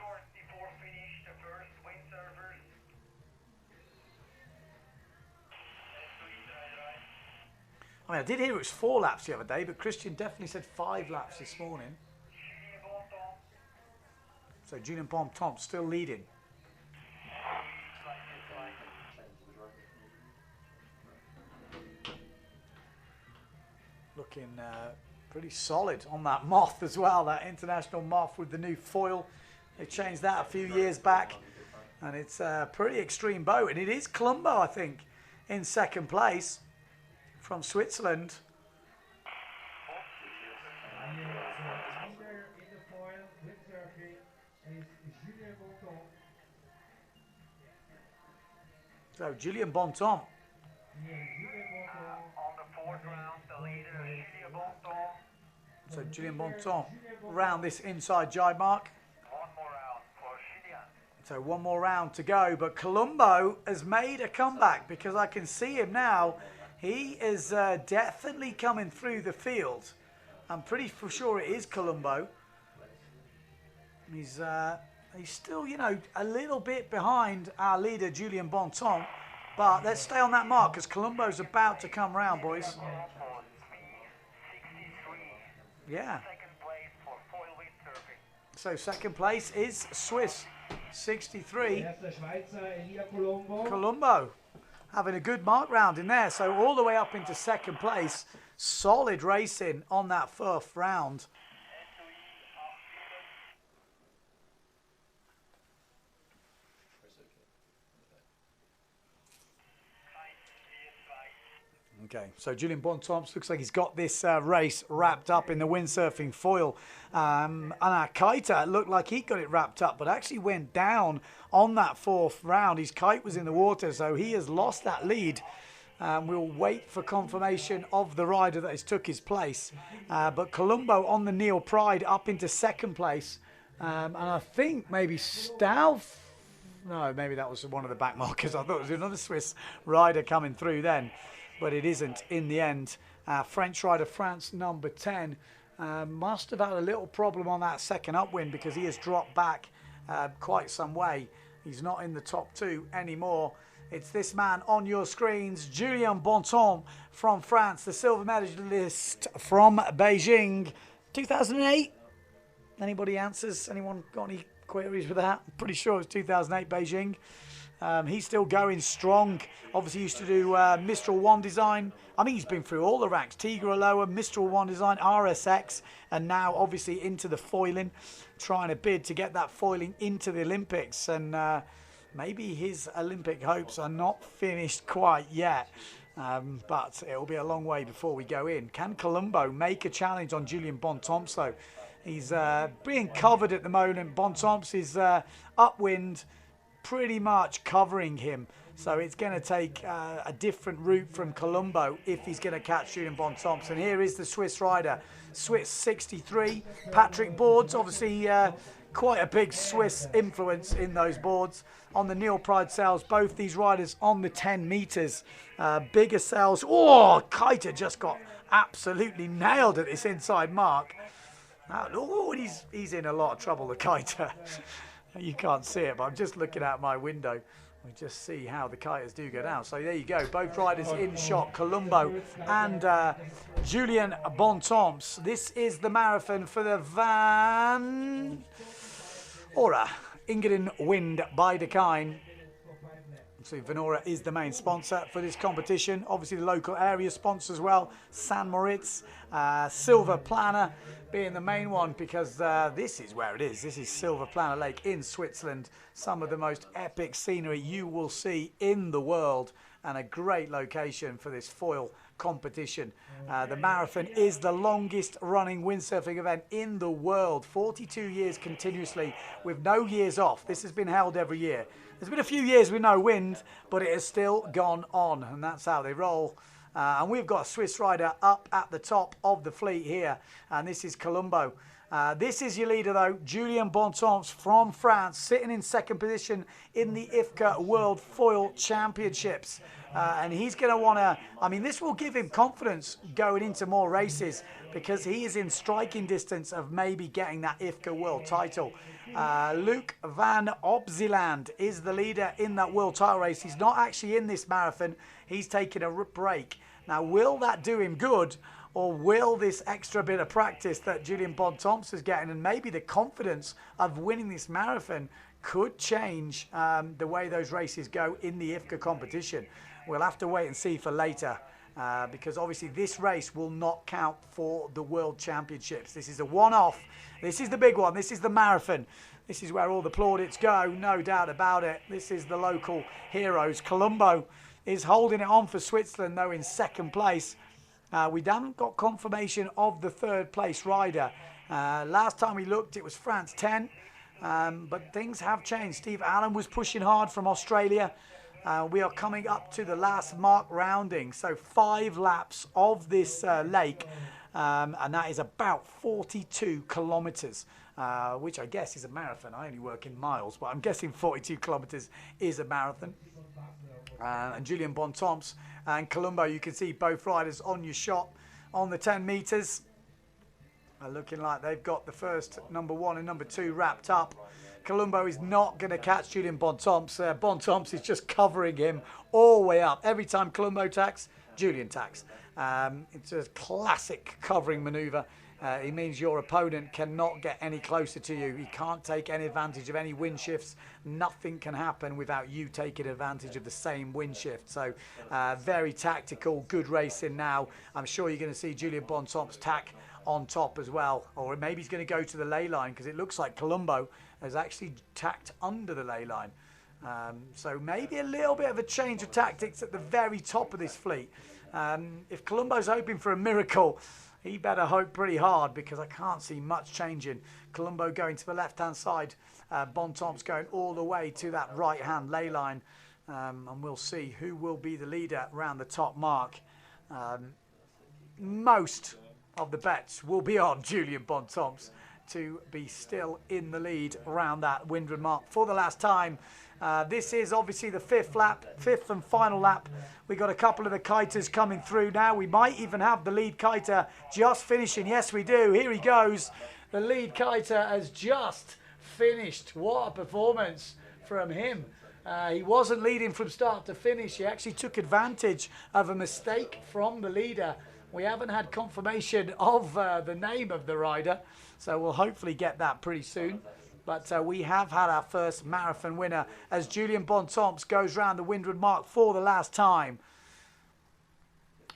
Speaker 2: I mean, I did hear it was 4 laps the other day, but Christian definitely said 5 laps this morning. So Julian Bontemps still leading. Looking pretty solid on that moth as well, that international moth with the new foil. They changed that a few years back, and it's a pretty extreme boat. And it is Colombo, I think, in 2nd place from Switzerland. So Julian Bontemps.
Speaker 3: On the 4th round, the leader is Julian Bontemps.
Speaker 2: So Julian Bontemps round this inside jibe mark.
Speaker 3: One more round for Julian.
Speaker 2: So one more round to go, but Colombo has made a comeback because I can see him now. He is definitely coming through the field. I'm pretty sure it is Colombo. He's still, you know, a little bit behind our leader, Julian Bontemps. But let's stay on that mark because Colombo's about to come round, boys. Yeah. So 2nd place is Swiss, 63. Colombo having a good mark round in there. So all the way up into 2nd place. Solid racing on that 4th round. Okay, so Julian Bontemps looks like he's got this race wrapped up in the windsurfing foil. And our kiter looked like he got it wrapped up, but actually went down on that 4th round. His kite was in the water, so he has lost that lead. We'll wait for confirmation of the rider that has took his place. But Colombo on the Neil Pride up into 2nd place. And I think maybe Stauf... No, maybe that was one of the back markers. I thought it was another Swiss rider coming through then. But it isn't in the end. French rider, France number 10, must have had a little problem on that 2nd upwind because he has dropped back quite some way. He's not in the top 2 anymore. It's this man on your screens, Julian Bontemps from France, the silver medalist from Beijing, 2008. Anybody answers? Anyone got any queries with that? I'm pretty sure it's 2008 Beijing. He's still going strong. Obviously used to do Mistral 1 design. I think he's been through all the ranks. Tigra Lower, Mistral 1 design, RSX, and now obviously into the foiling, trying to bid to get that foiling into the Olympics. And maybe his Olympic hopes are not finished quite yet. But it'll be a long way before we go in. Can Colombo make a challenge on Julien Bontemps though? He's being covered at the moment. Bontemps is upwind, pretty much covering him. So it's going to take a different route from Colombo if he's going to catch Julien Bontemps. And here is the Swiss rider, Swiss 63, Patrick Boards, obviously quite a big Swiss influence in those boards. On the Neil Pride sails, both these riders on the 10 meters. Bigger sails. Oh, Kiter just got absolutely nailed at this inside mark. Oh, he's in a lot of trouble, the Kiter. You can't see it, but I'm just looking out my window. We just see how the kiters do go down. So there you go, both riders in shot, Colombo and Julien Bontemps. This is the marathon for the Van Ora Engadinwind by Dakine. So Vanora is the main sponsor for this competition. Obviously the local area sponsor as well, San Moritz, Silver Planner being the main one, because this is where it is. This is Silver Planner Lake in Switzerland. Some of the most epic scenery you will see in the world, and a great location for this foil competition. The marathon is the longest running windsurfing event in the world, 42 years continuously with no years off. This has been held every year. There's been a few years with no wind, but it has still gone on, and that's how they roll. And we've got a Swiss rider up at the top of the fleet here, and this is Colombo. This is your leader though, Julien Bontemps from France, sitting in second position in the IFCA World Foil Championships. And he's going to want to, I mean, this will give him confidence going into more races, because he is in striking distance of maybe getting that IFCA World title. Luc van Opzeland is the leader in that world title race. He's not actually in this marathon. He's taking a break. Now, will that do him good, or will this extra bit of practice that Julien Bontemps is getting, and maybe the confidence of winning this marathon, could change the way those races go in the IFCA competition? We'll have to wait and see for later, because obviously this race will not count for the World Championships. This is a one-off. This is the big one. This is the marathon. This is where all the plaudits go, no doubt about it. This is the local heroes. Colombo is holding it on for Switzerland, though, in second place. We haven't got confirmation of the third place rider. Last time we looked, it was France 10, but things have changed. Steve Allen was pushing hard from Australia. We are coming up to the last mark rounding, so 5 laps of this lake, and that is about 42 kilometres, which I guess is a marathon. I only work in miles, but I'm guessing 42 kilometres is a marathon. And Julien Bontemps and Colombo, you can see both riders on your shot on the 10 metres. Looking like they've got the first number 1 and number 2 wrapped up. Colombo is not going to catch Julien Bontemps. Bontemps is just covering him all the way up. Every time Colombo tacks, Julien tacks. It's a classic covering manoeuvre. It means your opponent cannot get any closer to you. He can't take any advantage of any wind shifts. Nothing can happen without you taking advantage of the same wind shift. So very tactical, good racing now. I'm sure you're going to see Julien Bontemps tack on top as well. Or maybe he's going to go to the ley line, because it looks like Colombo has actually tacked under the ley line. So maybe a little bit of a change of tactics at the very top of this fleet. If Colombo's hoping for a miracle, he better hope pretty hard, because I can't see much changing. Colombo going to the left-hand side, Bontemps going all the way to that right-hand ley line, and we'll see who will be the leader around the top mark. Most of the bets will be on Julien Bontemps to be still in the lead around that windward mark for the last time. This is obviously the 5th lap, 5th and final lap. We got a couple of the kiters coming through now. We might even have the lead kiter just finishing. Yes, we do. Here he goes. The lead kiter has just finished. What a performance from him. He wasn't leading from start to finish. He actually took advantage of a mistake from the leader. We haven't had confirmation of the name of the rider, so we'll hopefully get that pretty soon. But we have had our first marathon winner as Julian Bontemps goes round the windward mark for the last time.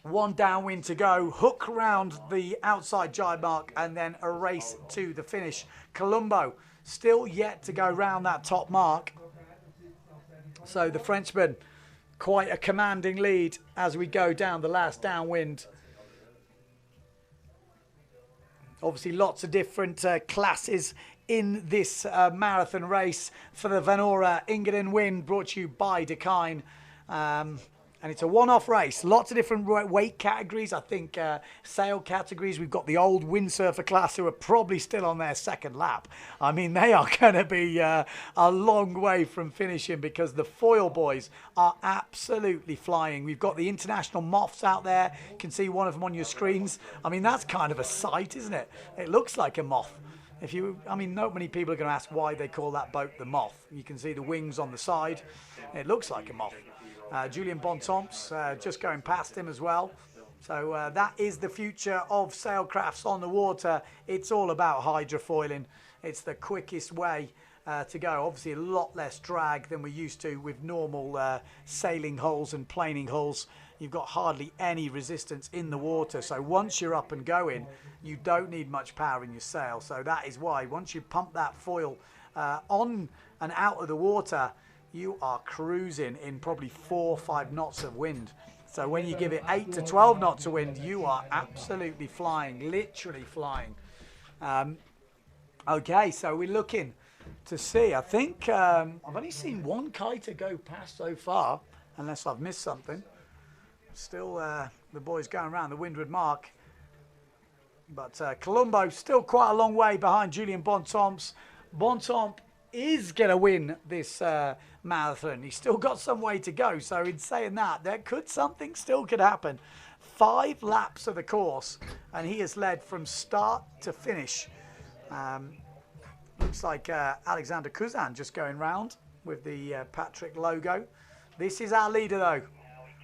Speaker 2: One downwind to go, hook round the outside jibe mark, and then a race to the finish. Colombo still yet to go round that top mark. So the Frenchman, quite a commanding lead as we go down the last downwind. Obviously lots of different classes in this marathon race for the Vanora Engadinwind, brought to you by Dakine. And it's a one-off race. Lots of different weight categories. I think sail categories. We've got the old windsurfer class who are probably still on their second lap. I mean, they are going to be a long way from finishing because the foil boys are absolutely flying. We've got the international moths out there. You can see one of them on your screens. I mean, that's kind of a sight, isn't it? It looks like a moth. I mean, not many people are going to ask why they call that boat the moth. You can see the wings on the side. It looks like a moth. Julian Bontemps just going past him as well. So that is the future of sailcrafts on the water. It's all about hydrofoiling. It's the quickest way to go. Obviously a lot less drag than we're used to with normal sailing hulls and planing hulls. You've got hardly any resistance in the water. So once you're up and going, you don't need much power in your sail. So that is why once you pump that foil on and out of the water, you are cruising in probably 4 or 5 knots of wind. So when you give it 8 to 12 knots of wind, you are absolutely flying, literally flying. Okay, so we're looking to see. I think I've only seen one kiter go past so far, unless I've missed something. Still the boys going around the windward mark. But Colombo still quite a long way behind Julian Bontemps. Bontemps is going to win this marathon. He's still got some way to go. So in saying that, something still could happen. 5 laps of the course, and he has led from start to finish. Looks like Alexander Kuzan just going round with the Patrick logo. This is our leader though,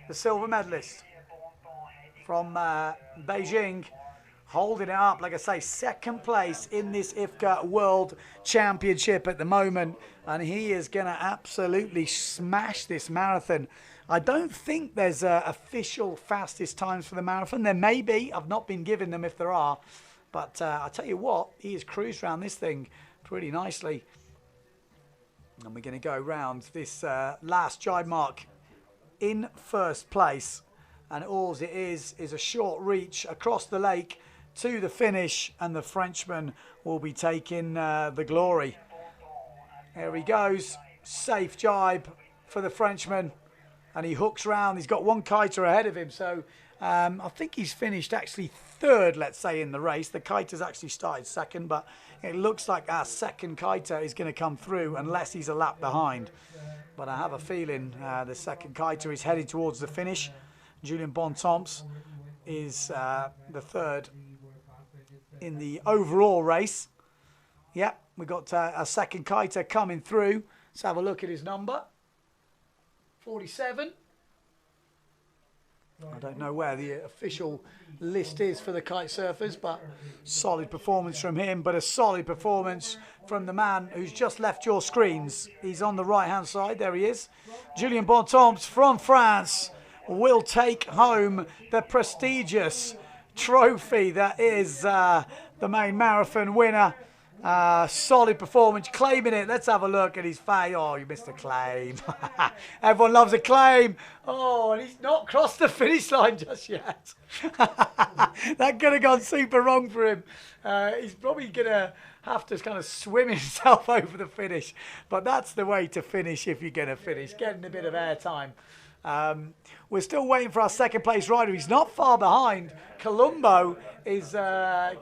Speaker 2: the silver medalist from Beijing. Holding it up, like I say, second place in this IFCA World Championship at the moment. And he is going to absolutely smash this marathon. I don't think there's official fastest times for the marathon. There may be. I've not been given them if there are. But I'll tell you what, he has cruised around this thing pretty nicely. And we're going to go round this last jibe mark in first place. And all it is a short reach across the lake to the finish, and the Frenchman will be taking the glory. There he goes, safe jibe for the Frenchman, and he hooks round. He's got one kiter ahead of him, so I think he's finished actually third, let's say, in the race. The kiter's actually started second, but it looks like our second kiter is going to come through unless he's a lap behind. But I have a feeling the second kiter is heading towards the finish. Julian Bontemps is the third in the overall race. Yep, we've got a second kiter coming through. Let's have a look at his number. 47. I don't know where the official list is for the kite surfers, but solid performance from him, but a solid performance from the man who's just left your screens. He's on the right hand side, there he is. Julian Bontemps from France will take home the prestigious trophy that is the main marathon winner. Solid performance, claiming it. Let's have a look at his face. Oh, you missed a claim. Everyone loves a claim. Oh, and he's not crossed the finish line just yet. That could have gone super wrong for him. He's probably going to have to kind of swim himself over the finish. But that's the way to finish if you're going to finish, getting a bit of airtime. We're still waiting for our second place rider. He's not far behind. Colombo is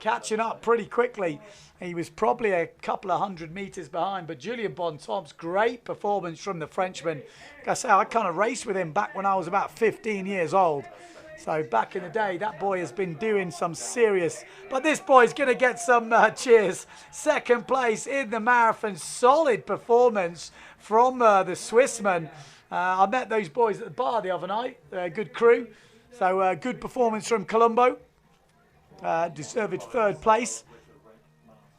Speaker 2: catching up pretty quickly. He was probably a couple of 100 meters behind, but Julian Bontemps, great performance from the Frenchman. Like I say, I kind of raced with him back when I was about 15 years old. So back in the day, that boy has been doing some serious, but this boy's going to get some cheers. Second place in the marathon, solid performance from the Swissman. I met those boys at the bar the other night, good crew. So good performance from Colombo, deserved third place.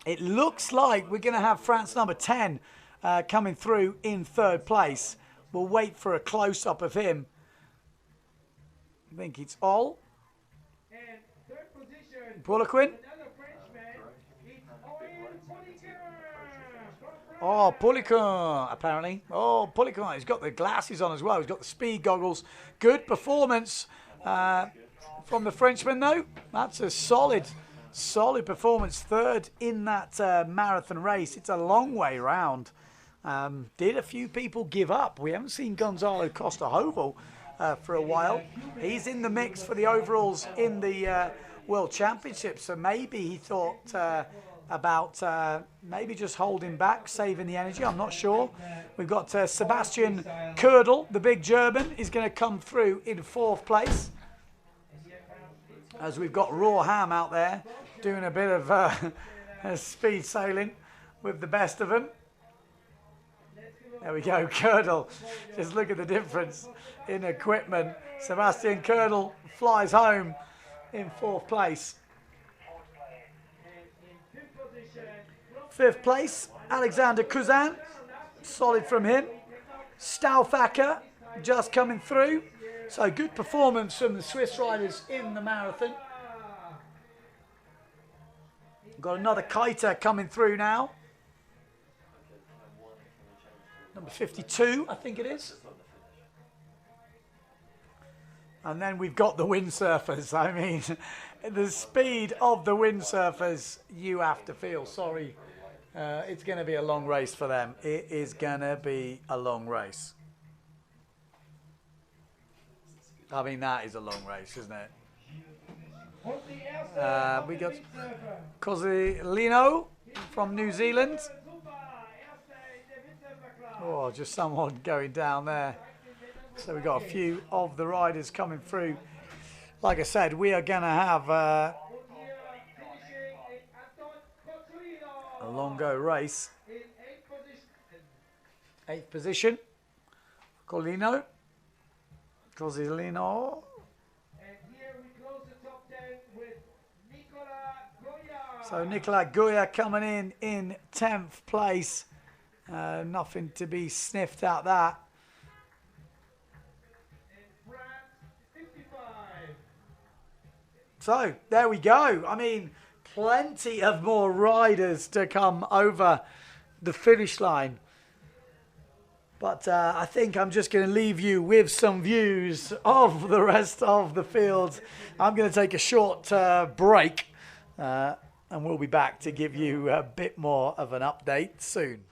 Speaker 2: It looks like we're going to have France number 10 coming through in third place. We'll wait for a close-up of him. I think it's all.
Speaker 18: And third position,
Speaker 2: Poliquin.
Speaker 18: another Frenchman, it's Foilmania.
Speaker 2: Oh, Poliquin, apparently. Oh, Poliquin. He's got the glasses on as well. He's got the speed goggles. Good performance from the Frenchman, though. That's a solid performance. Third in that marathon race. It's a long way round. Did a few people give up? We haven't seen Gonzalo Costa-Jovo for a while. He's in the mix for the overalls in the World Championship, so maybe he thought about maybe just holding back, saving the energy. I'm not sure. We've got Sebastian Kördel, the big German, is going to come through in fourth place. As we've got Raw Ham out there doing a bit of speed sailing with the best of them. There we go, Kördel. Just look at the difference in equipment. Sebastian Kördel flies home in fourth place. Fifth place, Alexander Cousin. Solid from him. Stauffacher just coming through. So good performance from the Swiss riders in the marathon. Got another kiter coming through now. Number 52, I think it is. And then we've got the windsurfers. I mean, the speed of the windsurfers, you have to feel sorry. It's going to be a long race for them. It is going to be a long race. I mean, that is a long race, isn't it? We got Cosilino from New Zealand. Oh, just someone going down there. So we've got a few of the riders coming through. Like I said, we are going to have a long go race. Eighth position. Cosilino. So Nicolas Goya coming in 10th place. Nothing to be sniffed at that. So there we go. I mean, plenty of more riders to come over the finish line. But I think I'm just going to leave you with some views of the rest of the field. I'm going to take a short break and we'll be back to give you a bit more of an update soon.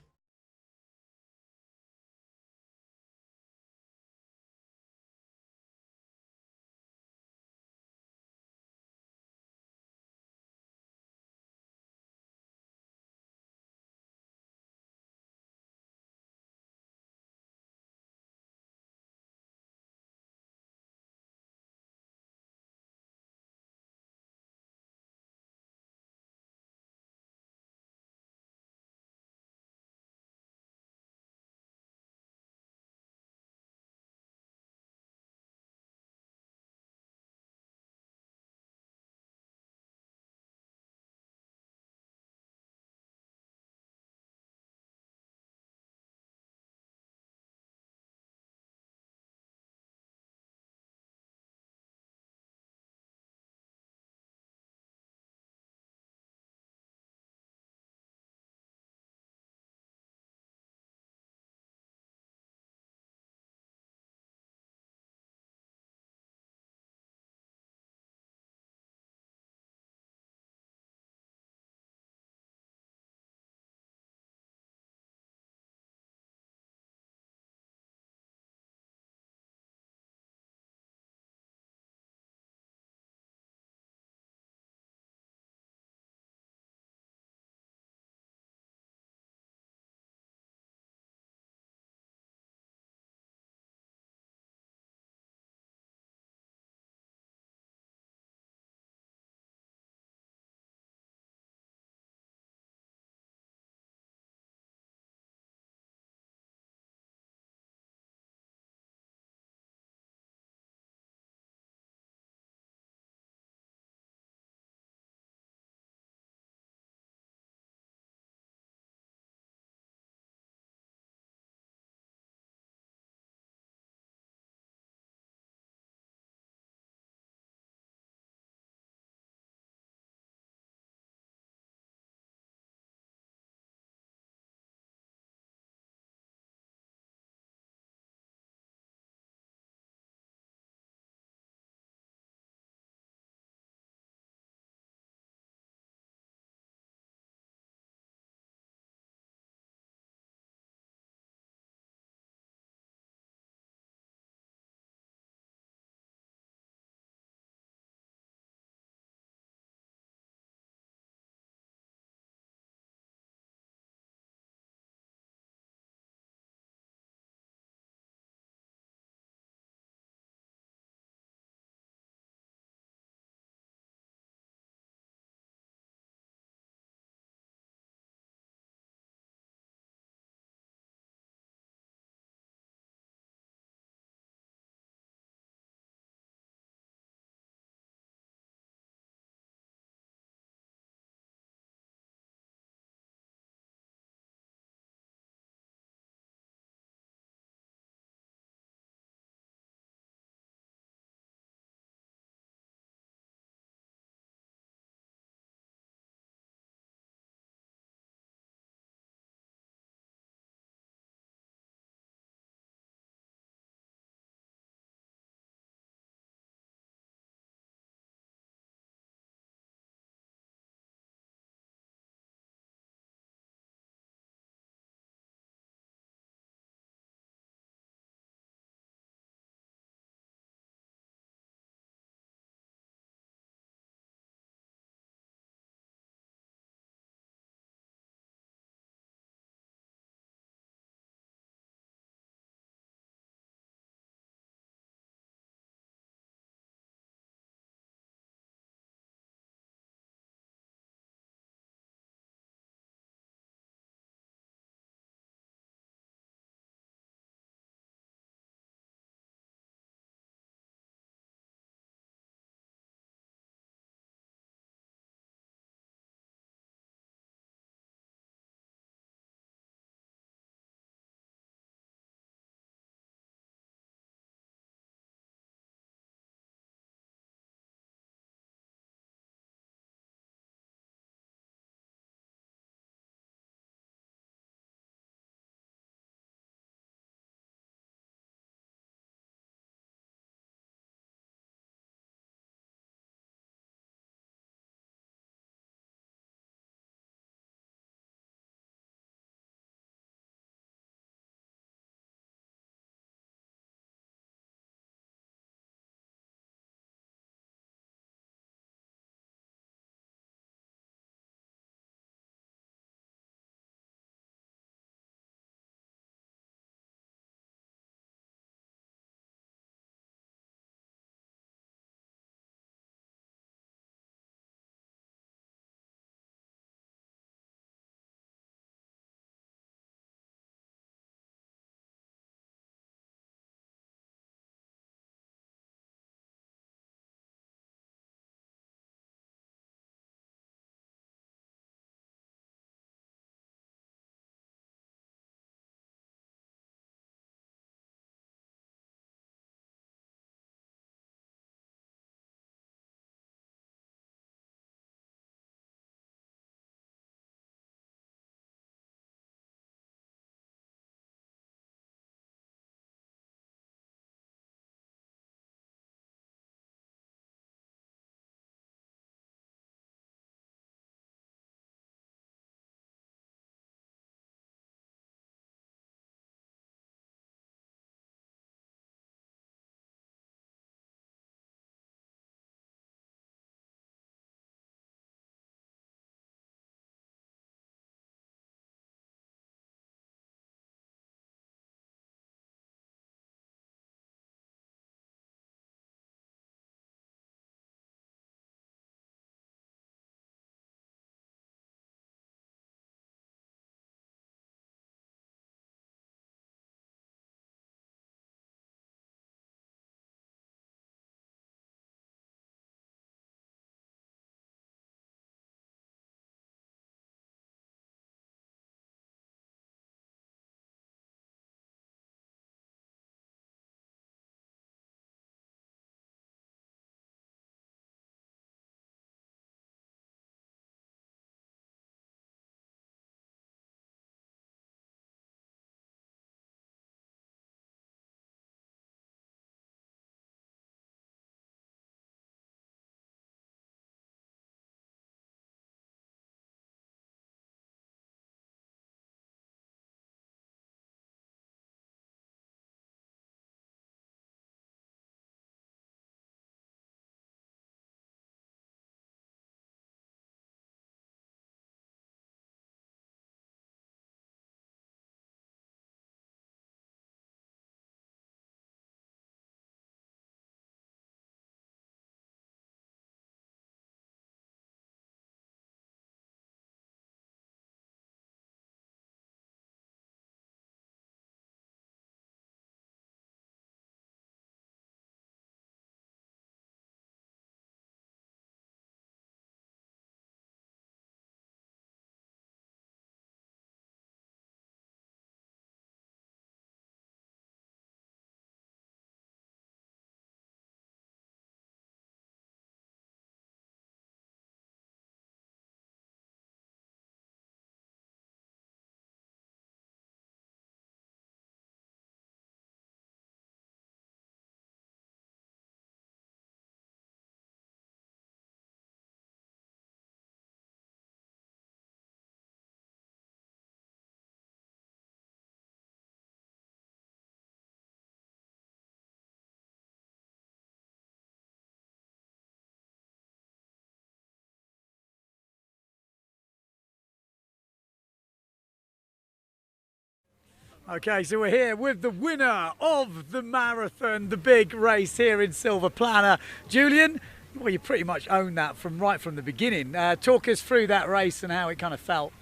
Speaker 2: Okay, so we're here with the winner of the marathon, the big race here in Silver Planner. Julian, well, you pretty much owned that right from the beginning. Talk us through that race and how it kind of felt.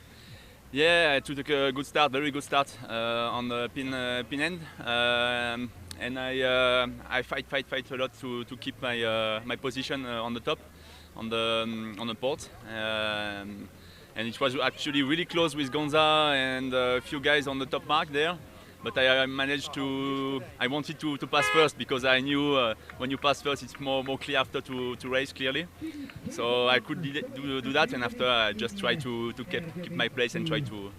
Speaker 9: Yeah, I took a good start, very good start on the pin end, and I fight a lot to keep my position on the top, on the port, and it was actually really close with Gonza and a few guys on the top mark there. But I managed to. I wanted to pass first because I knew when you pass first, it's more clear after to race clearly. So I could do that, and after I just tried to keep my place and try to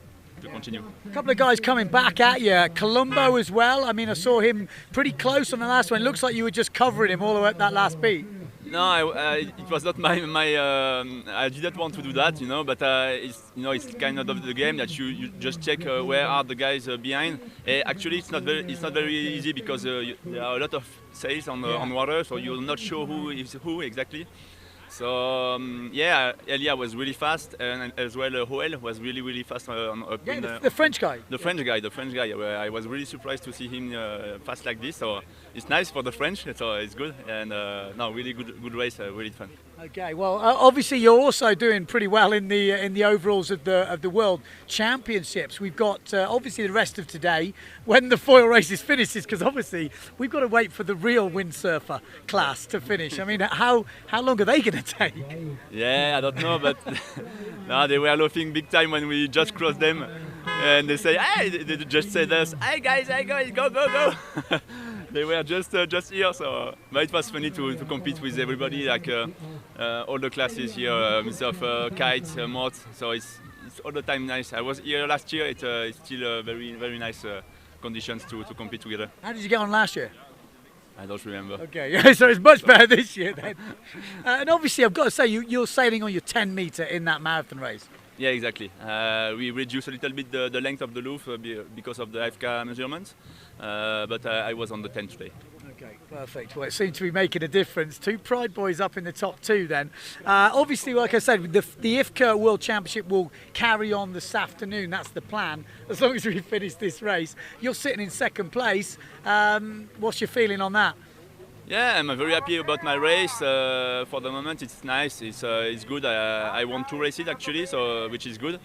Speaker 9: continue.
Speaker 2: A couple of guys coming back at you. Colombo as well. I mean, I saw him pretty close on the last one. It looks like you were just covering him all the way up that last beat.
Speaker 9: No, it was not my. I didn't want to do that, you know. But it's kind of the game that you just check where are the guys behind. Actually, it's not very easy because there are a lot of sails on water, so you're not sure who is who exactly. So yeah, Elia was really fast, and as well Joel was really fast up in
Speaker 2: the French guy.
Speaker 9: The French guy. I was really surprised to see him fast like this. So it's nice for the French. So it's good, and no, really good race, really fun.
Speaker 2: Okay, well, obviously you're also doing pretty well in the overalls of the World Championships. We've got obviously the rest of today when the foil races finishes, because obviously we've got to wait for the real windsurfer class to finish. I mean, how long are they going to take?
Speaker 9: Yeah, I don't know, but no, they were laughing big time when we just crossed them, and they say, "Hey!" They just said us, "Hey guys, go!" They were just here, so but it was funny to compete with everybody, like all the classes here, surfer, kite, mort. So it's all the time nice. I was here last year. It's still very nice conditions to compete together.
Speaker 2: How did you get on last year?
Speaker 9: I don't remember.
Speaker 2: Okay, yeah, so it's much better this year then. And obviously, I've got to say, you're sailing on your 10 metre in that marathon race.
Speaker 9: Yeah, exactly. We reduced a little bit the length of the loop because of the FK measurements, but I was on the 10 today.
Speaker 2: Okay, perfect. Well, it seems to be making a difference. Two Pride boys up in the top two then. Obviously, like I said, the IFCA World Championship will carry on this afternoon. That's the plan, as long as we finish this race. You're sitting in second place. What's your feeling on that?
Speaker 9: Yeah, I'm very happy about my race. For the moment, it's nice. It's good. I won 2 races actually, so which is good.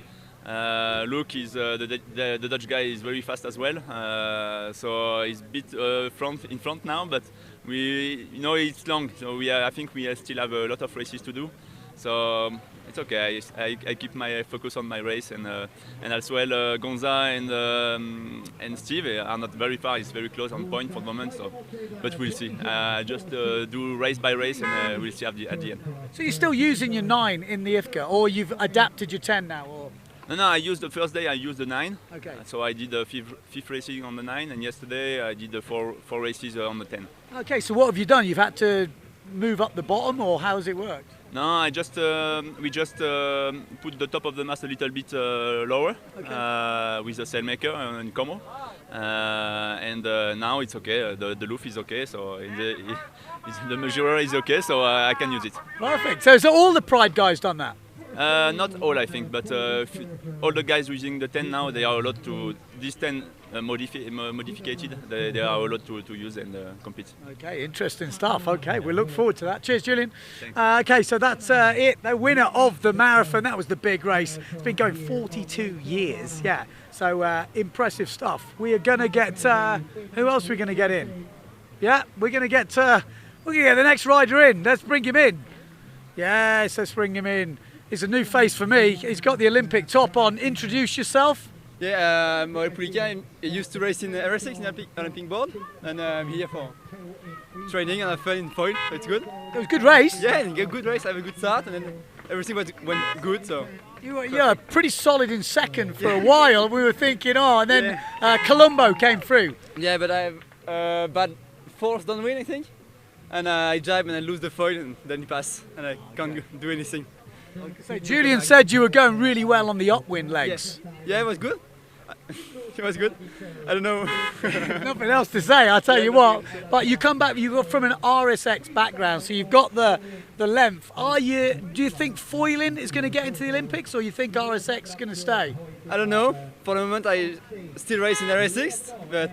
Speaker 9: Luke is the Dutch guy is very fast as well, so he's a bit in front now. But it's long, so I think we still have a lot of races to do. So it's okay. I keep my focus on my race, and as well Gonza and Steve are not very far. It's very close on point for the moment. So, but we'll see. Just do race by race, and we'll see at the end.
Speaker 2: So you're still using your 9 in the IFCA, or you've adapted your 10 now, or?
Speaker 9: No, I used the first day. I used the 9.
Speaker 2: Okay.
Speaker 9: So I did the fifth racing on the 9, and yesterday I did the four races on the 10.
Speaker 2: Okay. So what have you done? You've had to move up the bottom, or how has it worked?
Speaker 9: No, we just put the top of the mast a little bit lower, okay, with the sailmaker and Como, and now it's okay. The loop is okay, so the measurer is okay, so I can use it.
Speaker 2: Perfect. So all the Pride guys done that?
Speaker 9: Not all, I think, but all the guys using the 10 now, they are allowed to, this 10 modified, they are allowed to use and compete.
Speaker 2: Okay, interesting stuff. Okay, we look forward to that. Cheers, Julian. Okay, so that's it. The winner of the marathon, that was the big race. It's been going 42 years, yeah. So impressive stuff. We are going to get, who else are we going to get in? Yeah, we're going to get the next rider in. Let's bring him in. Yes, let's bring him in. He's a new face for me. He's got the Olympic top on. Introduce yourself.
Speaker 13: Yeah, I'm Republica. I used to race in RS6 in Olympic board, and I'm here for training and have fun in foil, so it's good.
Speaker 2: It was a good race?
Speaker 13: Yeah, a good race. I have a good start, and then everything went good, so...
Speaker 2: You were pretty solid in second for a while. We were thinking, and then Colombo came through.
Speaker 13: Yeah, but I have bad fourth downwind, I think. And I jibe and I lose the foil, and then he pass, and I can't do anything.
Speaker 2: So Julian said you were going really well on the upwind legs.
Speaker 13: Yeah, it was good. It was good. I don't know.
Speaker 2: Nothing else to say, I'll tell you what. But you come back, you got from an RSX background, so you've got the length. Do you think foiling is going to get into the Olympics, or you think RSX is going to stay?
Speaker 13: I don't know. For the moment, I still race in RSX, but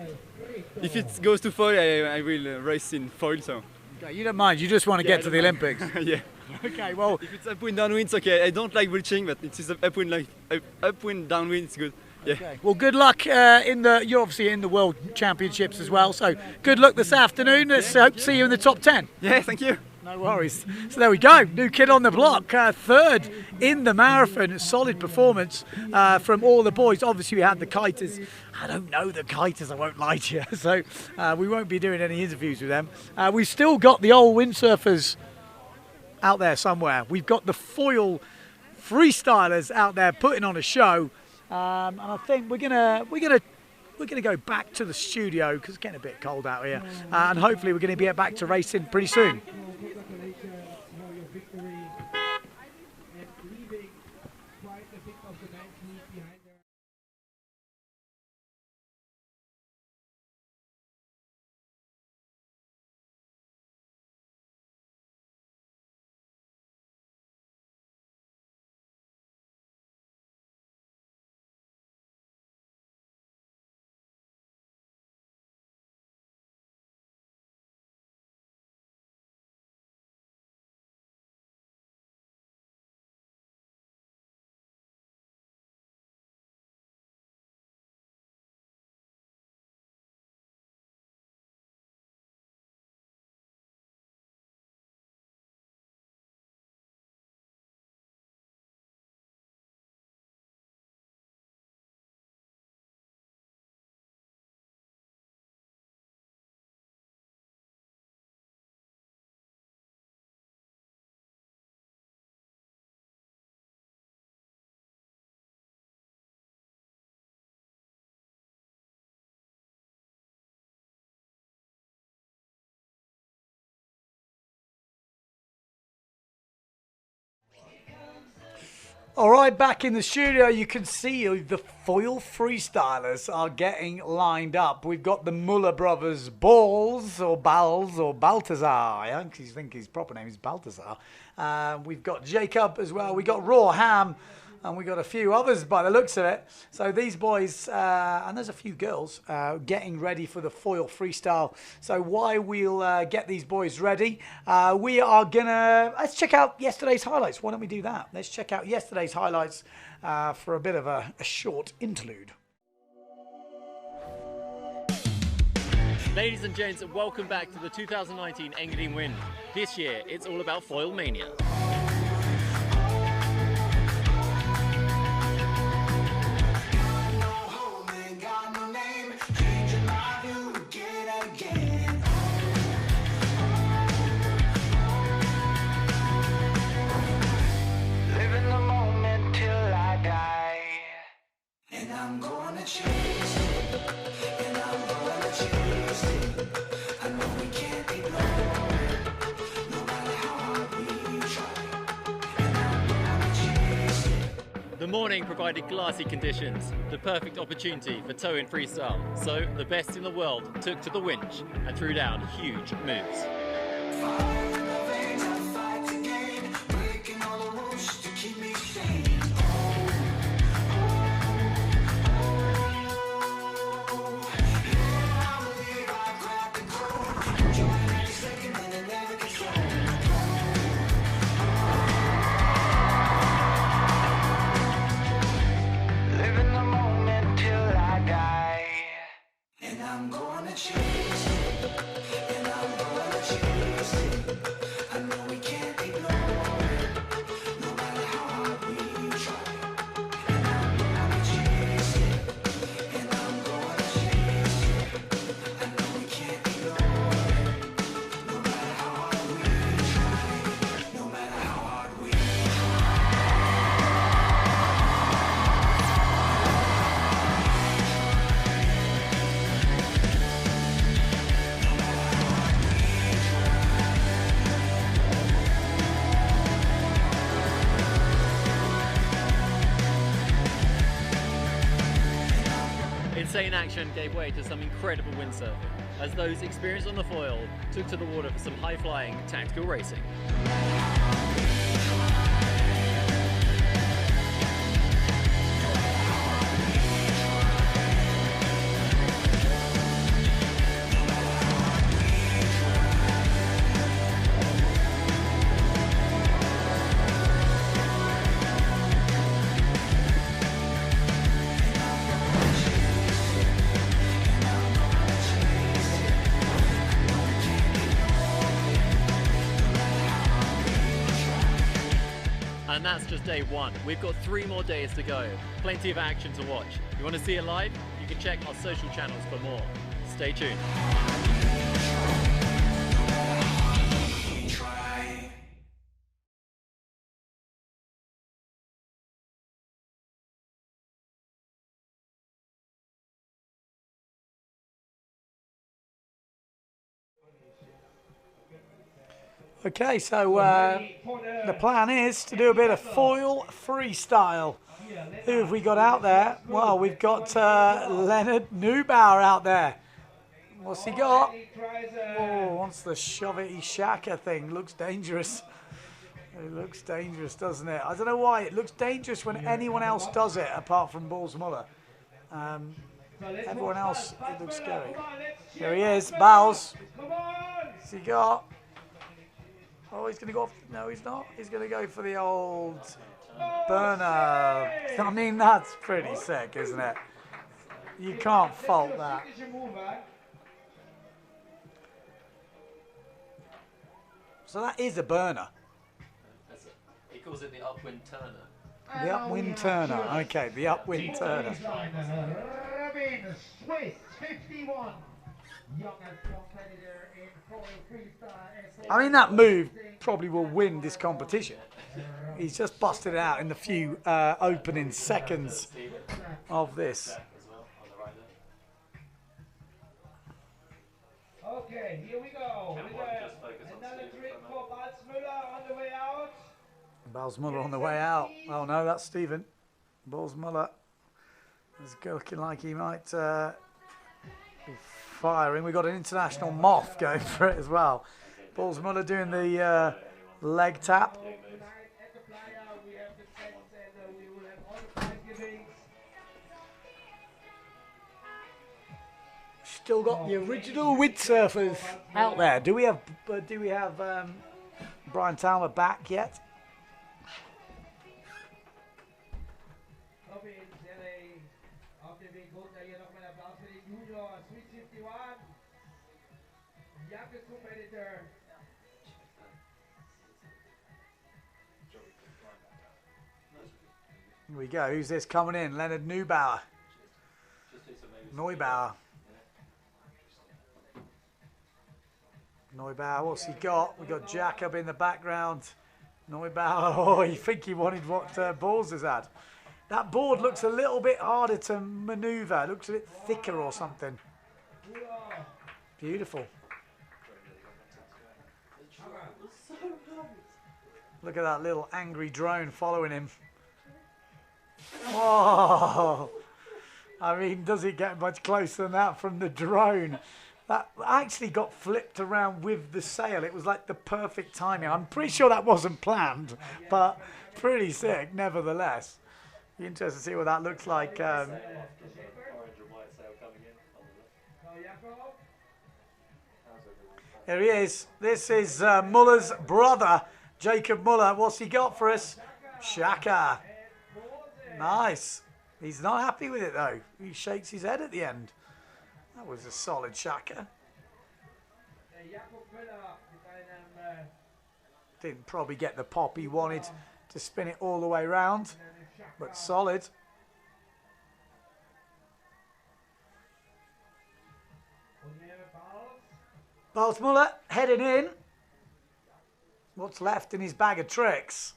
Speaker 13: if it goes to foil, I will race in foil. So.
Speaker 2: Okay, you don't mind. You just want to get to the Olympics.
Speaker 13: Yeah.
Speaker 2: Okay. Well,
Speaker 13: if it's upwind downwind, it's okay. I don't like breaching, but it's upwind upwind downwind, it's good. Yeah.
Speaker 2: Okay. Well, good luck you're obviously in the World Championships as well, so good luck this afternoon. Let's hope to see you in the top 10.
Speaker 13: Yeah, thank you.
Speaker 2: No worries. So there we go, new kid on the block, third in the marathon. Solid performance from all the boys. Obviously we had the kiters. I don't know the kiters, I won't lie to you, so we won't be doing any interviews with them. We've still got the old windsurfers out there somewhere. We've got the foil freestylers out there putting on a show. And I think we're gonna go back to the studio because it's getting a bit cold out here, and hopefully we're going to get back to racing pretty soon.
Speaker 18: Congratulations for your victory and leaving quite a bit of the men's lead behind there.
Speaker 2: All right, back in the studio, you can see the foil freestylers are getting lined up. We've got the Muller brothers, Balls or Balthazar. I think his proper name is Balthazar. We've got Jacob as well. We've got Raw Ham, and we've got a few others by the looks of it. So these boys, and there's a few girls, getting ready for the foil freestyle. So while we'll get these boys ready, we are let's check out yesterday's highlights. Why don't we do that? Let's check out yesterday's highlights for a bit of a short interlude.
Speaker 23: Ladies and gents, welcome back to the 2019 Engadinwind. This year, it's all about Foilmania.
Speaker 16: I'm gonna chase it, and I'm gonna chase it. I know we can't ignore it, no matter how hard we try. And I'm gonna chase it.
Speaker 23: The morning provided glassy conditions, the perfect opportunity for tow-in freestyle. So the best in the world took to the winch and threw down huge moves.
Speaker 16: Fire in the veins, I fight to gain, breaking all the rules to keep me sane. I'm gonna chase it, and I'm gonna chase it.
Speaker 23: insane action gave way to some incredible windsurfing, as those experienced on the foil took to the water for some high-flying tactical racing. And that's just day one. We've got 3 more days to go. Plenty of action to watch. You want to see it live? You can check our social channels for more. Stay tuned.
Speaker 2: Okay, so the plan is to do a bit of foil freestyle. Who have we got out there? Well, we've got Leonard Neubauer out there. What's he got? Oh, wants the shove-it shaka thing. Looks dangerous. It looks dangerous, doesn't it? I don't know why. It looks dangerous when anyone else does it, apart from Balls Muller. Everyone else, it looks scary. Here he is, Bowles. What's he got? Oh, he's going to go off. No, he's not. He's going to go for the old burner. I mean, that's pretty sick, isn't it? You can't fault that. So that is a burner.
Speaker 23: He calls it the upwind turner.
Speaker 2: The upwind turner. Okay, the upwind turner.
Speaker 1: Swiss 51. Youngest competitor in foil freestyle.
Speaker 2: I mean, that move probably will win this competition. He's just busted it out in the few opening seconds of this.
Speaker 18: Okay, here we go. Another trick for Balzmüller on the way out.
Speaker 2: Balzmüller on the way out. Oh no, that's Stephen. Balzmüller is looking like he might be firing. We've got an international moth going for it as well. Balzmüller doing the leg tap. Still got the original windsurfers out there. Do we have Brian Talmer back yet? Here we go. Who's this coming in? Leonard Neubauer. Neubauer. Neubauer, what's he got? We've got Jacob in the background. Neubauer, oh, you think he wanted what Balls has had. That board looks a little bit harder to manoeuvre. It looks a bit thicker or something. Beautiful. Look at that little angry drone following him. Oh, I mean, does it get much closer than that from the drone? That actually got flipped around with the sail. It was like the perfect timing. I'm pretty sure that wasn't planned, but pretty sick nevertheless. Be interested to see what that looks like. There he is. This is Muller's brother, Jacob Muller. What's he got for us? Shaka. Nice. He's not happy with it though. He shakes his head at the end. That was a solid shaka. Didn't probably get the pop he wanted to spin it all the way round, but solid. Balzmüller heading in. What's left in his bag of tricks?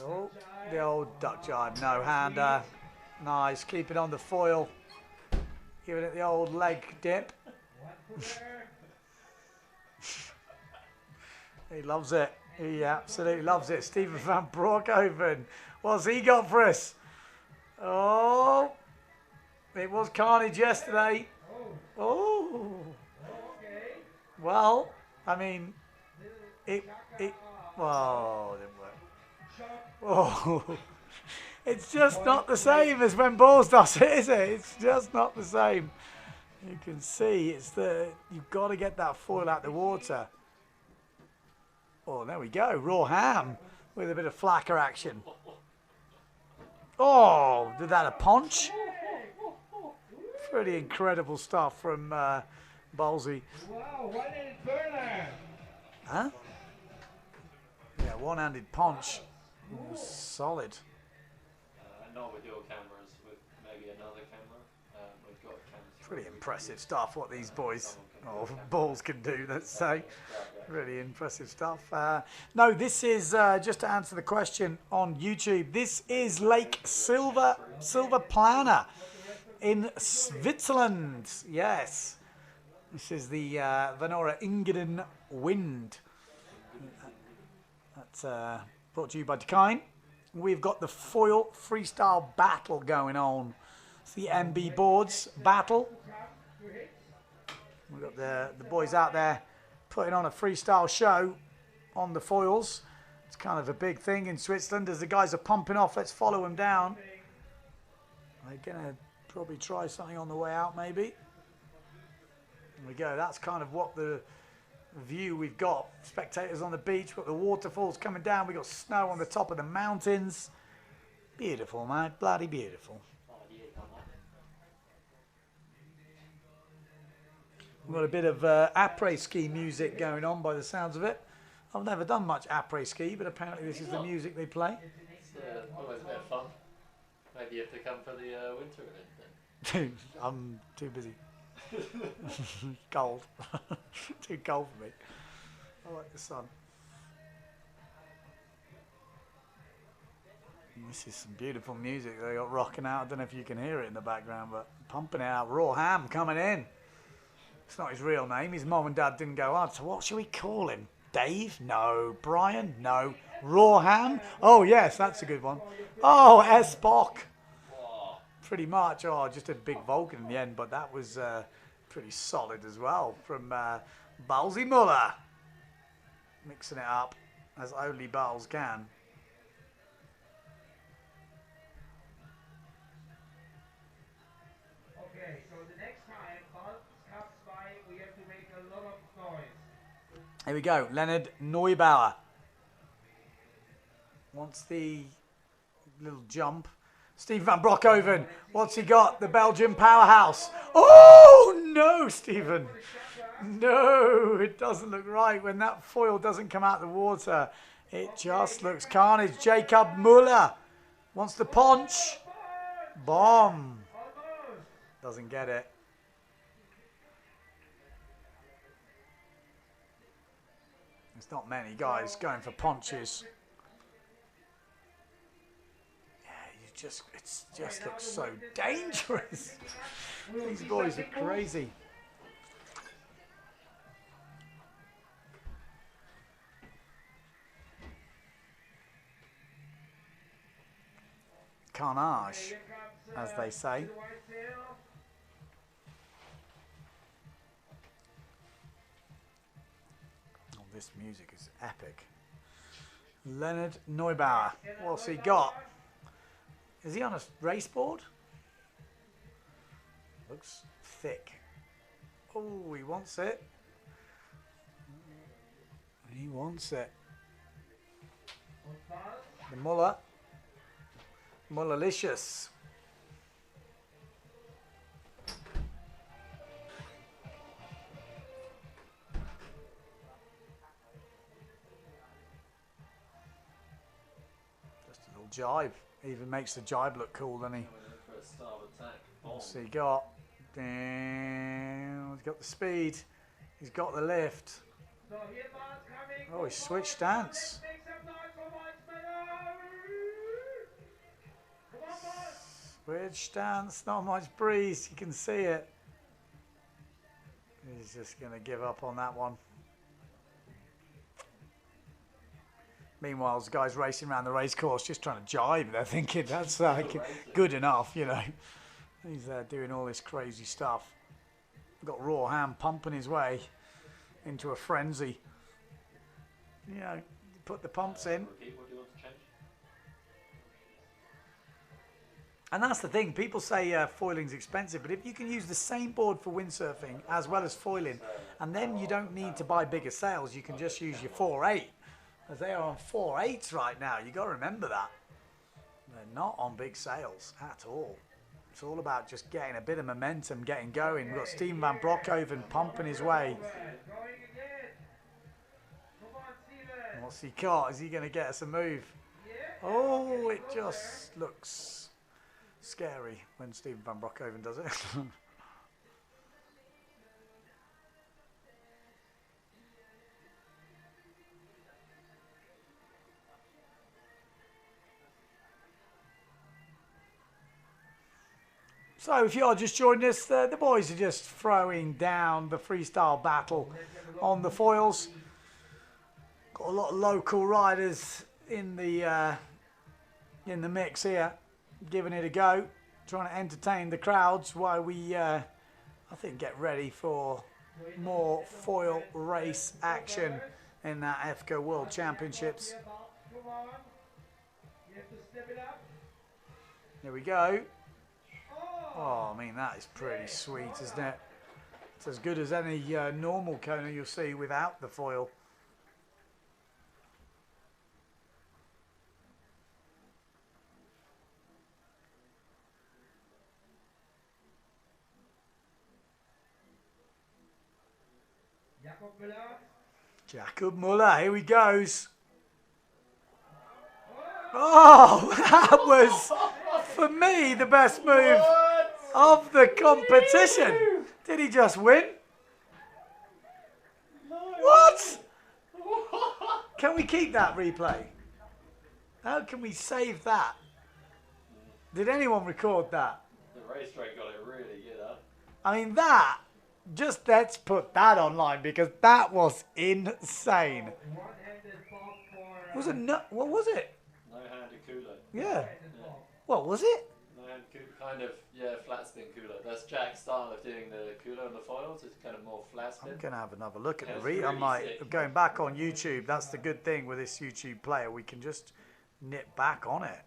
Speaker 2: Oh, the old duck jibe, no hander. Nice, keep it on the foil. Giving it the old leg dip. He loves it. He absolutely loves it. Stephen van Broekhoven. What's he got for us? Oh, it was carnage yesterday. Oh. Well, I mean, well, it didn't work. Oh, it's just not the same as when Balls does it, is it? It's just not the same. You can see you've got to get that foil out the water. Oh, there we go. Raw ham with a bit of flacker action. Oh, did that a punch? Pretty incredible stuff from Ballsy.
Speaker 18: Wow, one-handed burner.
Speaker 2: Huh? Yeah, one-handed punch. Ooh, solid.
Speaker 5: Not with your cameras, with maybe another camera. We've got cameras.
Speaker 2: Pretty impressive stuff what these boys, or Balls, can do, let's say. Really impressive stuff. No, this is, just to answer the question on YouTube, this is Lake Silver Plana in Switzerland. Yes. This is the Venora Engadinwind. That's brought to you by Dakine. We've got the foil freestyle battle going on. It's the MB boards battle. We've got the boys out there putting on a freestyle show on the foils. It's kind of a big thing in Switzerland as the guys are pumping off. Let's follow them down. They're going to probably try something on the way out, maybe. There we go. That's kind of what the view we've got. Spectators on the beach, we've got the waterfalls coming down. We've got snow on the top of the mountains. Beautiful, man. Bloody beautiful. We've got a bit of après-ski music going on by the sounds of it. I've never done much après-ski, but apparently this is the music they play.
Speaker 5: It's always a bit of fun. Maybe you have to come for the winter event then.
Speaker 2: I'm too busy. Cold. Too cold for me. I like the sun. This is some beautiful music they got rocking out. I don't know if you can hear it in the background, but pumping it out. Raw Ham coming in. It's not his real name. His mom and dad didn't go, oh, so what should we call him? Dave? No. Brian? No. Raw Ham? Oh, yes, that's a good one. Oh, Spock. Pretty much. Oh, just a big Vulcan in the end, but that was pretty solid as well from Ballsy Muller. Mixing it up as only Balls can.
Speaker 18: Okay, so the next time Balls comes by, we have to make a lot of noise.
Speaker 2: Here we go. Leonard Neubauer wants the little jump. Steve van Broekhoven, what's he got? The Belgian powerhouse. Oh, no, Stephen. No, it doesn't look right when that foil doesn't come out the water. It just looks carnage. Jacob Muller wants the punch. Bomb. Doesn't get it. There's not many guys going for punches. It just looks so dangerous. These boys are crazy. Carnage, as they say. Oh, this music is epic. Leonard Neubauer, what's he got? Is he on a race board? Looks thick. Oh, he wants it. He wants it. The Muller. Mullerlicious. Just a little jibe. Even makes the jibe look cool, doesn't he? What's he got? Damn, he's got the speed. He's got the lift. Oh, he switched stance. Switch stance, not much breeze. You can see it. He's just going to give up on that one. Meanwhile, the guys racing around the race course just trying to jibe. They're thinking that's like good enough, you know. He's doing all this crazy stuff. Got Raw Ham pumping his way into a frenzy. You know, put the pumps in. And that's the thing, people say foiling's expensive, but if you can use the same board for windsurfing as well as foiling, and then you don't need to buy bigger sails, you can just use your 4.8. As they are on 4.8s right now, you got to remember that. They're not on big sails at all. It's all about just getting a bit of momentum, getting going. We've got Steven van Broekhoven pumping his way. What's he got? Is he going to get us a move? Oh, it just looks scary when Steven van Broekhoven does it. So if you're just joining us, the boys are just throwing down the freestyle battle on the foils. Got a lot of local riders in the mix here, giving it a go, trying to entertain the crowds while we, I think, get ready for more foil race action in that EFCA World Championships. There we go. Oh, I mean, that is pretty sweet, isn't it? It's as good as any normal Kona you'll see without the foil. Jakob Muller, here he goes. Oh, that was, for me, the best move of the competition. Did he just win? What? Can we keep that replay? How can we save that? Did anyone record that?
Speaker 23: The racetrack got it really good, huh?
Speaker 2: I mean, that, just let's put that online because that was insane. Was it no, what was it?
Speaker 23: No-handed cooler.
Speaker 2: Yeah. What was it?
Speaker 23: No-handed kind of, yeah, flat spin cooler. That's Jack's style of doing the cooler on the foils. It's kind of more flat spin.
Speaker 2: I'm going to have another look at
Speaker 23: Yeah,
Speaker 2: the
Speaker 23: it's
Speaker 2: read.
Speaker 23: really
Speaker 2: I'm like,
Speaker 23: sick.
Speaker 2: going back on YouTube, that's the good thing with this YouTube player. We can just nip back on it.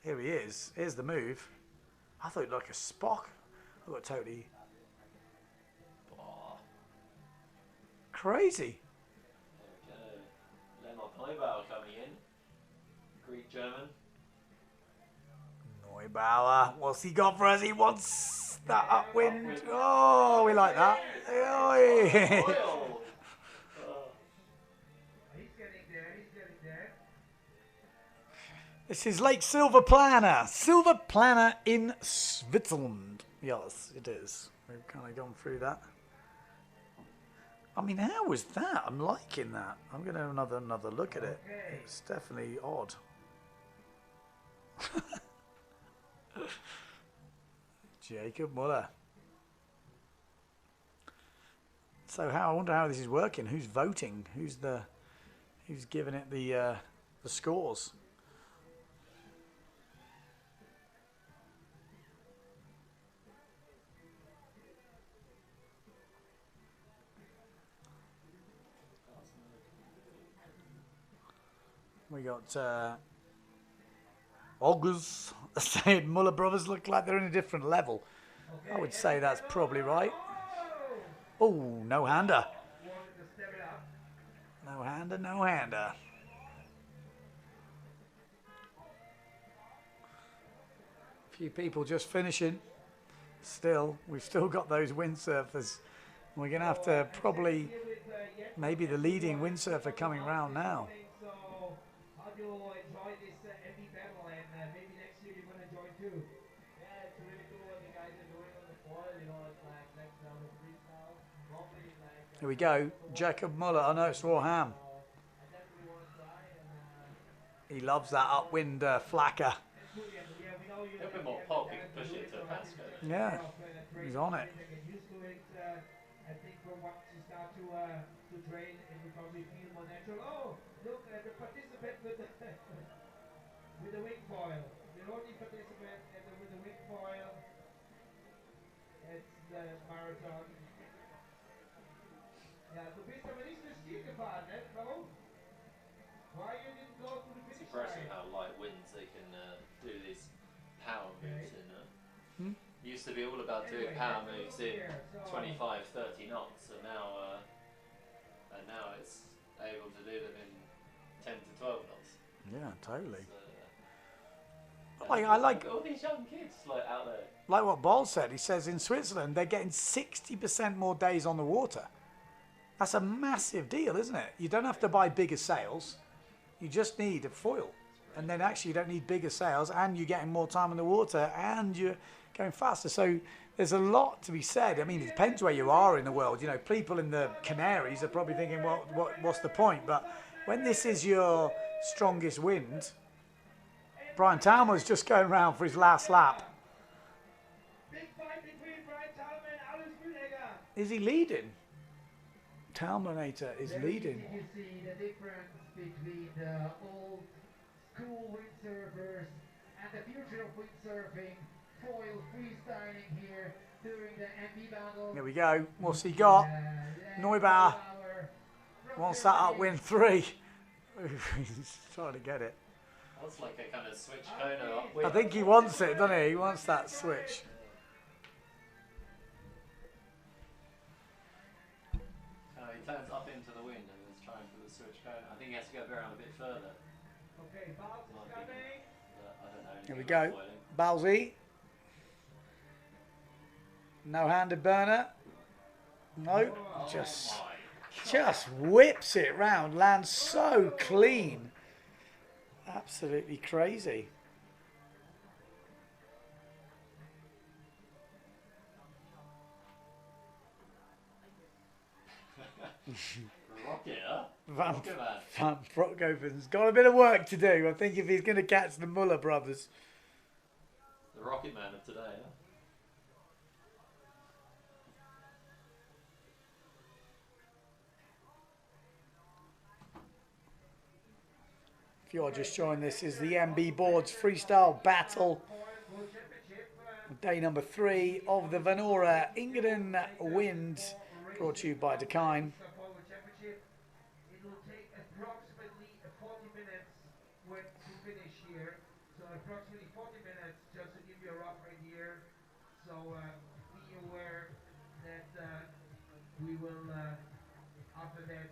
Speaker 2: Here he is. Here's the move. I thought it looked like a Spock. I got totally... Crazy.
Speaker 23: Leonard Neubauer coming in. Greek-German.
Speaker 2: Neubauer, what's he got for us? He wants that upwind. Oh, we like that. Oi. This is Lake Silverplana. Silverplana in Switzerland. Yes, it is. We've kind of gone through that. I mean, how was that? I'm liking that. I'm going to have another look at it. It's definitely odd. Jakob Muller. So I wonder how this is working. Who's voting? Who's giving it the scores? We got August saying Muller brothers look like they're in a different level. I would say that's probably right. Oh, no hander. No hander, no hander. A few people just finishing. Still, we've still got those windsurfers. We're going to have to probably, maybe the leading windsurfer coming round now.
Speaker 18: You enjoy this MD battle, and maybe next year you're gonna join too. Yeah, it's really cool what you guys are doing on the foil. You know, it's like next level freestyle. Probably like.
Speaker 2: Here we go, Jakob Muller. I know it's Raw Ham. He loves that upwind flacker.
Speaker 23: A little bit more pop, you can push it to a fast scope.
Speaker 2: Yeah, he's on it.
Speaker 18: I think once you start to train, it will probably feel more natural. Oh, Look at the participant with the with the wing foil. The only participant with the wing foil. It's the marathon. Ja, du bist aber nicht durchs Ziel gefahren, ne, Flo? Why you didn't go to the
Speaker 23: It's
Speaker 18: finish
Speaker 23: impressive
Speaker 18: line?
Speaker 23: how light winds they can do these power moves in. Used to be all about doing power moves in 25, 30 knots, and now it's able to do them in 10 to 12 knots.
Speaker 2: Yeah, totally.
Speaker 23: So,
Speaker 2: I like
Speaker 23: all these young kids like out there.
Speaker 2: Like what Ball said. He says in Switzerland they're getting 60% more days on the water. That's a massive deal, isn't it? You don't have to buy bigger sails. You just need a foil. And then actually you don't need bigger sails, and you're getting more time in the water, and you're going faster. So there's a lot to be said. I mean, it depends where you are in the world. You know, people in the Canaries are probably thinking, well, what's the point? But when this is your strongest wind, Brian Talma's just going round for his last lap.
Speaker 18: Big fight between Brian Talma and Alois Mühlegger.
Speaker 2: Is he leading? Talmanator is leading.
Speaker 18: You see the difference between the old school windsurfers and the future of windsurfing. Foil freestyling here during the MB battle.
Speaker 2: Here we go. What's he got? Neubauer wants that upwind 3. He's trying to get it.
Speaker 23: That's like a kind of switch Kona upwind.
Speaker 2: I think he wants it, doesn't he? He wants that switch.
Speaker 23: He turns up into the wind and is trying for the switch Kona. I think he has to go around a bit further.
Speaker 18: Okay, Bob is coming.
Speaker 23: I don't know.
Speaker 2: Here we go. Balzi. No-handed burner. No, just whips it round. Lands so clean. Absolutely crazy.
Speaker 23: Rocket, huh?
Speaker 2: Van Broekhoven's got a bit of work to do, I think, if he's going to catch the Muller brothers.
Speaker 23: The Rocket Man of today, huh?
Speaker 2: If you're just joining, this is the MB Boards Freestyle Battle. Day number 3 of the Vanora Engadinwind, brought to you by Dakine.
Speaker 18: It will take approximately 40 minutes to finish here. So approximately 40 minutes, just to give you a rough idea. So be aware that we will, after that,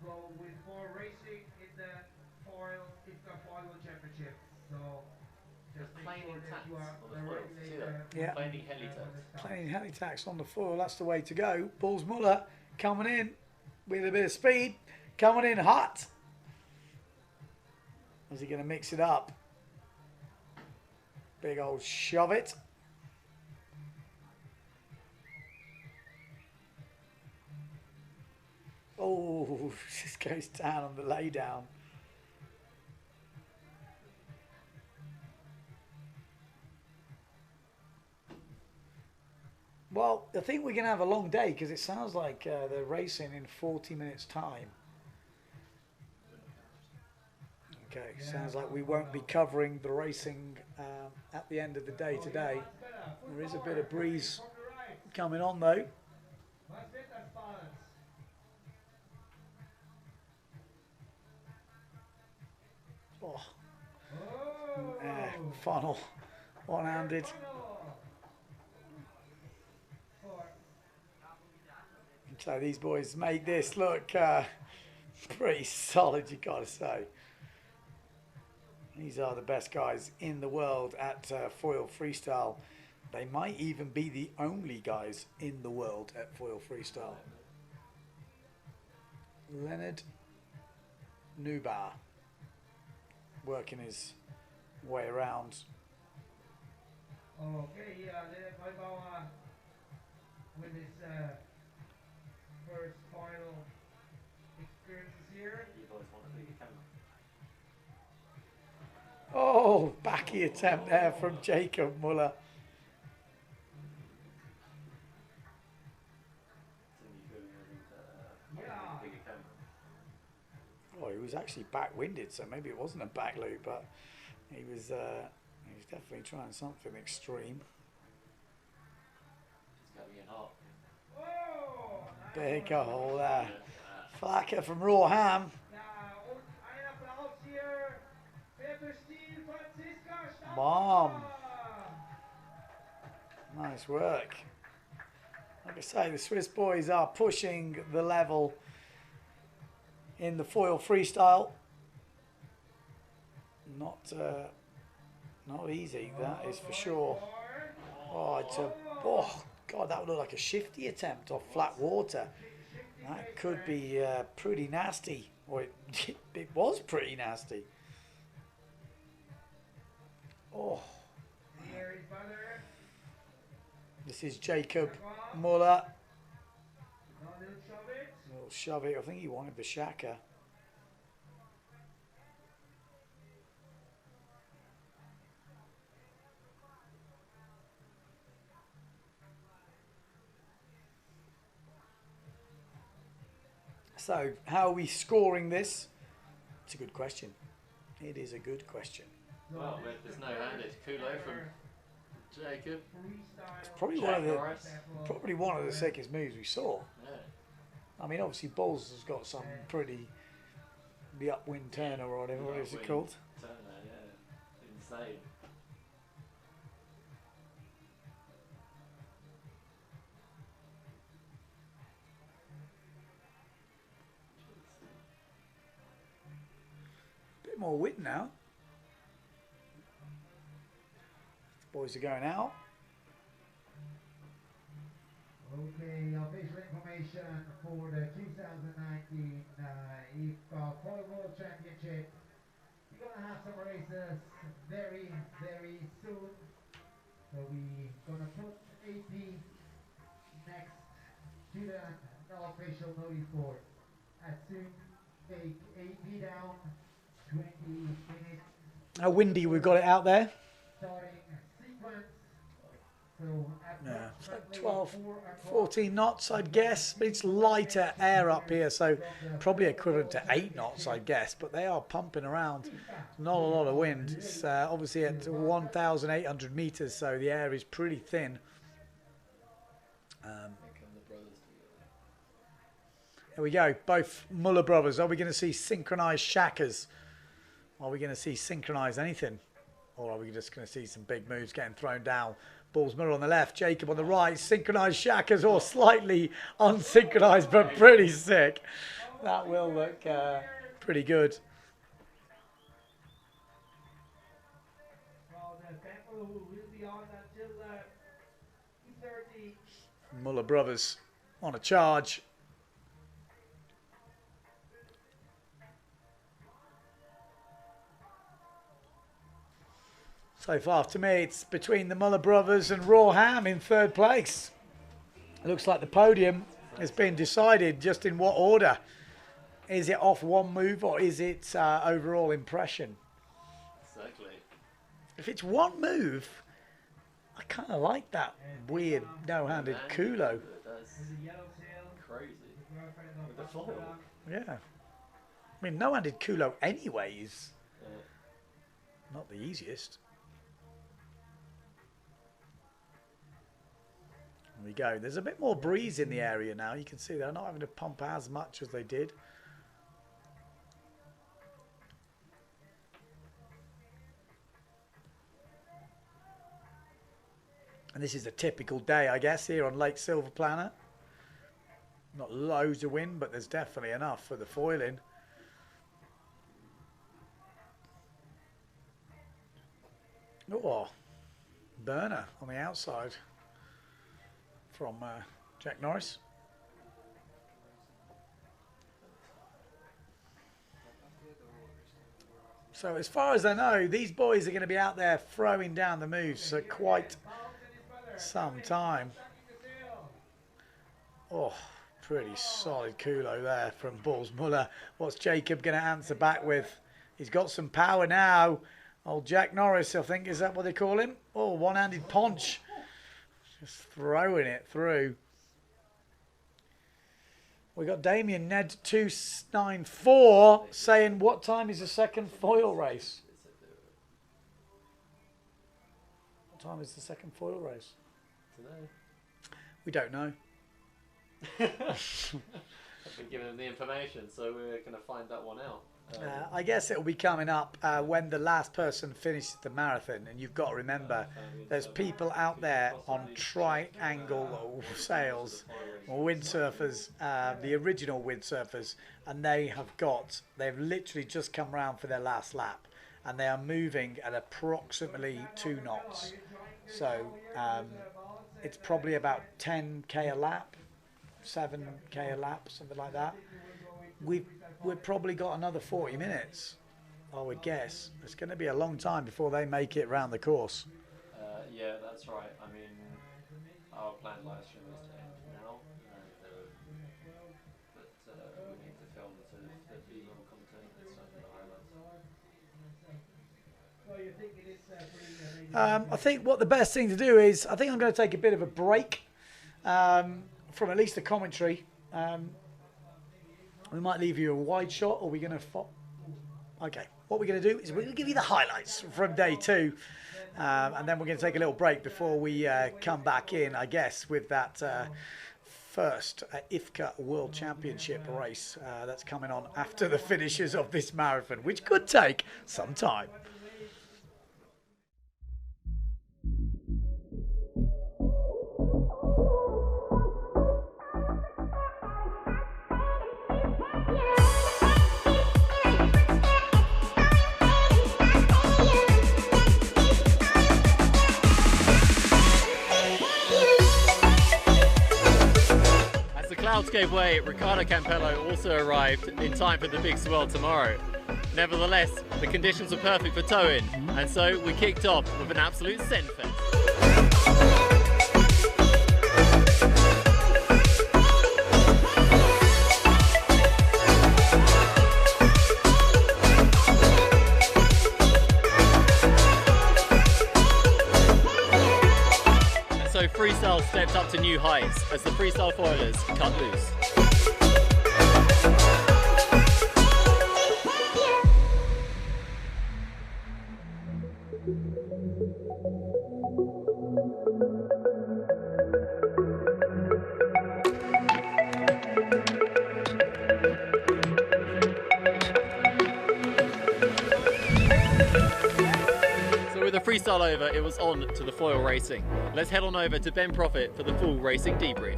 Speaker 18: go with more racing in the foil championship. So just make sure that you are the regulator.
Speaker 2: Yeah.
Speaker 23: Planing helitax.
Speaker 2: Planing helitax on the foil, that's the way to go. Balls Muller coming in with a bit of speed, coming in hot. Is he going to mix it up? Big old shove it. Oh, this goes down on the lay down. Well, I think we're going to have a long day because it sounds like they're racing in 40 minutes time. Okay, sounds like we won't be covering the racing at the end of the day today. There is a bit of breeze coming on though. Oh. Funnel, one-handed. So these boys make this look pretty solid, you gotta say. These are the best guys in the world at foil freestyle. They might even be the only guys in the world at foil freestyle. Leonard Neubauer working his way around.
Speaker 18: Okay, yeah, Leonard Neubauer with his first final experiences here.
Speaker 23: You guys want a bigger camera?
Speaker 2: Oh, backy attempt there from Jacob Muller. Oh, he was actually back-winded, so maybe it wasn't a back loop, but he was definitely trying something extreme. Big hole there. Flacker from Raw Ham. Mom. Nice work. Like I say, the Swiss boys are pushing the level in the foil freestyle. Not easy, that is for sure. Oh, it's a, oh God, that would look like a shifty attempt off flat water. That could be pretty nasty, or it was pretty nasty. Oh. This is Jacob Muller. Little shove it. I think he wanted the shaka. So, how are we scoring this? It's a good question. It is a good question.
Speaker 23: Well, there's no handed. Kulo from Jacob.
Speaker 2: It's probably one of the sickest moves we saw.
Speaker 23: Yeah.
Speaker 2: I mean, obviously, Bulls has got some pretty, the upwind turner or whatever. What is it called?
Speaker 23: Turner, yeah. Insane.
Speaker 2: Bit more width now. The boys are going out.
Speaker 1: Okay, official information for the 2019 Foil World Championship. We're gonna have some races very, very soon. So we're gonna put AP next to the official notice board. As soon take AP down, 20 minutes.
Speaker 2: How windy we've got it out there.
Speaker 1: Starting sequence. So
Speaker 2: Yeah, it's like 12, 14 knots, I'd guess. But it's lighter air up here, so probably equivalent to 8 knots, I'd guess. But they are pumping around. Not a lot of wind. It's obviously at 1,800 meters, so the air is pretty thin. Here we go. Both Muller brothers. Are we going to see synchronized shakas? Are we going to see synchronized anything? Or are we just going to see some big moves getting thrown down? Bulls Muller on the left, Jacob on the right. Synchronized shakas or slightly unsynchronized, but pretty sick. That will look pretty good. Muller brothers on a charge. So far, to me, it's between the Muller brothers and Raw Ham in third place. It looks like the podium has been decided just in what order. Is it off one move or is it overall impression?
Speaker 23: Exactly.
Speaker 2: If it's one move, I kind of like that weird no-handed Kulo.
Speaker 23: That's crazy. With the foil.
Speaker 2: Yeah. I mean, no-handed Kulo anyway is not the easiest. There we go. There's a bit more breeze in the area now. You can see they're not having to pump as much as they did. And this is a typical day, I guess, here on Lake Silver Planet. Not loads of wind, but there's definitely enough for the foiling. Oh, burner on the outside from Jack Norris. So as far as I know, these boys are going to be out there throwing down the moves for quite some time. Oh, pretty solid Kulo there from Bulls Muller. What's Jacob going to answer back with? He's got some power now. Old Jack Norris, I think, is that what they call him? Oh, one-handed punch. Just throwing it through. We got Damien Ned 294 saying, what time is the second foil race? What time is the second foil race?
Speaker 23: Today.
Speaker 2: We don't know.
Speaker 23: I've been giving them the information, so we're going to find that one out.
Speaker 2: I guess it will be coming up when the last person finishes the marathon, and you've got to remember there's people out there on triangle sails or windsurfers, the original windsurfers, and they've literally just come round for their last lap, and they are moving at approximately 2 knots. So it's probably about 10k a lap, 7k a lap, something like that. We've probably got another 40 minutes, I would guess. It's going to be a long time before they make it round the course.
Speaker 23: Yeah, that's right. I mean, our planned live stream is to end now, but we need to film the B-roll content and some of the highlights.
Speaker 2: I think what the best thing to do is, I think I'm going to take a bit of a break from at least the commentary. We might leave you a wide shot, or we're going to... Okay, what we're going to do is we're going to give you the highlights from day 2. And then we're going to take a little break before we come back in, I guess, with that first IFCA World Championship race that's coming on after the finishes of this marathon, which could take some time.
Speaker 23: Clouds gave way, Riccardo Campello also arrived in time for the big swell tomorrow. Nevertheless, the conditions were perfect for towing, and so we kicked off with an absolute scent fest. So freestyle stepped up to new heights as the freestyle foilers cut loose. Freestyle over, it was on to the foil racing. Let's head on over to Ben Profit for the full racing debrief.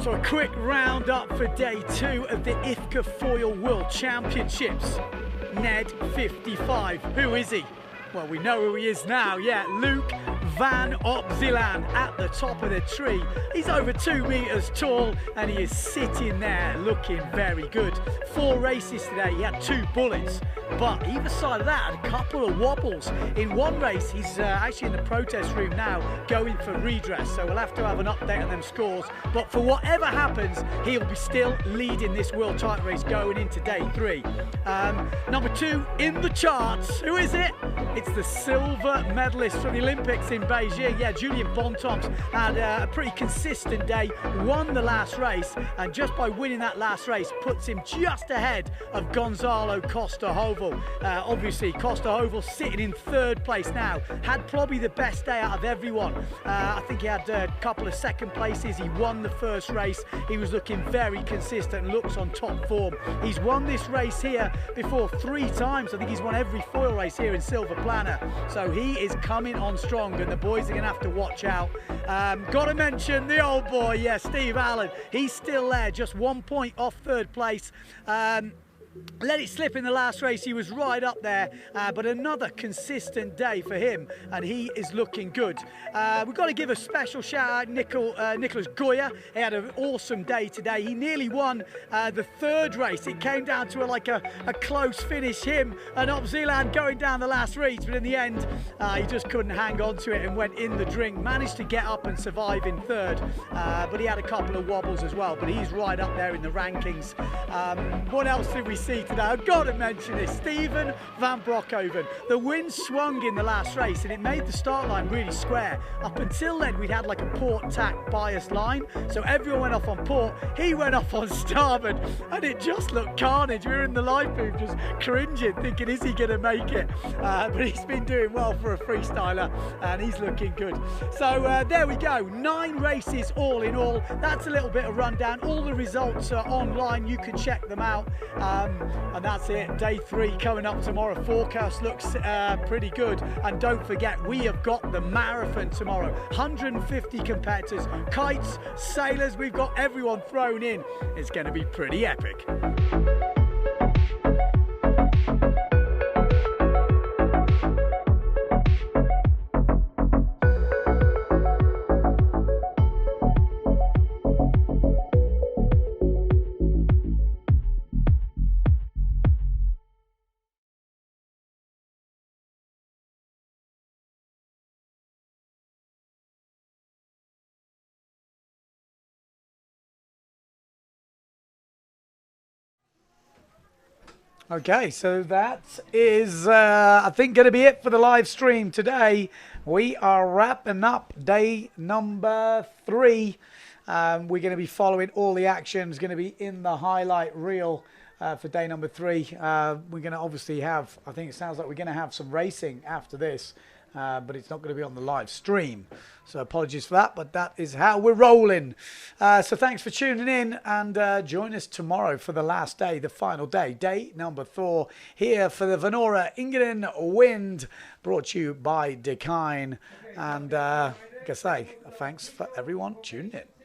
Speaker 2: So a quick roundup for day 2 of the IFCA Foil World Championships. Ned 55, who is he? Well, we know who he is now, yeah, Luke Van Opzilan at the top of the tree. He's over 2 meters tall and he is sitting there looking very good. 4 races today, he had 2 bullets, but either side of that had a couple of wobbles. In one race, he's actually in the protest room now going for redress, so we'll have to have an update on them scores. But for whatever happens, he'll be still leading this world title race going into day 3. Number 2 in the charts, who is it? It's the silver medalist from the Olympics in Beijing. Yeah, Julian Bontemps had a pretty consistent day, won the last race, and just by winning that last race puts him just ahead of Gonzalo Costa-Hovel. Obviously, Costa-Hovel sitting in 3rd place now, had probably the best day out of everyone. I think he had a couple of 2nd places. He won the first race. He was looking very consistent, looks on top form. He's won this race here before 3 times. I think he's won every foil race here in Silver Planner. So he is coming on strong, and the boys are going to have to watch out. Got to mention the old boy, yeah, Steve Allen. He's still there, just 1 point off 3rd place. Let it slip in the last race, he was right up there, but another consistent day for him, and he is looking good. We've got to give a special shout out Nicholas Goya. He had an awesome day today. He nearly won the 3rd race. It came down to a close finish, him and Opzilan going down the last reach, but in the end he just couldn't hang on to it and went in the drink. Managed to get up and survive in 3rd, but he had a couple of wobbles as well, but he's right up there in the rankings. What else did we see today. I've got to mention this. Steven van Broekhoven. The wind swung in the last race and it made the start line really square. Up until then, we'd had like a port tack bias line. So everyone went off on port. He went off on starboard and it just looked carnage. We were in the live booth just cringing, thinking, is he going to make it? But he's been doing well for a freestyler and he's looking good. So there we go. 9 races all in all. That's a little bit of rundown. All the results are online. You can check them out. And that's it. Day 3 coming up tomorrow. Forecast looks pretty good. And don't forget, we have got the marathon tomorrow. 150 competitors, kites, sailors. We've got everyone thrown in. It's going to be pretty epic. Okay, so that is, I think, going to be it for the live stream today. We are wrapping up day number 3. We're going to be following all the action. It's going to be in the highlight reel for day number 3. We're going to obviously have, I think it sounds like we're going to have some racing after this. But it's not going to be on the live stream. So apologies for that, but that is how we're rolling. So thanks for tuning in and join us tomorrow for the last day, the final day, day number 4, here for the Venora Engadinwind, brought to you by Dekine. And like I say, thanks for everyone tuning in.